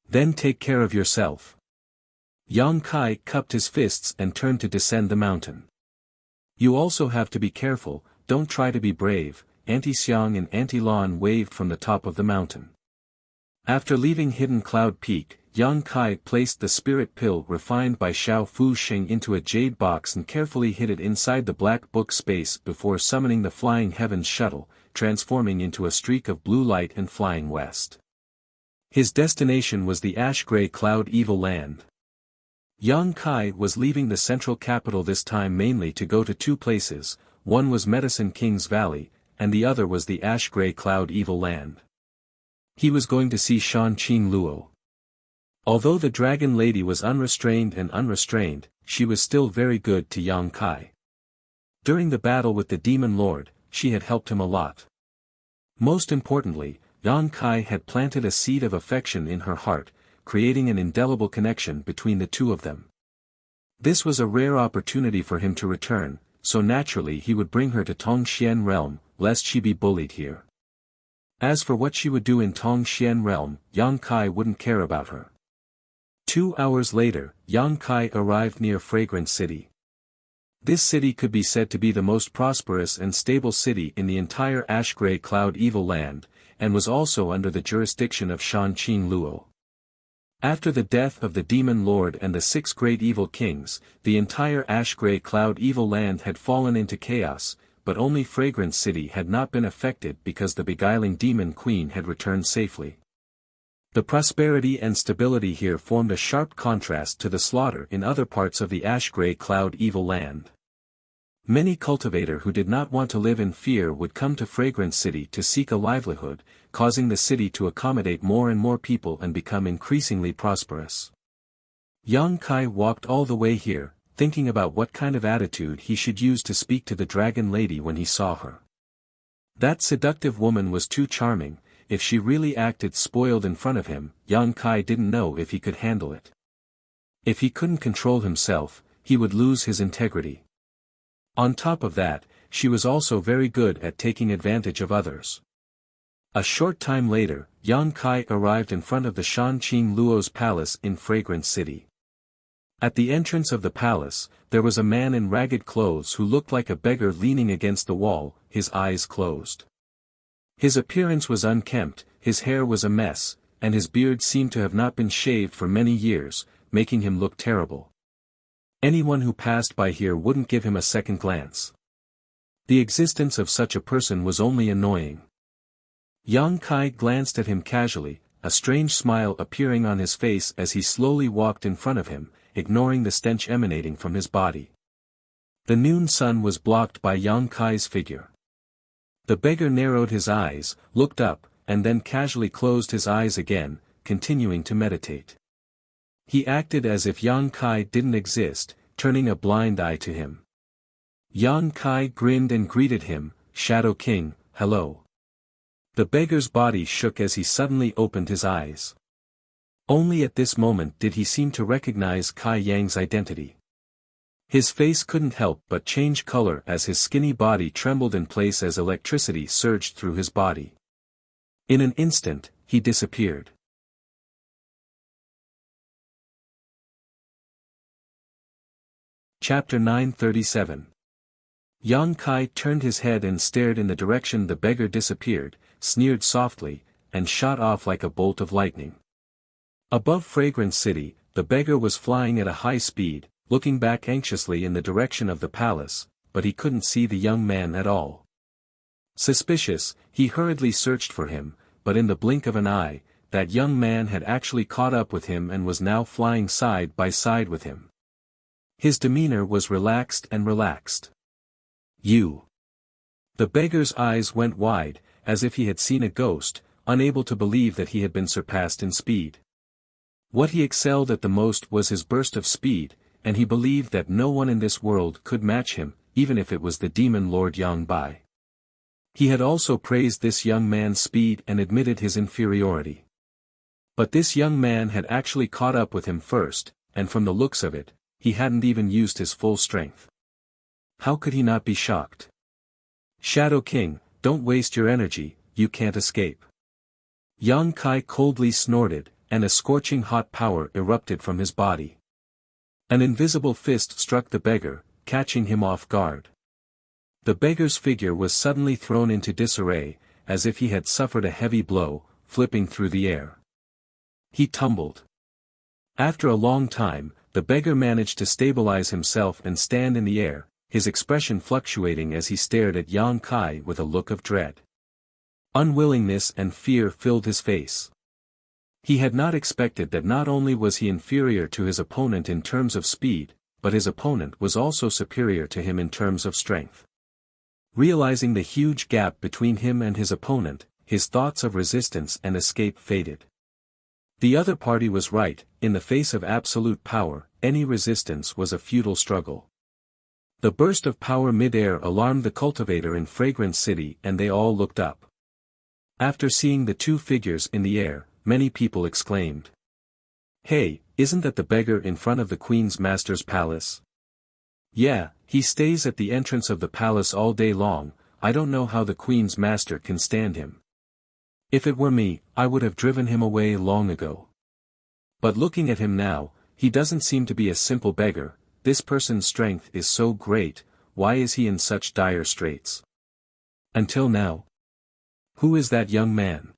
Then take care of yourself. Yang Kai cupped his fists and turned to descend the mountain. You also have to be careful, don't try to be brave." Auntie Xiang and Auntie Lan waved from the top of the mountain. After leaving Hidden Cloud Peak, Yang Kai placed the spirit pill refined by Xiao Fu Xing into a jade box and carefully hid it inside the black book space before summoning the Flying Heavens shuttle, transforming into a streak of blue light and flying west. His destination was the ash-gray cloud evil land. Yang Kai was leaving the central capital this time mainly to go to two places, one was Medicine King's Valley, and the other was the ash-gray cloud evil land. He was going to see Shan Qing Luo. Although the dragon lady was unrestrained, she was still very good to Yang Kai. During the battle with the demon lord, she had helped him a lot. Most importantly, Yang Kai had planted a seed of affection in her heart, creating an indelible connection between the two of them. This was a rare opportunity for him to return, so naturally he would bring her to Tongxian realm, lest she be bullied here. As for what she would do in Tongxian realm, Yang Kai wouldn't care about her. 2 hours later, Yang Kai arrived near Fragrant City. This city could be said to be the most prosperous and stable city in the entire ash-gray cloud evil land, and was also under the jurisdiction of Shan Qing Luo. After the death of the demon lord and the 6 great evil kings, the entire ash-gray cloud evil land had fallen into chaos, but only Fragrant City had not been affected because the beguiling demon queen had returned safely. The prosperity and stability here formed a sharp contrast to the slaughter in other parts of the ash-gray cloud evil land. Many cultivators who did not want to live in fear would come to Fragrant City to seek a livelihood, causing the city to accommodate more and more people and become increasingly prosperous. Yang Kai walked all the way here, thinking about what kind of attitude he should use to speak to the dragon lady when he saw her. That seductive woman was too charming. If she really acted spoiled in front of him, Yang Kai didn't know if he could handle it. If he couldn't control himself, he would lose his integrity. On top of that, she was also very good at taking advantage of others. A short time later, Yang Kai arrived in front of the Shan Qing Luo's palace in Fragrant City. At the entrance of the palace, there was a man in ragged clothes who looked like a beggar leaning against the wall, his eyes closed. His appearance was unkempt, his hair was a mess, and his beard seemed to have not been shaved for many years, making him look terrible. Anyone who passed by here wouldn't give him a second glance. The existence of such a person was only annoying. Yang Kai glanced at him casually, a strange smile appearing on his face as he slowly walked in front of him, ignoring the stench emanating from his body. The noon sun was blocked by Yang Kai's figure. The beggar narrowed his eyes, looked up, and then casually closed his eyes again, continuing to meditate. He acted as if Yang Kai didn't exist, turning a blind eye to him. Yang Kai grinned and greeted him, "Shadow King, hello." The beggar's body shook as he suddenly opened his eyes. Only at this moment did he seem to recognize Kai Yang's identity. His face couldn't help but change color as his skinny body trembled in place as electricity surged through his body. In an instant, he disappeared. Chapter 937. Yang Kai turned his head and stared in the direction the beggar disappeared, sneered softly, and shot off like a bolt of lightning. Above Fragrant City, the beggar was flying at a high speed, looking back anxiously in the direction of the palace, but he couldn't see the young man at all. Suspicious, he hurriedly searched for him, but in the blink of an eye, that young man had actually caught up with him and was now flying side by side with him. His demeanor was relaxed. "You." The beggar's eyes went wide, as if he had seen a ghost, unable to believe that he had been surpassed in speed. What he excelled at the most was his burst of speed, and he believed that no one in this world could match him, even if it was the demon Lord Yang Bai. He had also praised this young man's speed and admitted his inferiority. But this young man had actually caught up with him first, and from the looks of it, he hadn't even used his full strength. How could he not be shocked? "Shadow King, don't waste your energy, you can't escape." Yang Kai coldly snorted, and a scorching hot power erupted from his body. An invisible fist struck the beggar, catching him off guard. The beggar's figure was suddenly thrown into disarray, as if he had suffered a heavy blow, flipping through the air. He tumbled. After a long time, the beggar managed to stabilize himself and stand in the air, his expression fluctuating as he stared at Yang Kai with a look of dread. Unwillingness and fear filled his face. He had not expected that not only was he inferior to his opponent in terms of speed, but his opponent was also superior to him in terms of strength. Realizing the huge gap between him and his opponent, his thoughts of resistance and escape faded. The other party was right, in the face of absolute power, any resistance was a futile struggle. The burst of power mid-air alarmed the cultivator in Fragrant City and they all looked up. After seeing the two figures in the air, many people exclaimed. "Hey, isn't that the beggar in front of the Queen's Master's palace?" "Yeah, he stays at the entrance of the palace all day long, I don't know how the Queen's Master can stand him. If it were me, I would have driven him away long ago. But looking at him now, he doesn't seem to be a simple beggar, this person's strength is so great, why is he in such dire straits? Until now. Who is that young man?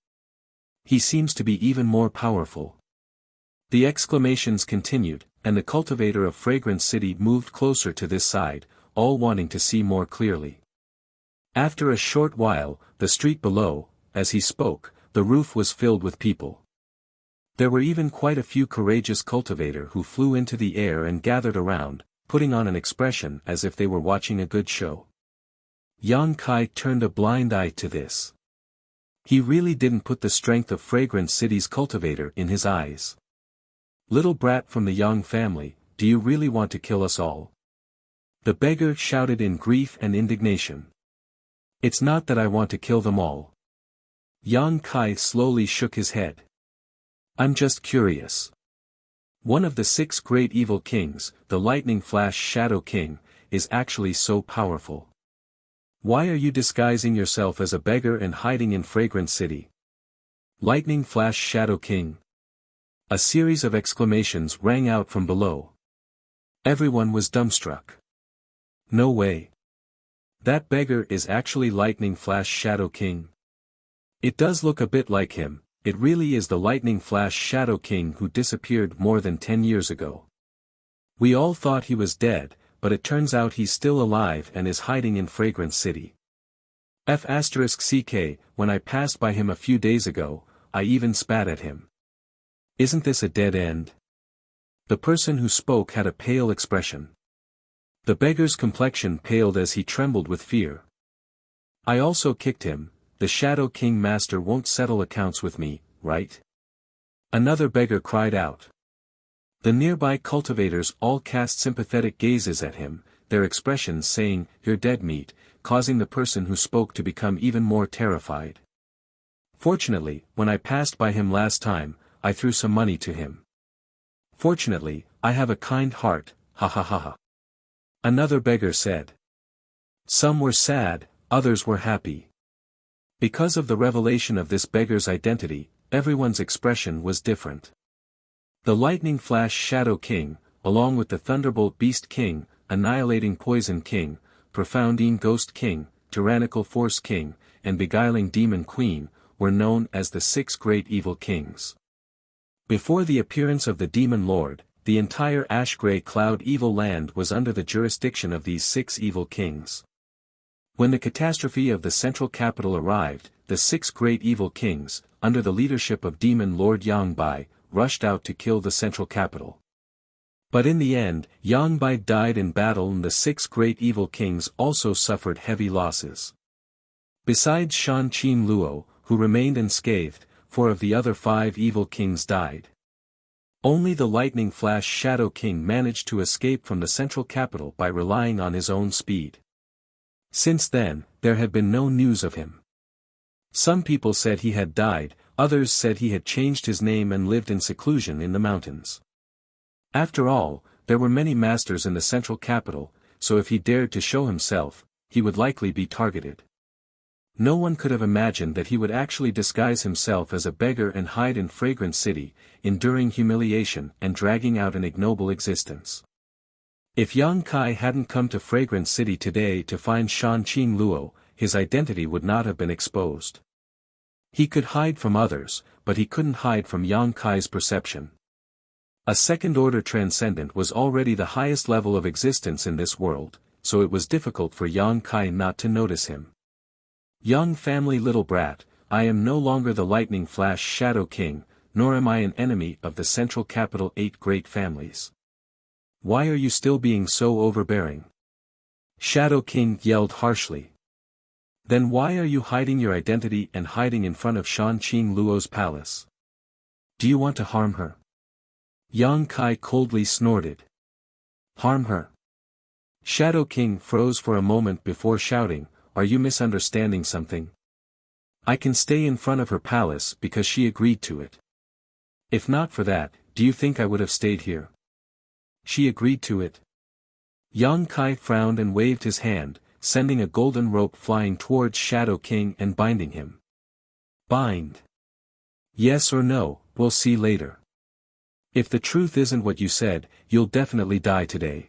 He seems to be even more powerful." The exclamations continued, and the cultivator of Fragrant City moved closer to this side, all wanting to see more clearly. After a short while, the street below, as he spoke, the roof was filled with people. There were even quite a few courageous cultivators who flew into the air and gathered around, putting on an expression as if they were watching a good show. Yang Kai turned a blind eye to this. He really didn't put the strength of Fragrant City's cultivator in his eyes. "Little brat from the Yang family, do you really want to kill us all?" The beggar shouted in grief and indignation. "It's not that I want to kill them all." Yang Kai slowly shook his head. "I'm just curious. One of the 6 great evil kings, the Lightning Flash Shadow King, is actually so powerful. Why are you disguising yourself as a beggar and hiding in Fragrant City?" "Lightning Flash Shadow King?" A series of exclamations rang out from below. Everyone was dumbstruck. "No way. That beggar is actually Lightning Flash Shadow King. It does look a bit like him, it really is the Lightning Flash Shadow King who disappeared more than 10 years ago. We all thought he was dead, but it turns out he's still alive and is hiding in Fragrant City. *CK, when I passed by him a few days ago, I even spat at him. Isn't this a dead end?" The person who spoke had a pale expression. The beggar's complexion paled as he trembled with fear. "I also kicked him. The Shadow King Master won't settle accounts with me, right?" Another beggar cried out. The nearby cultivators all cast sympathetic gazes at him, their expressions saying, "You're dead meat," causing the person who spoke to become even more terrified. "Fortunately, when I passed by him last time, I threw some money to him. Fortunately, I have a kind heart, ha ha ha ha." Another beggar said. Some were sad, others were happy. Because of the revelation of this beggar's identity, everyone's expression was different. The Lightning Flash Shadow King, along with the Thunderbolt Beast King, Annihilating Poison King, Profounding Ghost King, Tyrannical Force King, and Beguiling Demon Queen, were known as the 6 great evil kings. Before the appearance of the Demon Lord, the entire ash-gray cloud evil land was under the jurisdiction of these 6 evil kings. When the catastrophe of the central capital arrived, the 6 great evil kings, under the leadership of Demon Lord Yang Bai, rushed out to kill the central capital. But in the end, Yang Bai died in battle and the 6 great evil kings also suffered heavy losses. Besides Shan Qin Luo, who remained unscathed, 4 of the other 5 evil kings died. Only the Lightning Flash Shadow King managed to escape from the central capital by relying on his own speed. Since then, there had been no news of him. Some people said he had died, others said he had changed his name and lived in seclusion in the mountains. After all, there were many masters in the central capital, so if he dared to show himself, he would likely be targeted. No one could have imagined that he would actually disguise himself as a beggar and hide in Fragrant City, enduring humiliation and dragging out an ignoble existence. If Yang Kai hadn't come to Fragrance City today to find Shan Qing Luo, his identity would not have been exposed. He could hide from others, but he couldn't hide from Yang Kai's perception. A second-order transcendent was already the highest level of existence in this world, so it was difficult for Yang Kai not to notice him. Young family little brat, I am no longer the lightning flash Shadow King, nor am I an enemy of the central capital 8 great families. Why are you still being so overbearing? Shadow King yelled harshly. Then why are you hiding your identity and hiding in front of Shan Qing Luo's palace? Do you want to harm her? Yang Kai coldly snorted. Harm her? Shadow King froze for a moment before shouting, are you misunderstanding something? I can stay in front of her palace because she agreed to it. If not for that, do you think I would have stayed here? She agreed to it. Yang Kai frowned and waved his hand, sending a golden rope flying towards Shadow King and binding him. Bind. Yes or no, we'll see later. If the truth isn't what you said, you'll definitely die today.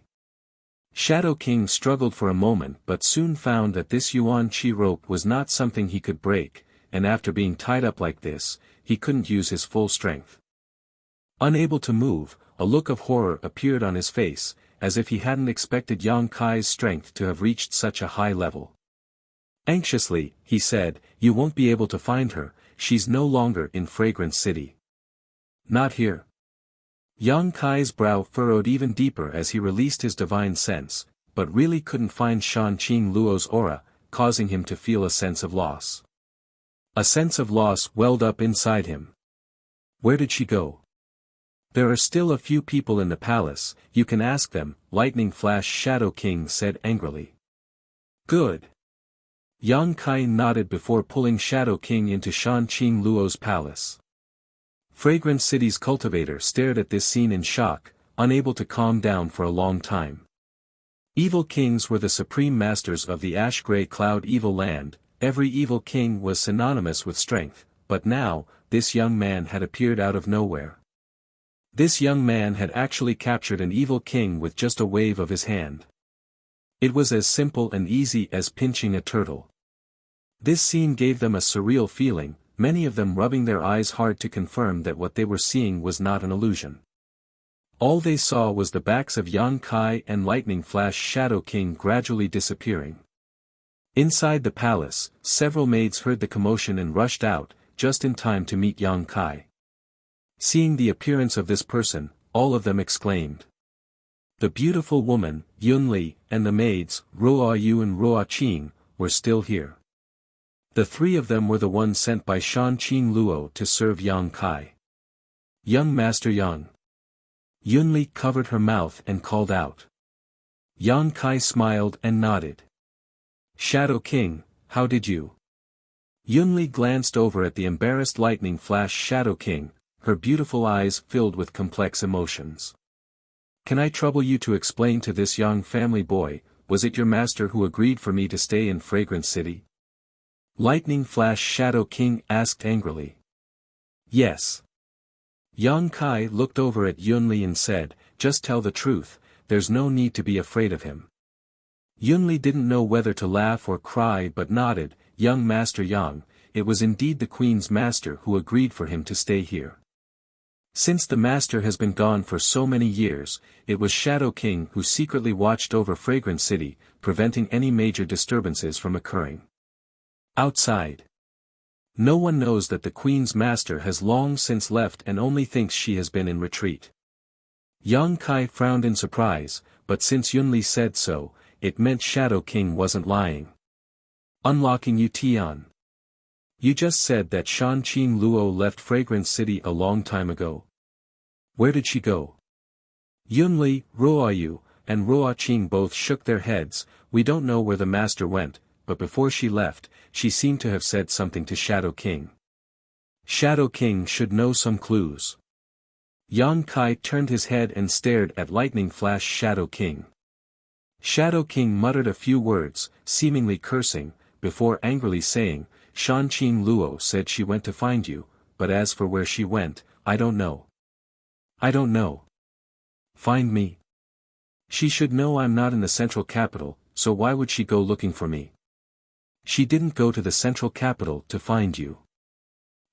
Shadow King struggled for a moment but soon found that this Yuan Qi rope was not something he could break, and after being tied up like this, he couldn't use his full strength. Unable to move, a look of horror appeared on his face, as if he hadn't expected Yang Kai's strength to have reached such a high level. Anxiously, he said, you won't be able to find her, she's no longer in Fragrance City. Not here. Yang Kai's brow furrowed even deeper as he released his divine sense, but really couldn't find Shan Qing Luo's aura, causing him to feel a sense of loss. A sense of loss welled up inside him. Where did she go? There are still a few people in the palace, you can ask them, Lightning Flash Shadow King said angrily. Good. Yang Kai nodded before pulling Shadow King into Shan Qing Luo's palace. Fragrance City's cultivator stared at this scene in shock, unable to calm down for a long time. Evil kings were the supreme masters of the ash-gray cloud evil land, every evil king was synonymous with strength, but now, this young man had appeared out of nowhere. This young man had actually captured an evil king with just a wave of his hand. It was as simple and easy as pinching a turtle. This scene gave them a surreal feeling, many of them rubbing their eyes hard to confirm that what they were seeing was not an illusion. All they saw was the backs of Yang Kai and Lightning Flash Shadow King gradually disappearing. Inside the palace, several maids heard the commotion and rushed out, just in time to meet Yang Kai. Seeing the appearance of this person, all of them exclaimed. The beautiful woman, Yunli, and the maids, Ruo Yu and Ruo Qing, were still here. The three of them were the ones sent by Shan Qing Luo to serve Yang Kai. Young Master Yang. Yunli covered her mouth and called out. Yang Kai smiled and nodded. Shadow King, how did you? Yunli glanced over at the embarrassed Lightning Flash Shadow King, her beautiful eyes filled with complex emotions. Can I trouble you to explain to this young family boy, was it your master who agreed for me to stay in Fragrance City? Lightning Flash Shadow King asked angrily. Yes. Yang Kai looked over at Yunli and said, just tell the truth, there's no need to be afraid of him. Yunli didn't know whether to laugh or cry but nodded, young Master Yang, it was indeed the Queen's master who agreed for him to stay here. Since the master has been gone for so many years, it was Shadow King who secretly watched over Fragrance City, preventing any major disturbances from occurring. Outside. No one knows that the Queen's master has long since left and only thinks she has been in retreat. Yang Kai frowned in surprise, but since Yunli said so, it meant Shadow King wasn't lying. Unlocking Yutian. You just said that Shan Qing Luo left Fragrance City a long time ago. Where did she go? Yunli, Ruoyu, and Ruo Qing both shook their heads, we don't know where the master went, but before she left, she seemed to have said something to Shadow King. Shadow King should know some clues. Yang Kai turned his head and stared at Lightning Flash Shadow King. Shadow King muttered a few words, seemingly cursing, before angrily saying, Shan Qing Luo said she went to find you, but as for where she went, I don't know. I don't know. Find me. She should know I'm not in the central capital, so why would she go looking for me? She didn't go to the central capital to find you.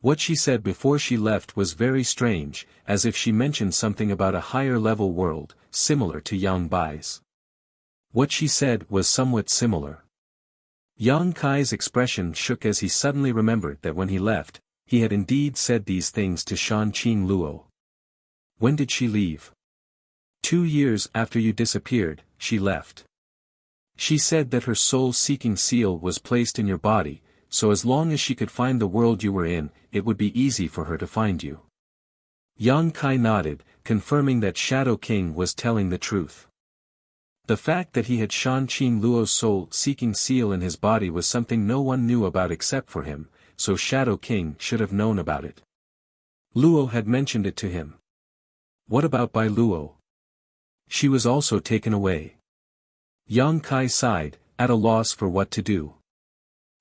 What she said before she left was very strange, as if she mentioned something about a higher-level world, similar to Yang Bai's. What she said was somewhat similar. Yang Kai's expression shook as he suddenly remembered that when he left, he had indeed said these things to Shan Qing Luo. When did she leave? 2 years after you disappeared, she left. She said that her soul-seeking seal was placed in your body, so as long as she could find the world you were in, it would be easy for her to find you. Yang Kai nodded, confirming that Shadow King was telling the truth. The fact that he had Shan Qing Luo's soul-seeking seal in his body was something no one knew about except for him, so Shadow King should have known about it. Luo had mentioned it to him. What about Bai Luo? She was also taken away. Yang Kai sighed, at a loss for what to do.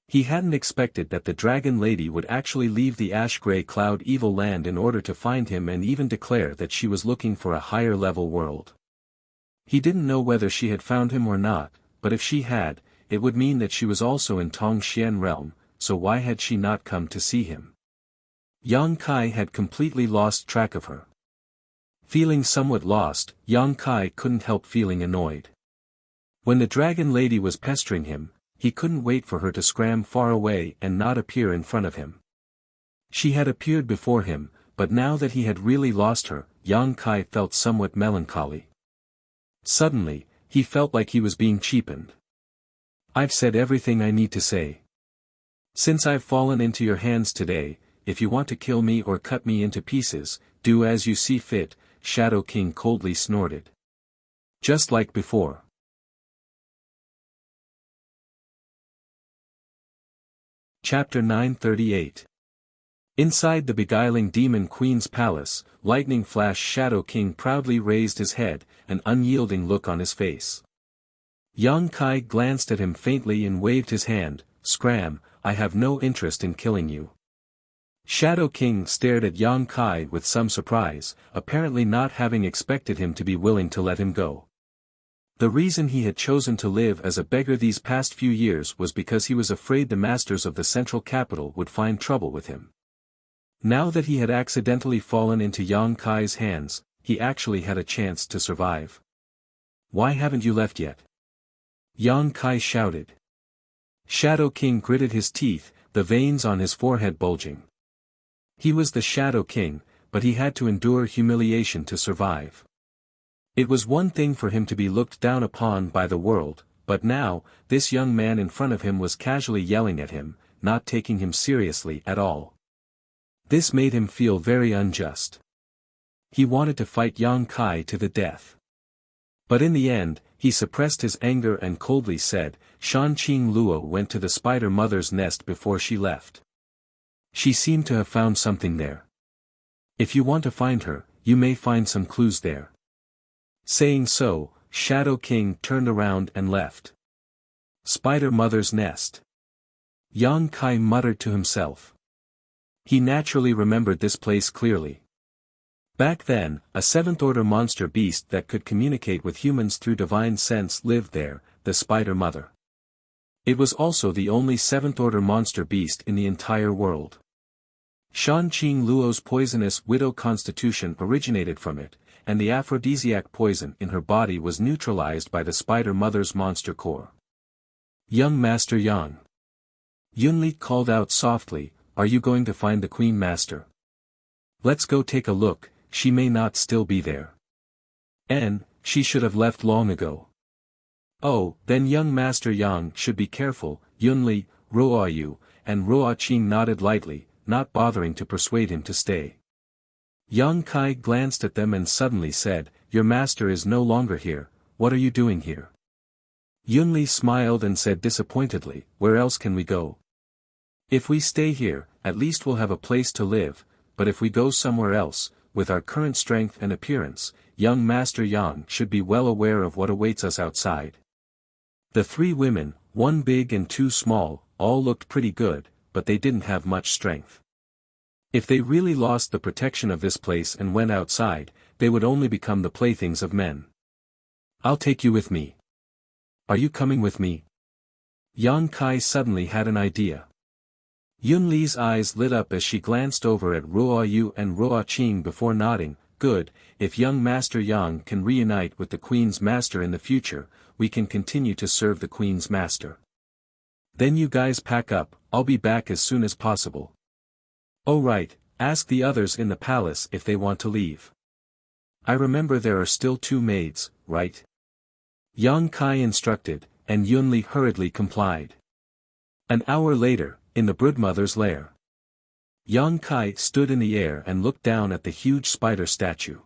He hadn't expected that the Dragon Lady would actually leave the ash-gray cloud evil land in order to find him and even declare that she was looking for a higher-level world. He didn't know whether she had found him or not, but if she had, it would mean that she was also in Tongxian realm, so why had she not come to see him? Yang Kai had completely lost track of her. Feeling somewhat lost, Yang Kai couldn't help feeling annoyed. When the Dragon Lady was pestering him, he couldn't wait for her to scram far away and not appear in front of him. She had appeared before him, but now that he had really lost her, Yang Kai felt somewhat melancholy. Suddenly, he felt like he was being cheapened. I've said everything I need to say. Since I've fallen into your hands today, if you want to kill me or cut me into pieces, do as you see fit, Shadow King coldly snorted. Just like before. Chapter 938. Inside the beguiling Demon Queen's palace, Lightning Flash Shadow King proudly raised his head, an unyielding look on his face. Yang Kai glanced at him faintly and waved his hand, "Scram, I have no interest in killing you." Shadow King stared at Yang Kai with some surprise, apparently not having expected him to be willing to let him go. The reason he had chosen to live as a beggar these past few years was because he was afraid the masters of the central capital would find trouble with him. Now that he had accidentally fallen into Yang Kai's hands, he actually had a chance to survive. "Why haven't you left yet?" Yang Kai shouted. Shadow King gritted his teeth, the veins on his forehead bulging. He was the Shadow King, but he had to endure humiliation to survive. It was one thing for him to be looked down upon by the world, but now, this young man in front of him was casually yelling at him, not taking him seriously at all. This made him feel very unjust. He wanted to fight Yang Kai to the death. But in the end, he suppressed his anger and coldly said, "Shan Qing Luo went to the spider mother's nest before she left. She seemed to have found something there. If you want to find her, you may find some clues there." Saying so, Shadow King turned around and left. Spider Mother's nest. Yang Kai muttered to himself. He naturally remembered this place clearly. Back then, a seventh-order monster beast that could communicate with humans through divine sense lived there, the Spider Mother. It was also the only seventh-order monster beast in the entire world. Shan Qing Luo's poisonous widow constitution originated from it, and the aphrodisiac poison in her body was neutralized by the Spider Mother's monster core. "Young Master Yang." Yunli called out softly, "Are you going to find the Queen Master? Let's go take a look, she may not still be there. She should have left long ago." "Oh, then young Master Yang should be careful, Yunli, Ruoyu," and Ruoqing nodded lightly, not bothering to persuade him to stay. Yang Kai glanced at them and suddenly said, "Your master is no longer here, what are you doing here?" Yunli smiled and said disappointedly, "Where else can we go? If we stay here, at least we'll have a place to live, but if we go somewhere else, with our current strength and appearance, young Master Yang should be well aware of what awaits us outside." The 3 women, 1 big and 2 small, all looked pretty good, but they didn't have much strength. If they really lost the protection of this place and went outside, they would only become the playthings of men. I'll take you with me. Are you coming with me? Yang Kai suddenly had an idea. Yun Li's eyes lit up as she glanced over at Ruo Yu and Ruo Qing before nodding. Good, if young Master Yang can reunite with the Queen's Master in the future, we can continue to serve the Queen's Master. Then you guys pack up, I'll be back as soon as possible. Oh right, ask the others in the palace if they want to leave. I remember there are still 2 maids, right? Yang Kai instructed, and Yun Li hurriedly complied. An hour later, in the broodmother's lair. Yang Kai stood in the air and looked down at the huge spider statue.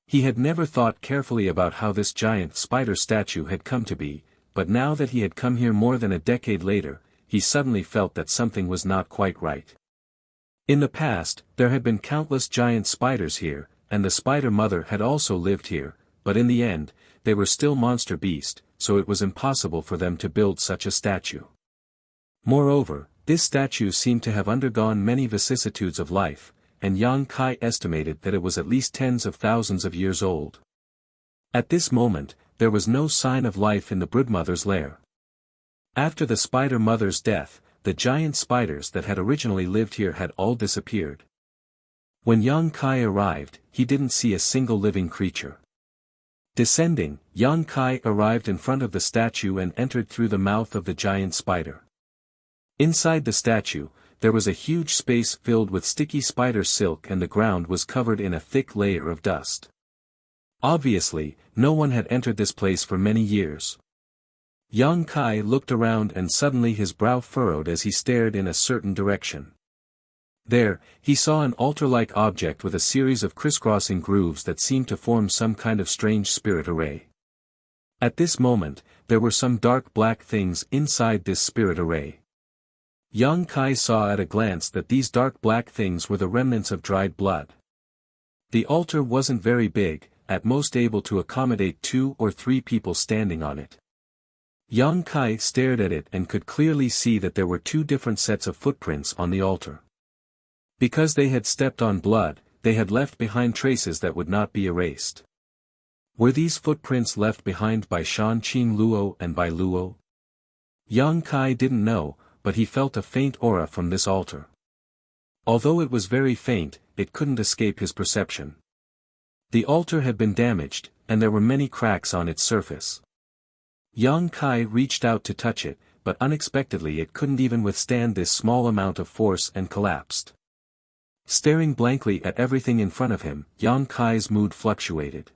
He had never thought carefully about how this giant spider statue had come to be, but now that he had come here more than a decade later, he suddenly felt that something was not quite right. In the past, there had been countless giant spiders here, and the spider mother had also lived here, but in the end, they were still monster beasts, so it was impossible for them to build such a statue. Moreover, this statue seemed to have undergone many vicissitudes of life, and Yang Kai estimated that it was at least tens of thousands of years old. At this moment, there was no sign of life in the broodmother's lair. After the spider mother's death, the giant spiders that had originally lived here had all disappeared. When Yang Kai arrived, he didn't see a single living creature. Descending, Yang Kai arrived in front of the statue and entered through the mouth of the giant spider. Inside the statue, there was a huge space filled with sticky spider silk and the ground was covered in a thick layer of dust. Obviously, no one had entered this place for many years. Yang Kai looked around and suddenly his brow furrowed as he stared in a certain direction. There, he saw an altar-like object with a series of crisscrossing grooves that seemed to form some kind of strange spirit array. At this moment, there were some dark black things inside this spirit array. Yang Kai saw at a glance that these dark black things were the remnants of dried blood. The altar wasn't very big, at most able to accommodate 2 or 3 people standing on it. Yang Kai stared at it and could clearly see that there were 2 different sets of footprints on the altar. Because they had stepped on blood, they had left behind traces that would not be erased. Were these footprints left behind by Shan Qing Luo and by Luo? Yang Kai didn't know, but he felt a faint aura from this altar. Although it was very faint, it couldn't escape his perception. The altar had been damaged, and there were many cracks on its surface. Yang Kai reached out to touch it, but unexpectedly it couldn't even withstand this small amount of force and collapsed. Staring blankly at everything in front of him, Yang Kai's mood fluctuated.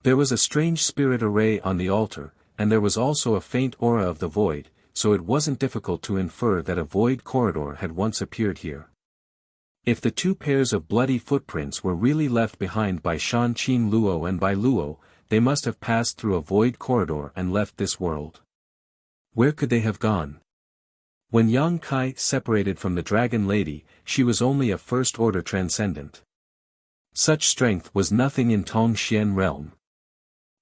There was a strange spirit array on the altar, and there was also a faint aura of the void, so it wasn't difficult to infer that a void corridor had once appeared here. If the 2 pairs of bloody footprints were really left behind by Shan Qing Luo and by Luo, they must have passed through a void corridor and left this world. Where could they have gone? When Yang Kai separated from the Dragon Lady, she was only a first-order transcendent. Such strength was nothing in Tongxian realm.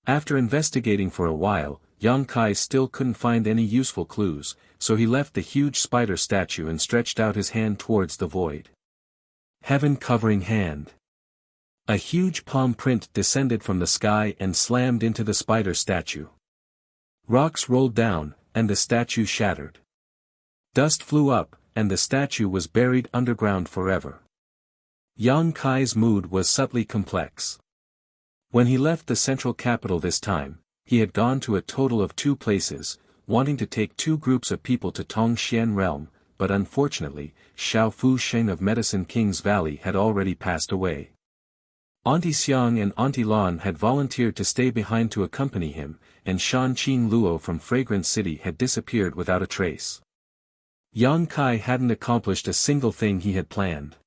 After investigating for a while, Yang Kai still couldn't find any useful clues, so he left the huge spider statue and stretched out his hand towards the void. Heaven-covering hand. A huge palm print descended from the sky and slammed into the spider statue. Rocks rolled down, and the statue shattered. Dust flew up, and the statue was buried underground forever. Yang Kai's mood was subtly complex. When he left the central capital this time, he had gone to a total of 2 places, wanting to take 2 groups of people to Tongxian realm, but unfortunately, Xiao Fu Sheng of Medicine King's Valley had already passed away. Auntie Xiang and Auntie Lan had volunteered to stay behind to accompany him, and Shan Qing Luo from Fragrant City had disappeared without a trace. Yang Kai hadn't accomplished a single thing he had planned.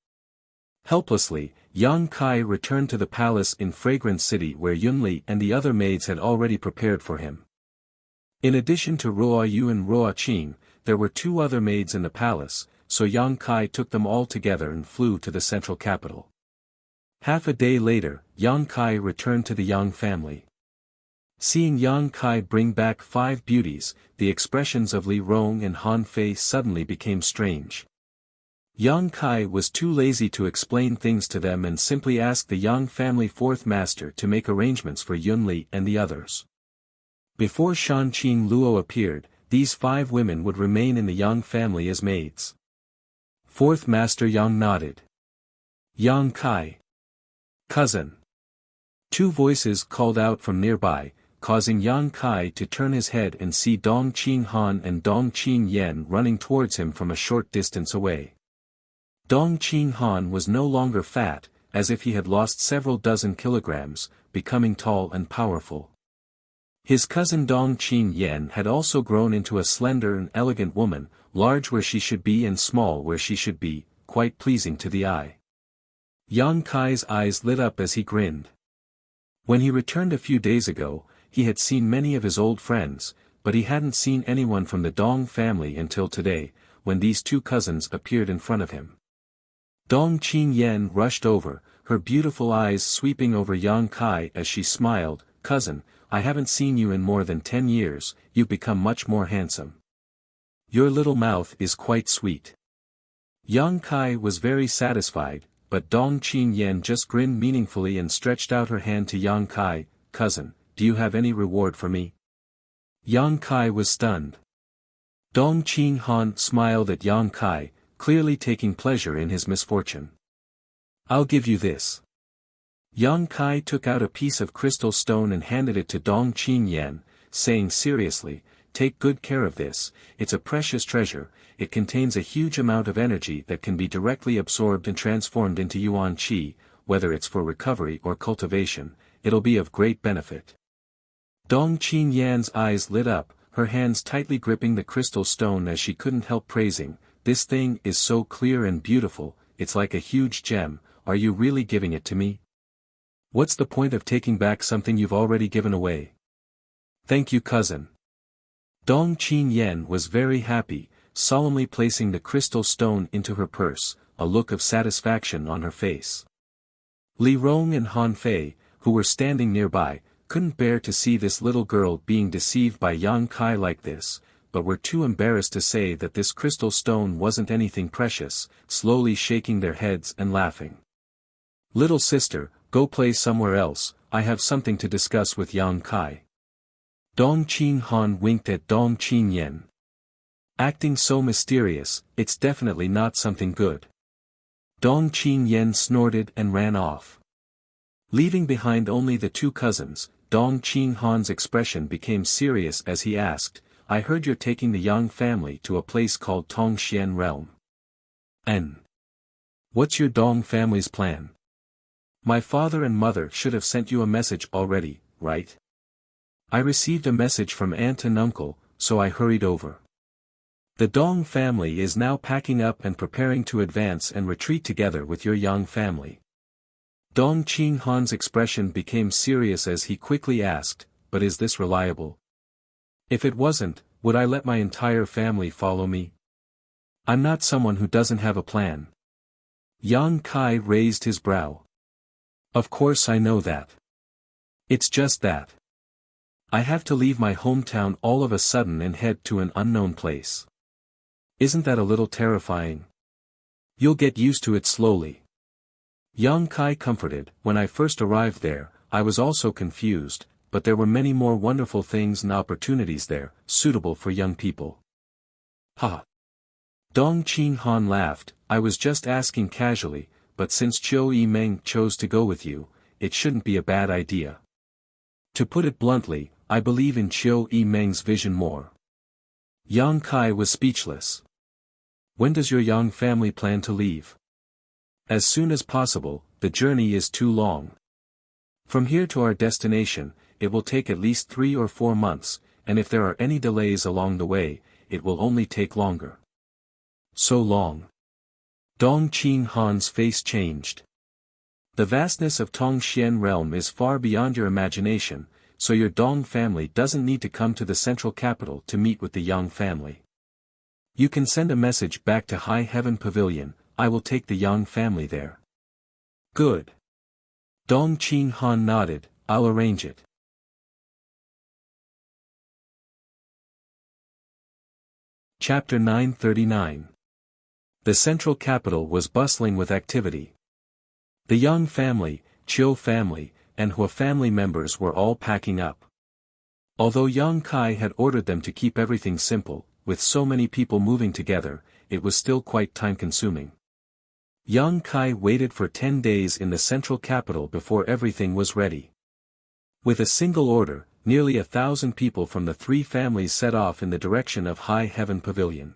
Helplessly, Yang Kai returned to the palace in Fragrant City where Yunli and the other maids had already prepared for him. In addition to Ruo Yu and Ruo Qing, there were 2 other maids in the palace, so Yang Kai took them all together and flew to the central capital. Half a day later, Yang Kai returned to the Yang family. Seeing Yang Kai bring back 5 beauties, the expressions of Li Rong and Han Fei suddenly became strange. Yang Kai was too lazy to explain things to them and simply asked the Yang family fourth master to make arrangements for Yunli and the others. Before Shanqing Luo appeared, these 5 women would remain in the Yang family as maids. Fourth master Yang nodded. Yang Kai. Cousin. 2 voices called out from nearby, causing Yang Kai to turn his head and see Dong Qing Han and Dong Qing Yen running towards him from a short distance away. Dong Qing Han was no longer fat, as if he had lost several dozen kilograms, becoming tall and powerful. His cousin Dong Qing Yen had also grown into a slender and elegant woman, large where she should be and small where she should be, quite pleasing to the eye. Yang Kai's eyes lit up as he grinned. When he returned a few days ago, he had seen many of his old friends, but he hadn't seen anyone from the Dong family until today, when these 2 cousins appeared in front of him. Dong Qing Yen rushed over, her beautiful eyes sweeping over Yang Kai as she smiled. "Cousin, I haven't seen you in more than 10 years, you've become much more handsome. Your little mouth is quite sweet." Yang Kai was very satisfied, but Dong Qing Yen just grinned meaningfully and stretched out her hand to Yang Kai. "Cousin, do you have any reward for me?" Yang Kai was stunned. Dong Qing Han smiled at Yang Kai, clearly taking pleasure in his misfortune. "I'll give you this." Yang Kai took out a piece of crystal stone and handed it to Dong Qing Yen, saying seriously, "Take good care of this, it's a precious treasure, it contains a huge amount of energy that can be directly absorbed and transformed into Yuan Qi, whether it's for recovery or cultivation, it'll be of great benefit." Dong Qing Yan's eyes lit up, her hands tightly gripping the crystal stone as she couldn't help praising, "This thing is so clear and beautiful, it's like a huge gem, are you really giving it to me? What's the point of taking back something you've already given away?" "Thank you, cousin." Dong Qing Yen was very happy, solemnly placing the crystal stone into her purse, a look of satisfaction on her face. Li Rong and Han Fei, who were standing nearby, couldn't bear to see this little girl being deceived by Yang Kai like this, but were too embarrassed to say that this crystal stone wasn't anything precious, slowly shaking their heads and laughing. "Little sister, go play somewhere else, I have something to discuss with Yang Kai." Dong Qing Han winked at Dong Qing Yen. "Acting so mysterious, it's definitely not something good." Dong Qing Yen snorted and ran off. Leaving behind only the 2 cousins, Dong Qing Han's expression became serious as he asked, "I heard you're taking the Yang family to a place called Tongxian Realm. And what's your Dong family's plan? My father and mother should have sent you a message already, right? I received a message from aunt and uncle, so I hurried over. The Dong family is now packing up and preparing to advance and retreat together with your Yang family." Dong Qing Han's expression became serious as he quickly asked, "But is this reliable? If it wasn't, would I let my entire family follow me? I'm not someone who doesn't have a plan." Yang Kai raised his brow. "Of course I know that. It's just that I have to leave my hometown all of a sudden and head to an unknown place. Isn't that a little terrifying? You'll get used to it slowly." Yang Kai comforted, "When I first arrived there, I was also confused, but there were many more wonderful things and opportunities there, suitable for young people." "Ha!" Dong Qing Han laughed, "I was just asking casually, but since Chiu Yimeng chose to go with you, it shouldn't be a bad idea. To put it bluntly, I believe in Chiu Yimeng's vision more." Yang Kai was speechless. "When does your Yang family plan to leave?" "As soon as possible, the journey is too long. From here to our destination, it will take at least 3 or 4 months, and if there are any delays along the way, it will only take longer." "So long?" Dong Qing Han's face changed. "The vastness of Tongxian realm is far beyond your imagination, so your Dong family doesn't need to come to the central capital to meet with the Yang family. You can send a message back to High Heaven Pavilion, I will take the Yang family there." "Good." Dong Qing Han nodded, "I'll arrange it." Chapter 939. The central capital was bustling with activity. The Yang family, Chiu family, and Hua family members were all packing up. Although Yang Kai had ordered them to keep everything simple, with so many people moving together, it was still quite time-consuming. Yang Kai waited for 10 days in the central capital before everything was ready. With a single order, nearly 1,000 people from the three families set off in the direction of High Heaven Pavilion.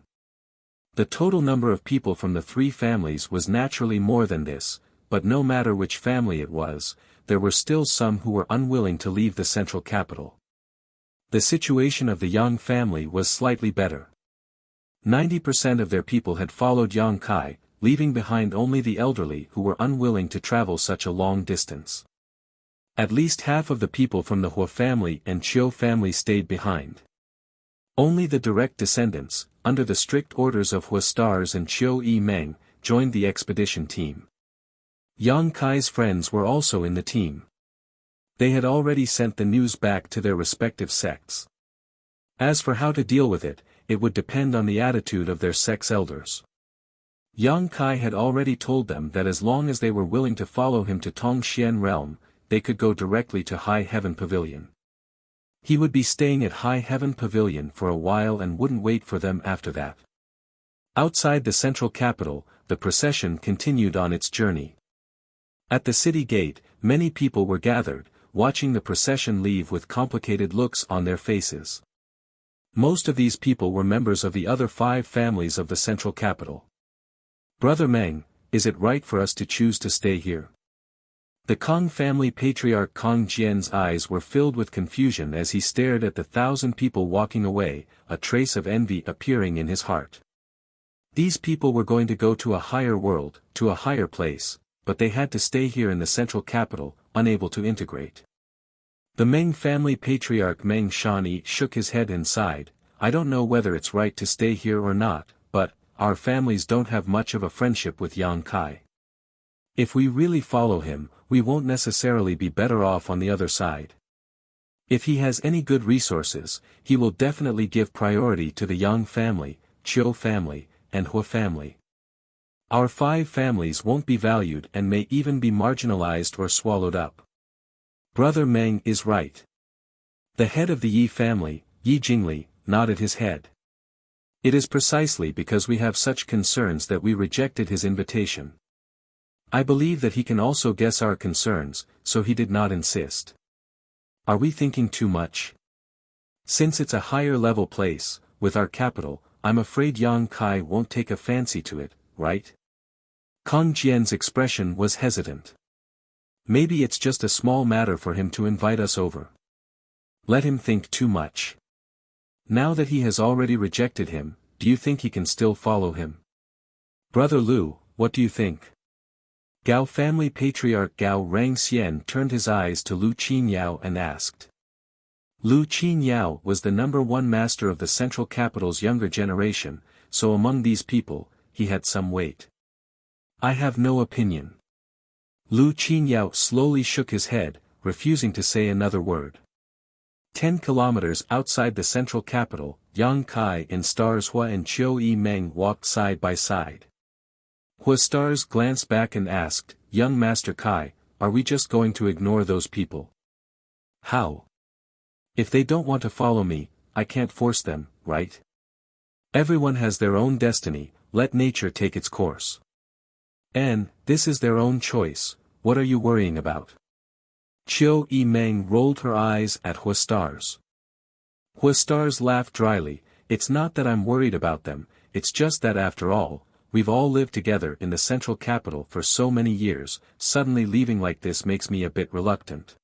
The total number of people from the three families was naturally more than this, but no matter which family it was, there were still some who were unwilling to leave the central capital. The situation of the Yang family was slightly better. 90% of their people had followed Yang Kai, leaving behind only the elderly who were unwilling to travel such a long distance. At least half of the people from the Hua family and Chiu family stayed behind. Only the direct descendants, under the strict orders of Hua Stars and Chiu Yi Meng, joined the expedition team. Yang Kai's friends were also in the team. They had already sent the news back to their respective sects. As for how to deal with it, it would depend on the attitude of their sect's elders. Yang Kai had already told them that as long as they were willing to follow him to Tongxian realm, they could go directly to High Heaven Pavilion. He would be staying at High Heaven Pavilion for a while and wouldn't wait for them after that. Outside the central capital, the procession continued on its journey. At the city gate, many people were gathered, watching the procession leave with complicated looks on their faces. Most of these people were members of the other 5 families of the central capital. "Brother Meng, is it right for us to choose to stay here?" The Kong family patriarch Kong Jian's eyes were filled with confusion as he stared at the 1,000 people walking away, a trace of envy appearing in his heart. These people were going to go to a higher world, to a higher place, but they had to stay here in the central capital, unable to integrate. The Meng family patriarch Meng Shani shook his head and sighed, "I don't know whether it's right to stay here or not, but our families don't have much of a friendship with Yang Kai. If we really follow him, we won't necessarily be better off on the other side. If he has any good resources, he will definitely give priority to the Yang family, Chiu family, and Hua family. Our 5 families won't be valued and may even be marginalized or swallowed up." Brother Meng is right. The head of the Yi family, Yi Jingli, nodded his head. "It is precisely because we have such concerns that we rejected his invitation. I believe that he can also guess our concerns, so he did not insist. Are we thinking too much? Since it's a higher level place, with our capital, I'm afraid Yang Kai won't take a fancy to it, right?" Kong Jian's expression was hesitant. "Maybe it's just a small matter for him to invite us over. Let him think too much. Now that he has already rejected him, do you think he can still follow him? Brother Lu, what do you think?" Gao family patriarch Gao Rangxian turned his eyes to Lu Qinyao and asked. Lu Qinyao was the #1 master of the central capital's younger generation, so among these people, he had some weight. "I have no opinion." Lu Qinyao slowly shook his head, refusing to say another word. 10 kilometers outside the central capital, Yang Kai and Stars Hua and Chiu Yi Meng walked side by side. Hua Stars glanced back and asked, "Young Master Kai, are we just going to ignore those people?" "How? If they don't want to follow me, I can't force them, right? Everyone has their own destiny, let nature take its course. And, this is their own choice, what are you worrying about?" Chiu Yi Meng rolled her eyes at Hua Stars. Hua Stars laughed dryly, "It's not that I'm worried about them, it's just that after all, we've all lived together in the central capital for so many years, suddenly leaving like this makes me a bit reluctant.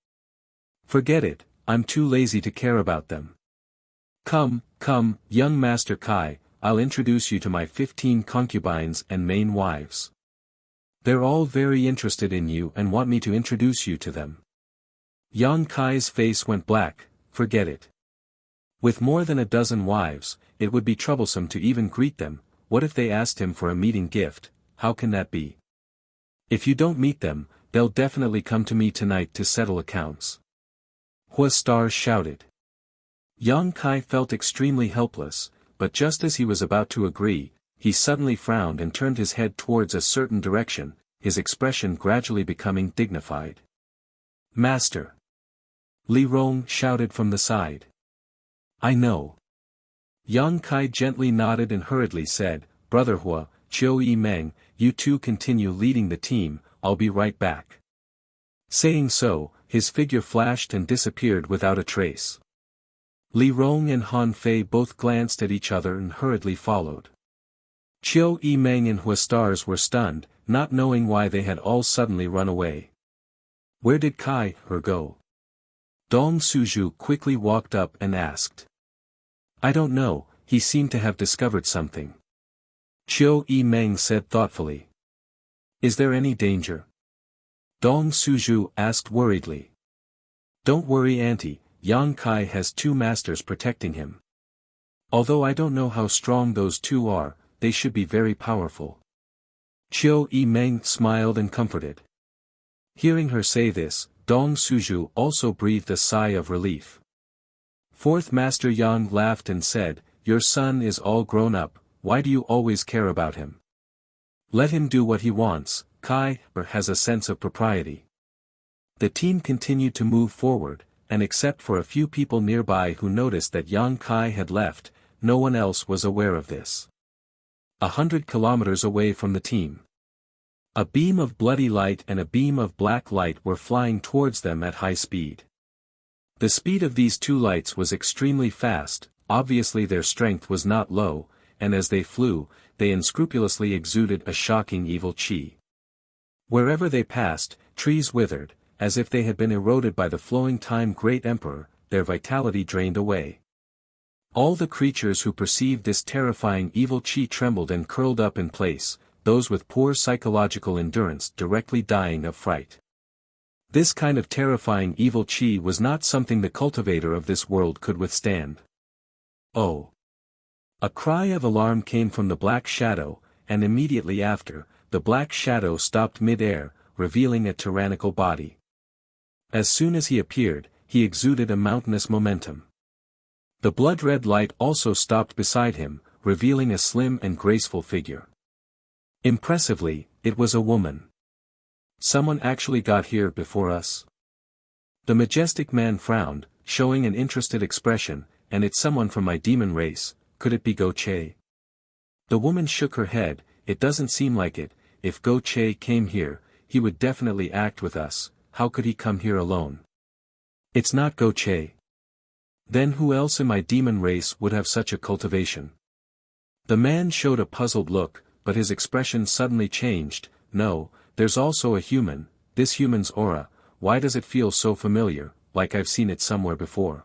Forget it, I'm too lazy to care about them. Come, young Master Kai, I'll introduce you to my 15 concubines and main wives. They're all very interested in you and want me to introduce you to them." Yang Kai's face went black, "Forget it. With more than a dozen wives, it would be troublesome to even greet them. What if they asked him for a meeting gift? How can that be? If you don't meet them, they'll definitely come to me tonight to settle accounts." Hua Stars shouted. Yang Kai felt extremely helpless, but just as he was about to agree, he suddenly frowned and turned his head towards a certain direction, his expression gradually becoming dignified. "Master!" Li Rong shouted from the side. "I know." Yang Kai gently nodded and hurriedly said, "Brother Hua, Chiu Yi Meng, you two continue leading the team, I'll be right back." Saying so, his figure flashed and disappeared without a trace. Li Rong and Han Fei both glanced at each other and hurriedly followed. Chiu Yi Meng and Hua Stars were stunned, not knowing why they had all suddenly run away. Where did Kai He go? Dong Suju quickly walked up and asked. I don't know, he seemed to have discovered something. Chiu Yi Meng said thoughtfully. Is there any danger? Dong Suju asked worriedly. Don't worry auntie, Yang Kai has two masters protecting him. Although I don't know how strong those two are, they should be very powerful. Chiu Yi Meng smiled and comforted. Hearing her say this, Dong Suju also breathed a sigh of relief. Fourth Master Yang laughed and said, Your son is all grown up, why do you always care about him? Let him do what he wants, Kai has a sense of propriety. The team continued to move forward, and except for a few people nearby who noticed that Yang Kai had left, no one else was aware of this. 100 kilometers away from the team. A beam of bloody light and a beam of black light were flying towards them at high speed. The speed of these two lights was extremely fast, obviously their strength was not low, and as they flew, they unscrupulously exuded a shocking evil chi. Wherever they passed, trees withered, as if they had been eroded by the flowing time great emperor, their vitality drained away. All the creatures who perceived this terrifying evil chi trembled and curled up in place, those with poor psychological endurance directly dying of fright. This kind of terrifying evil chi was not something the cultivator of this world could withstand. Oh! A cry of alarm came from the black shadow, and immediately after, the black shadow stopped mid-air, revealing a tyrannical body. As soon as he appeared, he exuded a mountainous momentum. The blood-red light also stopped beside him, revealing a slim and graceful figure. Impressively, it was a woman. Someone actually got here before us? The majestic man frowned, showing an interested expression, and it's someone from my demon race, could it be Go Che? The woman shook her head, it doesn't seem like it, if Go Che came here, he would definitely act with us, how could he come here alone? It's not Go Che. Then who else in my demon race would have such a cultivation? The man showed a puzzled look, but his expression suddenly changed. No, there's also a human, this human's aura, why does it feel so familiar, like I've seen it somewhere before?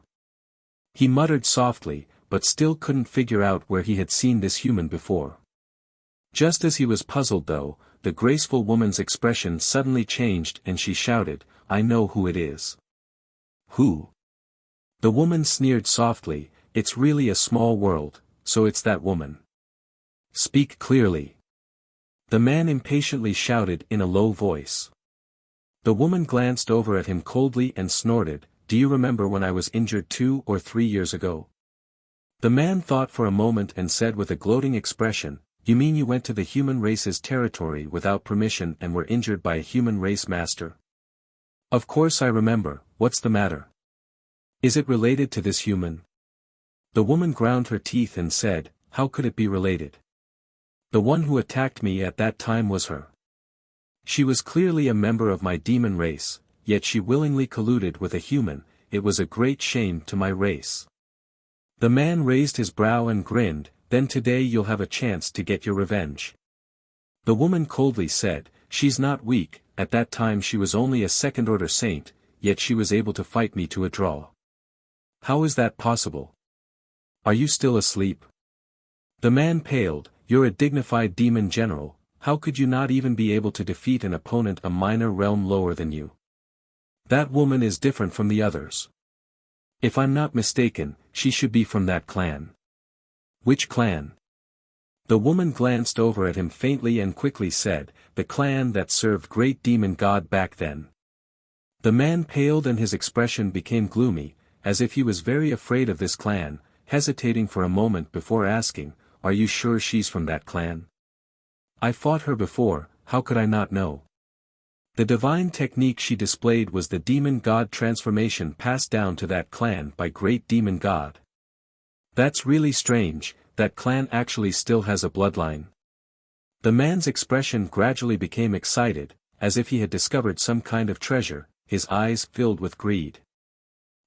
He muttered softly, but still couldn't figure out where he had seen this human before. Just as he was puzzled though, the graceful woman's expression suddenly changed and she shouted, I know who it is. Who? The woman sneered softly, it's really a small world, so it's that woman. Speak clearly. The man impatiently shouted in a low voice. The woman glanced over at him coldly and snorted, Do you remember when I was injured 2 or 3 years ago? The man thought for a moment and said with a gloating expression, You mean you went to the human race's territory without permission and were injured by a human race master? Of course I remember, what's the matter? Is it related to this human? The woman ground her teeth and said, How could it be related? The one who attacked me at that time was her. She was clearly a member of my demon race, yet she willingly colluded with a human, it was a great shame to my race. The man raised his brow and grinned, Then today you'll have a chance to get your revenge. The woman coldly said, She's not weak, at that time she was only a second-order saint, yet she was able to fight me to a draw. How is that possible? Are you still asleep? The man paled, You're a dignified demon general, how could you not even be able to defeat an opponent a minor realm lower than you? That woman is different from the others. If I'm not mistaken, she should be from that clan. Which clan? The woman glanced over at him faintly and quickly said, The clan that served great demon god back then. The man paled and his expression became gloomy, as if he was very afraid of this clan, hesitating for a moment before asking, are you sure she's from that clan? I fought her before, how could I not know? The divine technique she displayed was the demon god transformation passed down to that clan by great demon god. That's really strange, that clan actually still has a bloodline. The man's expression gradually became excited, as if he had discovered some kind of treasure, his eyes filled with greed.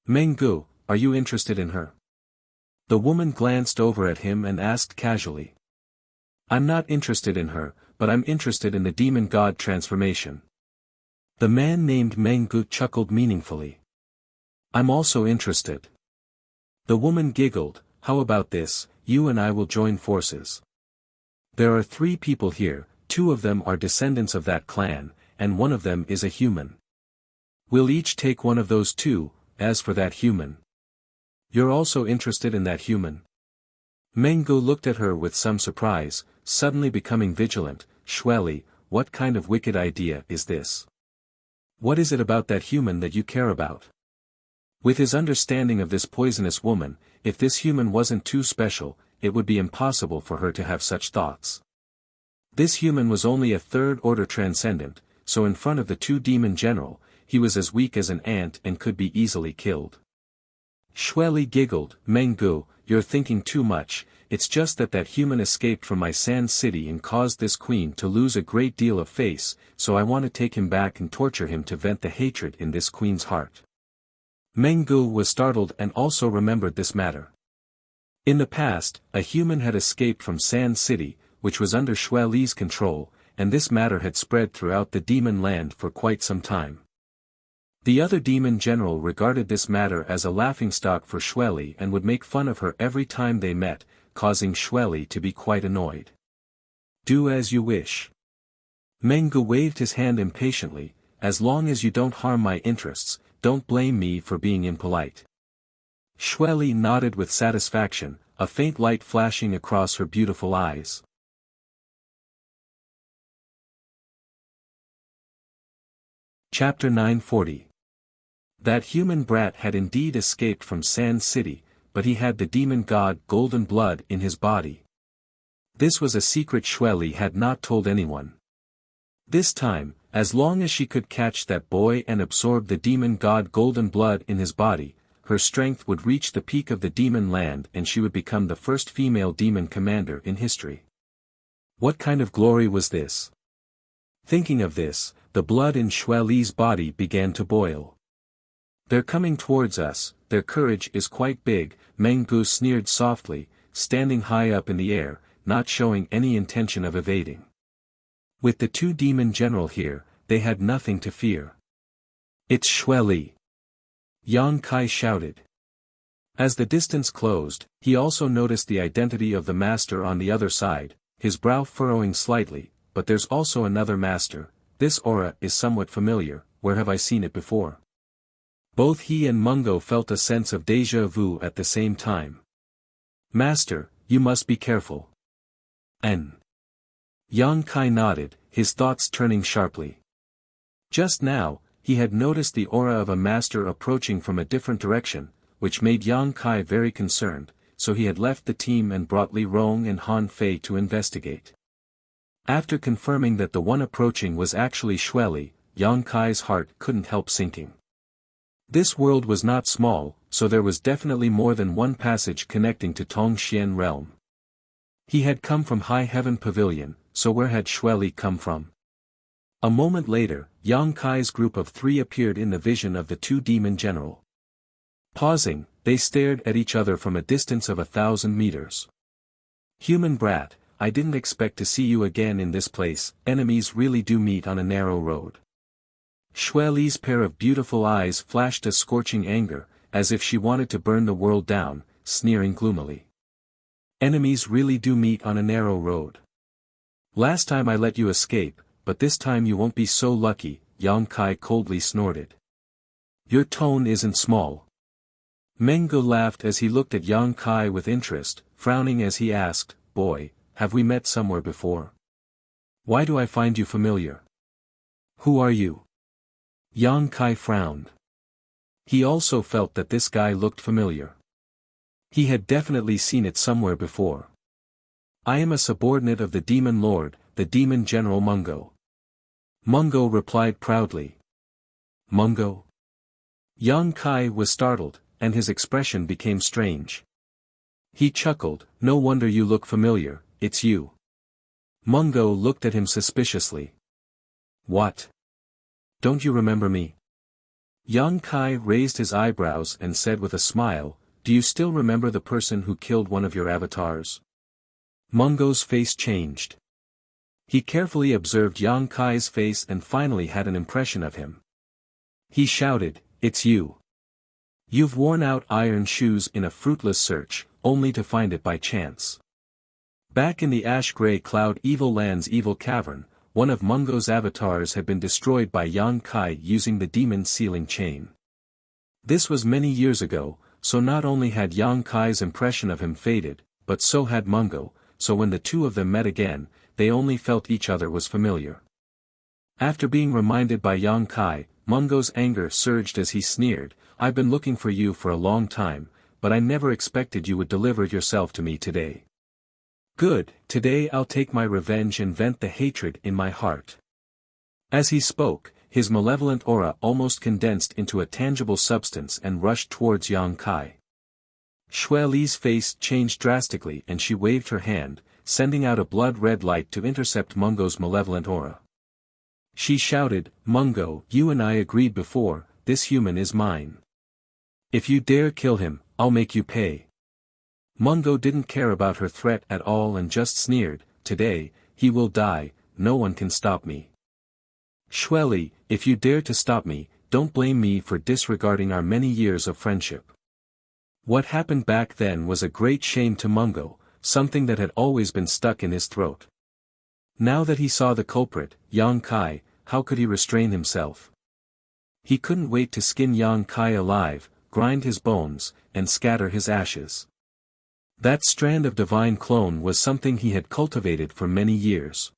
Menggu, are you interested in her? The woman glanced over at him and asked casually. I'm not interested in her, but I'm interested in the demon god transformation. The man named Menggu chuckled meaningfully. I'm also interested. The woman giggled, how about this, you and I will join forces. There are 3 people here, 2 of them are descendants of that clan, and one of them is a human. We'll each take one of those 2, as for that human. You're also interested in that human? Menggu looked at her with some surprise, suddenly becoming vigilant. Xueli, what kind of wicked idea is this? What is it about that human that you care about? With his understanding of this poisonous woman, if this human wasn't too special, it would be impossible for her to have such thoughts. This human was only a 3rd-order transcendent, so in front of the 2 demon general, he was as weak as an ant and could be easily killed. Xueli giggled, Menggu, you're thinking too much, it's just that human escaped from my sand city and caused this queen to lose a great deal of face, so I want to take him back and torture him to vent the hatred in this queen's heart. Menggu was startled and also remembered this matter. In the past, a human had escaped from Sand City, which was under Xueli's control, and this matter had spread throughout the demon land for quite some time. The other demon general regarded this matter as a laughingstock for Xueli and would make fun of her every time they met, causing Xueli to be quite annoyed. Do as you wish. Menggu waved his hand impatiently, as long as you don't harm my interests, don't blame me for being impolite. Xueli nodded with satisfaction, a faint light flashing across her beautiful eyes. Chapter 940. That human brat had indeed escaped from Sand City, but he had the demon god Golden Blood in his body. This was a secret Xueli had not told anyone. This time, as long as she could catch that boy and absorb the demon god Golden Blood in his body, her strength would reach the peak of the demon land and she would become the first female demon commander in history. What kind of glory was this? Thinking of this, the blood in Xueli's body began to boil. They're coming towards us, their courage is quite big, Menggu sneered softly, standing high up in the air, not showing any intention of evading. With the 2 demon general here, they had nothing to fear. It's Xueli! Yang Kai shouted. As the distance closed, he also noticed the identity of the master on the other side, his brow furrowing slightly, but there's also another master, this aura is somewhat familiar, where have I seen it before? Both he and Mungo felt a sense of déjà vu at the same time. Master, you must be careful. N. Yang Kai nodded, his thoughts turning sharply. Just now, he had noticed the aura of a master approaching from a different direction, which made Yang Kai very concerned, so he had left the team and brought Li Rong and Han Fei to investigate. After confirming that the one approaching was actually Xueli, Yang Kai's heart couldn't help sinking. This world was not small, so there was definitely more than one passage connecting to Tongxian realm. He had come from High Heaven Pavilion, so where had Xueli come from? A moment later, Yang Kai's group of 3 appeared in the vision of the 2 demon general. Pausing, they stared at each other from a distance of 1,000 meters. Human brat, I didn't expect to see you again in this place, enemies really do meet on a narrow road. Xueli's pair of beautiful eyes flashed a scorching anger, as if she wanted to burn the world down, sneering gloomily. Enemies really do meet on a narrow road. Last time I let you escape, but this time you won't be so lucky, Yang Kai coldly snorted. Your tone isn't small. Menggu laughed as he looked at Yang Kai with interest, frowning as he asked, Boy, have we met somewhere before? Why do I find you familiar? Who are you? Yang Kai frowned. He also felt that this guy looked familiar. He had definitely seen it somewhere before. I am a subordinate of the demon lord, the demon general Mungo. Mungo replied proudly. Mungo? Yang Kai was startled, and his expression became strange. He chuckled, no wonder you look familiar, it's you. Mungo looked at him suspiciously. What? Don't you remember me? Yang Kai raised his eyebrows and said with a smile, do you still remember the person who killed one of your avatars? Mungo's face changed. He carefully observed Yang Kai's face and finally had an impression of him. He shouted, it's you. You've worn out iron shoes in a fruitless search, only to find it by chance. Back in the ash-gray cloud Evil Land's evil cavern, one of Mungo's avatars had been destroyed by Yang Kai using the demon sealing chain. This was many years ago, so not only had Yang Kai's impression of him faded, but so had Mungo, so when the two of them met again, they only felt each other was familiar. After being reminded by Yang Kai, Mungo's anger surged as he sneered, I've been looking for you for a long time, but I never expected you would deliver yourself to me today. Good, today I'll take my revenge and vent the hatred in my heart. As he spoke, his malevolent aura almost condensed into a tangible substance and rushed towards Yang Kai. Xue Li's face changed drastically and she waved her hand, sending out a blood-red light to intercept Mungo's malevolent aura. She shouted, Mungo, you and I agreed before, this human is mine. If you dare kill him, I'll make you pay. Mungo didn't care about her threat at all and just sneered, today, he will die, no one can stop me. Xue Li, if you dare to stop me, don't blame me for disregarding our many years of friendship. What happened back then was a great shame to Mungo, something that had always been stuck in his throat. Now that he saw the culprit, Yang Kai, how could he restrain himself? He couldn't wait to skin Yang Kai alive, grind his bones, and scatter his ashes. That strand of divine clone was something he had cultivated for many years.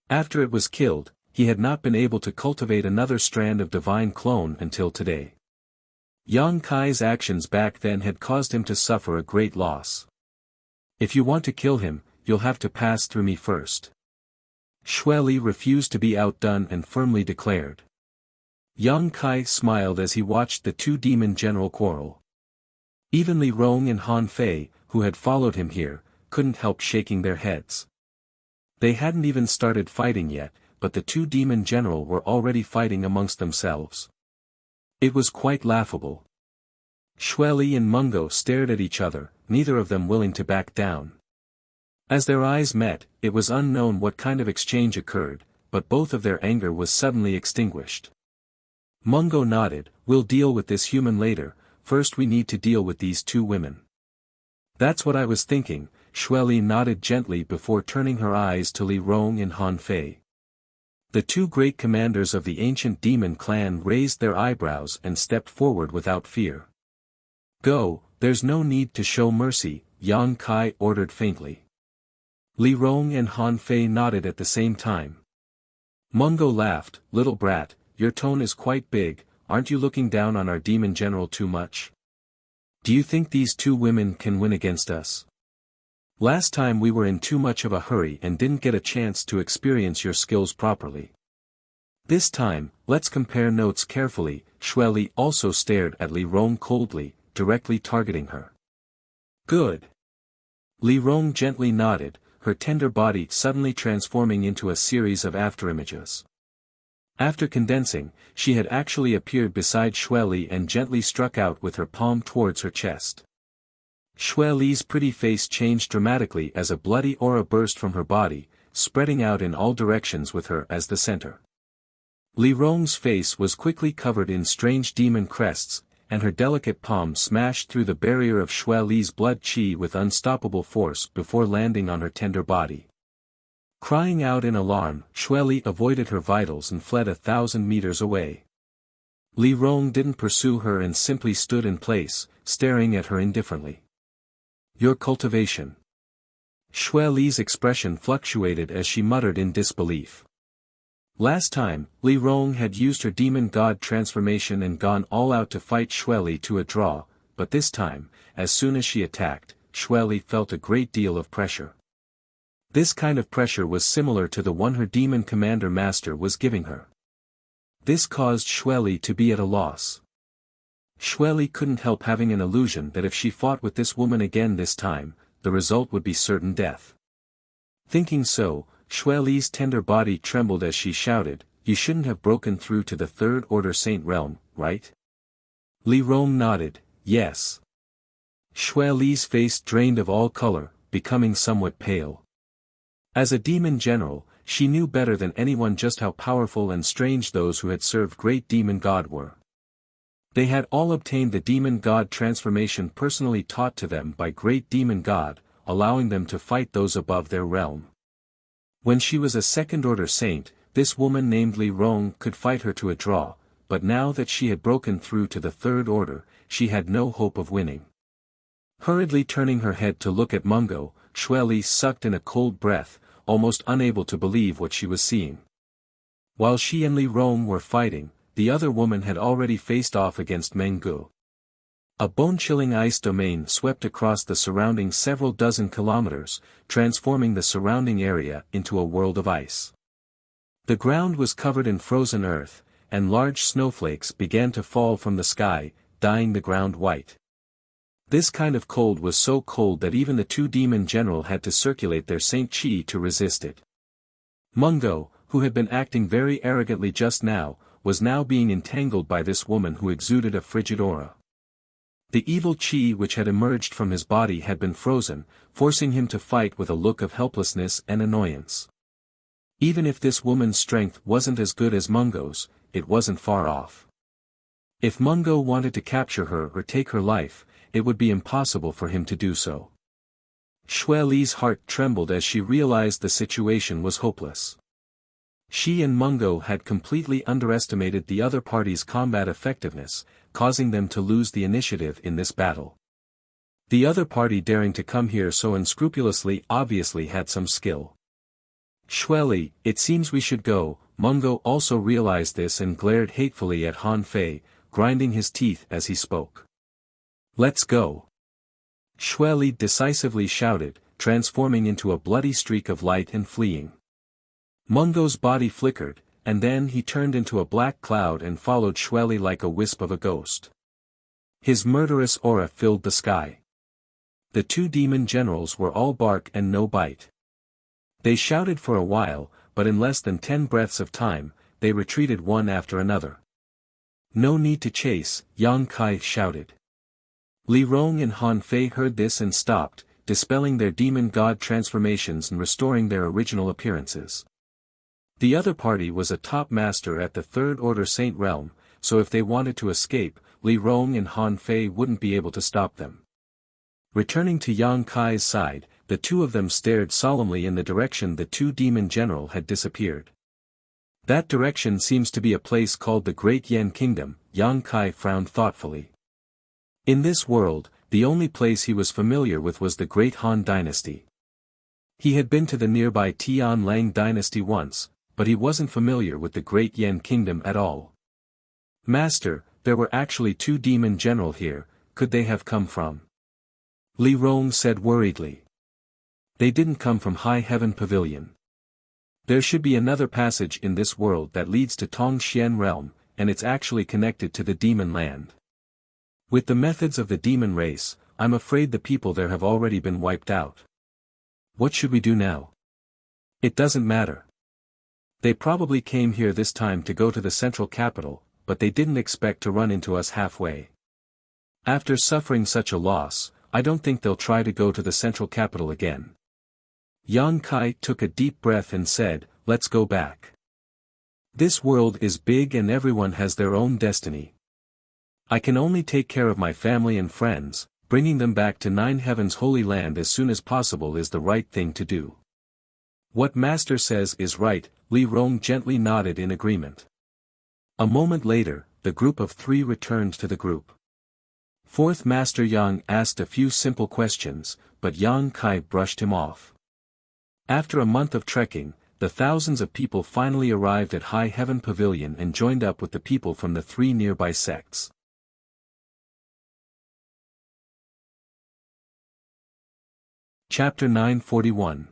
After it was killed, he had not been able to cultivate another strand of divine clone until today. Yang Kai's actions back then had caused him to suffer a great loss. If you want to kill him, you'll have to pass through me first. Xue Li refused to be outdone and firmly declared. Yang Kai smiled as he watched the two demon general quarrel. Even Li Rong and Han Fei, who had followed him here, couldn't help shaking their heads. They hadn't even started fighting yet, but the two demon general were already fighting amongst themselves. It was quite laughable. Xue Li and Mungo stared at each other, neither of them willing to back down. As their eyes met, it was unknown what kind of exchange occurred, but both of their anger was suddenly extinguished. Mungo nodded, we'll deal with this human later, first we need to deal with these two women. That's what I was thinking, Xue Li nodded gently before turning her eyes to Li Rong and Han Fei. The two great commanders of the ancient demon clan raised their eyebrows and stepped forward without fear. Go, there's no need to show mercy, Yang Kai ordered faintly. Li Rong and Han Fei nodded at the same time. Mungo laughed, little brat, your tone is quite big, aren't you looking down on our demon general too much? Do you think these two women can win against us? Last time we were in too much of a hurry and didn't get a chance to experience your skills properly. This time, let's compare notes carefully. Xue Li also stared at Li Rong coldly, directly targeting her. Good. Li Rong gently nodded, her tender body suddenly transforming into a series of afterimages. After condensing, she had actually appeared beside Xue Li and gently struck out with her palm towards her chest. Xue Li's pretty face changed dramatically as a bloody aura burst from her body, spreading out in all directions with her as the center. Li Rong's face was quickly covered in strange demon crests, and her delicate palm smashed through the barrier of Xue Li's blood qi with unstoppable force before landing on her tender body. Crying out in alarm, Xue Li avoided her vitals and fled 1,000 meters away. Li Rong didn't pursue her and simply stood in place, staring at her indifferently. Your cultivation. Xue Li's expression fluctuated as she muttered in disbelief. Last time, Li Rong had used her demon god transformation and gone all out to fight Xue Li to a draw, but this time, as soon as she attacked, Xue Li felt a great deal of pressure. This kind of pressure was similar to the one her demon commander master was giving her. This caused Xueli to be at a loss. Xueli couldn't help having an illusion that if she fought with this woman again this time, the result would be certain death. Thinking so, Xueli's tender body trembled as she shouted, "You shouldn't have broken through to the Third Order Saint Realm, right?" Li Rong nodded, "Yes." Xueli's face drained of all color, becoming somewhat pale. As a demon general, she knew better than anyone just how powerful and strange those who had served Great Demon God were. They had all obtained the Demon God transformation personally taught to them by Great Demon God, allowing them to fight those above their realm. When she was a second-order saint, this woman named Li Rong could fight her to a draw, but now that she had broken through to the Third Order, she had no hope of winning. Hurriedly turning her head to look at Mungo, Xueli sucked in a cold breath, almost unable to believe what she was seeing. While she and Li Rong were fighting, the other woman had already faced off against Meng Gu. A bone-chilling ice domain swept across the surrounding several dozen kilometers, transforming the surrounding area into a world of ice. The ground was covered in frozen earth, and large snowflakes began to fall from the sky, dyeing the ground white. This kind of cold was so cold that even the two demon general had to circulate their Saint Chi to resist it. Mungo, who had been acting very arrogantly just now, was now being entangled by this woman who exuded a frigid aura. The evil chi which had emerged from his body had been frozen, forcing him to fight with a look of helplessness and annoyance. Even if this woman's strength wasn't as good as Mungo's, it wasn't far off. If Mungo wanted to capture her or take her life, it would be impossible for him to do so. Xueli's heart trembled as she realized the situation was hopeless. She and Mungo had completely underestimated the other party's combat effectiveness, causing them to lose the initiative in this battle. The other party daring to come here so unscrupulously obviously had some skill. "Xueli, it seems we should go." Mungo also realized this and glared hatefully at Han Fei, grinding his teeth as he spoke. "Let's go." Xueli decisively shouted, transforming into a bloody streak of light and fleeing. Mungo's body flickered, and then he turned into a black cloud and followed Xueli like a wisp of a ghost. His murderous aura filled the sky. The two demon generals were all bark and no bite. They shouted for a while, but in less than 10 breaths of time, they retreated one after another. "No need to chase," Yang Kai shouted. Li Rong and Han Fei heard this and stopped, dispelling their demon god transformations and restoring their original appearances. The other party was a top master at the Third Order Saint Realm, so if they wanted to escape, Li Rong and Han Fei wouldn't be able to stop them. Returning to Yang Kai's side, the two of them stared solemnly in the direction the two demon general had disappeared. "That direction seems to be a place called the Great Yan Kingdom," Yang Kai frowned thoughtfully. In this world, the only place he was familiar with was the Great Han Dynasty. He had been to the nearby Tian Lang Dynasty once, but he wasn't familiar with the Great Yan Kingdom at all. "Master, there were actually two demon general here, could they have come from?" Li Rong said worriedly. "They didn't come from High Heaven Pavilion. There should be another passage in this world that leads to Tongxian Realm, and it's actually connected to the demon land. With the methods of the demon race, I'm afraid the people there have already been wiped out. What should we do now?" "It doesn't matter. They probably came here this time to go to the central capital, but they didn't expect to run into us halfway. After suffering such a loss, I don't think they'll try to go to the central capital again." Yang Kai took a deep breath and said, "Let's go back. This world is big and everyone has their own destiny. I can only take care of my family and friends, bringing them back to Nine Heaven's Holy Land as soon as possible is the right thing to do." "What Master says is right," Li Rong gently nodded in agreement. A moment later, the group of three returned to the group. Fourth Master Yang asked a few simple questions, but Yang Kai brushed him off. After a month of trekking, the thousands of people finally arrived at High Heaven Pavilion and joined up with the people from the three nearby sects. Chapter 941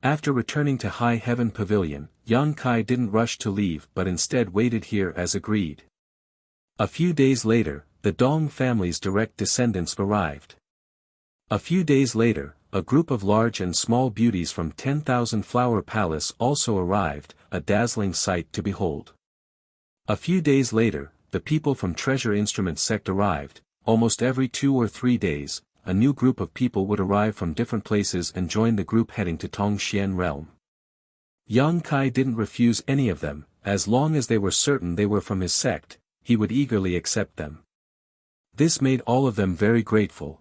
After returning to High Heaven Pavilion, Yang Kai didn't rush to leave but instead waited here as agreed. A few days later, the Dong family's direct descendants arrived. A few days later, a group of large and small beauties from 10,000 Flower Palace also arrived, a dazzling sight to behold. A few days later, the people from Treasure Instrument Sect arrived. Almost every 2 or 3 days, a new group of people would arrive from different places and join the group heading to Tongxian Realm. Yang Kai didn't refuse any of them, as long as they were certain they were from his sect, he would eagerly accept them. This made all of them very grateful.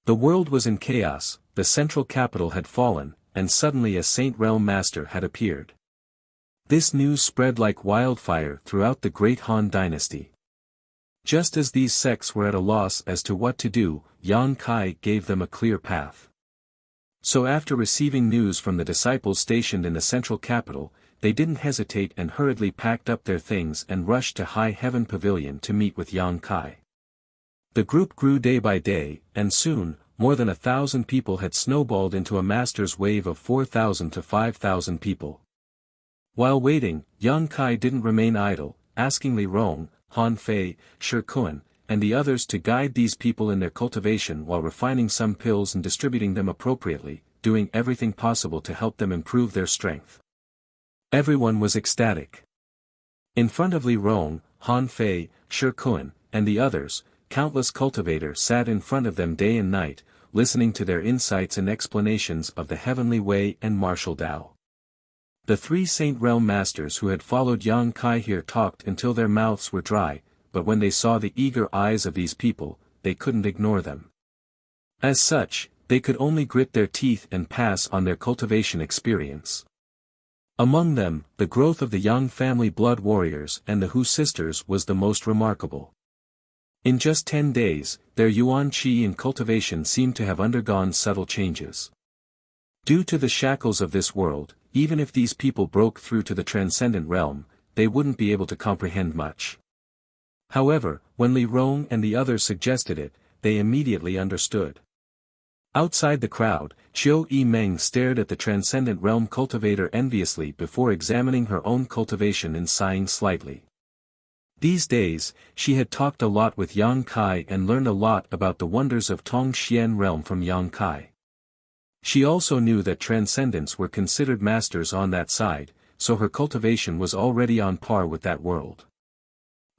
The world was in chaos, the central capital had fallen, and suddenly a Saint Realm Master had appeared. This news spread like wildfire throughout the Great Han Dynasty. Just as these sects were at a loss as to what to do, Yang Kai gave them a clear path. So after receiving news from the disciples stationed in the central capital, they didn't hesitate and hurriedly packed up their things and rushed to High Heaven Pavilion to meet with Yang Kai. The group grew day by day, and soon, more than 1,000 people had snowballed into a master's wave of 4,000 to 5,000 people. While waiting, Yang Kai didn't remain idle, asking Li Rong, Han Fei, Shi Kun, and the others to guide these people in their cultivation while refining some pills and distributing them appropriately, doing everything possible to help them improve their strength. Everyone was ecstatic. In front of Li Rong, Han Fei, Shi Kun, and the others, countless cultivators sat in front of them day and night, listening to their insights and explanations of the heavenly way and martial Tao. The 3 Saint Realm Masters who had followed Yang Kai here talked until their mouths were dry, but when they saw the eager eyes of these people, they couldn't ignore them. As such, they could only grit their teeth and pass on their cultivation experience. Among them, the growth of the Yang family blood warriors and the Hu sisters was the most remarkable. In just 10 days, their yuan qi in cultivation seemed to have undergone subtle changes. Due to the shackles of this world, even if these people broke through to the transcendent realm, they wouldn't be able to comprehend much. However, when Li Rong and the others suggested it, they immediately understood. Outside the crowd, Chiu Yi Meng stared at the transcendent realm cultivator enviously before examining her own cultivation and sighing slightly. These days, she had talked a lot with Yang Kai and learned a lot about the wonders of Tongxian realm from Yang Kai. She also knew that transcendents were considered masters on that side, so her cultivation was already on par with that world.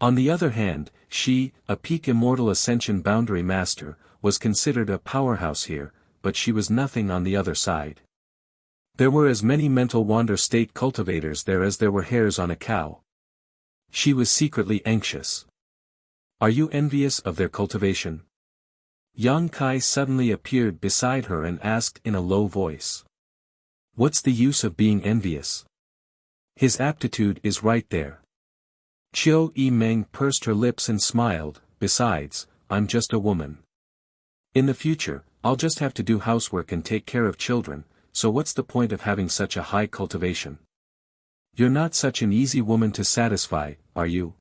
On the other hand, she, a peak immortal ascension boundary master, was considered a powerhouse here, but she was nothing on the other side. There were as many mental wander state cultivators there as there were hairs on a cow. She was secretly anxious. Are you envious of their cultivation? Yang Kai suddenly appeared beside her and asked in a low voice. What's the use of being envious? His aptitude is right there. Chiu Yi Meng pursed her lips and smiled, besides, I'm just a woman. In the future, I'll just have to do housework and take care of children, so what's the point of having such a high cultivation? You're not such an easy woman to satisfy, are you?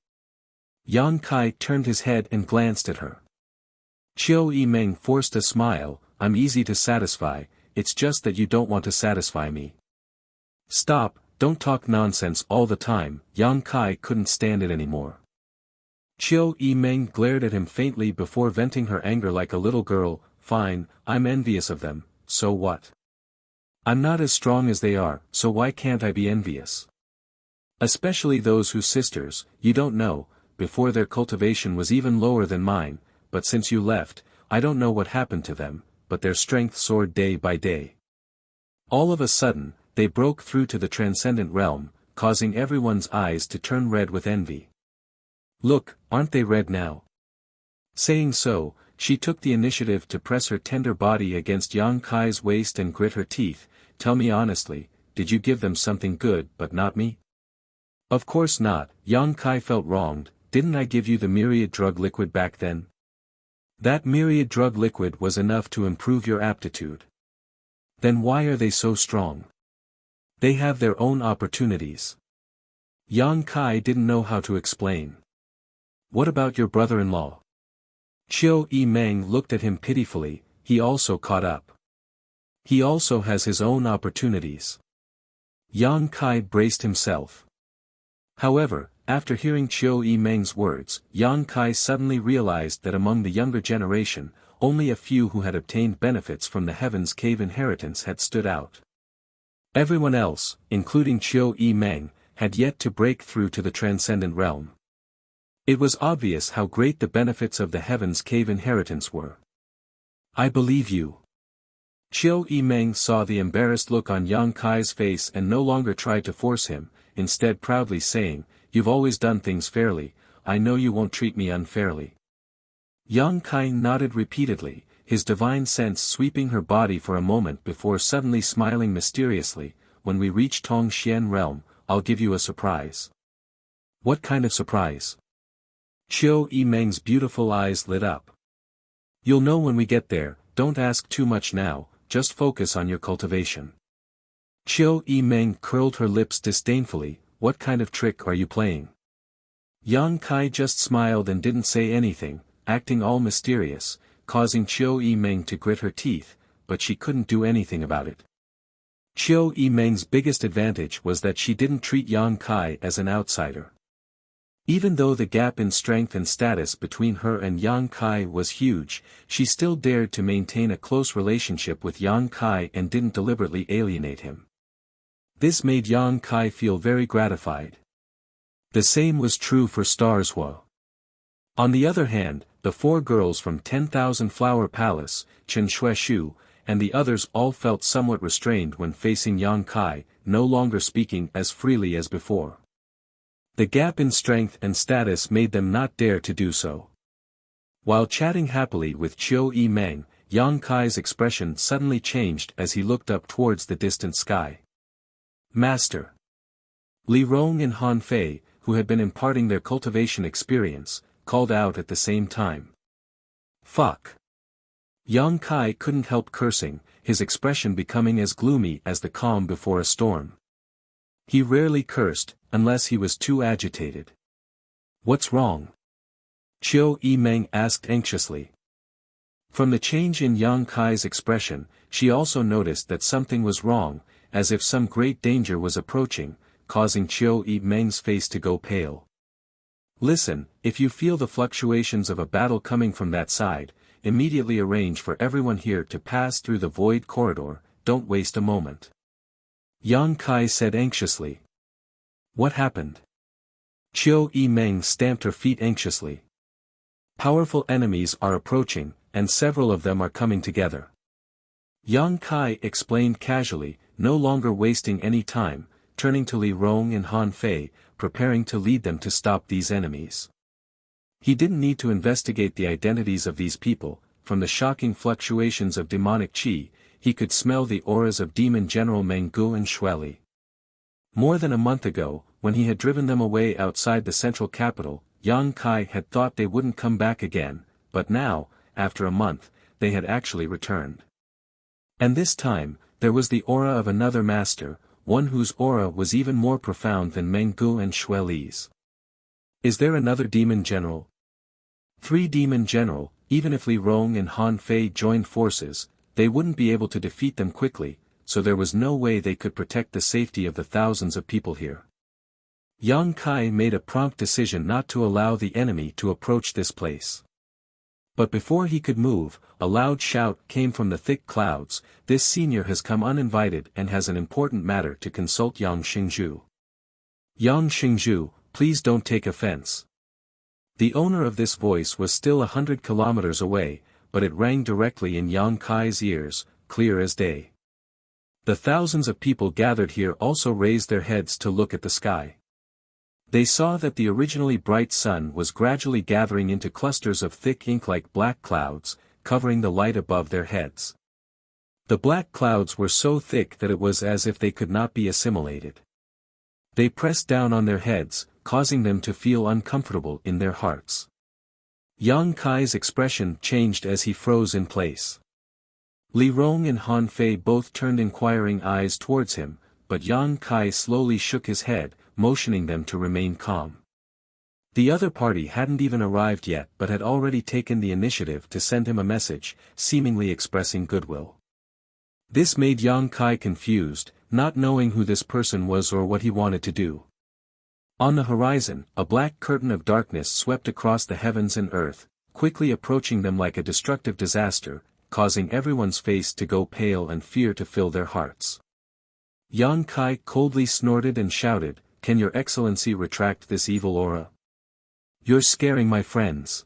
Yang Kai turned his head and glanced at her. Chiu Yi Meng forced a smile, I'm easy to satisfy, it's just that you don't want to satisfy me. Stop, don't talk nonsense all the time, Yang Kai couldn't stand it anymore. Chiu Yi Meng glared at him faintly before venting her anger like a little girl, fine, I'm envious of them, so what? I'm not as strong as they are, so why can't I be envious? Especially those whose sisters, you don't know, before their cultivation was even lower than mine, but since you left, I don't know what happened to them, but their strength soared day by day. All of a sudden, they broke through to the transcendent realm, causing everyone's eyes to turn red with envy. Look, aren't they red now? Saying so, she took the initiative to press her tender body against Yang Kai's waist and grit her teeth. Tell me honestly, did you give them something good but not me? Of course not, Yang Kai felt wronged, didn't I give you the myriad drug liquid back then? That myriad drug liquid was enough to improve your aptitude. Then why are they so strong? They have their own opportunities. Yang Kai didn't know how to explain. What about your brother-in-law? Chiu Yi Meng looked at him pitifully, he also caught up. He also has his own opportunities. Yang Kai braced himself. However, after hearing Chiu Meng's words, Yang Kai suddenly realized that among the younger generation, only a few who had obtained benefits from the Heaven's Cave inheritance had stood out. Everyone else, including Chiu Meng, had yet to break through to the transcendent realm. It was obvious how great the benefits of the Heaven's Cave inheritance were. I believe you. Chiu Meng saw the embarrassed look on Yang Kai's face and no longer tried to force him, instead proudly saying, "You've always done things fairly, I know you won't treat me unfairly." Yang Kai nodded repeatedly, his divine sense sweeping her body for a moment before suddenly smiling mysteriously. "When we reach Tong Xian realm, I'll give you a surprise." "What kind of surprise?" Chiu Meng's beautiful eyes lit up. "You'll know when we get there, don't ask too much now, just focus on your cultivation." Chiu Meng curled her lips disdainfully. "What kind of trick are you playing?" Yang Kai just smiled and didn't say anything, acting all mysterious, causing Chiu Meng to grit her teeth, but she couldn't do anything about it. Chiu Meng's biggest advantage was that she didn't treat Yang Kai as an outsider. Even though the gap in strength and status between her and Yang Kai was huge, she still dared to maintain a close relationship with Yang Kai and didn't deliberately alienate him. This made Yang Kai feel very gratified. The same was true for Starshua. On the other hand, the 4 girls from 10,000 Flower Palace, Chen Shueshu, and the others all felt somewhat restrained when facing Yang Kai, no longer speaking as freely as before. The gap in strength and status made them not dare to do so. While chatting happily with Chiu Meng, Yang Kai's expression suddenly changed as he looked up towards the distant sky. "Master." Li Rong and Han Fei, who had been imparting their cultivation experience, called out at the same time. "Fuck." Yang Kai couldn't help cursing, his expression becoming as gloomy as the calm before a storm. He rarely cursed, unless he was too agitated. "What's wrong?" Chiu Meng asked anxiously. From the change in Yang Kai's expression, she also noticed that something was wrong, as if some great danger was approaching, causing Chiu Meng's face to go pale. "Listen, if you feel the fluctuations of a battle coming from that side, immediately arrange for everyone here to pass through the void corridor, don't waste a moment." Yang Kai said anxiously. "What happened?" Chiu Meng stamped her feet anxiously. "Powerful enemies are approaching, and several of them are coming together." Yang Kai explained casually, no longer wasting any time, turning to Li Rong and Han Fei, preparing to lead them to stop these enemies. He didn't need to investigate the identities of these people. From the shocking fluctuations of demonic qi, he could smell the auras of Demon General Meng Gu and Xueli. More than a month ago, when he had driven them away outside the central capital, Yang Kai had thought they wouldn't come back again, but now, after a month, they had actually returned. And this time, there was the aura of another master, one whose aura was even more profound than Meng Gu and Xueli's. Is there another demon general? 3 demon general, even if Li Rong and Han Fei joined forces, they wouldn't be able to defeat them quickly, so there was no way they could protect the safety of the thousands of people here. Yang Kai made a prompt decision not to allow the enemy to approach this place. But before he could move, a loud shout came from the thick clouds. "This senior has come uninvited and has an important matter to consult Yang Xingzhu." "Yang Xingzhu, please don't take offense." The owner of this voice was still 100 kilometers away, but it rang directly in Yang Kai's ears, clear as day. The thousands of people gathered here also raised their heads to look at the sky. They saw that the originally bright sun was gradually gathering into clusters of thick ink-like black clouds, covering the light above their heads. The black clouds were so thick that it was as if they could not be assimilated. They pressed down on their heads, causing them to feel uncomfortable in their hearts. Yang Kai's expression changed as he froze in place. Li Rong and Han Fei both turned inquiring eyes towards him, but Yang Kai slowly shook his head, motioning them to remain calm. The other party hadn't even arrived yet but had already taken the initiative to send him a message, seemingly expressing goodwill. This made Yang Kai confused, not knowing who this person was or what he wanted to do. On the horizon, a black curtain of darkness swept across the heavens and earth, quickly approaching them like a destructive disaster, causing everyone's face to go pale and fear to fill their hearts. Yang Kai coldly snorted and shouted, "Can your excellency retract this evil aura? You're scaring my friends."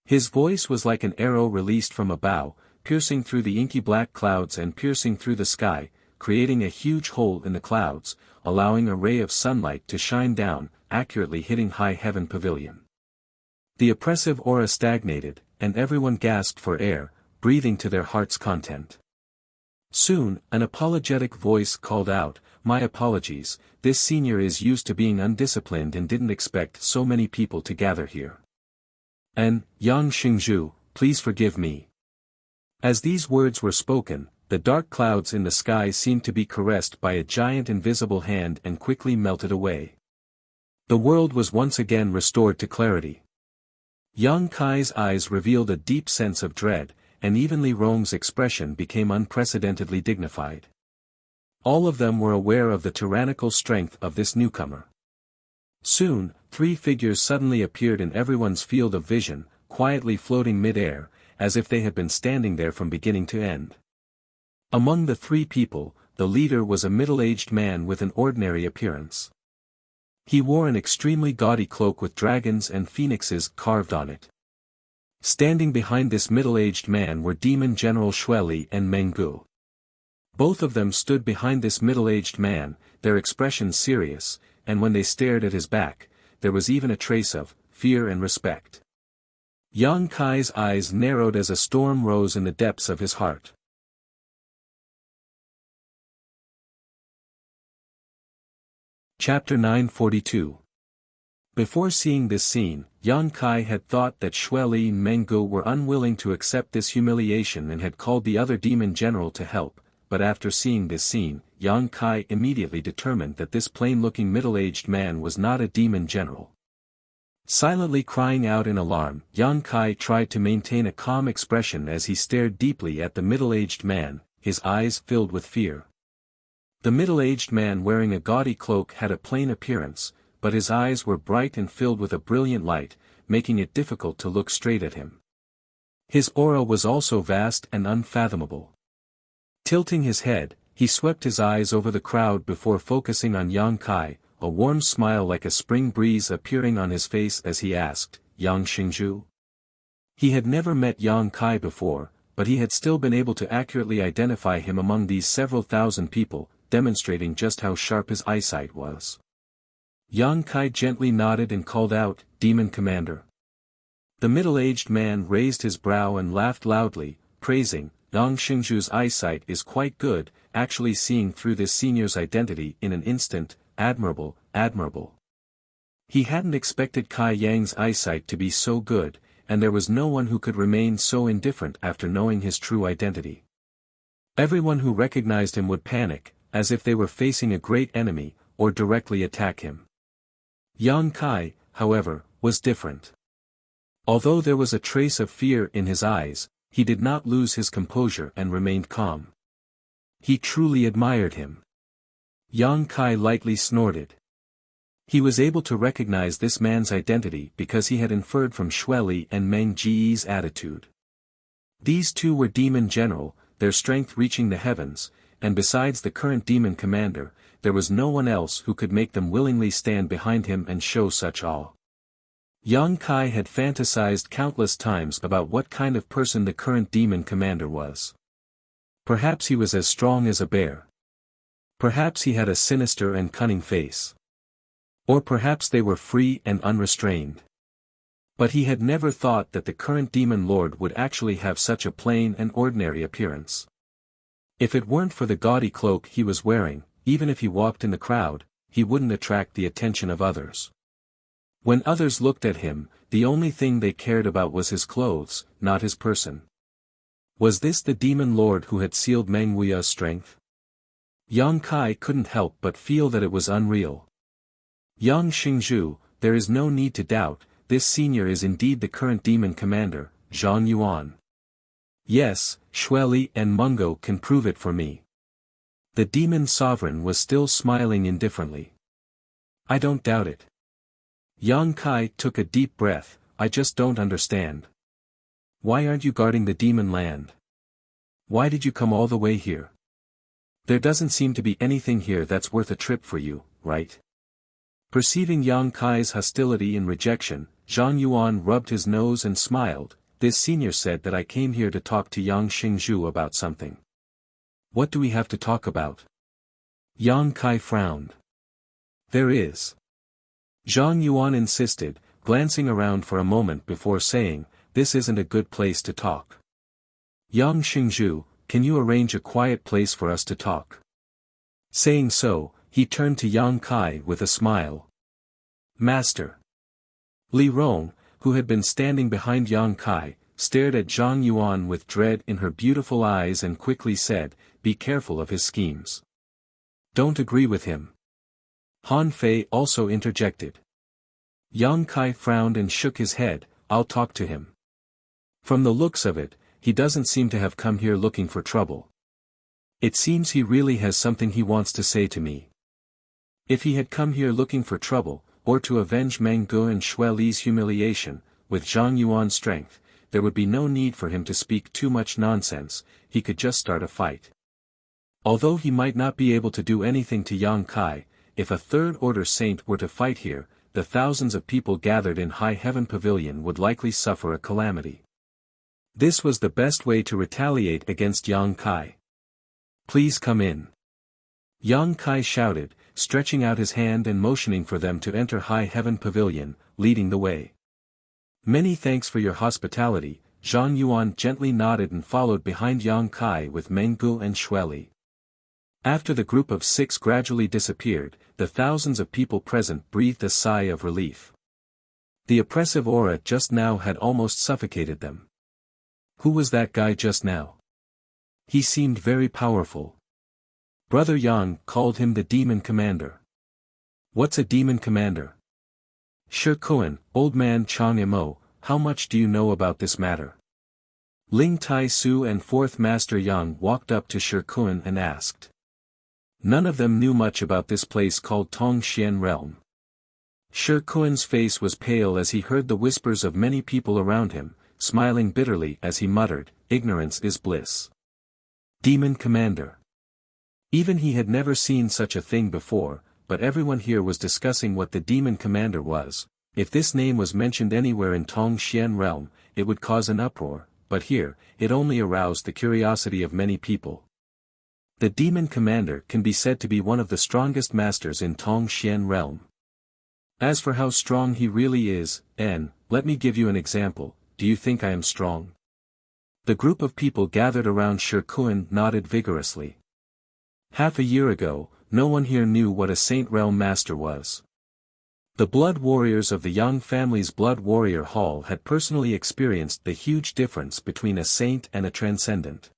His voice was like an arrow released from a bow, piercing through the inky black clouds and piercing through the sky, creating a huge hole in the clouds, allowing a ray of sunlight to shine down, accurately hitting High Heaven Pavilion. The oppressive aura stagnated, and everyone gasped for air, breathing to their heart's content. Soon, an apologetic voice called out, "My apologies, this senior is used to being undisciplined and didn't expect so many people to gather here. And, Yang Xingzhu, please forgive me." As these words were spoken, the dark clouds in the sky seemed to be caressed by a giant invisible hand and quickly melted away. The world was once again restored to clarity. Yang Kai's eyes revealed a deep sense of dread, and even Li Rong's expression became unprecedentedly dignified. All of them were aware of the tyrannical strength of this newcomer. Soon, three figures suddenly appeared in everyone's field of vision, quietly floating mid-air, as if they had been standing there from beginning to end. Among the three people, the leader was a middle-aged man with an ordinary appearance. He wore an extremely gaudy cloak with dragons and phoenixes carved on it. Standing behind this middle-aged man were Demon General Xueli and Meng Gu. Both of them stood behind this middle-aged man, their expressions serious, and when they stared at his back, there was even a trace of fear and respect. Yang Kai's eyes narrowed as a storm rose in the depths of his heart. Chapter 942. Before seeing this scene, Yang Kai had thought that Xueli and Meng Gu were unwilling to accept this humiliation and had called the other demon general to help, but after seeing this scene, Yang Kai immediately determined that this plain-looking middle-aged man was not a demon general. Silently crying out in alarm, Yang Kai tried to maintain a calm expression as he stared deeply at the middle-aged man, his eyes filled with fear. The middle-aged man wearing a gaudy cloak had a plain appearance, but his eyes were bright and filled with a brilliant light, making it difficult to look straight at him. His aura was also vast and unfathomable. Tilting his head, he swept his eyes over the crowd before focusing on Yang Kai, a warm smile like a spring breeze appearing on his face as he asked, "Yang Xingzhu?" He had never met Yang Kai before, but he had still been able to accurately identify him among these several thousand people, demonstrating just how sharp his eyesight was. Yang Kai gently nodded and called out, "Demon Commander." The middle-aged man raised his brow and laughed loudly, praising, "Yang Xingzhu's eyesight is quite good, actually seeing through this senior's identity in an instant, admirable, admirable." He hadn't expected Kai Yang's eyesight to be so good, and there was no one who could remain so indifferent after knowing his true identity. Everyone who recognized him would panic, as if they were facing a great enemy, or directly attack him. Yang Kai, however, was different. Although there was a trace of fear in his eyes, he did not lose his composure and remained calm. He truly admired him. Yang Kai lightly snorted. He was able to recognize this man's identity because he had inferred from Xueli and Meng Ji's attitude. These two were demon general, their strength reaching the heavens, and besides the current demon commander, there was no one else who could make them willingly stand behind him and show such awe. Yang Kai had fantasized countless times about what kind of person the current demon commander was. Perhaps he was as strong as a bear. Perhaps he had a sinister and cunning face. Or perhaps they were free and unrestrained. But he had never thought that the current demon lord would actually have such a plain and ordinary appearance. If it weren't for the gaudy cloak he was wearing, even if he walked in the crowd, he wouldn't attract the attention of others. When others looked at him, the only thing they cared about was his clothes, not his person. Was this the demon lord who had sealed Meng Wuya's strength? Yang Kai couldn't help but feel that it was unreal. "Yang Xingzhu, there is no need to doubt, this senior is indeed the current demon commander, Zhang Yuan." Yes, Xueli and Mungo can prove it for me. The demon sovereign was still smiling indifferently. I don't doubt it. Yang Kai took a deep breath. I just don't understand. Why aren't you guarding the demon land? Why did you come all the way here? There doesn't seem to be anything here that's worth a trip for you, right? Perceiving Yang Kai's hostility and rejection, Zhang Yuan rubbed his nose and smiled. This senior said that I came here to talk to Yang Xingzhu about something. What do we have to talk about? Yang Kai frowned. There is. Zhang Yuan insisted, glancing around for a moment before saying, this isn't a good place to talk. Yang Xingzhu, can you arrange a quiet place for us to talk? Saying so, he turned to Yang Kai with a smile. Master. Li Rong, who had been standing behind Yang Kai, stared at Zhang Yuan with dread in her beautiful eyes and quickly said, be careful of his schemes. Don't agree with him. Han Fei also interjected. Yang Kai frowned and shook his head, I'll talk to him. From the looks of it, he doesn't seem to have come here looking for trouble. It seems he really has something he wants to say to me. If he had come here looking for trouble, or to avenge Meng Ge and Xueli's humiliation, with Zhang Yuan's strength, there would be no need for him to speak too much nonsense, he could just start a fight. Although he might not be able to do anything to Yang Kai, if a third-order saint were to fight here, the thousands of people gathered in High Heaven Pavilion would likely suffer a calamity. This was the best way to retaliate against Yang Kai. Please come in. Yang Kai shouted, stretching out his hand and motioning for them to enter High Heaven Pavilion, leading the way. Many thanks for your hospitality. Zhang Yuan gently nodded and followed behind Yang Kai with Meng Ge and Xueli. After the group of 6 gradually disappeared, the thousands of people present breathed a sigh of relief. The oppressive aura just now had almost suffocated them. Who was that guy just now? He seemed very powerful. Brother Yang called him the Demon Commander. What's a Demon Commander? Shi Kuan, Old Man Chang Imo, how much do you know about this matter? Ling Tai Su and 4th Master Yang walked up to Shi Kuan and asked. None of them knew much about this place called Tongxian Realm. Shi Kuan's face was pale as he heard the whispers of many people around him, smiling bitterly as he muttered, ignorance is bliss. Demon Commander. Even he had never seen such a thing before, but everyone here was discussing what the Demon Commander was. If this name was mentioned anywhere in Tongxian Realm, it would cause an uproar, but here, it only aroused the curiosity of many people. The Demon Commander can be said to be one of the strongest masters in Tongxian Realm. As for how strong he really is, let me give you an example. Do you think I am strong? The group of people gathered around Shi Kuan nodded vigorously. Half a year ago, no one here knew what a Saint Realm Master was. The Blood Warriors of the Yang family's Blood Warrior Hall had personally experienced the huge difference between a saint and a transcendent.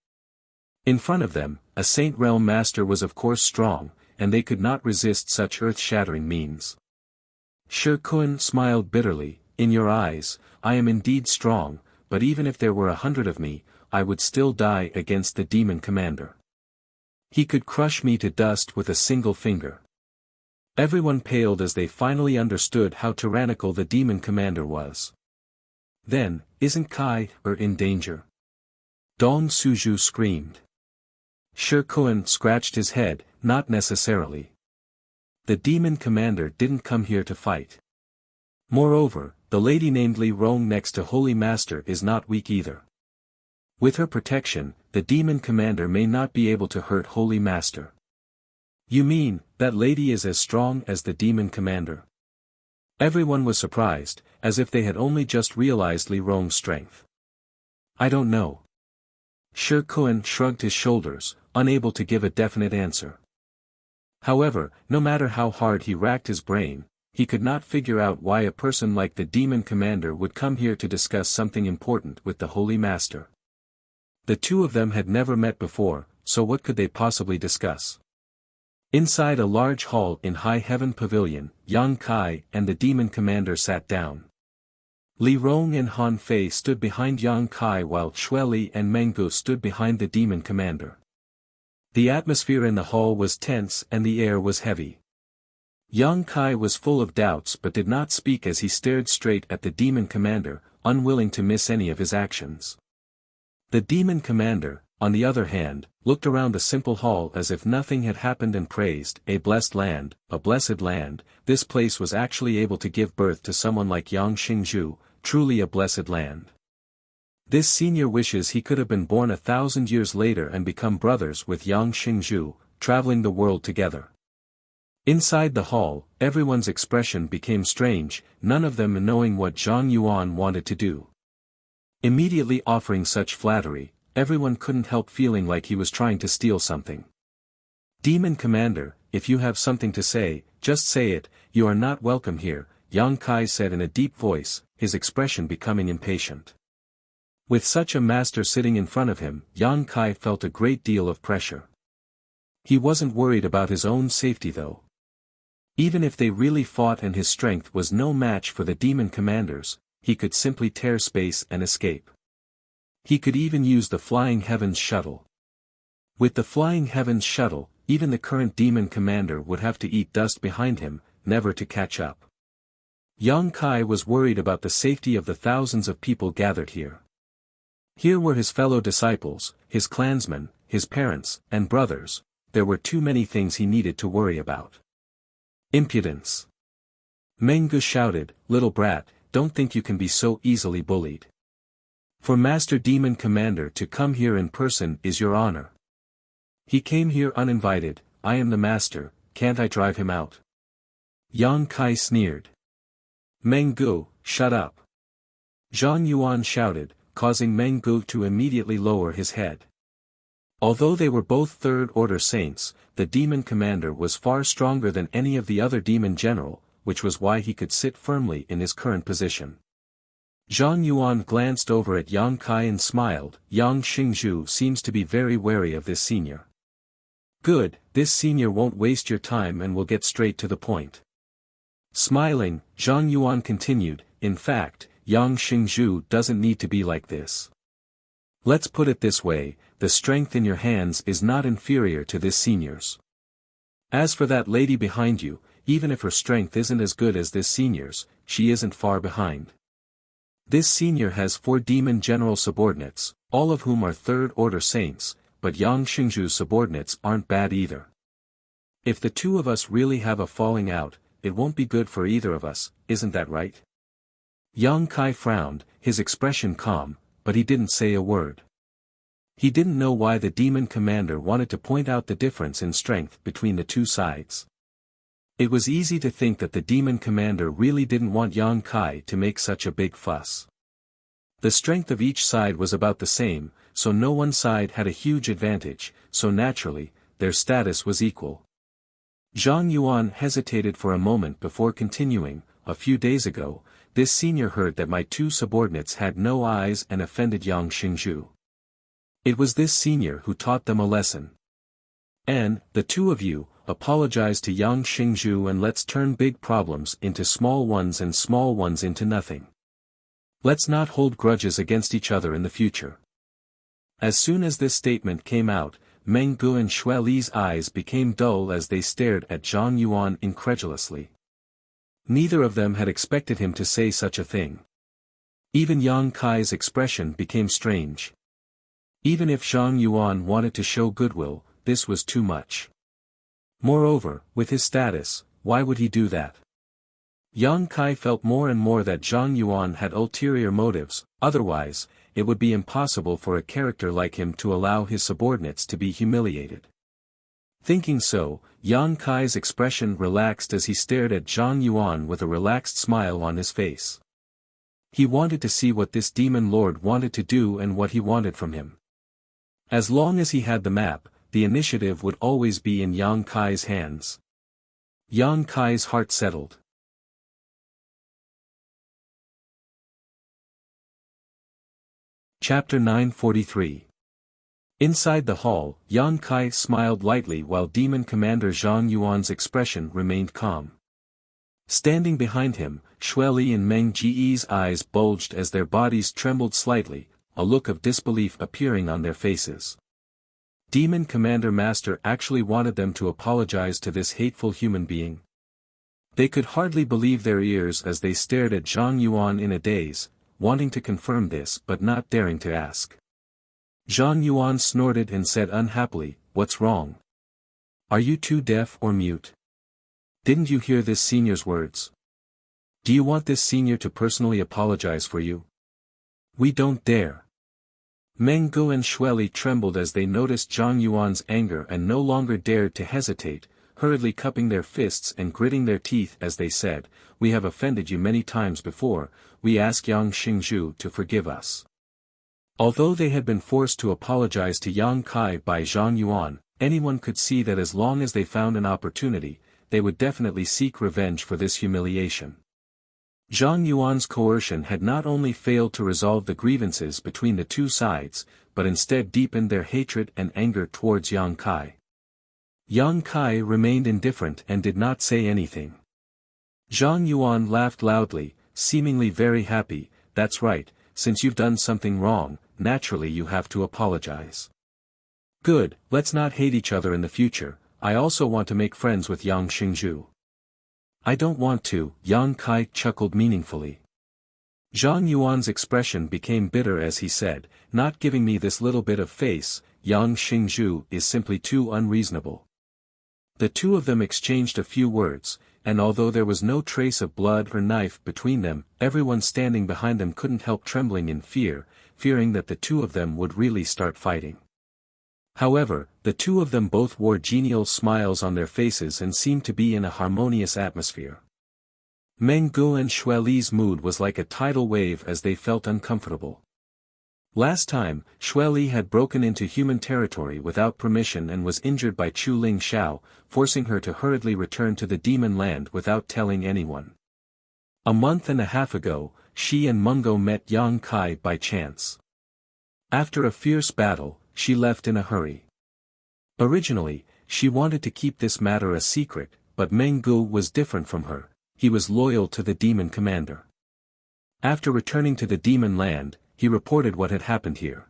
In front of them, a Saint Realm Master was of course strong, and they could not resist such earth-shattering means. Shi Kuan smiled bitterly, in your eyes, I am indeed strong, but even if there were 100 of me, I would still die against the Demon Commander. He could crush me to dust with a single finger. Everyone paled as they finally understood how tyrannical the Demon Commander was. Then, isn't Kai in danger? Dong Suju screamed. Shi Kuan scratched his head, not necessarily. The Demon Commander didn't come here to fight. Moreover, the lady named Li Rong next to Holy Master is not weak either. With her protection, the Demon Commander may not be able to hurt Holy Master. You mean, that lady is as strong as the Demon Commander? Everyone was surprised, as if they had only just realized Li Rong's strength. I don't know. Shi Kuan shrugged his shoulders, unable to give a definite answer. However, no matter how hard he racked his brain, he could not figure out why a person like the Demon Commander would come here to discuss something important with the Holy Master. The two of them had never met before, so what could they possibly discuss? Inside a large hall in High Heaven Pavilion, Yang Kai and the Demon Commander sat down. Li Rong and Han Fei stood behind Yang Kai while Xue Li and Meng Gu stood behind the demon commander. The atmosphere in the hall was tense and the air was heavy. Yang Kai was full of doubts but did not speak as he stared straight at the demon commander, unwilling to miss any of his actions. The demon commander, on the other hand, looked around the simple hall as if nothing had happened and praised, a blessed land, this place was actually able to give birth to someone like Yang Xingzhu, truly a blessed land. This senior wishes he could have been born 1,000 years later and become brothers with Yang Xingzhu, traveling the world together. Inside the hall, everyone's expression became strange, none of them knowing what Zhang Yuan wanted to do. Immediately offering such flattery, everyone couldn't help feeling like he was trying to steal something. Demon Commander, if you have something to say, just say it, you are not welcome here, Yang Kai said in a deep voice, his expression becoming impatient. With such a master sitting in front of him, Yang Kai felt a great deal of pressure. He wasn't worried about his own safety though. Even if they really fought and his strength was no match for the demon commanders, he could simply tear space and escape. He could even use the Flying Heavens shuttle. With the Flying Heavens shuttle, even the current demon commander would have to eat dust behind him, never to catch up. Yang Kai was worried about the safety of the thousands of people gathered here. Here were his fellow disciples, his clansmen, his parents, and brothers. There were too many things he needed to worry about. Impudence. Meng Gu shouted, "Little brat, don't think you can be so easily bullied. For Master Demon Commander to come here in person is your honor. He came here uninvited, I am the master, can't I drive him out?" Yang Kai sneered. Meng Gu, shut up. Zhang Yuan shouted, causing Meng Gu to immediately lower his head. Although they were both third-order saints, the demon commander was far stronger than any of the other demon general, which was why he could sit firmly in his current position. Zhang Yuan glanced over at Yang Kai and smiled. Yang Xingzhu seems to be very wary of this senior. Good, this senior won't waste your time and will get straight to the point. Smiling, Zhang Yuan continued, in fact, Yang Xingzhu doesn't need to be like this. Let's put it this way, the strength in your hands is not inferior to this senior's. As for that lady behind you, even if her strength isn't as good as this senior's, she isn't far behind. This senior has 4 demon general subordinates, all of whom are third-order saints, but Yang Xingzhu's subordinates aren't bad either. If the two of us really have a falling out, it won't be good for either of us, isn't that right? Yang Kai frowned, his expression calm, but he didn't say a word. He didn't know why the demon commander wanted to point out the difference in strength between the two sides. It was easy to think that the demon commander really didn't want Yang Kai to make such a big fuss. The strength of each side was about the same, so no one side had a huge advantage, so naturally, their status was equal. Zhang Yuan hesitated for a moment before continuing. A few days ago, this senior heard that my 2 subordinates had no eyes and offended Yang Xingzhu. It was this senior who taught them a lesson. And, the 2 of you, apologize to Yang Xingzhu and let's turn big problems into small ones and small ones into nothing. Let's not hold grudges against each other in the future. As soon as this statement came out, Meng Gu and Xue Li's eyes became dull as they stared at Zhang Yuan incredulously. Neither of them had expected him to say such a thing. Even Yang Kai's expression became strange. Even if Zhang Yuan wanted to show goodwill, this was too much. Moreover, with his status, why would he do that? Yang Kai felt more and more that Zhang Yuan had ulterior motives, otherwise, it would be impossible for a character like him to allow his subordinates to be humiliated. Thinking so, Yang Kai's expression relaxed as he stared at Zhang Yuan with a relaxed smile on his face. He wanted to see what this demon lord wanted to do and what he wanted from him. As long as he had the map, the initiative would always be in Yang Kai's hands. Yang Kai's heart settled. Chapter 943. Inside the hall, Yang Kai smiled lightly while Demon Commander Zhang Yuan's expression remained calm. Standing behind him, Xueli and Meng Ji's eyes bulged as their bodies trembled slightly, a look of disbelief appearing on their faces. Demon Commander Master actually wanted them to apologize to this hateful human being. They could hardly believe their ears as they stared at Zhang Yuan in a daze, wanting to confirm this but not daring to ask. Zhang Yuan snorted and said unhappily, "What's wrong? Are you too deaf or mute? Didn't you hear this senior's words? Do you want this senior to personally apologize for you? We don't dare." Meng Gu and Xueli trembled as they noticed Zhang Yuan's anger and no longer dared to hesitate, hurriedly cupping their fists and gritting their teeth as they said, "We have offended you many times before, we ask Yang Xingzhu to forgive us." Although they had been forced to apologize to Yang Kai by Zhang Yuan, anyone could see that as long as they found an opportunity, they would definitely seek revenge for this humiliation. Zhang Yuan's coercion had not only failed to resolve the grievances between the two sides, but instead deepened their hatred and anger towards Yang Kai. Yang Kai remained indifferent and did not say anything. Zhang Yuan laughed loudly, seemingly very happy. "That's right, since you've done something wrong, naturally you have to apologize. Good, let's not hate each other in the future. I also want to make friends with Yang Xingzhu." "I don't want to," Yang Kai chuckled meaningfully. Zhang Yuan's expression became bitter as he said, "Not giving me this little bit of face, Yang Xingzhu is simply too unreasonable." The two of them exchanged a few words, and although there was no trace of blood or knife between them, everyone standing behind them couldn't help trembling in fear, fearing that the two of them would really start fighting. However, the two of them both wore genial smiles on their faces and seemed to be in a harmonious atmosphere. Meng Gu and Xueli's mood was like a tidal wave as they felt uncomfortable. Last time, Xueli had broken into human territory without permission and was injured by Chu Ling Xiao, forcing her to hurriedly return to the demon land without telling anyone. A month and a half ago, she and Mungo met Yang Kai by chance. After a fierce battle, she left in a hurry. Originally, she wanted to keep this matter a secret, but Meng Gu was different from her. He was loyal to the demon commander. After returning to the demon land, he reported what had happened here.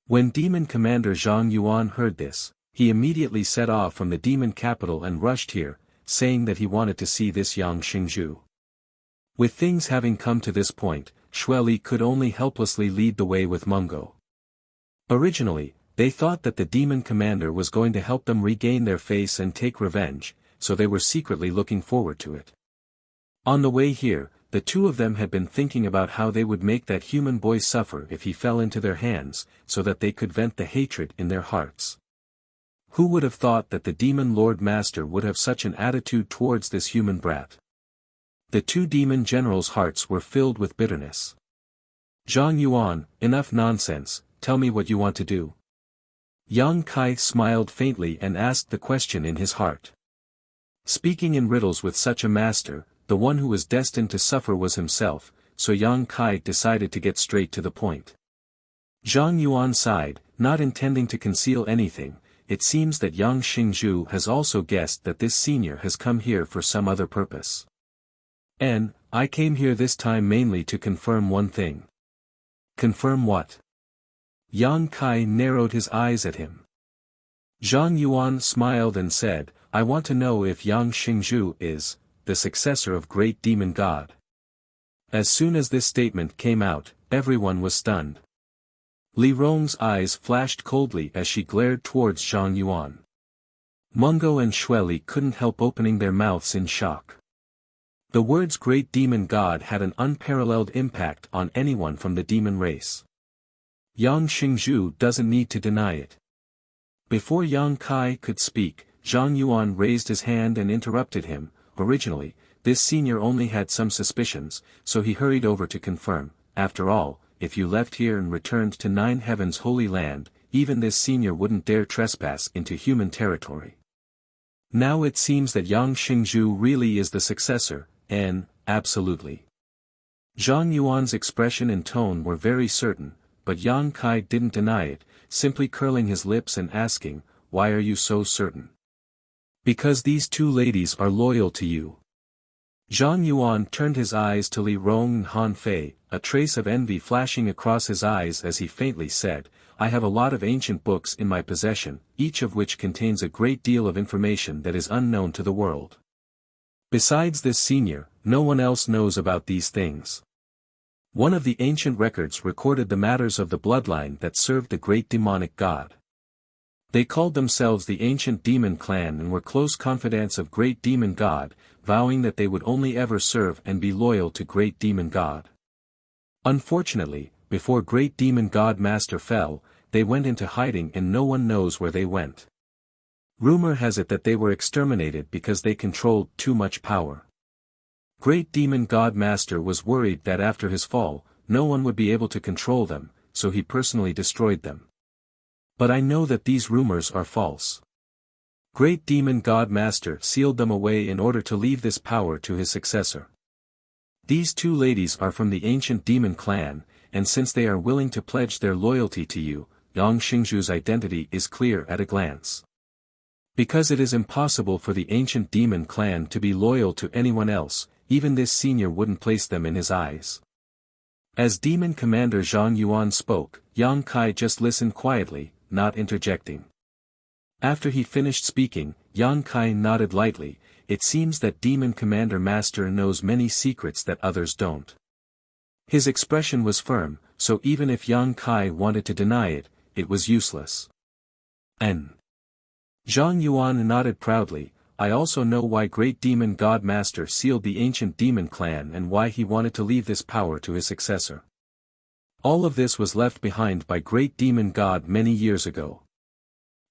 When demon commander Zhang Yuan heard this, he immediately set off from the demon capital and rushed here, saying that he wanted to see this Yang Xingzhu. With things having come to this point, Xueli could only helplessly lead the way with Mungo. Originally, they thought that the demon commander was going to help them regain their face and take revenge, so they were secretly looking forward to it. On the way here, the two of them had been thinking about how they would make that human boy suffer if he fell into their hands, so that they could vent the hatred in their hearts. Who would have thought that the demon Lord Master would have such an attitude towards this human brat? The two demon generals' hearts were filled with bitterness. "Zhang Yuan, enough nonsense, tell me what you want to do." Yang Kai smiled faintly and asked the question in his heart. Speaking in riddles with such a master, the one who was destined to suffer was himself, so Yang Kai decided to get straight to the point. Zhang Yuan sighed, not intending to conceal anything. It seems that Yang Xingzhu has also guessed that this senior has come here for some other purpose. "And, I came here this time mainly to confirm one thing." "Confirm what?" Yang Kai narrowed his eyes at him. Zhang Yuan smiled and said, "I want to know if Yang Xingzhu is the successor of great demon god." As soon as this statement came out, everyone was stunned. Li Rong's eyes flashed coldly as she glared towards Zhang Yuan. Mungo and Xueli couldn't help opening their mouths in shock. The words great demon god had an unparalleled impact on anyone from the demon race. Yang Xingzhu doesn't need to deny it. Before Yang Kai could speak, Zhang Yuan raised his hand and interrupted him. Originally, this senior only had some suspicions, so he hurried over to confirm. "After all, if you left here and returned to Nine Heaven's holy land, even this senior wouldn't dare trespass into human territory. Now it seems that Yang Xingzhu really is the successor, and, absolutely." Zhang Yuan's expression and tone were very certain, but Yang Kai didn't deny it, simply curling his lips and asking, "Why are you so certain?" "Because these two ladies are loyal to you." Zhang Yuan turned his eyes to Li Rong and Han Fei, a trace of envy flashing across his eyes as he faintly said, I have a lot of ancient books in my possession, each of which contains a great deal of information that is unknown to the world. Besides this senior, no one else knows about these things. One of the ancient records recorded the matters of the bloodline that served the great demonic god. They called themselves the ancient demon clan and were close confidants of great demon god, vowing that they would only ever serve and be loyal to great demon god. Unfortunately, before great demon god master fell, they went into hiding and no one knows where they went. Rumor has it that they were exterminated because they controlled too much power. Great demon god master was worried that after his fall, no one would be able to control them, so he personally destroyed them. But I know that these rumors are false. Great demon god master sealed them away in order to leave this power to his successor. These two ladies are from the ancient demon clan, and since they are willing to pledge their loyalty to you, Yang Xingzhu's identity is clear at a glance. Because it is impossible for the ancient demon clan to be loyal to anyone else, even this senior wouldn't place them in his eyes. As demon commander Zhang Yuan spoke, Yang Kai just listened quietly, not interjecting. After he finished speaking, Yang Kai nodded lightly. It seems that demon commander master knows many secrets that others don't. His expression was firm, so even if Yang Kai wanted to deny it, it was useless. Zhang Yuan nodded proudly. I also know why great demon god master sealed the ancient demon clan and why he wanted to leave this power to his successor. All of this was left behind by great demon god many years ago.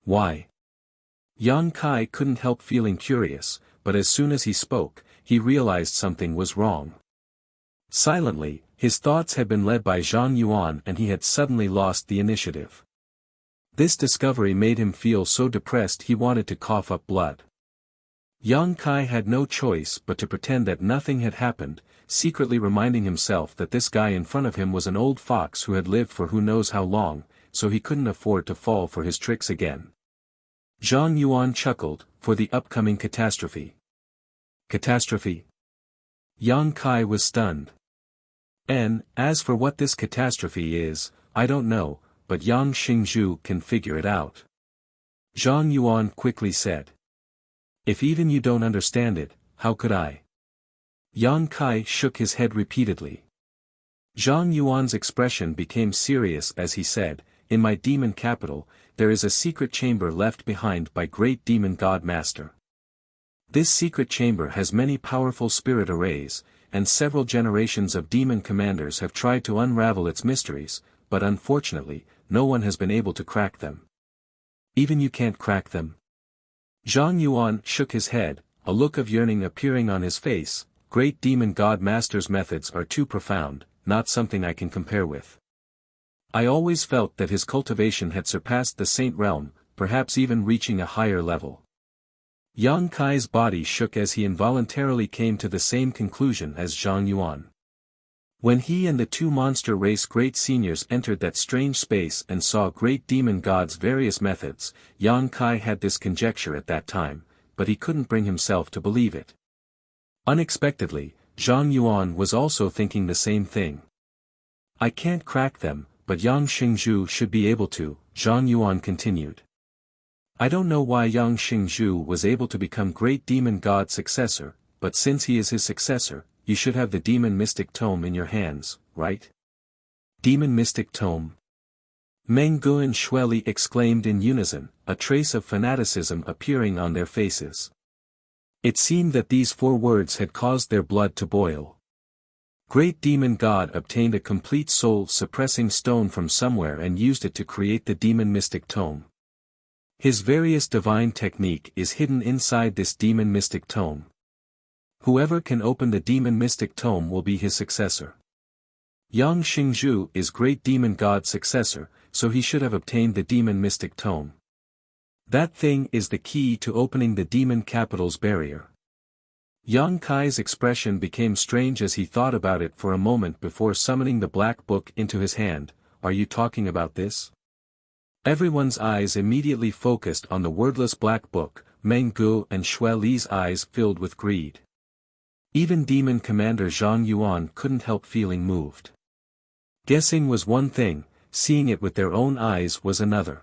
Why? Yang Kai couldn't help feeling curious, but as soon as he spoke, he realized something was wrong. Silently, his thoughts had been led by Zhang Yuan and he had suddenly lost the initiative. This discovery made him feel so depressed he wanted to cough up blood. Yang Kai had no choice but to pretend that nothing had happened, secretly reminding himself that this guy in front of him was an old fox who had lived for who knows how long, so he couldn't afford to fall for his tricks again. Zhang Yuan chuckled, for the upcoming catastrophe. Catastrophe? Yang Kai was stunned. And, as for what this catastrophe is, I don't know, but Yang Xingzhu can figure it out. Zhang Yuan quickly said. If even you don't understand it, how could I? Yang Kai shook his head repeatedly. Zhang Yuan's expression became serious as he said, in my demon capital, there is a secret chamber left behind by great demon god master. This secret chamber has many powerful spirit arrays, and several generations of demon commanders have tried to unravel its mysteries, but unfortunately, no one has been able to crack them. Even you can't crack them? Zhang Yuan shook his head, a look of yearning appearing on his face. Great demon god master's methods are too profound, not something I can compare with. I always felt that his cultivation had surpassed the saint realm, perhaps even reaching a higher level. Yang Kai's body shook as he involuntarily came to the same conclusion as Zhang Yuan. When he and the two monster race great seniors entered that strange space and saw great demon god's various methods, Yang Kai had this conjecture at that time, but he couldn't bring himself to believe it. Unexpectedly, Zhang Yuan was also thinking the same thing. I can't crack them, but Yang Xingzhu should be able to, Zhang Yuan continued. I don't know why Yang Xingzhu was able to become great demon god's successor, but since he is his successor, you should have the demon mystic tome in your hands, right? Demon mystic tome? Meng Gu and Xueli exclaimed in unison, a trace of fanaticism appearing on their faces. It seemed that these 4 words had caused their blood to boil. Great demon god obtained a complete soul-suppressing stone from somewhere and used it to create the demon mystic tome. His various divine technique is hidden inside this demon mystic tome. Whoever can open the demon mystic tome will be his successor. Yang Xingzhu is great demon god's successor, so he should have obtained the demon mystic tome. That thing is the key to opening the demon capital's barrier. Yang Kai's expression became strange as he thought about it for a moment before summoning the black book into his hand. Are you talking about this? Everyone's eyes immediately focused on the wordless black book. Meng Gu and Xueli's eyes filled with greed. Even Demon Commander Zhang Yuan couldn't help feeling moved. Guessing was one thing, seeing it with their own eyes was another.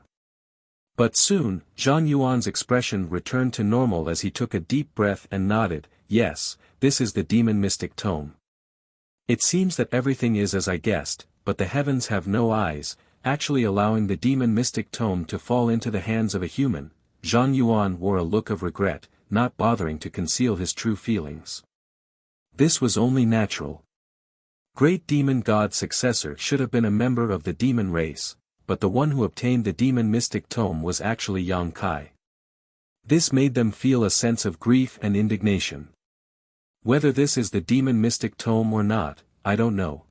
But soon, Zhang Yuan's expression returned to normal as he took a deep breath and nodded. Yes, this is the demon mystic tome. It seems that everything is as I guessed, but the heavens have no eyes, actually allowing the demon mystic tome to fall into the hands of a human. Zhang Yuan wore a look of regret, not bothering to conceal his true feelings. This was only natural. Great demon god's successor should have been a member of the demon race, but the one who obtained the demon mystic tome was actually Yang Kai. This made them feel a sense of grief and indignation. Whether this is the demon mystic tome or not, I don't know.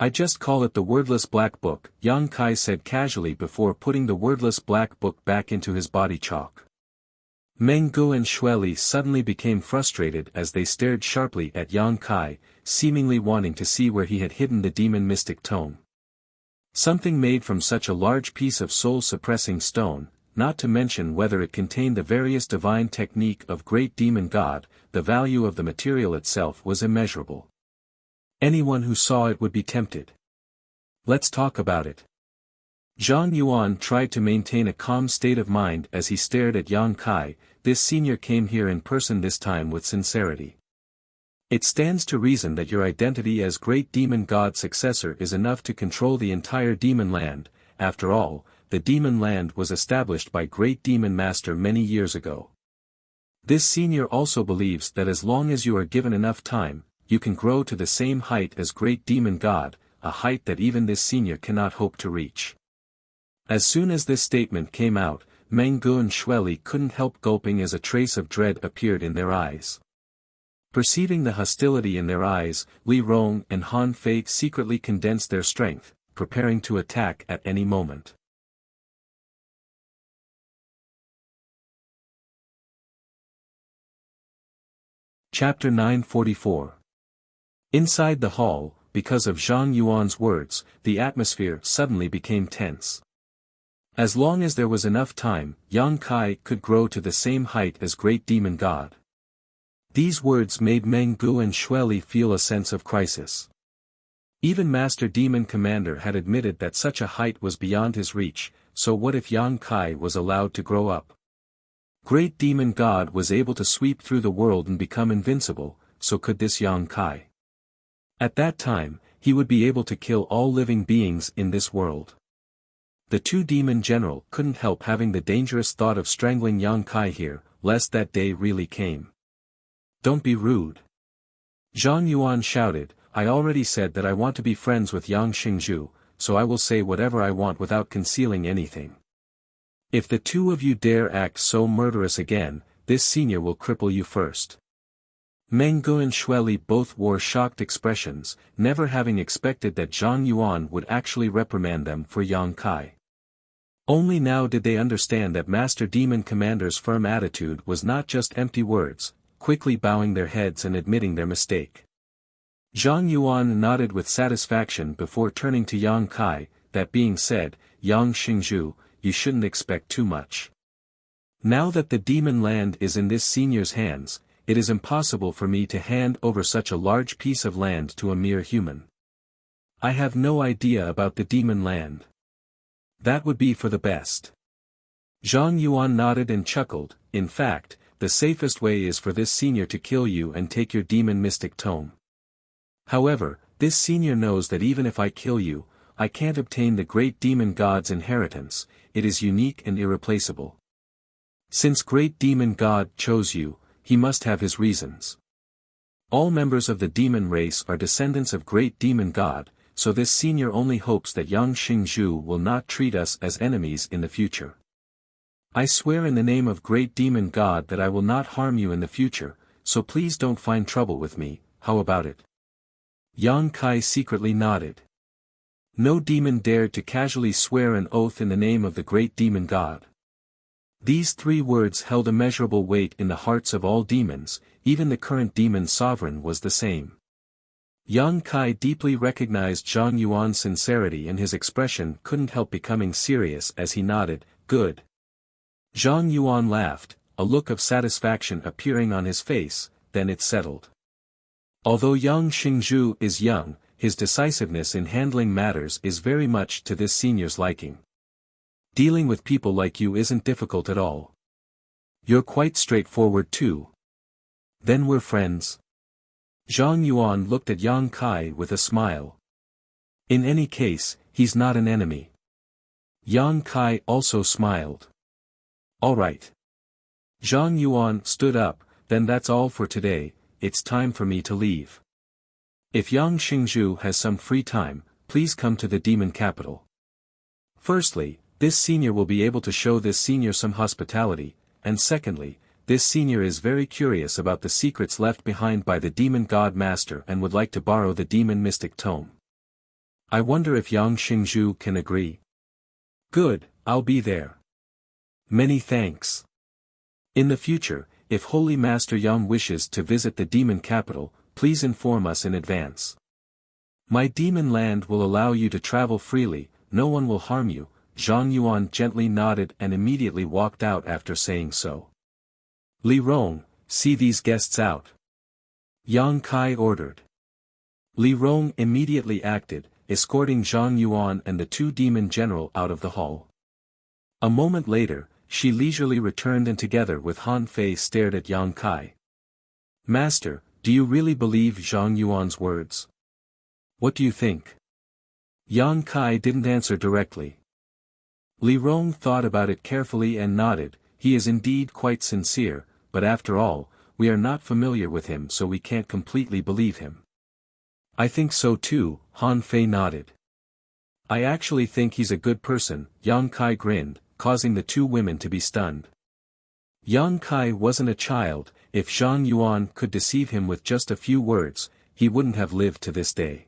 I just call it the wordless black book, Yang Kai said casually before putting the wordless black book back into his body chalk. Meng Gu and Xueli suddenly became frustrated as they stared sharply at Yang Kai, seemingly wanting to see where he had hidden the demon mystic tome. Something made from such a large piece of soul-suppressing stone, not to mention whether it contained the various divine technique of great demon god, the value of the material itself was immeasurable. Anyone who saw it would be tempted. Let's talk about it. Zhang Yuan tried to maintain a calm state of mind as he stared at Yang Kai. This senior came here in person this time with sincerity. It stands to reason that your identity as great demon god successor is enough to control the entire demon land. After all, the demon land was established by great demon master many years ago. This senior also believes that as long as you are given enough time, you can grow to the same height as great demon god, a height that even this senior cannot hope to reach. As soon as this statement came out, Meng Gu and Xueli couldn't help gulping as a trace of dread appeared in their eyes. Perceiving the hostility in their eyes, Li Rong and Han Fei secretly condensed their strength, preparing to attack at any moment. Chapter 944. Inside the hall, because of Zhang Yuan's words, the atmosphere suddenly became tense. As long as there was enough time, Yang Kai could grow to the same height as great demon god. These words made Meng Gu and Xueli feel a sense of crisis. Even Master Demon Commander had admitted that such a height was beyond his reach, so what if Yang Kai was allowed to grow up? Great demon god was able to sweep through the world and become invincible, so could this Yang Kai. At that time, he would be able to kill all living beings in this world. The two demon general couldn't help having the dangerous thought of strangling Yang Kai here, lest that day really came. Don't be rude. Zhang Yuan shouted, I already said that I want to be friends with Yang Xingzhu, so I will say whatever I want without concealing anything. If the two of you dare act so murderous again, this senior will cripple you first. Meng Gu and Xueli both wore shocked expressions, never having expected that Zhang Yuan would actually reprimand them for Yang Kai. Only now did they understand that Master Demon Commander's firm attitude was not just empty words, quickly bowing their heads and admitting their mistake. Zhang Yuan nodded with satisfaction before turning to Yang Kai. That being said, Yang Xingzhu, you shouldn't expect too much. Now that the demon land is in this senior's hands, it is impossible for me to hand over such a large piece of land to a mere human. I have no idea about the demon land. That would be for the best. Zhang Yuan nodded and chuckled. In fact, the safest way is for this senior to kill you and take your demon mystic tome. However, this senior knows that even if I kill you, I can't obtain the great demon god's inheritance. It is unique and irreplaceable. Since great demon god chose you, he must have his reasons. All members of the demon race are descendants of great demon god, so this senior only hopes that Yang Xingzhu will not treat us as enemies in the future. I swear in the name of great demon god that I will not harm you in the future, so please don't find trouble with me. How about it? Yang Kai secretly nodded. No demon dared to casually swear an oath in the name of the great demon god. These three words held immeasurable weight in the hearts of all demons. Even the current demon sovereign was the same. Yang Kai deeply recognized Zhang Yuan's sincerity, and his expression couldn't help becoming serious as he nodded. Good. Zhang Yuan laughed, a look of satisfaction appearing on his face, then it settled. Although young Xingzhu is young, his decisiveness in handling matters is very much to this senior's liking. Dealing with people like you isn't difficult at all. You're quite straightforward too. Then we're friends. Zhang Yuan looked at Yang Kai with a smile. In any case, he's not an enemy. Yang Kai also smiled. All right. Zhang Yuan stood up, then that's all for today, it's time for me to leave. If young Xingzhu has some free time, please come to the demon capital. Firstly, this senior will be able to show this senior some hospitality, and secondly, this senior is very curious about the secrets left behind by the demon god master and would like to borrow the demon mystic tome. I wonder if young Xingzhu can agree. Good, I'll be there. Many thanks. In the future, if Holy Master Yang wishes to visit the demon capital, please inform us in advance. My demon land will allow you to travel freely, no one will harm you. Zhang Yuan gently nodded and immediately walked out after saying so. Li Rong, see these guests out. Yang Kai ordered. Li Rong immediately acted, escorting Zhang Yuan and the two demon general out of the hall. A moment later, she leisurely returned and together with Han Fei stared at Yang Kai. Master, do you really believe Zhang Yuan's words? What do you think? Yang Kai didn't answer directly. Li Rong thought about it carefully and nodded. He is indeed quite sincere, but after all, we are not familiar with him so we can't completely believe him. I think so too, Han Fei nodded. I actually think he's a good person, Yang Kai grinned, causing the two women to be stunned. Yang Kai wasn't a child, if Zhang Yuan could deceive him with just a few words, he wouldn't have lived to this day.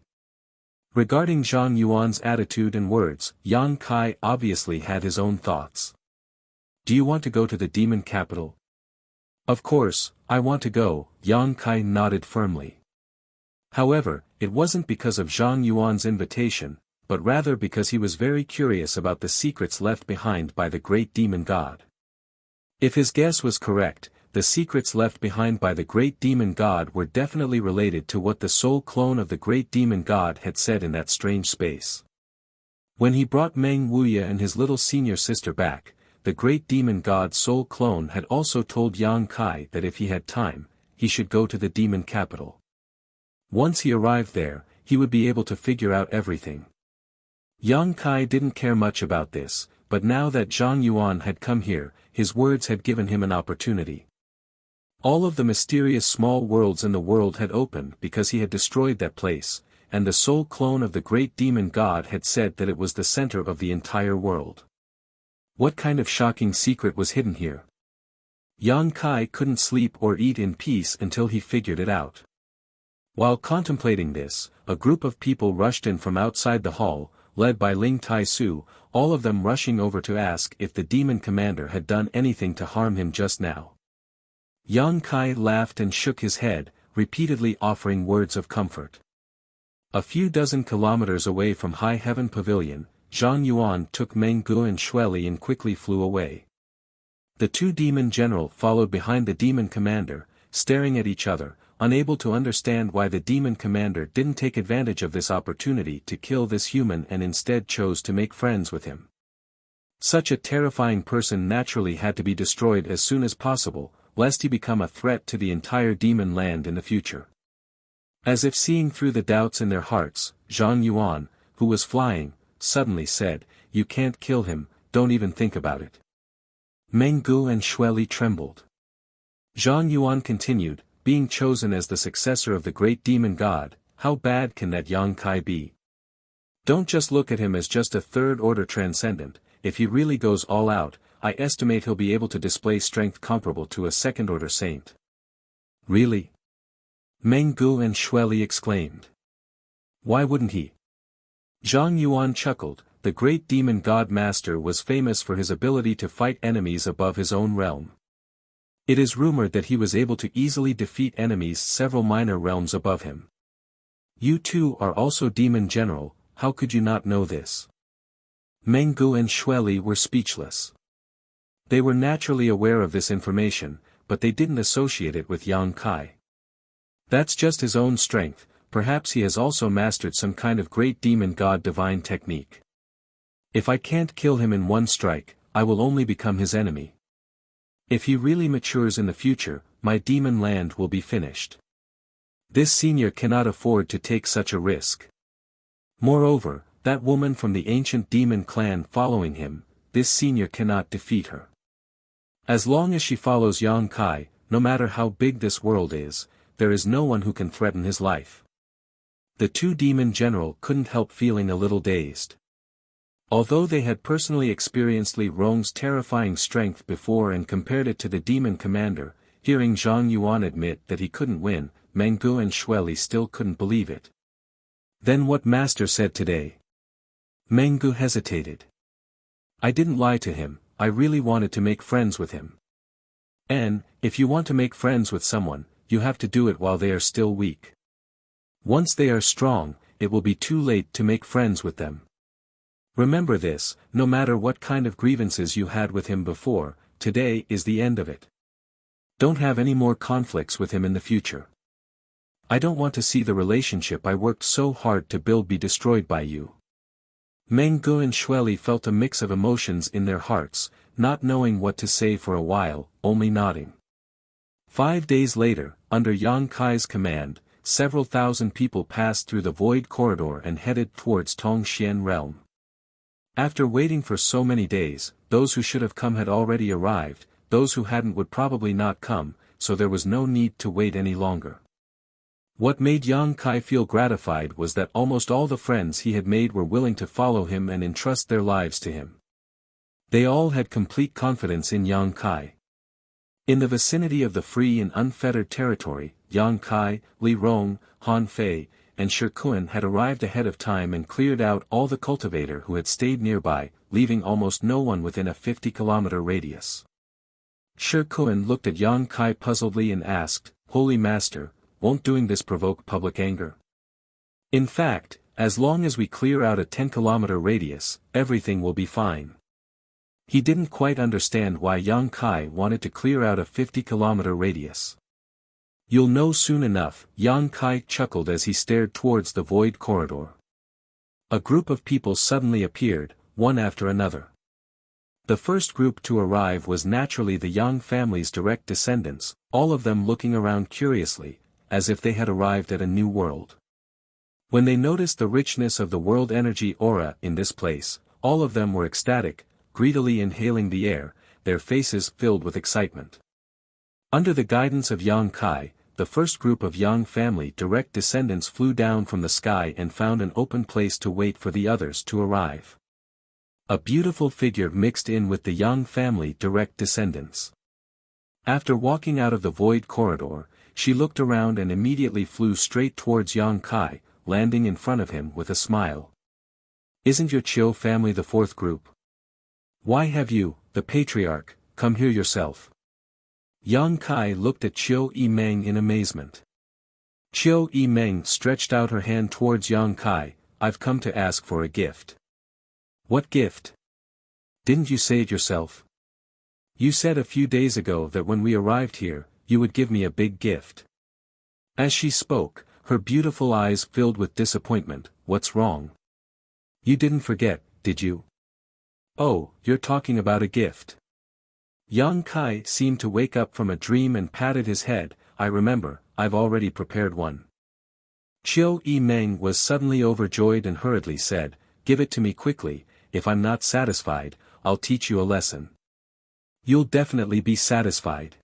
Regarding Zhang Yuan's attitude and words, Yang Kai obviously had his own thoughts. Do you want to go to the demon capital? Of course, I want to go, Yang Kai nodded firmly. However, it wasn't because of Zhang Yuan's invitation, but rather because he was very curious about the secrets left behind by the great demon god. If his guess was correct, the secrets left behind by the great demon god were definitely related to what the soul clone of the great demon god had said in that strange space. When he brought Meng Wuya and his little senior sister back, the great demon god's soul clone had also told Yang Kai that if he had time, he should go to the demon capital. Once he arrived there, he would be able to figure out everything. Yang Kai didn't care much about this, but now that Zhang Yuan had come here, his words had given him an opportunity. All of the mysterious small worlds in the world had opened because he had destroyed that place, and the soul clone of the great demon god had said that it was the center of the entire world. What kind of shocking secret was hidden here? Yang Kai couldn't sleep or eat in peace until he figured it out. While contemplating this, a group of people rushed in from outside the hall, led by Ling Tai-su, all of them rushing over to ask if the demon commander had done anything to harm him just now. Yang Kai laughed and shook his head, repeatedly offering words of comfort. A few dozen kilometers away from High Heaven Pavilion, Zhang Yuan took Meng Gu and Shueli and quickly flew away. The two demon general followed behind the demon commander, staring at each other, unable to understand why the demon commander didn't take advantage of this opportunity to kill this human and instead chose to make friends with him. Such a terrifying person naturally had to be destroyed as soon as possible, lest he become a threat to the entire demon land in the future. As if seeing through the doubts in their hearts, Zhang Yuan, who was flying, suddenly said, "You can't kill him, don't even think about it." Meng Gu and Shueli trembled. Zhang Yuan continued, "Being chosen as the successor of the great demon god, how bad can that Yang Kai be? Don't just look at him as just a third-order transcendent, if he really goes all out, I estimate he'll be able to display strength comparable to a second-order saint." Really? Meng Gu and Shueli exclaimed. Why wouldn't he? Zhang Yuan chuckled. The great demon god master was famous for his ability to fight enemies above his own realm. It is rumored that he was able to easily defeat enemies several minor realms above him. You two are also demon general, how could you not know this? Meng Gu and Shueli were speechless. They were naturally aware of this information, but they didn't associate it with Yang Kai. That's just his own strength, perhaps he has also mastered some kind of great demon god divine technique. If I can't kill him in one strike, I will only become his enemy. If he really matures in the future, my demon land will be finished. This senior cannot afford to take such a risk. Moreover, that woman from the ancient demon clan following him, this senior cannot defeat her. As long as she follows Yang Kai, no matter how big this world is, there is no one who can threaten his life. The two demon general couldn't help feeling a little dazed. Although they had personally experienced Li Rong's terrifying strength before and compared it to the demon commander, hearing Zhang Yuan admit that he couldn't win, Meng Gu and Shueli still couldn't believe it. Then what master said today? Meng Gu hesitated. I didn't lie to him, I really wanted to make friends with him. And, if you want to make friends with someone, you have to do it while they are still weak. Once they are strong, it will be too late to make friends with them. Remember this, no matter what kind of grievances you had with him before, today is the end of it. Don't have any more conflicts with him in the future. I don't want to see the relationship I worked so hard to build be destroyed by you. Meng Gu and Shueli felt a mix of emotions in their hearts, not knowing what to say for a while, only nodding. 5 days later, under Yang Kai's command, several thousand people passed through the void corridor and headed towards Tongxian realm. After waiting for so many days, those who should have come had already arrived, those who hadn't would probably not come, so there was no need to wait any longer. What made Yang Kai feel gratified was that almost all the friends he had made were willing to follow him and entrust their lives to him. They all had complete confidence in Yang Kai. In the vicinity of the free and unfettered territory, Yang Kai, Li Rong, Han Fei, and Shi Kun had arrived ahead of time and cleared out all the cultivator who had stayed nearby, leaving almost no one within a 50-kilometer radius. Shi Kun looked at Yang Kai puzzledly and asked, Holy Master, won't doing this provoke public anger? In fact, as long as we clear out a 10-kilometer radius, everything will be fine. He didn't quite understand why Yang Kai wanted to clear out a 50-kilometer radius. You'll know soon enough, Yang Kai chuckled as he stared towards the void corridor. A group of people suddenly appeared, one after another. The first group to arrive was naturally the Yang family's direct descendants, all of them looking around curiously, as if they had arrived at a new world. When they noticed the richness of the world energy aura in this place, all of them were ecstatic, greedily inhaling the air, their faces filled with excitement. Under the guidance of Yang Kai, the first group of Yang family direct descendants flew down from the sky and found an open place to wait for the others to arrive. A beautiful figure mixed in with the Yang family direct descendants. After walking out of the void corridor, she looked around and immediately flew straight towards Yang Kai, landing in front of him with a smile. Isn't your Chiu family the fourth group? Why have you, the patriarch, come here yourself? Yang Kai looked at Chiu Yimeng in amazement. Chiu Yimeng stretched out her hand towards Yang Kai, I've come to ask for a gift. What gift? Didn't you say it yourself? You said a few days ago that when we arrived here, you would give me a big gift. As she spoke, her beautiful eyes filled with disappointment. What's wrong? You didn't forget, did you? Oh, you're talking about a gift. Yang Kai seemed to wake up from a dream and patted his head. I remember, I've already prepared one. Chiu Yimeng was suddenly overjoyed and hurriedly said, give it to me quickly, if I'm not satisfied, I'll teach you a lesson. You'll definitely be satisfied.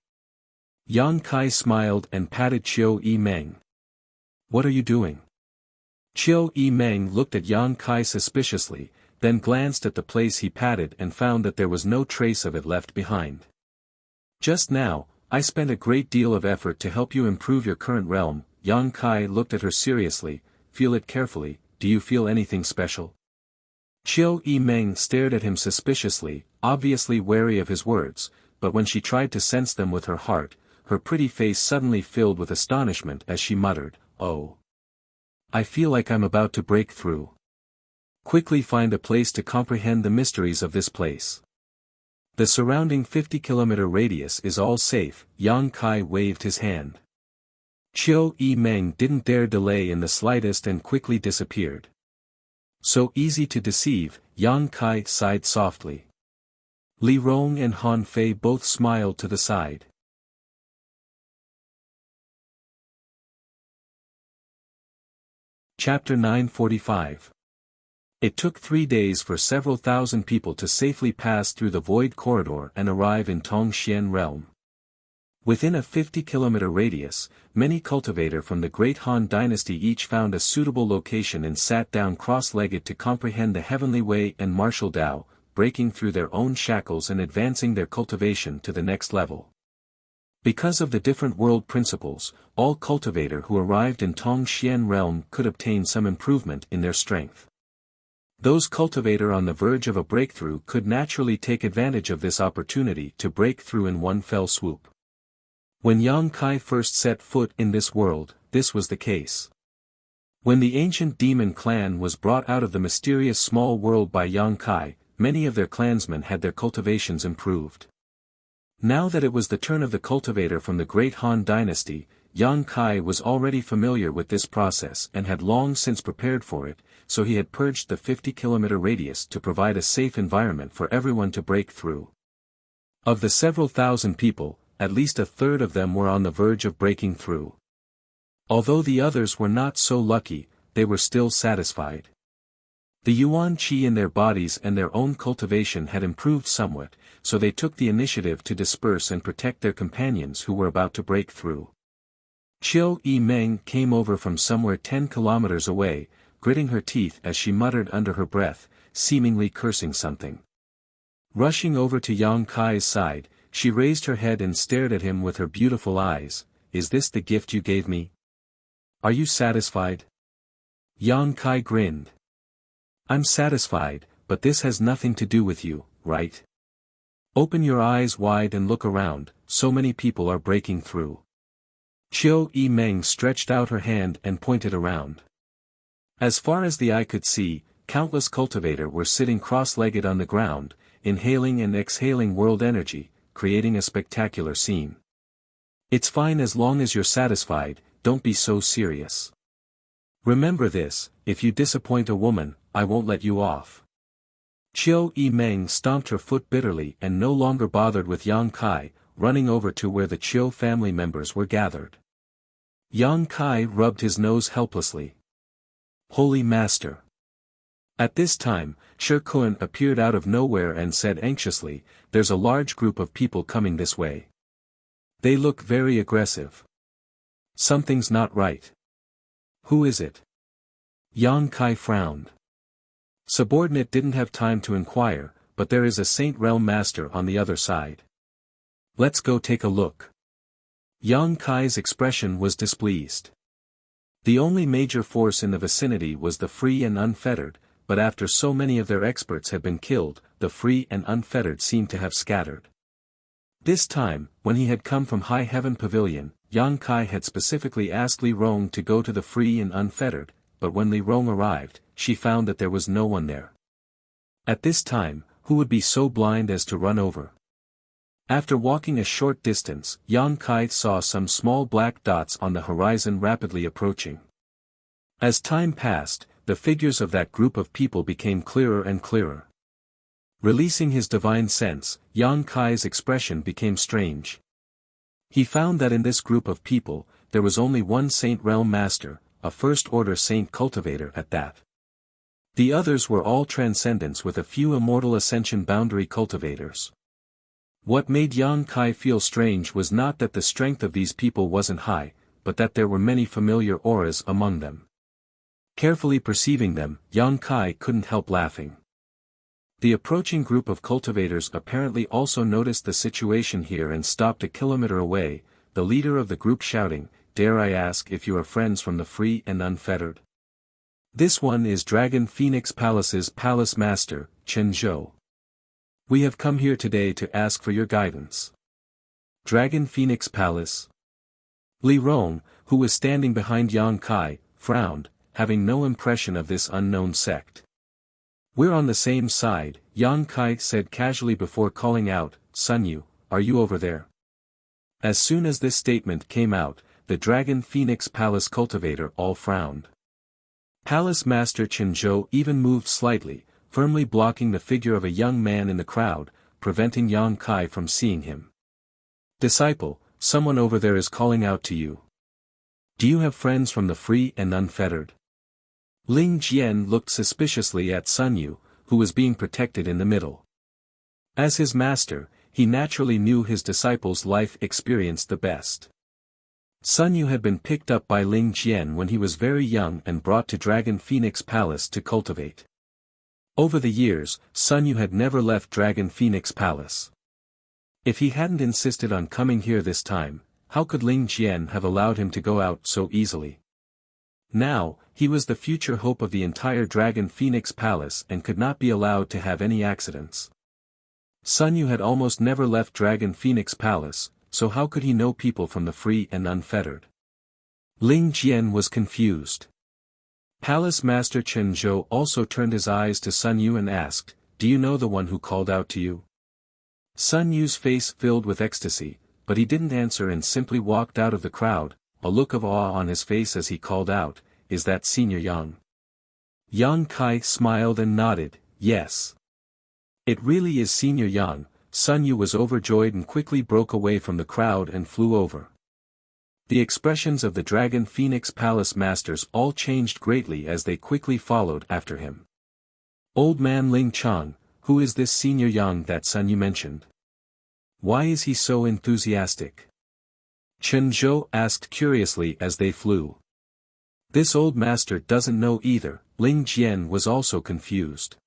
Yang Kai smiled and patted Chiu Yimeng. What are you doing? Chiu Yimeng looked at Yang Kai suspiciously, then glanced at the place he patted and found that there was no trace of it left behind. Just now, I spent a great deal of effort to help you improve your current realm. Yang Kai looked at her seriously. Feel it carefully, do you feel anything special? Chiu Yimeng stared at him suspiciously, obviously wary of his words, but when she tried to sense them with her heart, her pretty face suddenly filled with astonishment as she muttered, oh. I feel like I'm about to break through. Quickly find a place to comprehend the mysteries of this place. The surrounding 50-kilometer radius is all safe. Yang Kai waved his hand. Chiu E Meng didn't dare delay in the slightest and quickly disappeared. So easy to deceive, Yang Kai sighed softly. Li Rong and Han Fei both smiled to the side. Chapter 945. It took 3 days for several thousand people to safely pass through the Void Corridor and arrive in Tongxian Realm. Within a 50-kilometer radius, many cultivators from the Great Han Dynasty each found a suitable location and sat down cross-legged to comprehend the Heavenly Way and martial Tao, breaking through their own shackles and advancing their cultivation to the next level. Because of the different world principles, all cultivators who arrived in Tongxian Realm could obtain some improvement in their strength. Those cultivators on the verge of a breakthrough could naturally take advantage of this opportunity to break through in one fell swoop. When Yang Kai first set foot in this world, this was the case. When the ancient demon clan was brought out of the mysterious small world by Yang Kai, many of their clansmen had their cultivations improved. Now that it was the turn of the cultivator from the Great Han Dynasty, Yang Kai was already familiar with this process and had long since prepared for it, so he had purged the 50-kilometer radius to provide a safe environment for everyone to break through. Of the several thousand people, at least a third of them were on the verge of breaking through. Although the others were not so lucky, they were still satisfied. The yuan qi in their bodies and their own cultivation had improved somewhat, so they took the initiative to disperse and protect their companions who were about to break through. Chiu E Meng came over from somewhere 10 kilometers away, gritting her teeth as she muttered under her breath, seemingly cursing something. Rushing over to Yang Kai's side, she raised her head and stared at him with her beautiful eyes. "Is this the gift you gave me? Are you satisfied?" Yang Kai grinned. "I'm satisfied, but this has nothing to do with you, right? Open your eyes wide and look around, so many people are breaking through." Chiu E Meng stretched out her hand and pointed around. As far as the eye could see, countless cultivators were sitting cross-legged on the ground, inhaling and exhaling world energy, creating a spectacular scene. "It's fine as long as you're satisfied, don't be so serious. Remember this, if you disappoint a woman, I won't let you off." Chiu E Meng stomped her foot bitterly and no longer bothered with Yang Kai, running over to where the Chiu family members were gathered. Yang Kai rubbed his nose helplessly. "Holy Master." At this time, Shi Kun appeared out of nowhere and said anxiously, "There's a large group of people coming this way. They look very aggressive. Something's not right." "Who is it?" Yang Kai frowned. Subordinate didn't have time to inquire, but there is a Saint Realm Master on the other side. "Let's go take a look." Yang Kai's expression was displeased. The only major force in the vicinity was the Free and Unfettered, but after so many of their experts had been killed, the Free and Unfettered seemed to have scattered. This time, when he had come from High Heaven Pavilion, Yang Kai had specifically asked Li Rong to go to the Free and Unfettered, but when Li Rong arrived, she found that there was no one there. At this time, who would be so blind as to run over? After walking a short distance, Yang Kai saw some small black dots on the horizon rapidly approaching. As time passed, the figures of that group of people became clearer and clearer. Releasing his divine sense, Yang Kai's expression became strange. He found that in this group of people, there was only one Saint Realm Master, a first-order Saint Cultivator at that. The others were all transcendents with a few immortal ascension boundary cultivators. What made Yang Kai feel strange was not that the strength of these people wasn't high, but that there were many familiar auras among them. Carefully perceiving them, Yang Kai couldn't help laughing. The approaching group of cultivators apparently also noticed the situation here and stopped a kilometer away, the leader of the group shouting, "Dare I ask if you are friends from the Free and Unfettered? This one is Dragon Phoenix Palace's Palace Master, Chen Zhou. We have come here today to ask for your guidance." Dragon Phoenix Palace? Li Rong, who was standing behind Yang Kai, frowned, having no impression of this unknown sect. "We're on the same side," Yang Kai said casually before calling out, "Sun Yu, are you over there?" As soon as this statement came out, the Dragon Phoenix Palace cultivator all frowned. Palace Master Chenzhou even moved slightly, firmly blocking the figure of a young man in the crowd, preventing Yang Kai from seeing him. Disciple, someone over there is calling out to you. Do you have friends from the free and unfettered? Ling Jian looked suspiciously at Sun Yu, who was being protected in the middle. As his master, he naturally knew his disciple's life experience the best. Sun Yu had been picked up by Ling Jian when he was very young and brought to Dragon Phoenix Palace to cultivate. Over the years, Sun Yu had never left Dragon Phoenix Palace. If he hadn't insisted on coming here this time, how could Ling Jian have allowed him to go out so easily? Now, he was the future hope of the entire Dragon Phoenix Palace and could not be allowed to have any accidents. Sun Yu had almost never left Dragon Phoenix Palace, so how could he know people from the free and unfettered? Ling Jian was confused. Palace Master Chenzhou also turned his eyes to Sun Yu and asked, "Do you know the one who called out to you?" Sun Yu's face filled with ecstasy, but he didn't answer and simply walked out of the crowd, a look of awe on his face as he called out, "Is that Senior Yang?" Yang Kai smiled and nodded, "Yes. It really is Senior Yang." Sun Yu was overjoyed and quickly broke away from the crowd and flew over. The expressions of the Dragon Phoenix Palace masters all changed greatly as they quickly followed after him. "Old man Ling Chang, who is this Senior Yang that Sun Yu mentioned? Why is he so enthusiastic?" Chenzhou asked curiously as they flew. "This old master doesn't know either." Ling Jian was also confused.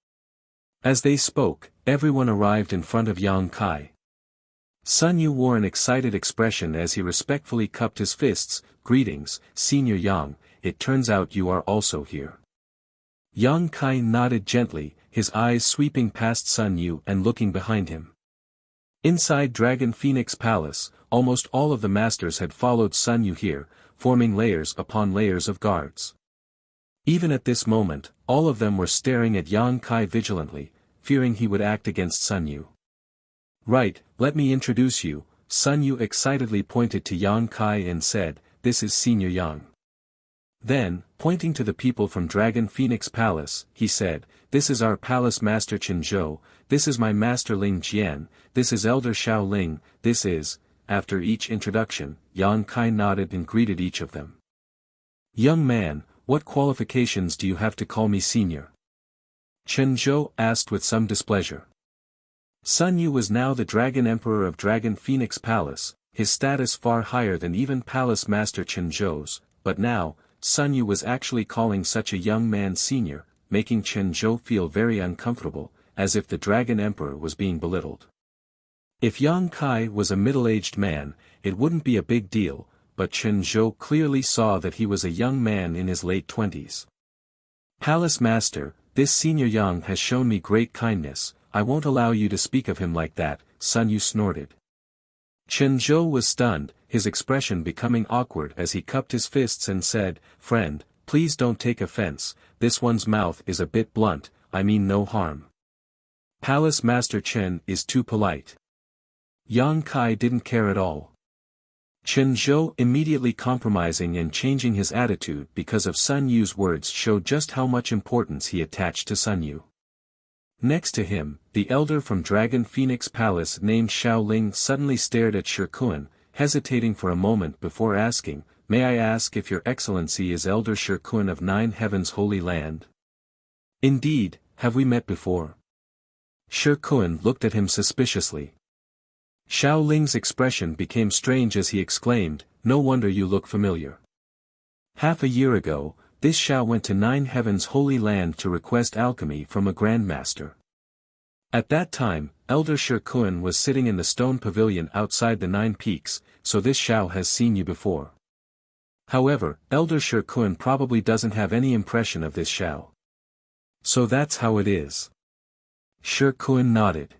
As they spoke, everyone arrived in front of Yang Kai. Sun Yu wore an excited expression as he respectfully cupped his fists. "Greetings, Senior Yang, it turns out you are also here." Yang Kai nodded gently, his eyes sweeping past Sun Yu and looking behind him. Inside Dragon Phoenix Palace, almost all of the masters had followed Sun Yu here, forming layers upon layers of guards. Even at this moment, all of them were staring at Yang Kai vigilantly, fearing he would act against Sun Yu. "Right, let me introduce you." Sun Yu excitedly pointed to Yang Kai and said, "This is Senior Yang." Then, pointing to the people from Dragon Phoenix Palace, he said, "This is our Palace Master Chenzhou, this is my Master Ling Jian, this is Elder Xiao Ling, this is..." After each introduction, Yang Kai nodded and greeted each of them. "Young man, what qualifications do you have to call me senior?" Chenzhou asked with some displeasure. Sun Yu was now the Dragon Emperor of Dragon Phoenix Palace, his status far higher than even Palace Master Chenzhou's, but now, Sun Yu was actually calling such a young man senior, making Chenzhou feel very uncomfortable, as if the Dragon Emperor was being belittled. If Yang Kai was a middle-aged man, it wouldn't be a big deal, but Chenzhou clearly saw that he was a young man in his late 20s. "Palace Master, this Senior Yang has shown me great kindness, I won't allow you to speak of him like that," Sun Yu snorted. Chenzhou was stunned, his expression becoming awkward as he cupped his fists and said, "Friend, please don't take offense, this one's mouth is a bit blunt, I mean no harm. Palace Master Chen is too polite." Yang Kai didn't care at all. Chenzhou immediately compromising and changing his attitude because of Sun Yu's words showed just how much importance he attached to Sun Yu. Next to him, the elder from Dragon Phoenix Palace named Xiao Ling suddenly stared at Shikuan, hesitating for a moment before asking, "May I ask if your excellency is Elder Shikuan of Nine Heavens Holy Land?" "Indeed, have we met before?" Shikuan looked at him suspiciously. Xiao Ling's expression became strange as he exclaimed, "No wonder you look familiar. Half a year ago, this Xiao went to Nine Heavens Holy Land to request alchemy from a grandmaster. At that time, Elder Shikuan was sitting in the stone pavilion outside the Nine Peaks, so this Xiao has seen you before. However, Elder Shikuan probably doesn't have any impression of this Xiao. So that's how it is." Shikuan nodded.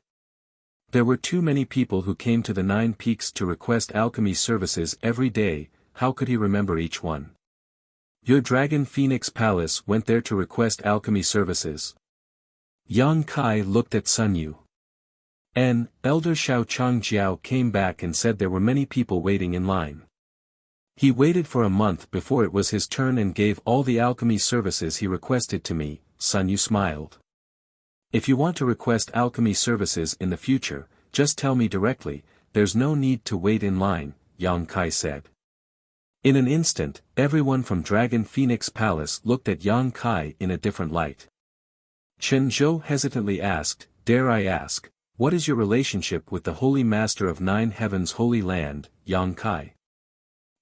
There were too many people who came to the Nine Peaks to request alchemy services every day, how could he remember each one? "Your Dragon Phoenix Palace went there to request alchemy services?" Yang Kai looked at Sun Yu. Elder Xiao Changjiao came back and said there were many people waiting in line. He waited for a month before it was his turn and gave all the alchemy services he requested to me. Sun Yu smiled. If you want to request alchemy services in the future, just tell me directly, there's no need to wait in line, Yang Kai said. In an instant, everyone from Dragon Phoenix Palace looked at Yang Kai in a different light. Chen Zhou hesitantly asked, "Dare I ask, what is your relationship with the Holy Master of Nine Heavens Holy Land, Yang Kai?"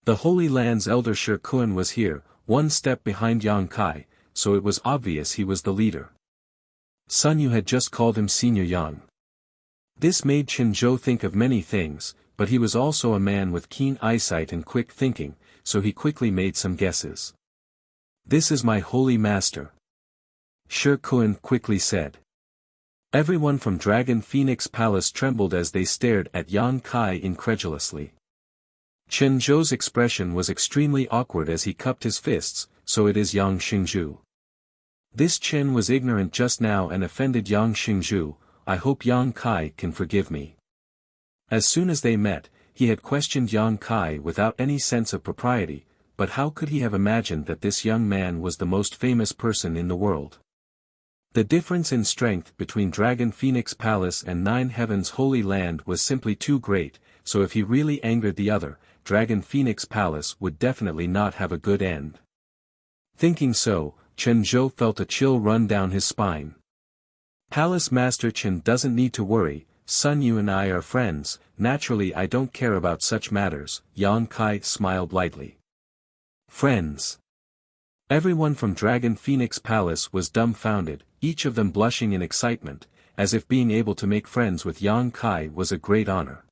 The Holy Land's elder Shi Kun was here, one step behind Yang Kai, so it was obvious he was the leader. Sun Yu had just called him Senior Yang. This made Chen Zhou think of many things, but he was also a man with keen eyesight and quick thinking, so he quickly made some guesses. "This is my Holy Master," Shi Kun quickly said. Everyone from Dragon Phoenix Palace trembled as they stared at Yang Kai incredulously. Chen Zhou's expression was extremely awkward as he cupped his fists, "So it is Yang Xingzhu." This Chen was ignorant just now and offended Yang Xingzhu. "I hope Yang Kai can forgive me." As soon as they met, he had questioned Yang Kai without any sense of propriety, but how could he have imagined that this young man was the most famous person in the world? The difference in strength between Dragon Phoenix Palace and Nine Heavens Holy Land was simply too great, so if he really angered the other, Dragon Phoenix Palace would definitely not have a good end. Thinking so, Chen Zhou felt a chill run down his spine. Palace Master Chen doesn't need to worry, Sun Yu and I are friends, naturally I don't care about such matters, Yang Kai smiled lightly. Friends. Everyone from Dragon Phoenix Palace was dumbfounded, each of them blushing in excitement, as if being able to make friends with Yang Kai was a great honor.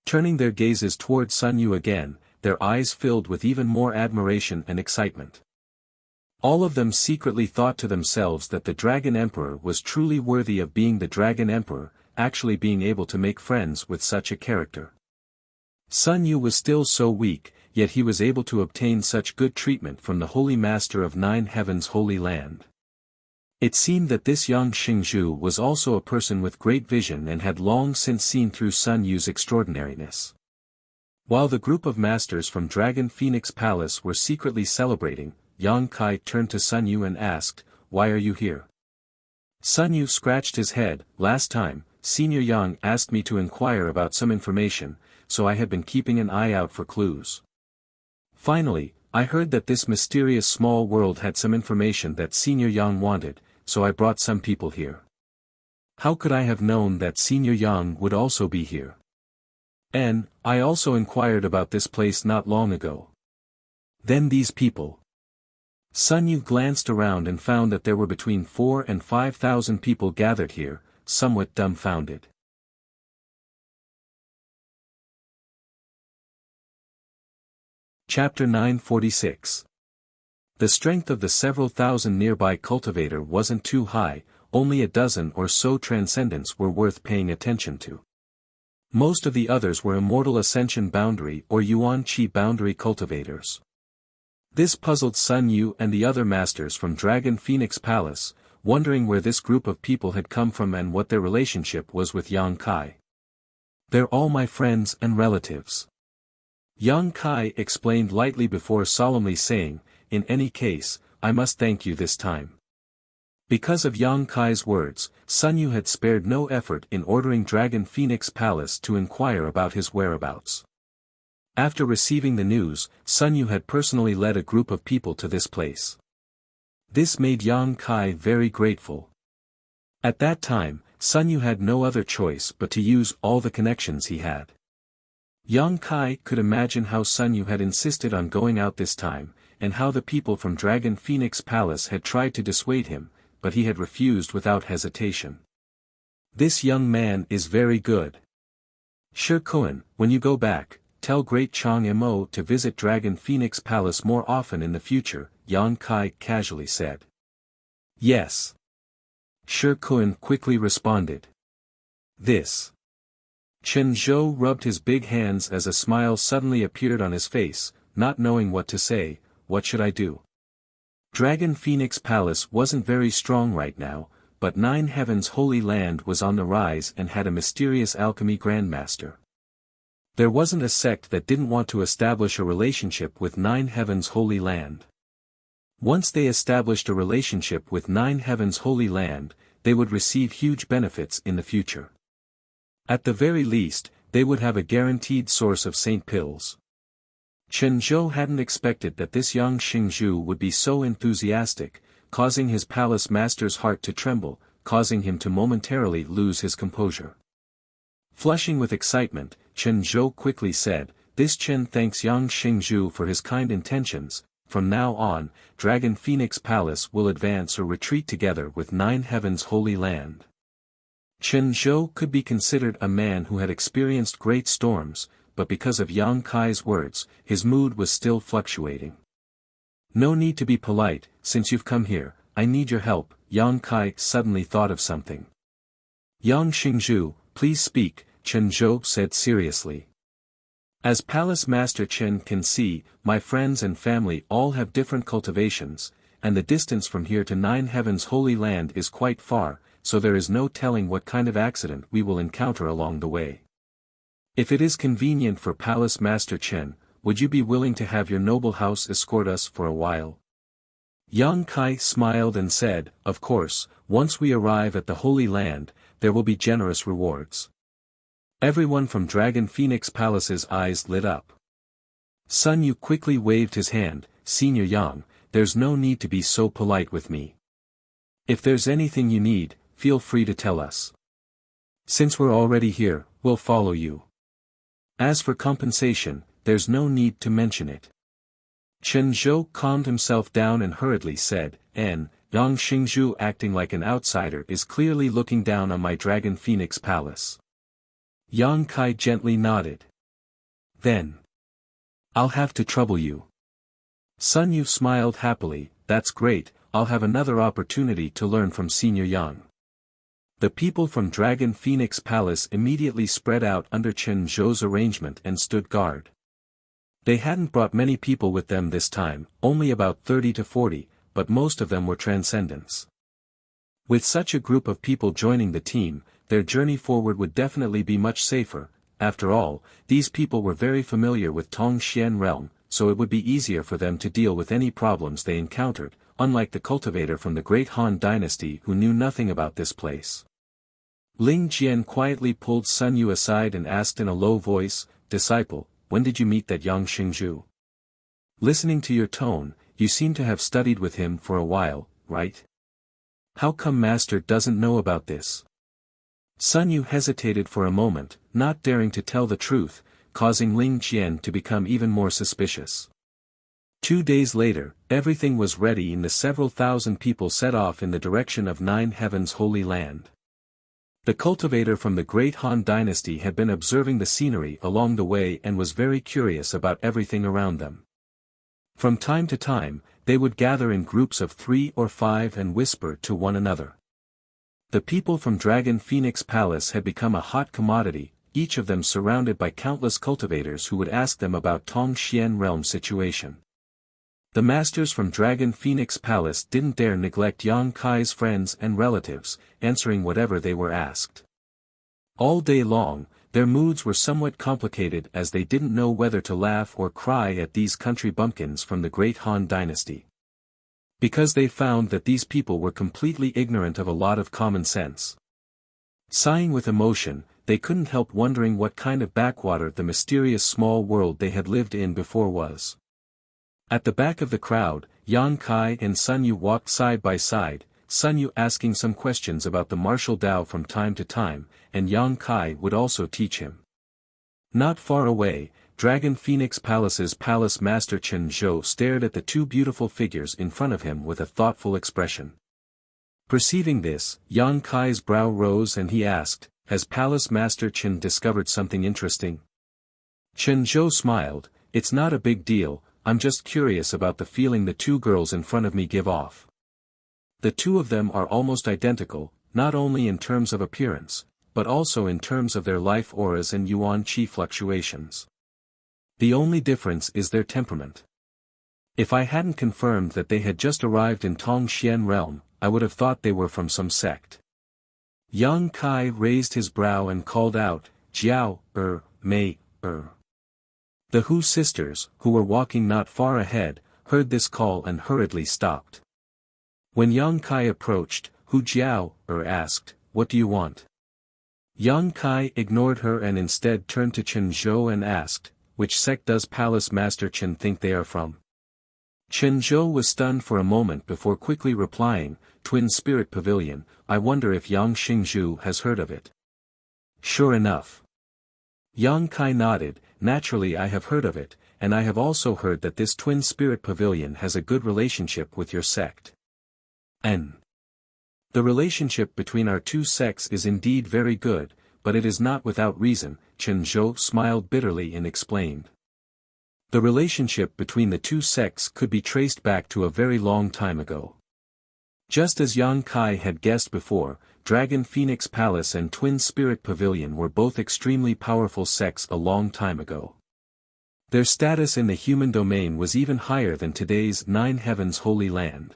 Turning their gazes toward Sun Yu again, their eyes filled with even more admiration and excitement. All of them secretly thought to themselves that the Dragon Emperor was truly worthy of being the Dragon Emperor, actually being able to make friends with such a character. Sun Yu was still so weak, yet he was able to obtain such good treatment from the Holy Master of Nine Heavens Holy Land. It seemed that this young Xingzhu was also a person with great vision and had long since seen through Sun Yu's extraordinariness. While the group of masters from Dragon Phoenix Palace were secretly celebrating, Yang Kai turned to Sun Yu and asked, "Why are you here?" Sun Yu scratched his head. "Last time, Senior Yang asked me to inquire about some information, so I had been keeping an eye out for clues. Finally, I heard that this mysterious small world had some information that Senior Yang wanted, so I brought some people here." How could I have known that Senior Yang would also be here? "And, I also inquired about this place not long ago." Then these people. Sun Yu glanced around and found that there were between 4,000 and 5,000 people gathered here, somewhat dumbfounded. Chapter 946. The strength of the several thousand nearby cultivator wasn't too high, only a dozen or so transcendents were worth paying attention to. Most of the others were Immortal Ascension Boundary or Yuan Qi Boundary cultivators. This puzzled Sun Yu and the other masters from Dragon Phoenix Palace, wondering where this group of people had come from and what their relationship was with Yang Kai. "They're all my friends and relatives," Yang Kai explained lightly before solemnly saying, "In any case, I must thank you this time." Because of Yang Kai's words, Sun Yu had spared no effort in ordering Dragon Phoenix Palace to inquire about his whereabouts. After receiving the news, Sun Yu had personally led a group of people to this place. This made Yang Kai very grateful. At that time, Sun Yu had no other choice but to use all the connections he had. Yang Kai could imagine how Sun Yu had insisted on going out this time, and how the people from Dragon Phoenix Palace had tried to dissuade him, but he had refused without hesitation. This young man is very good. Shi Kun, when you go back, tell Great Chang Mo to visit Dragon Phoenix Palace more often in the future, Yang Kai casually said. Yes. Shi Kun quickly responded. This. Chen Zhou rubbed his big hands as a smile suddenly appeared on his face, not knowing what to say. What should I do? Dragon Phoenix Palace wasn't very strong right now, but Nine Heavens Holy Land was on the rise and had a mysterious alchemy grandmaster. There wasn't a sect that didn't want to establish a relationship with Nine Heavens' Holy Land. Once they established a relationship with Nine Heavens' Holy Land, they would receive huge benefits in the future. At the very least, they would have a guaranteed source of saint pills. Chen Zhou hadn't expected that this young Xingzhu would be so enthusiastic, causing his palace master's heart to tremble, causing him to momentarily lose his composure. Flushing with excitement, Chen Zhou quickly said, "This Chen thanks young Xingzhu for his kind intentions. From now on, Dragon Phoenix Palace will advance or retreat together with Nine Heavens' Holy Land." Chen Zhou could be considered a man who had experienced great storms, but because of Yang Kai's words, his mood was still fluctuating. "No need to be polite, since you've come here, I need your help." Yang Kai suddenly thought of something. "Young Xingzhu, please speak," Chen Zhou said seriously. "As Palace Master Chen can see, my friends and family all have different cultivations, and the distance from here to Nine Heavens' Holy Land is quite far, so there is no telling what kind of accident we will encounter along the way. If it is convenient for Palace Master Chen, would you be willing to have your noble house escort us for a while?" Yang Kai smiled and said, "Of course, once we arrive at the Holy Land, there will be generous rewards." Everyone from Dragon Phoenix Palace's eyes lit up. Sun Yu quickly waved his hand, "Senior Yang, there's no need to be so polite with me. If there's anything you need, feel free to tell us. Since we're already here, we'll follow you. As for compensation, there's no need to mention it." Chen Zhou calmed himself down and hurriedly said, "Yang Xingzhu acting like an outsider is clearly looking down on my Dragon Phoenix Palace." Yang Kai gently nodded. "Then I'll have to trouble you." Sun Yu smiled happily, "That's great, I'll have another opportunity to learn from Senior Yang." The people from Dragon Phoenix Palace immediately spread out under Chen Zhou's arrangement and stood guard. They hadn't brought many people with them this time, only about 30 to 40, but most of them were transcendents. With such a group of people joining the team, their journey forward would definitely be much safer. After all, these people were very familiar with Tongxian realm, so it would be easier for them to deal with any problems they encountered, unlike the cultivator from the Great Han Dynasty who knew nothing about this place. Ling Jian quietly pulled Sun Yu aside and asked in a low voice, "Disciple, when did you meet that young Xingzhu? Listening to your tone, you seem to have studied with him for a while, right? How come Master doesn't know about this?" Sun Yu hesitated for a moment, not daring to tell the truth, causing Ling Jian to become even more suspicious. 2 days later, everything was ready and the several thousand people set off in the direction of Nine Heavens' Holy Land. The cultivator from the Great Han Dynasty had been observing the scenery along the way and was very curious about everything around them. From time to time, they would gather in groups of 3 or 5 and whisper to one another. The people from Dragon Phoenix Palace had become a hot commodity, each of them surrounded by countless cultivators who would ask them about Tongxian realm situation. The masters from Dragon Phoenix Palace didn't dare neglect Yang Kai's friends and relatives, answering whatever they were asked. All day long, their moods were somewhat complicated as they didn't know whether to laugh or cry at these country bumpkins from the Great Han Dynasty. Because they found that these people were completely ignorant of a lot of common sense. Sighing with emotion, they couldn't help wondering what kind of backwater the mysterious small world they had lived in before was. At the back of the crowd, Yang Kai and Sun Yu walked side by side, Sun Yu asking some questions about the martial Tao from time to time, and Yang Kai would also teach him. Not far away, Dragon Phoenix Palace's Palace Master Chen Zhou stared at the 2 beautiful figures in front of him with a thoughtful expression. Perceiving this, Yang Kai's brow rose and he asked, "Has Palace Master Chen discovered something interesting?" Chen Zhou smiled, "It's not a big deal, I'm just curious about the feeling the 2 girls in front of me give off. The 2 of them are almost identical, not only in terms of appearance, but also in terms of their life auras and yuan qi fluctuations. The only difference is their temperament. If I hadn't confirmed that they had just arrived in Tongxian realm, I would have thought they were from some sect." Yang Kai raised his brow and called out, "Jiao, Mei, The Hu sisters, who were walking not far ahead, heard this call and hurriedly stopped. When Yang Kai approached, Hu Jiao asked, "What do you want?" Yang Kai ignored her and instead turned to Chen Zhou and asked, "Which sect does Palace Master Chen think they are from?" Chen Zhou was stunned for a moment before quickly replying, "Twin Spirit Pavilion, I wonder if Yang Xingzhu has heard of it." Sure enough. Yang Kai nodded, "Naturally I have heard of it, and I have also heard that this Twin Spirit Pavilion has a good relationship with your sect. The relationship between our two sects is indeed very good, but it is not without reason," Chen Zhou smiled bitterly and explained. The relationship between the two sects could be traced back to a very long time ago. Just as Yang Kai had guessed before, Dragon Phoenix Palace and Twin Spirit Pavilion were both extremely powerful sects a long time ago. Their status in the human domain was even higher than today's Nine Heavens Holy Land.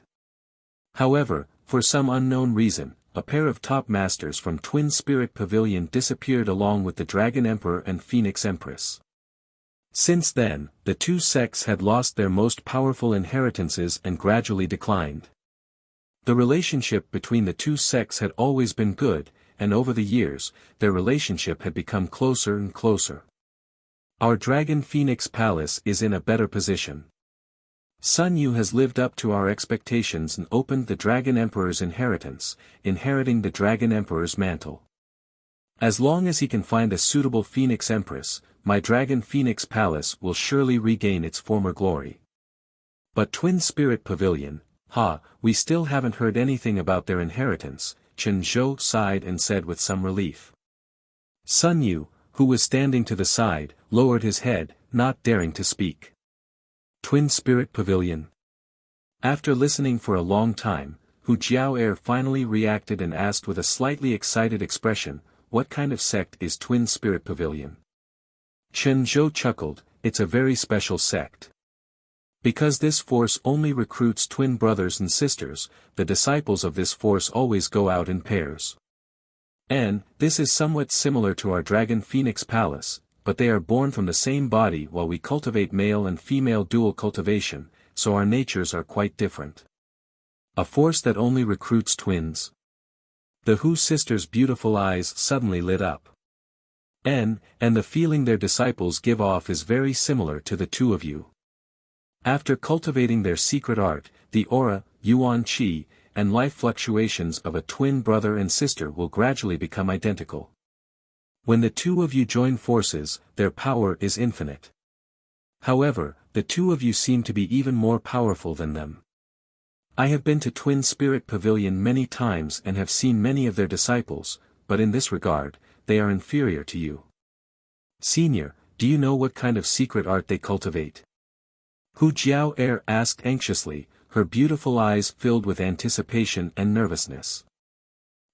However, for some unknown reason, a pair of top masters from Twin Spirit Pavilion disappeared along with the Dragon Emperor and Phoenix Empress. Since then, the two sects had lost their most powerful inheritances and gradually declined. The relationship between the two sects had always been good, and over the years, their relationship had become closer and closer. Our Dragon Phoenix Palace is in a better position. Sun Yu has lived up to our expectations and opened the Dragon Emperor's inheritance, inheriting the Dragon Emperor's mantle. As long as he can find a suitable Phoenix Empress, my Dragon Phoenix Palace will surely regain its former glory. But Twin Spirit Pavilion, we still haven't heard anything about their inheritance, Chen Zhou sighed and said with some relief. Sun Yu, who was standing to the side, lowered his head, not daring to speak. Twin Spirit Pavilion. After listening for a long time, Hu Jiao finally reacted and asked with a slightly excited expression, "What kind of sect is Twin Spirit Pavilion?" Chen Zhou chuckled, "It's a very special sect. Because this force only recruits twin brothers and sisters, the disciples of this force always go out in pairs. And, this is somewhat similar to our Dragon Phoenix Palace, but they are born from the same body while we cultivate male and female dual cultivation, so our natures are quite different. A force that only recruits twins." The Hu sisters' beautiful eyes suddenly lit up. And the feeling their disciples give off is very similar to the two of you. After cultivating their secret art, the aura, yuan qi, and life fluctuations of a twin brother and sister will gradually become identical. When the two of you join forces, their power is infinite. However, the two of you seem to be even more powerful than them. I have been to Twin Spirit Pavilion many times and have seen many of their disciples, but in this regard, they are inferior to you. Senior, do you know what kind of secret art they cultivate? Hu Jiao asked anxiously, her beautiful eyes filled with anticipation and nervousness.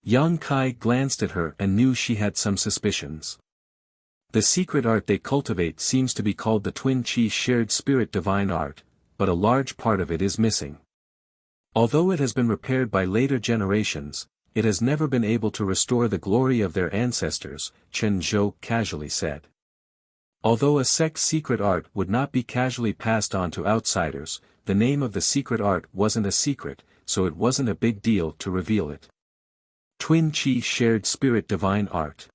Yang Kai glanced at her and knew she had some suspicions. The secret art they cultivate seems to be called the Twin Qi Shared Spirit Divine Art, but a large part of it is missing. Although it has been repaired by later generations, it has never been able to restore the glory of their ancestors, Chen Zhou casually said. Although a sect's secret art would not be casually passed on to outsiders, the name of the secret art wasn't a secret, so it wasn't a big deal to reveal it. Twin Qi Shared Spirit Divine Art.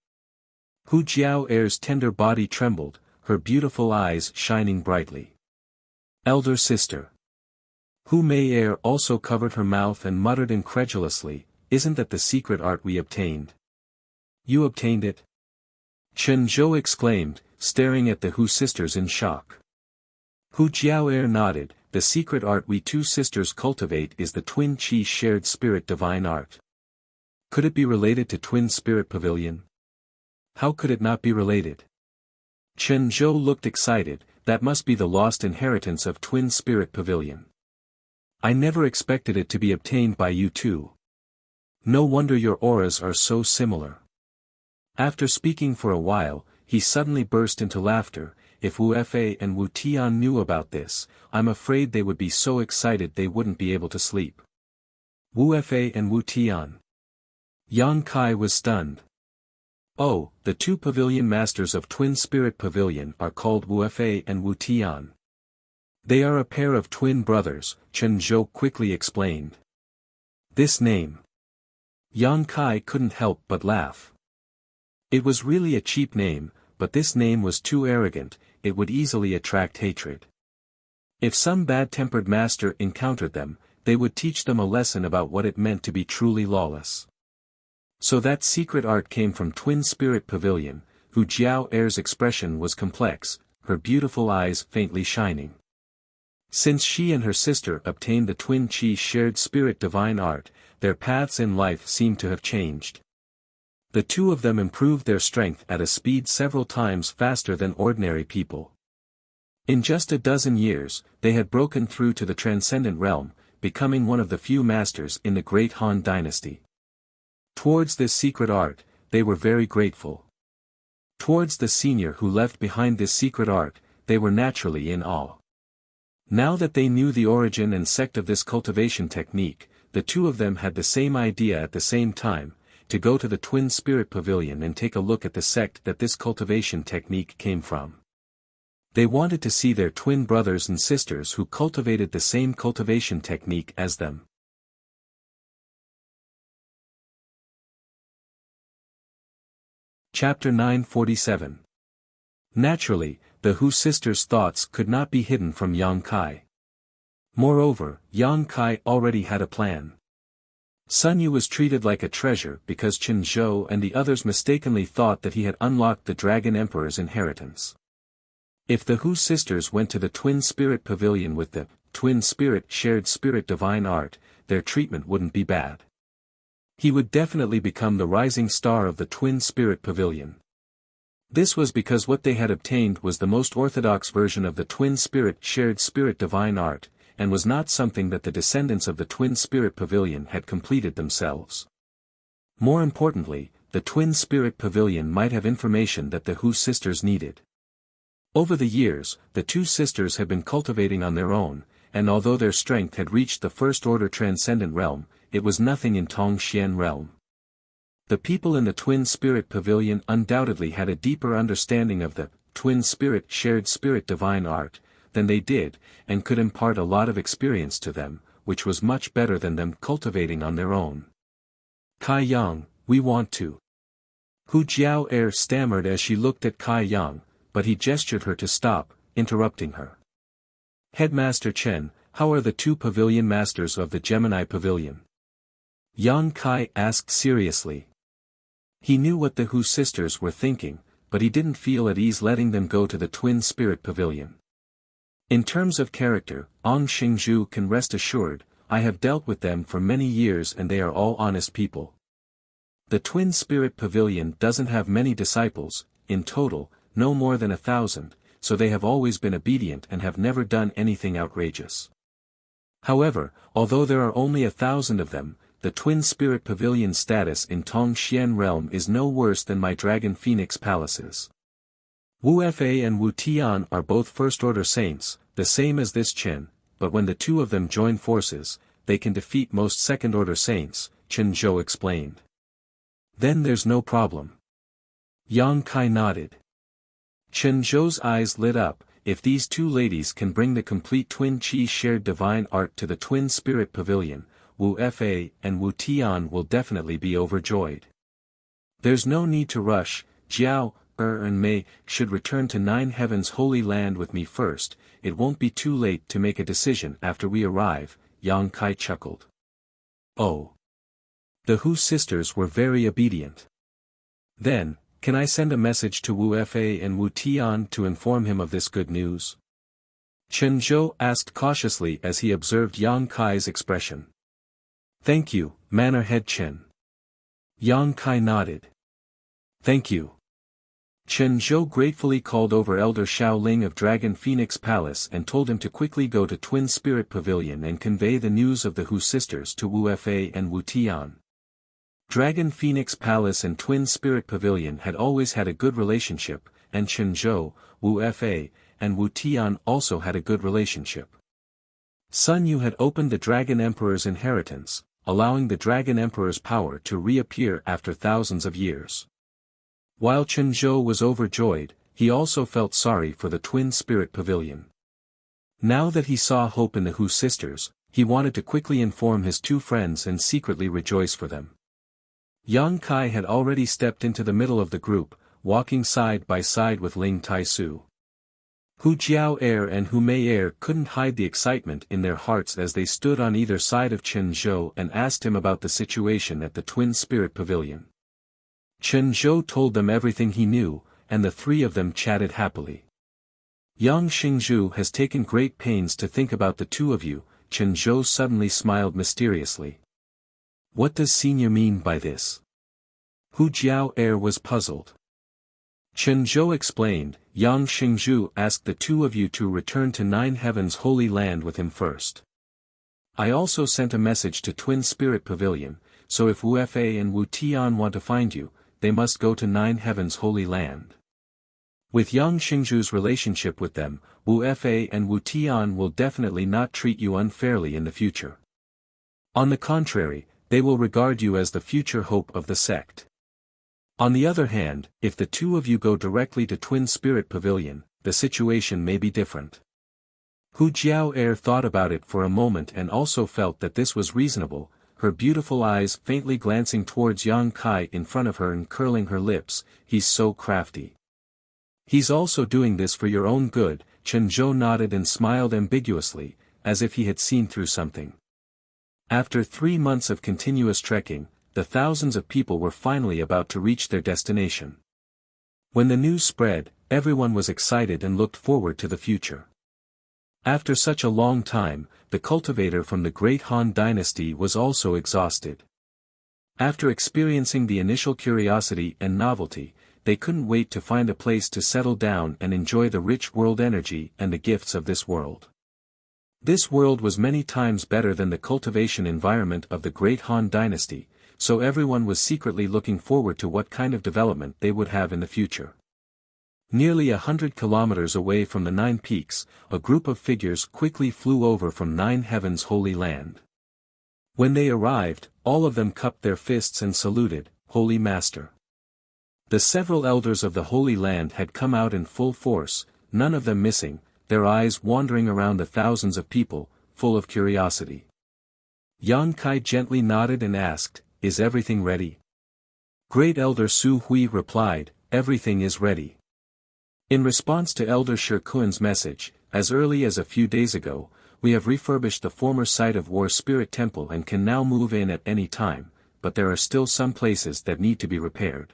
Hu Jiao's tender body trembled, her beautiful eyes shining brightly. Elder sister. Hu Mei also covered her mouth and muttered incredulously, "Isn't that the secret art we obtained?" "You obtained it?" Chen Zhou exclaimed, staring at the Hu sisters in shock. Hu Jiao nodded, "The secret art we two sisters cultivate is the Twin Qi Shared Spirit Divine Art." Could it be related to Twin Spirit Pavilion? How could it not be related? Chen Zhou looked excited, "That must be the lost inheritance of Twin Spirit Pavilion. I never expected it to be obtained by you two. No wonder your auras are so similar." After speaking for a while, he suddenly burst into laughter. "If Wu Fa and Wu Tian knew about this, I'm afraid they would be so excited they wouldn't be able to sleep." Wu Fa and Wu Tian. Yang Kai was stunned. Oh, the two pavilion masters of Twin Spirit Pavilion are called Wu Fei and Wu Tian. They are a pair of twin brothers, Chen Zhou quickly explained. This name. Yang Kai couldn't help but laugh. It was really a cheap name, but this name was too arrogant, it would easily attract hatred. If some bad-tempered master encountered them, they would teach them a lesson about what it meant to be truly lawless. So that secret art came from Twin Spirit Pavilion, Hu Jiao Er's expression was complex, her beautiful eyes faintly shining. Since she and her sister obtained the Twin Qi shared spirit divine art, their paths in life seemed to have changed. The two of them improved their strength at a speed several times faster than ordinary people. In just a dozen years, they had broken through to the transcendent realm, becoming one of the few masters in the Great Han Dynasty. Towards this secret art, they were very grateful. Towards the senior who left behind this secret art, they were naturally in awe. Now that they knew the origin and sect of this cultivation technique, the two of them had the same idea at the same time, to go to the Twin Spirit Pavilion and take a look at the sect that this cultivation technique came from. They wanted to see their twin brothers and sisters who cultivated the same cultivation technique as them. Chapter 947. Naturally, the Hu sisters' thoughts could not be hidden from Yang Kai. Moreover, Yang Kai already had a plan. Sun Yu was treated like a treasure because Chen Zhou and the others mistakenly thought that he had unlocked the Dragon Emperor's inheritance. If the Hu sisters went to the Twin Spirit Pavilion with the Twin Spirit shared spirit divine art, their treatment wouldn't be bad. He would definitely become the rising star of the Twin Spirit Pavilion. This was because what they had obtained was the most orthodox version of the Twin Spirit shared spirit divine art, and was not something that the descendants of the Twin Spirit Pavilion had completed themselves. More importantly, the Twin Spirit Pavilion might have information that the Hu sisters needed. Over the years, the two sisters had been cultivating on their own, and although their strength had reached the first-order transcendent realm, it was nothing in Tongxian realm. The people in the Twin Spirit Pavilion undoubtedly had a deeper understanding of the Twin Spirit shared spirit divine art than they did, and could impart a lot of experience to them, which was much better than them cultivating on their own. Kai Yang, we want to. Hu Jiao Er stammered as she looked at Kai Yang, but he gestured her to stop, interrupting her. Headmaster Chen, how are the two pavilion masters of the Gemini Pavilion? Yang Kai asked seriously. He knew what the Hu sisters were thinking, but he didn't feel at ease letting them go to the Twin Spirit Pavilion. In terms of character, Ong Xingzhu can rest assured, I have dealt with them for many years and they are all honest people. The Twin Spirit Pavilion doesn't have many disciples, in total, no more than 1,000, so they have always been obedient and have never done anything outrageous. However, although there are only 1,000 of them, the Twin Spirit Pavilion status in Tongxian realm is no worse than my Dragon Phoenix palaces. Wu Fei and Wu Tian are both first-order saints, the same as this Chen, but when the two of them join forces, they can defeat most second-order saints, Chen Zhou explained. Then there's no problem. Yang Kai nodded. Chen Zhou's eyes lit up, if these two ladies can bring the complete Twin Qi shared divine art to the Twin Spirit Pavilion, Wu Fei and Wu Tian will definitely be overjoyed. There's no need to rush, Jiao, and Mei should return to Nine Heaven's Holy Land with me first, it won't be too late to make a decision after we arrive, Yang Kai chuckled. Oh. The Hu sisters were very obedient. Then, can I send a message to Wu Fei and Wu Tian to inform him of this good news? Chen Zhou asked cautiously as he observed Yang Kai's expression. Thank you, Manor Head Chen. Yang Kai nodded. Thank you. Chen Zhou gratefully called over Elder Xiao Ling of Dragon Phoenix Palace and told him to quickly go to Twin Spirit Pavilion and convey the news of the Hu sisters to Wu Fei and Wu Tian. Dragon Phoenix Palace and Twin Spirit Pavilion had always had a good relationship, and Chen Zhou, Wu Fei, and Wu Tian also had a good relationship. Sun Yu had opened the Dragon Emperor's inheritance, allowing the Dragon Emperor's power to reappear after thousands of years. While Chen Zhou was overjoyed, he also felt sorry for the twin spirit pavilion. Now that he saw hope in the Hu sisters, he wanted to quickly inform his two friends and secretly rejoice for them. Yang Kai had already stepped into the middle of the group, walking side by side with Ling Tai-su. Hu Jiao and Hu Mei couldn't hide the excitement in their hearts as they stood on either side of Chen Zhou and asked him about the situation at the Twin Spirit Pavilion. Chen Zhou told them everything he knew, and the three of them chatted happily. Yang Xingzhu has taken great pains to think about the two of you. Chen Zhou suddenly smiled mysteriously. What does senior mean by this? Hu Jiao was puzzled. Chen Zhou explained, Yang Xingzhu asked the two of you to return to Nine Heavens Holy Land with him first. I also sent a message to Twin Spirit Pavilion, so if Wu Fa and Wu Tian want to find you, they must go to Nine Heavens Holy Land. With Yang Xingzhu's relationship with them, Wu Fa and Wu Tian will definitely not treat you unfairly in the future. On the contrary, they will regard you as the future hope of the sect. On the other hand, if the two of you go directly to Twin Spirit Pavilion, the situation may be different. Hu Jiao thought about it for a moment and also felt that this was reasonable, her beautiful eyes faintly glancing towards Yang Kai in front of her and curling her lips. He's so crafty. He's also doing this for your own good. Chen Zhou nodded and smiled ambiguously, as if he had seen through something. After 3 months of continuous trekking, the thousands of people were finally about to reach their destination. When the news spread, everyone was excited and looked forward to the future. After such a long time, the cultivator from the Great Han Dynasty was also exhausted. After experiencing the initial curiosity and novelty, they couldn't wait to find a place to settle down and enjoy the rich world energy and the gifts of this world. This world was many times better than the cultivation environment of the Great Han Dynasty, so everyone was secretly looking forward to what kind of development they would have in the future. Nearly 100 kilometers away from the 9 peaks, a group of figures quickly flew over from Nine Heavens Holy Land. When they arrived, all of them cupped their fists and saluted, Holy Master. The several elders of the Holy Land had come out in full force, none of them missing, their eyes wandering around the thousands of people, full of curiosity. Yang Kai gently nodded and asked, Is everything ready? Great Elder Su Hui replied, Everything is ready. In response to Elder Shi Kuan's message, as early as a few days ago, we have refurbished the former site of War Spirit Temple and can now move in at any time, but there are still some places that need to be repaired.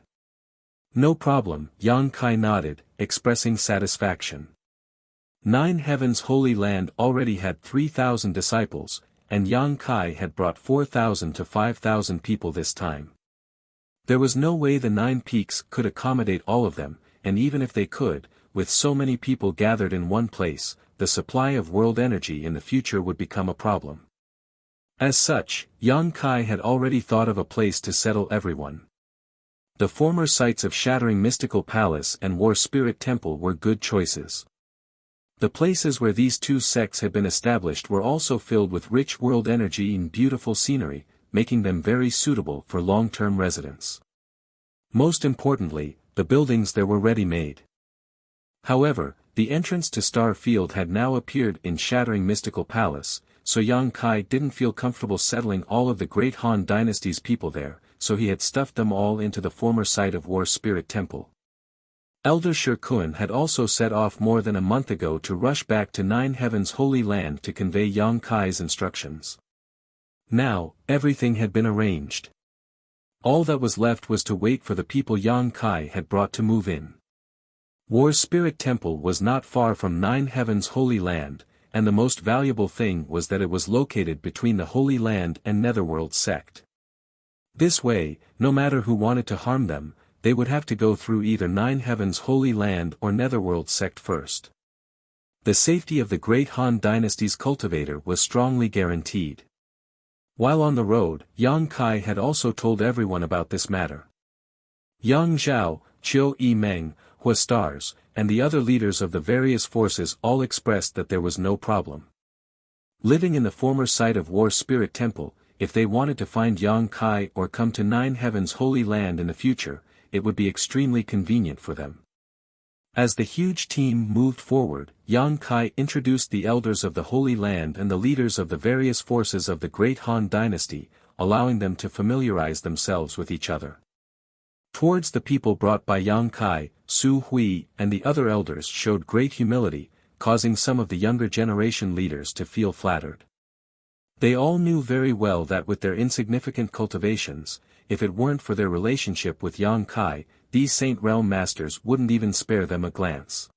No problem, Yang Kai nodded, expressing satisfaction. Nine Heavens Holy Land already had 3,000 disciples, and Yang Kai had brought 4,000 to 5,000 people this time. There was no way the 9 peaks could accommodate all of them, and even if they could, with so many people gathered in one place, the supply of world energy in the future would become a problem. As such, Yang Kai had already thought of a place to settle everyone. The former sites of Shattering Mystical Palace and War Spirit Temple were good choices. The places where these two sects had been established were also filled with rich world energy and beautiful scenery, making them very suitable for long-term residence. Most importantly, the buildings there were ready-made. However, the entrance to Star Field had now appeared in Shattering Mystical Palace, so Yang Kai didn't feel comfortable settling all of the Great Han Dynasty's people there, so he had stuffed them all into the former site of War Spirit Temple. Elder Shi Kuan had also set off more than a month ago to rush back to Nine Heavens Holy Land to convey Yang Kai's instructions. Now, everything had been arranged. All that was left was to wait for the people Yang Kai had brought to move in. War Spirit Temple was not far from Nine Heavens Holy Land, and the most valuable thing was that it was located between the Holy Land and Netherworld sect. This way, no matter who wanted to harm them, they would have to go through either Nine Heavens Holy Land or Netherworld sect first. The safety of the Great Han Dynasty's cultivator was strongly guaranteed. While on the road, Yang Kai had also told everyone about this matter. Yang Zhao, Chiu Yi Meng, Hua Stars, and the other leaders of the various forces all expressed that there was no problem. Living in the former site of War Spirit Temple, if they wanted to find Yang Kai or come to Nine Heavens Holy Land in the future, it would be extremely convenient for them. As the huge team moved forward, Yang Kai introduced the elders of the Holy Land and the leaders of the various forces of the Great Han Dynasty, allowing them to familiarize themselves with each other. Towards the people brought by Yang Kai, Su Hui and the other elders showed great humility, causing some of the younger generation leaders to feel flattered. They all knew very well that with their insignificant cultivations, if it weren't for their relationship with Yang Kai, these Saint Realm masters wouldn't even spare them a glance.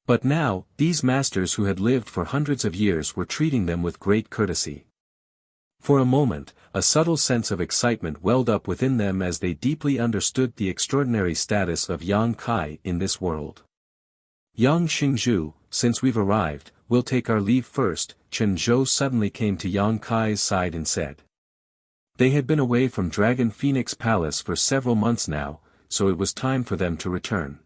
But now, these masters who had lived for hundreds of years were treating them with great courtesy. For a moment, a subtle sense of excitement welled up within them as they deeply understood the extraordinary status of Yang Kai in this world. Yang Xingzhu, since we've arrived, we'll take our leave first, Chen Zhou suddenly came to Yang Kai's side and said. They had been away from Dragon Phoenix Palace for several months now, so it was time for them to return.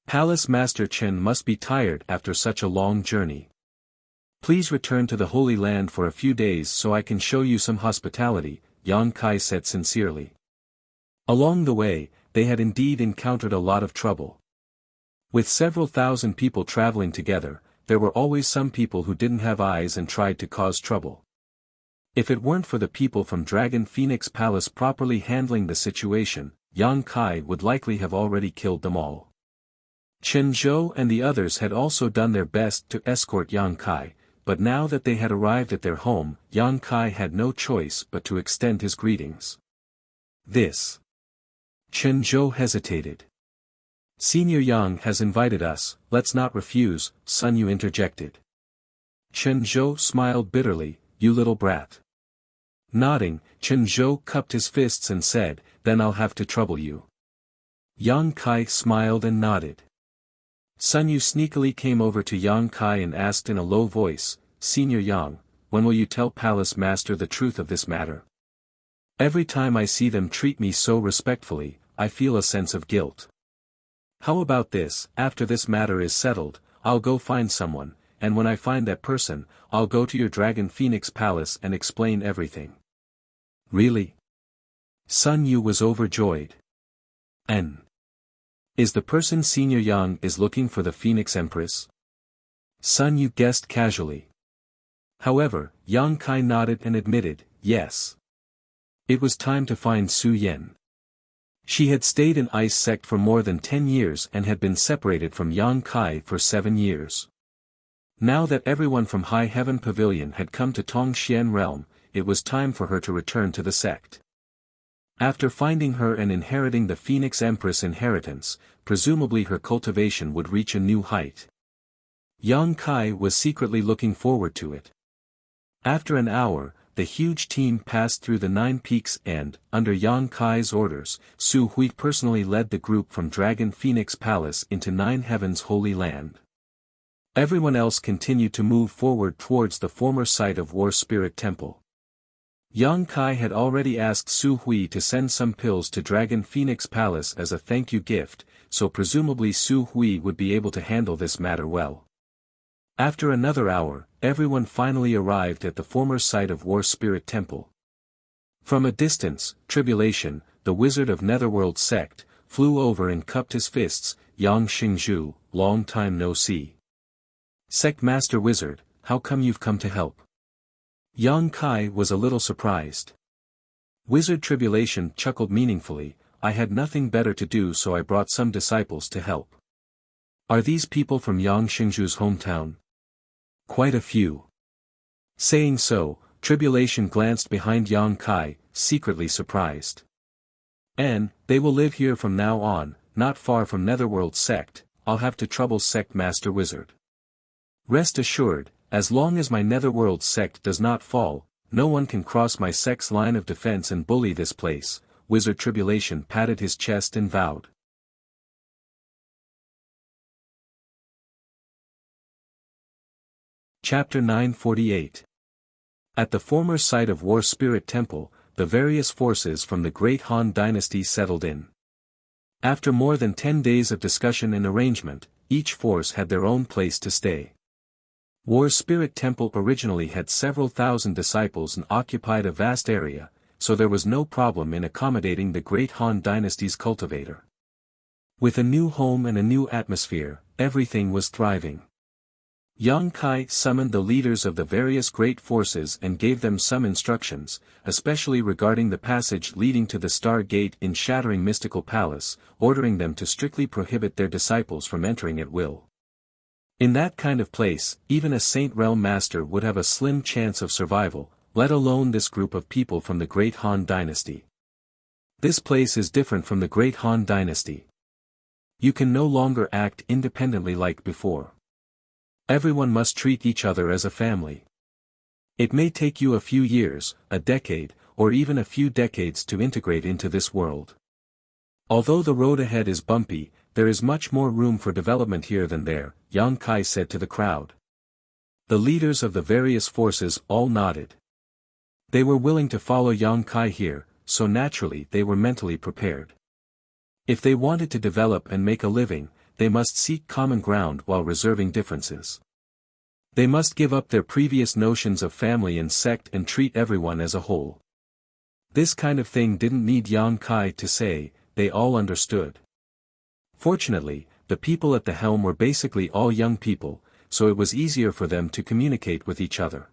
Palace Master Chen must be tired after such a long journey. Please return to the Holy Land for a few days so I can show you some hospitality, Yang Kai said sincerely. Along the way, they had indeed encountered a lot of trouble. With several thousand people traveling together, there were always some people who didn't have eyes and tried to cause trouble. If it weren't for the people from Dragon Phoenix Palace properly handling the situation, Yang Kai would likely have already killed them all. Chen Zhou and the others had also done their best to escort Yang Kai, but now that they had arrived at their home, Yang Kai had no choice but to extend his greetings. This. Chen Zhou hesitated. Senior Yang has invited us, let's not refuse, Sun Yu interjected. Chen Zhou smiled bitterly, you little brat. Nodding, Chen Zhou cupped his fists and said, then I'll have to trouble you. Yang Kai smiled and nodded. Sun Yu sneakily came over to Yang Kai and asked in a low voice, Senior Yang, when will you tell Palace Master the truth of this matter? Every time I see them treat me so respectfully, I feel a sense of guilt. How about this, after this matter is settled, I'll go find someone, and when I find that person, I'll go to your Dragon Phoenix Palace and explain everything. Really? Sun Yu was overjoyed. N. Is the person Senior Yang is looking for the Phoenix Empress? Sun Yu guessed casually. However, Yang Kai nodded and admitted, yes. It was time to find Su Yen. She had stayed in Ice Sect for more than 10 years and had been separated from Yang Kai for 7 years. Now that everyone from High Heaven Pavilion had come to Tongxian Realm, it was time for her to return to the sect. After finding her and inheriting the Phoenix Empress inheritance, presumably her cultivation would reach a new height. Yang Kai was secretly looking forward to it. After an hour, the huge team passed through the 9 peaks and, under Yang Kai's orders, Su Hui personally led the group from Dragon Phoenix Palace into 9 Heaven's Holy Land. Everyone else continued to move forward towards the former site of War Spirit Temple. Yang Kai had already asked Su Hui to send some pills to Dragon Phoenix Palace as a thank you gift, so presumably Su Hui would be able to handle this matter well. After another hour, everyone finally arrived at the former site of War Spirit Temple. From a distance, Tribulation, the wizard of Netherworld sect, flew over and cupped his fists, Yang Xingzhu, long time no see. Sect Master Wizard, how come you've come to help? Yang Kai was a little surprised. Wizard Tribulation chuckled meaningfully, I had nothing better to do so I brought some disciples to help. Are these people from Yang Xingzhu's hometown? Quite a few. Saying so, Tribulation glanced behind Yang Kai, secretly surprised. And, they will live here from now on, not far from Netherworld sect, I'll have to trouble Sect Master Wizard. Rest assured, as long as my Netherworld sect does not fall, no one can cross my sect's line of defense and bully this place, Wizard Tribulation patted his chest and vowed. Chapter 948. At the former site of War Spirit Temple, the various forces from the Great Han Dynasty settled in. After more than 10 days of discussion and arrangement, each force had their own place to stay. War Spirit Temple originally had several thousand disciples and occupied a vast area, so there was no problem in accommodating the Great Han Dynasty's cultivator. With a new home and a new atmosphere, everything was thriving. Yang Kai summoned the leaders of the various great forces and gave them some instructions, especially regarding the passage leading to the Star Gate in Shattering Mystical Palace, ordering them to strictly prohibit their disciples from entering at will. In that kind of place, even a Saint Realm Master would have a slim chance of survival, let alone this group of people from the Great Han Dynasty. This place is different from the Great Han Dynasty. You can no longer act independently like before. Everyone must treat each other as a family. It may take you a few years, a decade, or even a few decades to integrate into this world. Although the road ahead is bumpy, there is much more room for development here than there, Yang Kai said to the crowd. The leaders of the various forces all nodded. They were willing to follow Yang Kai here, so naturally they were mentally prepared. If they wanted to develop and make a living, they must seek common ground while reserving differences. They must give up their previous notions of family and sect and treat everyone as a whole. This kind of thing didn't need Yang Kai to say, they all understood. Fortunately, the people at the helm were basically all young people, so it was easier for them to communicate with each other.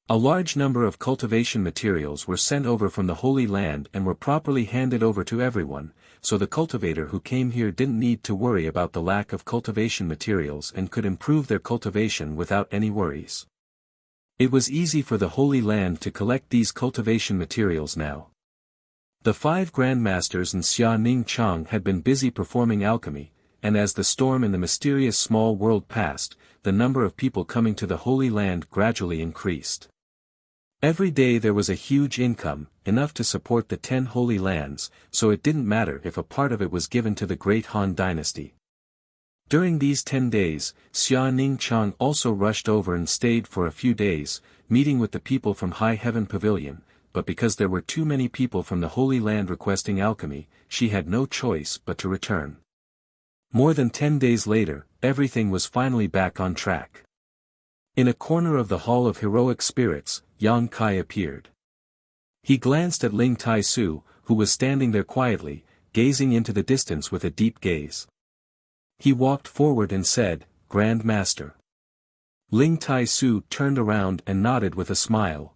A large number of cultivation materials were sent over from the Holy Land and were properly handed over to everyone, so the cultivator who came here didn't need to worry about the lack of cultivation materials and could improve their cultivation without any worries. It was easy for the Holy Land to collect these cultivation materials now. The 5 Grandmasters and Xia Ning Chang had been busy performing alchemy, and as the storm in the mysterious small world passed, the number of people coming to the Holy Land gradually increased. Every day there was a huge income, enough to support the 10 Holy Lands, so it didn't matter if a part of it was given to the Great Han Dynasty. During these 10 days, Xia Ning Chang also rushed over and stayed for a few days, meeting with the people from High Heaven Pavilion, but because there were too many people from the Holy Land requesting alchemy, she had no choice but to return. More than 10 days later, everything was finally back on track. In a corner of the Hall of Heroic Spirits, Yang Kai appeared. He glanced at Ling Tai Su, who was standing there quietly, gazing into the distance with a deep gaze. He walked forward and said, "Grand Master." Ling Tai Su turned around and nodded with a smile.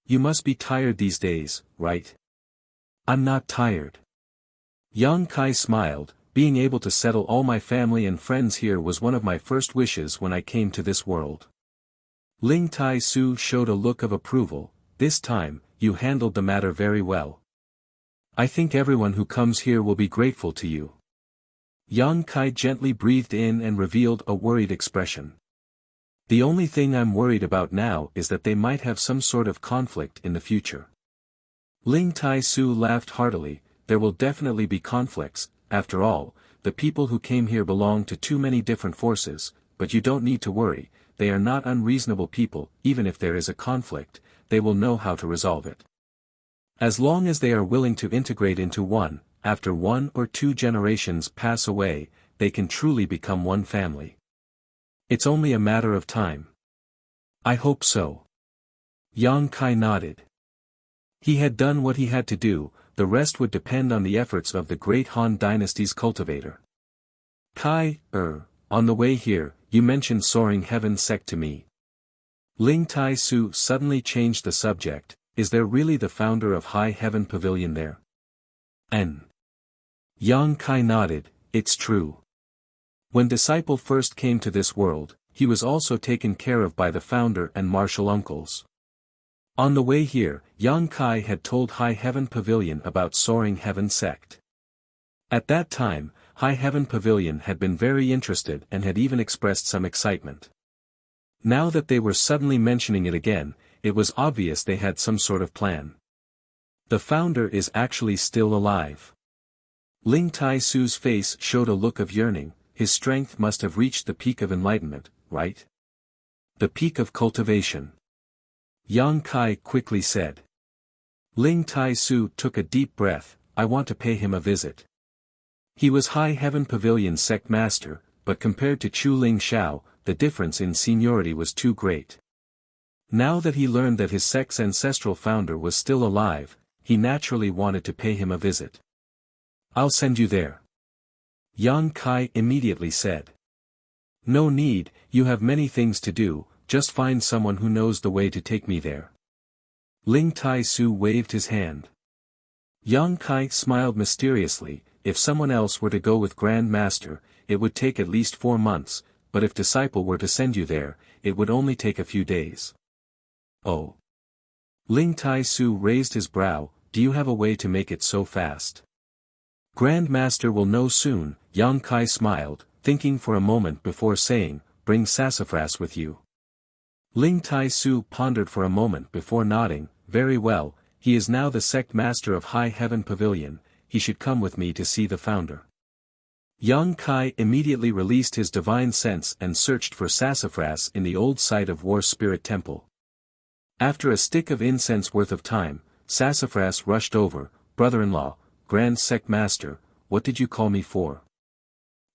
"You must be tired these days, right?" "I'm not tired." Yang Kai smiled. "Being able to settle all my family and friends here was one of my first wishes when I came to this world." Ling Tai Su showed a look of approval. "This time, you handled the matter very well. I think everyone who comes here will be grateful to you." Yang Kai gently breathed in and revealed a worried expression. "The only thing I'm worried about now is that they might have some sort of conflict in the future." Ling Tai Su laughed heartily. "There will definitely be conflicts. After all, the people who came here belong to too many different forces, but you don't need to worry, they are not unreasonable people. Even if there is a conflict, they will know how to resolve it. As long as they are willing to integrate into one, after 1 or 2 generations pass away, they can truly become one family. It's only a matter of time." "I hope so." Yang Kai nodded. He had done what he had to do. The rest would depend on the efforts of the Great Han Dynasty's cultivator. "Kai, on the way here, you mentioned Soaring Heaven sect to me." Ling Tai Su suddenly changed the subject. "Is there really the founder of High Heaven Pavilion there?" "N." Yang Kai nodded. "It's true. When Disciple first came to this world, he was also taken care of by the founder and martial uncles." On the way here, Yang Kai had told High Heaven Pavilion about Soaring Heaven sect. At that time, High Heaven Pavilion had been very interested and had even expressed some excitement. Now that they were suddenly mentioning it again, it was obvious they had some sort of plan. The founder is actually still alive. Ling Tai Su's face showed a look of yearning. His strength must have reached the peak of enlightenment, right? The peak of cultivation. Yang Kai quickly said. Ling Tai Su took a deep breath. "I want to pay him a visit." He was High Heaven Pavilion sect master, but compared to Chu Ling Xiao, the difference in seniority was too great. Now that he learned that his sect's ancestral founder was still alive, he naturally wanted to pay him a visit. "I'll send you there," Yang Kai immediately said. "No need, you have many things to do, just find someone who knows the way to take me there." Ling Tai Su waved his hand. Yang Kai smiled mysteriously. If someone else were to go with Grand Master, it would take at least 4 months, but if disciple were to send you there, it would only take a few days. "Oh." Ling Tai Su raised his brow, "Do you have a way to make it so fast?" "Grand Master will know soon," Yang Kai smiled, thinking for a moment before saying, "Bring sassafras with you." Ling Tai Su pondered for a moment before nodding, "Very well, he is now the sect master of High Heaven Pavilion, he should come with me to see the founder." Yang Kai immediately released his divine sense and searched for sassafras in the old site of War Spirit Temple. After a stick of incense worth of time, sassafras rushed over, "Brother-in-law, Grand Sect Master, what did you call me for?"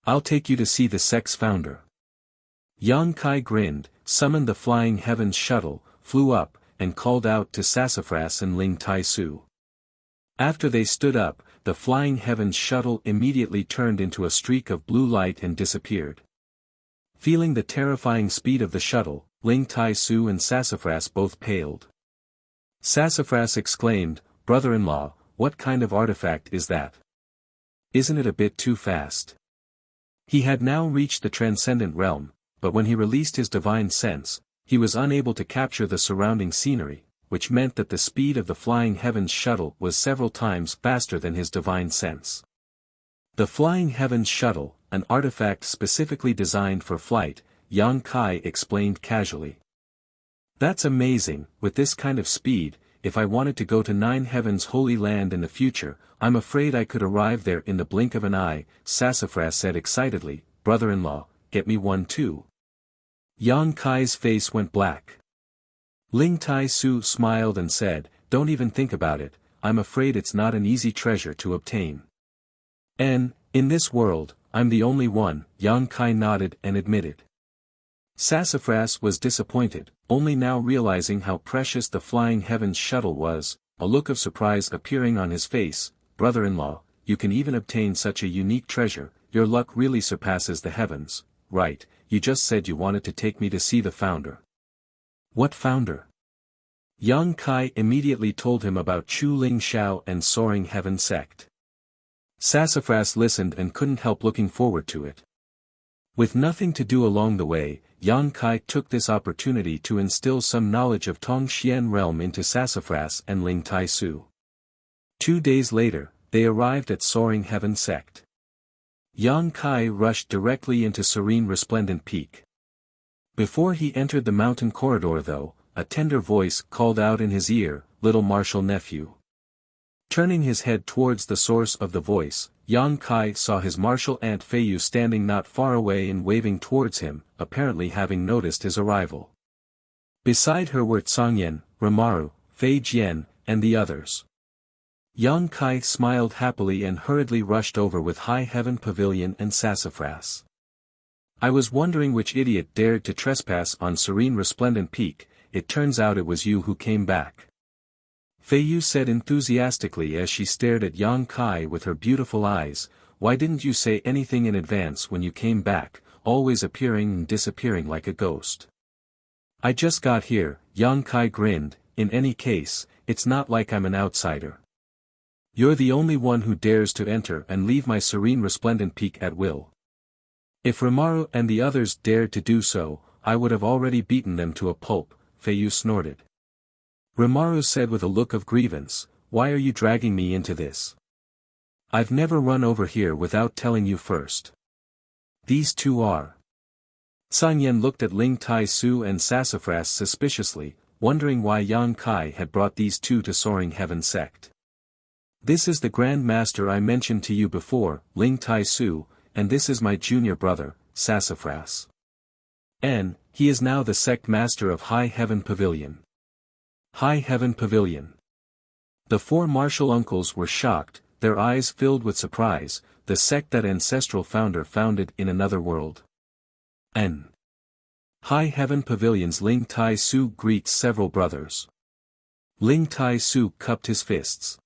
"I'll take you to see the sect's founder." Yang Kai grinned, summoned the Flying Heavens shuttle, flew up, and called out to Sassafras and Ling Tai Su. After they stood up, the Flying Heavens shuttle immediately turned into a streak of blue light and disappeared. Feeling the terrifying speed of the shuttle, Ling Tai Su and Sassafras both paled. Sassafras exclaimed, "Brother-in-law, what kind of artifact is that? Isn't it a bit too fast?" He had now reached the transcendent realm, but when he released his divine sense, he was unable to capture the surrounding scenery, which meant that the speed of the Flying Heavens shuttle was several times faster than his divine sense. The Flying Heavens shuttle, an artifact specifically designed for flight, Yang Kai explained casually. "That's amazing, with this kind of speed, if I wanted to go to 9 Heavens Holy Land in the future, I'm afraid I could arrive there in the blink of an eye," Sassafras said excitedly, "Brother-in-law, get me one too." Yang Kai's face went black. Ling Tai Su smiled and said, "Don't even think about it, I'm afraid it's not an easy treasure to obtain." "In this world, I'm the only one," Yang Kai nodded and admitted. Sassafras was disappointed, only now realizing how precious the Flying Heavens shuttle was, a look of surprise appearing on his face. "Brother-in-law, you can even obtain such a unique treasure, your luck really surpasses the heavens, right? You just said you wanted to take me to see the founder." "What founder?" Yang Kai immediately told him about Chu Ling Xiao and Soaring Heaven sect. Sassafras listened and couldn't help looking forward to it. With nothing to do along the way, Yang Kai took this opportunity to instill some knowledge of Tongxian realm into Sassafras and Ling Tai Su. 2 days later, they arrived at Soaring Heaven sect. Yang Kai rushed directly into Serene Resplendent Peak. Before he entered the mountain corridor though, a tender voice called out in his ear, "Little martial nephew." Turning his head towards the source of the voice, Yang Kai saw his martial aunt Feiyu standing not far away and waving towards him, apparently having noticed his arrival. Beside her were Tsangyan, Rimaru, Fei Jian, and the others. Yang Kai smiled happily and hurriedly rushed over with High Heaven Pavilion and Sassafras. "I was wondering which idiot dared to trespass on Serene Resplendent Peak, it turns out it was you who came back," Feiyu said enthusiastically as she stared at Yang Kai with her beautiful eyes. "Why didn't you say anything in advance when you came back, always appearing and disappearing like a ghost?" "I just got here," Yang Kai grinned, "in any case, it's not like I'm an outsider. You're the only one who dares to enter and leave my Serene Resplendent Peak at will. If Rimaru and the others dared to do so, I would have already beaten them to a pulp," Feiyu snorted. Rimaru said with a look of grievance, "Why are you dragging me into this? I've never run over here without telling you first. These two are." Tsangyan looked at Ling Tai Su and Sassafras suspiciously, wondering why Yang Kai had brought these two to Soaring Heaven sect. "This is the Grand Master I mentioned to you before, Ling Tai Su, and this is my junior brother, Sassafras. He is now the sect master of High Heaven Pavilion." High Heaven Pavilion. The 4 martial uncles were shocked, their eyes filled with surprise, the sect that ancestral founder founded in another world. High Heaven Pavilion's Ling Tai Su greets several brothers. Ling Tai Su cupped his fists.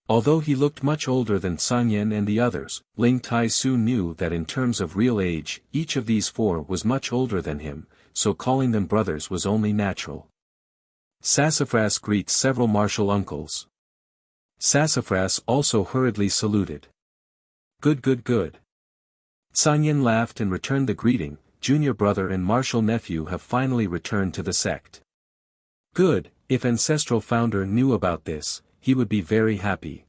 Although he looked much older than San Yan and the others, Ling Tai Su knew that in terms of real age, each of these four was much older than him, so calling them brothers was only natural. Sassafras greets several martial uncles. Sassafras also hurriedly saluted. Good good good. San Yan laughed and returned the greeting. Junior brother and martial nephew have finally returned to the sect. Good, if ancestral founder knew about this, he would be very happy.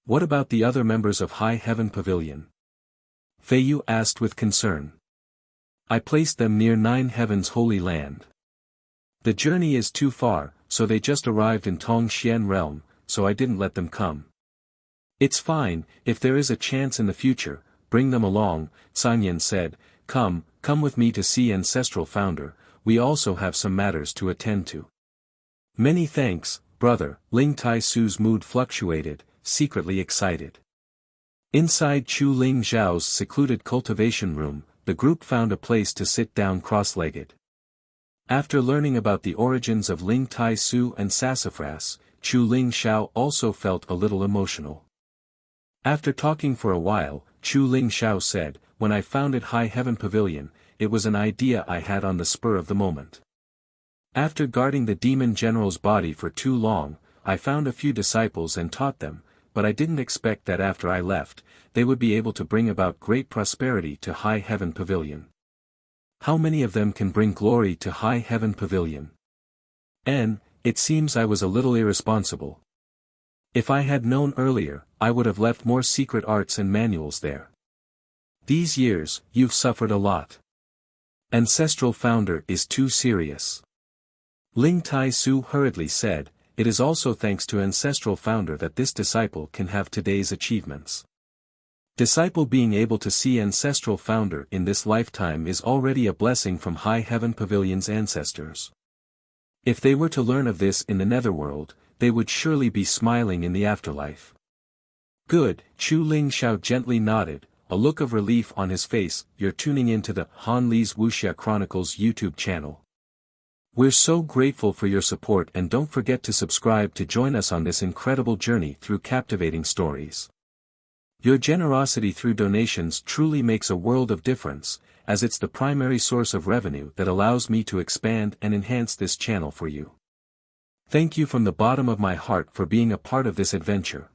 What about the other members of High Heaven Pavilion? Fei Yu asked with concern. I placed them near Nine Heaven's Holy Land. The journey is too far, so they just arrived in Tong Xian realm, so I didn't let them come. It's fine, if there is a chance in the future, bring them along, San Yan said. Come with me to see ancestral founder, we also have some matters to attend to. Many thanks, brother. Ling Tai Su's mood fluctuated, secretly excited. Inside Chu Ling Zhao's secluded cultivation room, the group found a place to sit down cross-legged. After learning about the origins of Ling Tai Su and Sassafras, Chu Ling Zhao also felt a little emotional. After talking for a while, Chu Ling Zhao said, when I founded High Heaven Pavilion, it was an idea I had on the spur of the moment. After guarding the demon general's body for too long, I found a few disciples and taught them, but I didn't expect that after I left, they would be able to bring about great prosperity to High Heaven Pavilion. How many of them can bring glory to High Heaven Pavilion? It seems I was a little irresponsible. If I had known earlier, I would have left more secret arts and manuals there. These years, you've suffered a lot. Ancestral founder is too serious. Ling Tai Su hurriedly said, it is also thanks to ancestral founder that this disciple can have today's achievements. Disciple being able to see ancestral founder in this lifetime is already a blessing from High Heaven Pavilion's ancestors. If they were to learn of this in the netherworld, they would surely be smiling in the afterlife. Good, Chu Ling Zhao gently nodded, a look of relief on his face. You're tuning into the Han Li's Wuxia Chronicles YouTube channel. We're so grateful for your support, and don't forget to subscribe to join us on this incredible journey through captivating stories. Your generosity through donations truly makes a world of difference, as it's the primary source of revenue that allows me to expand and enhance this channel for you. Thank you from the bottom of my heart for being a part of this adventure.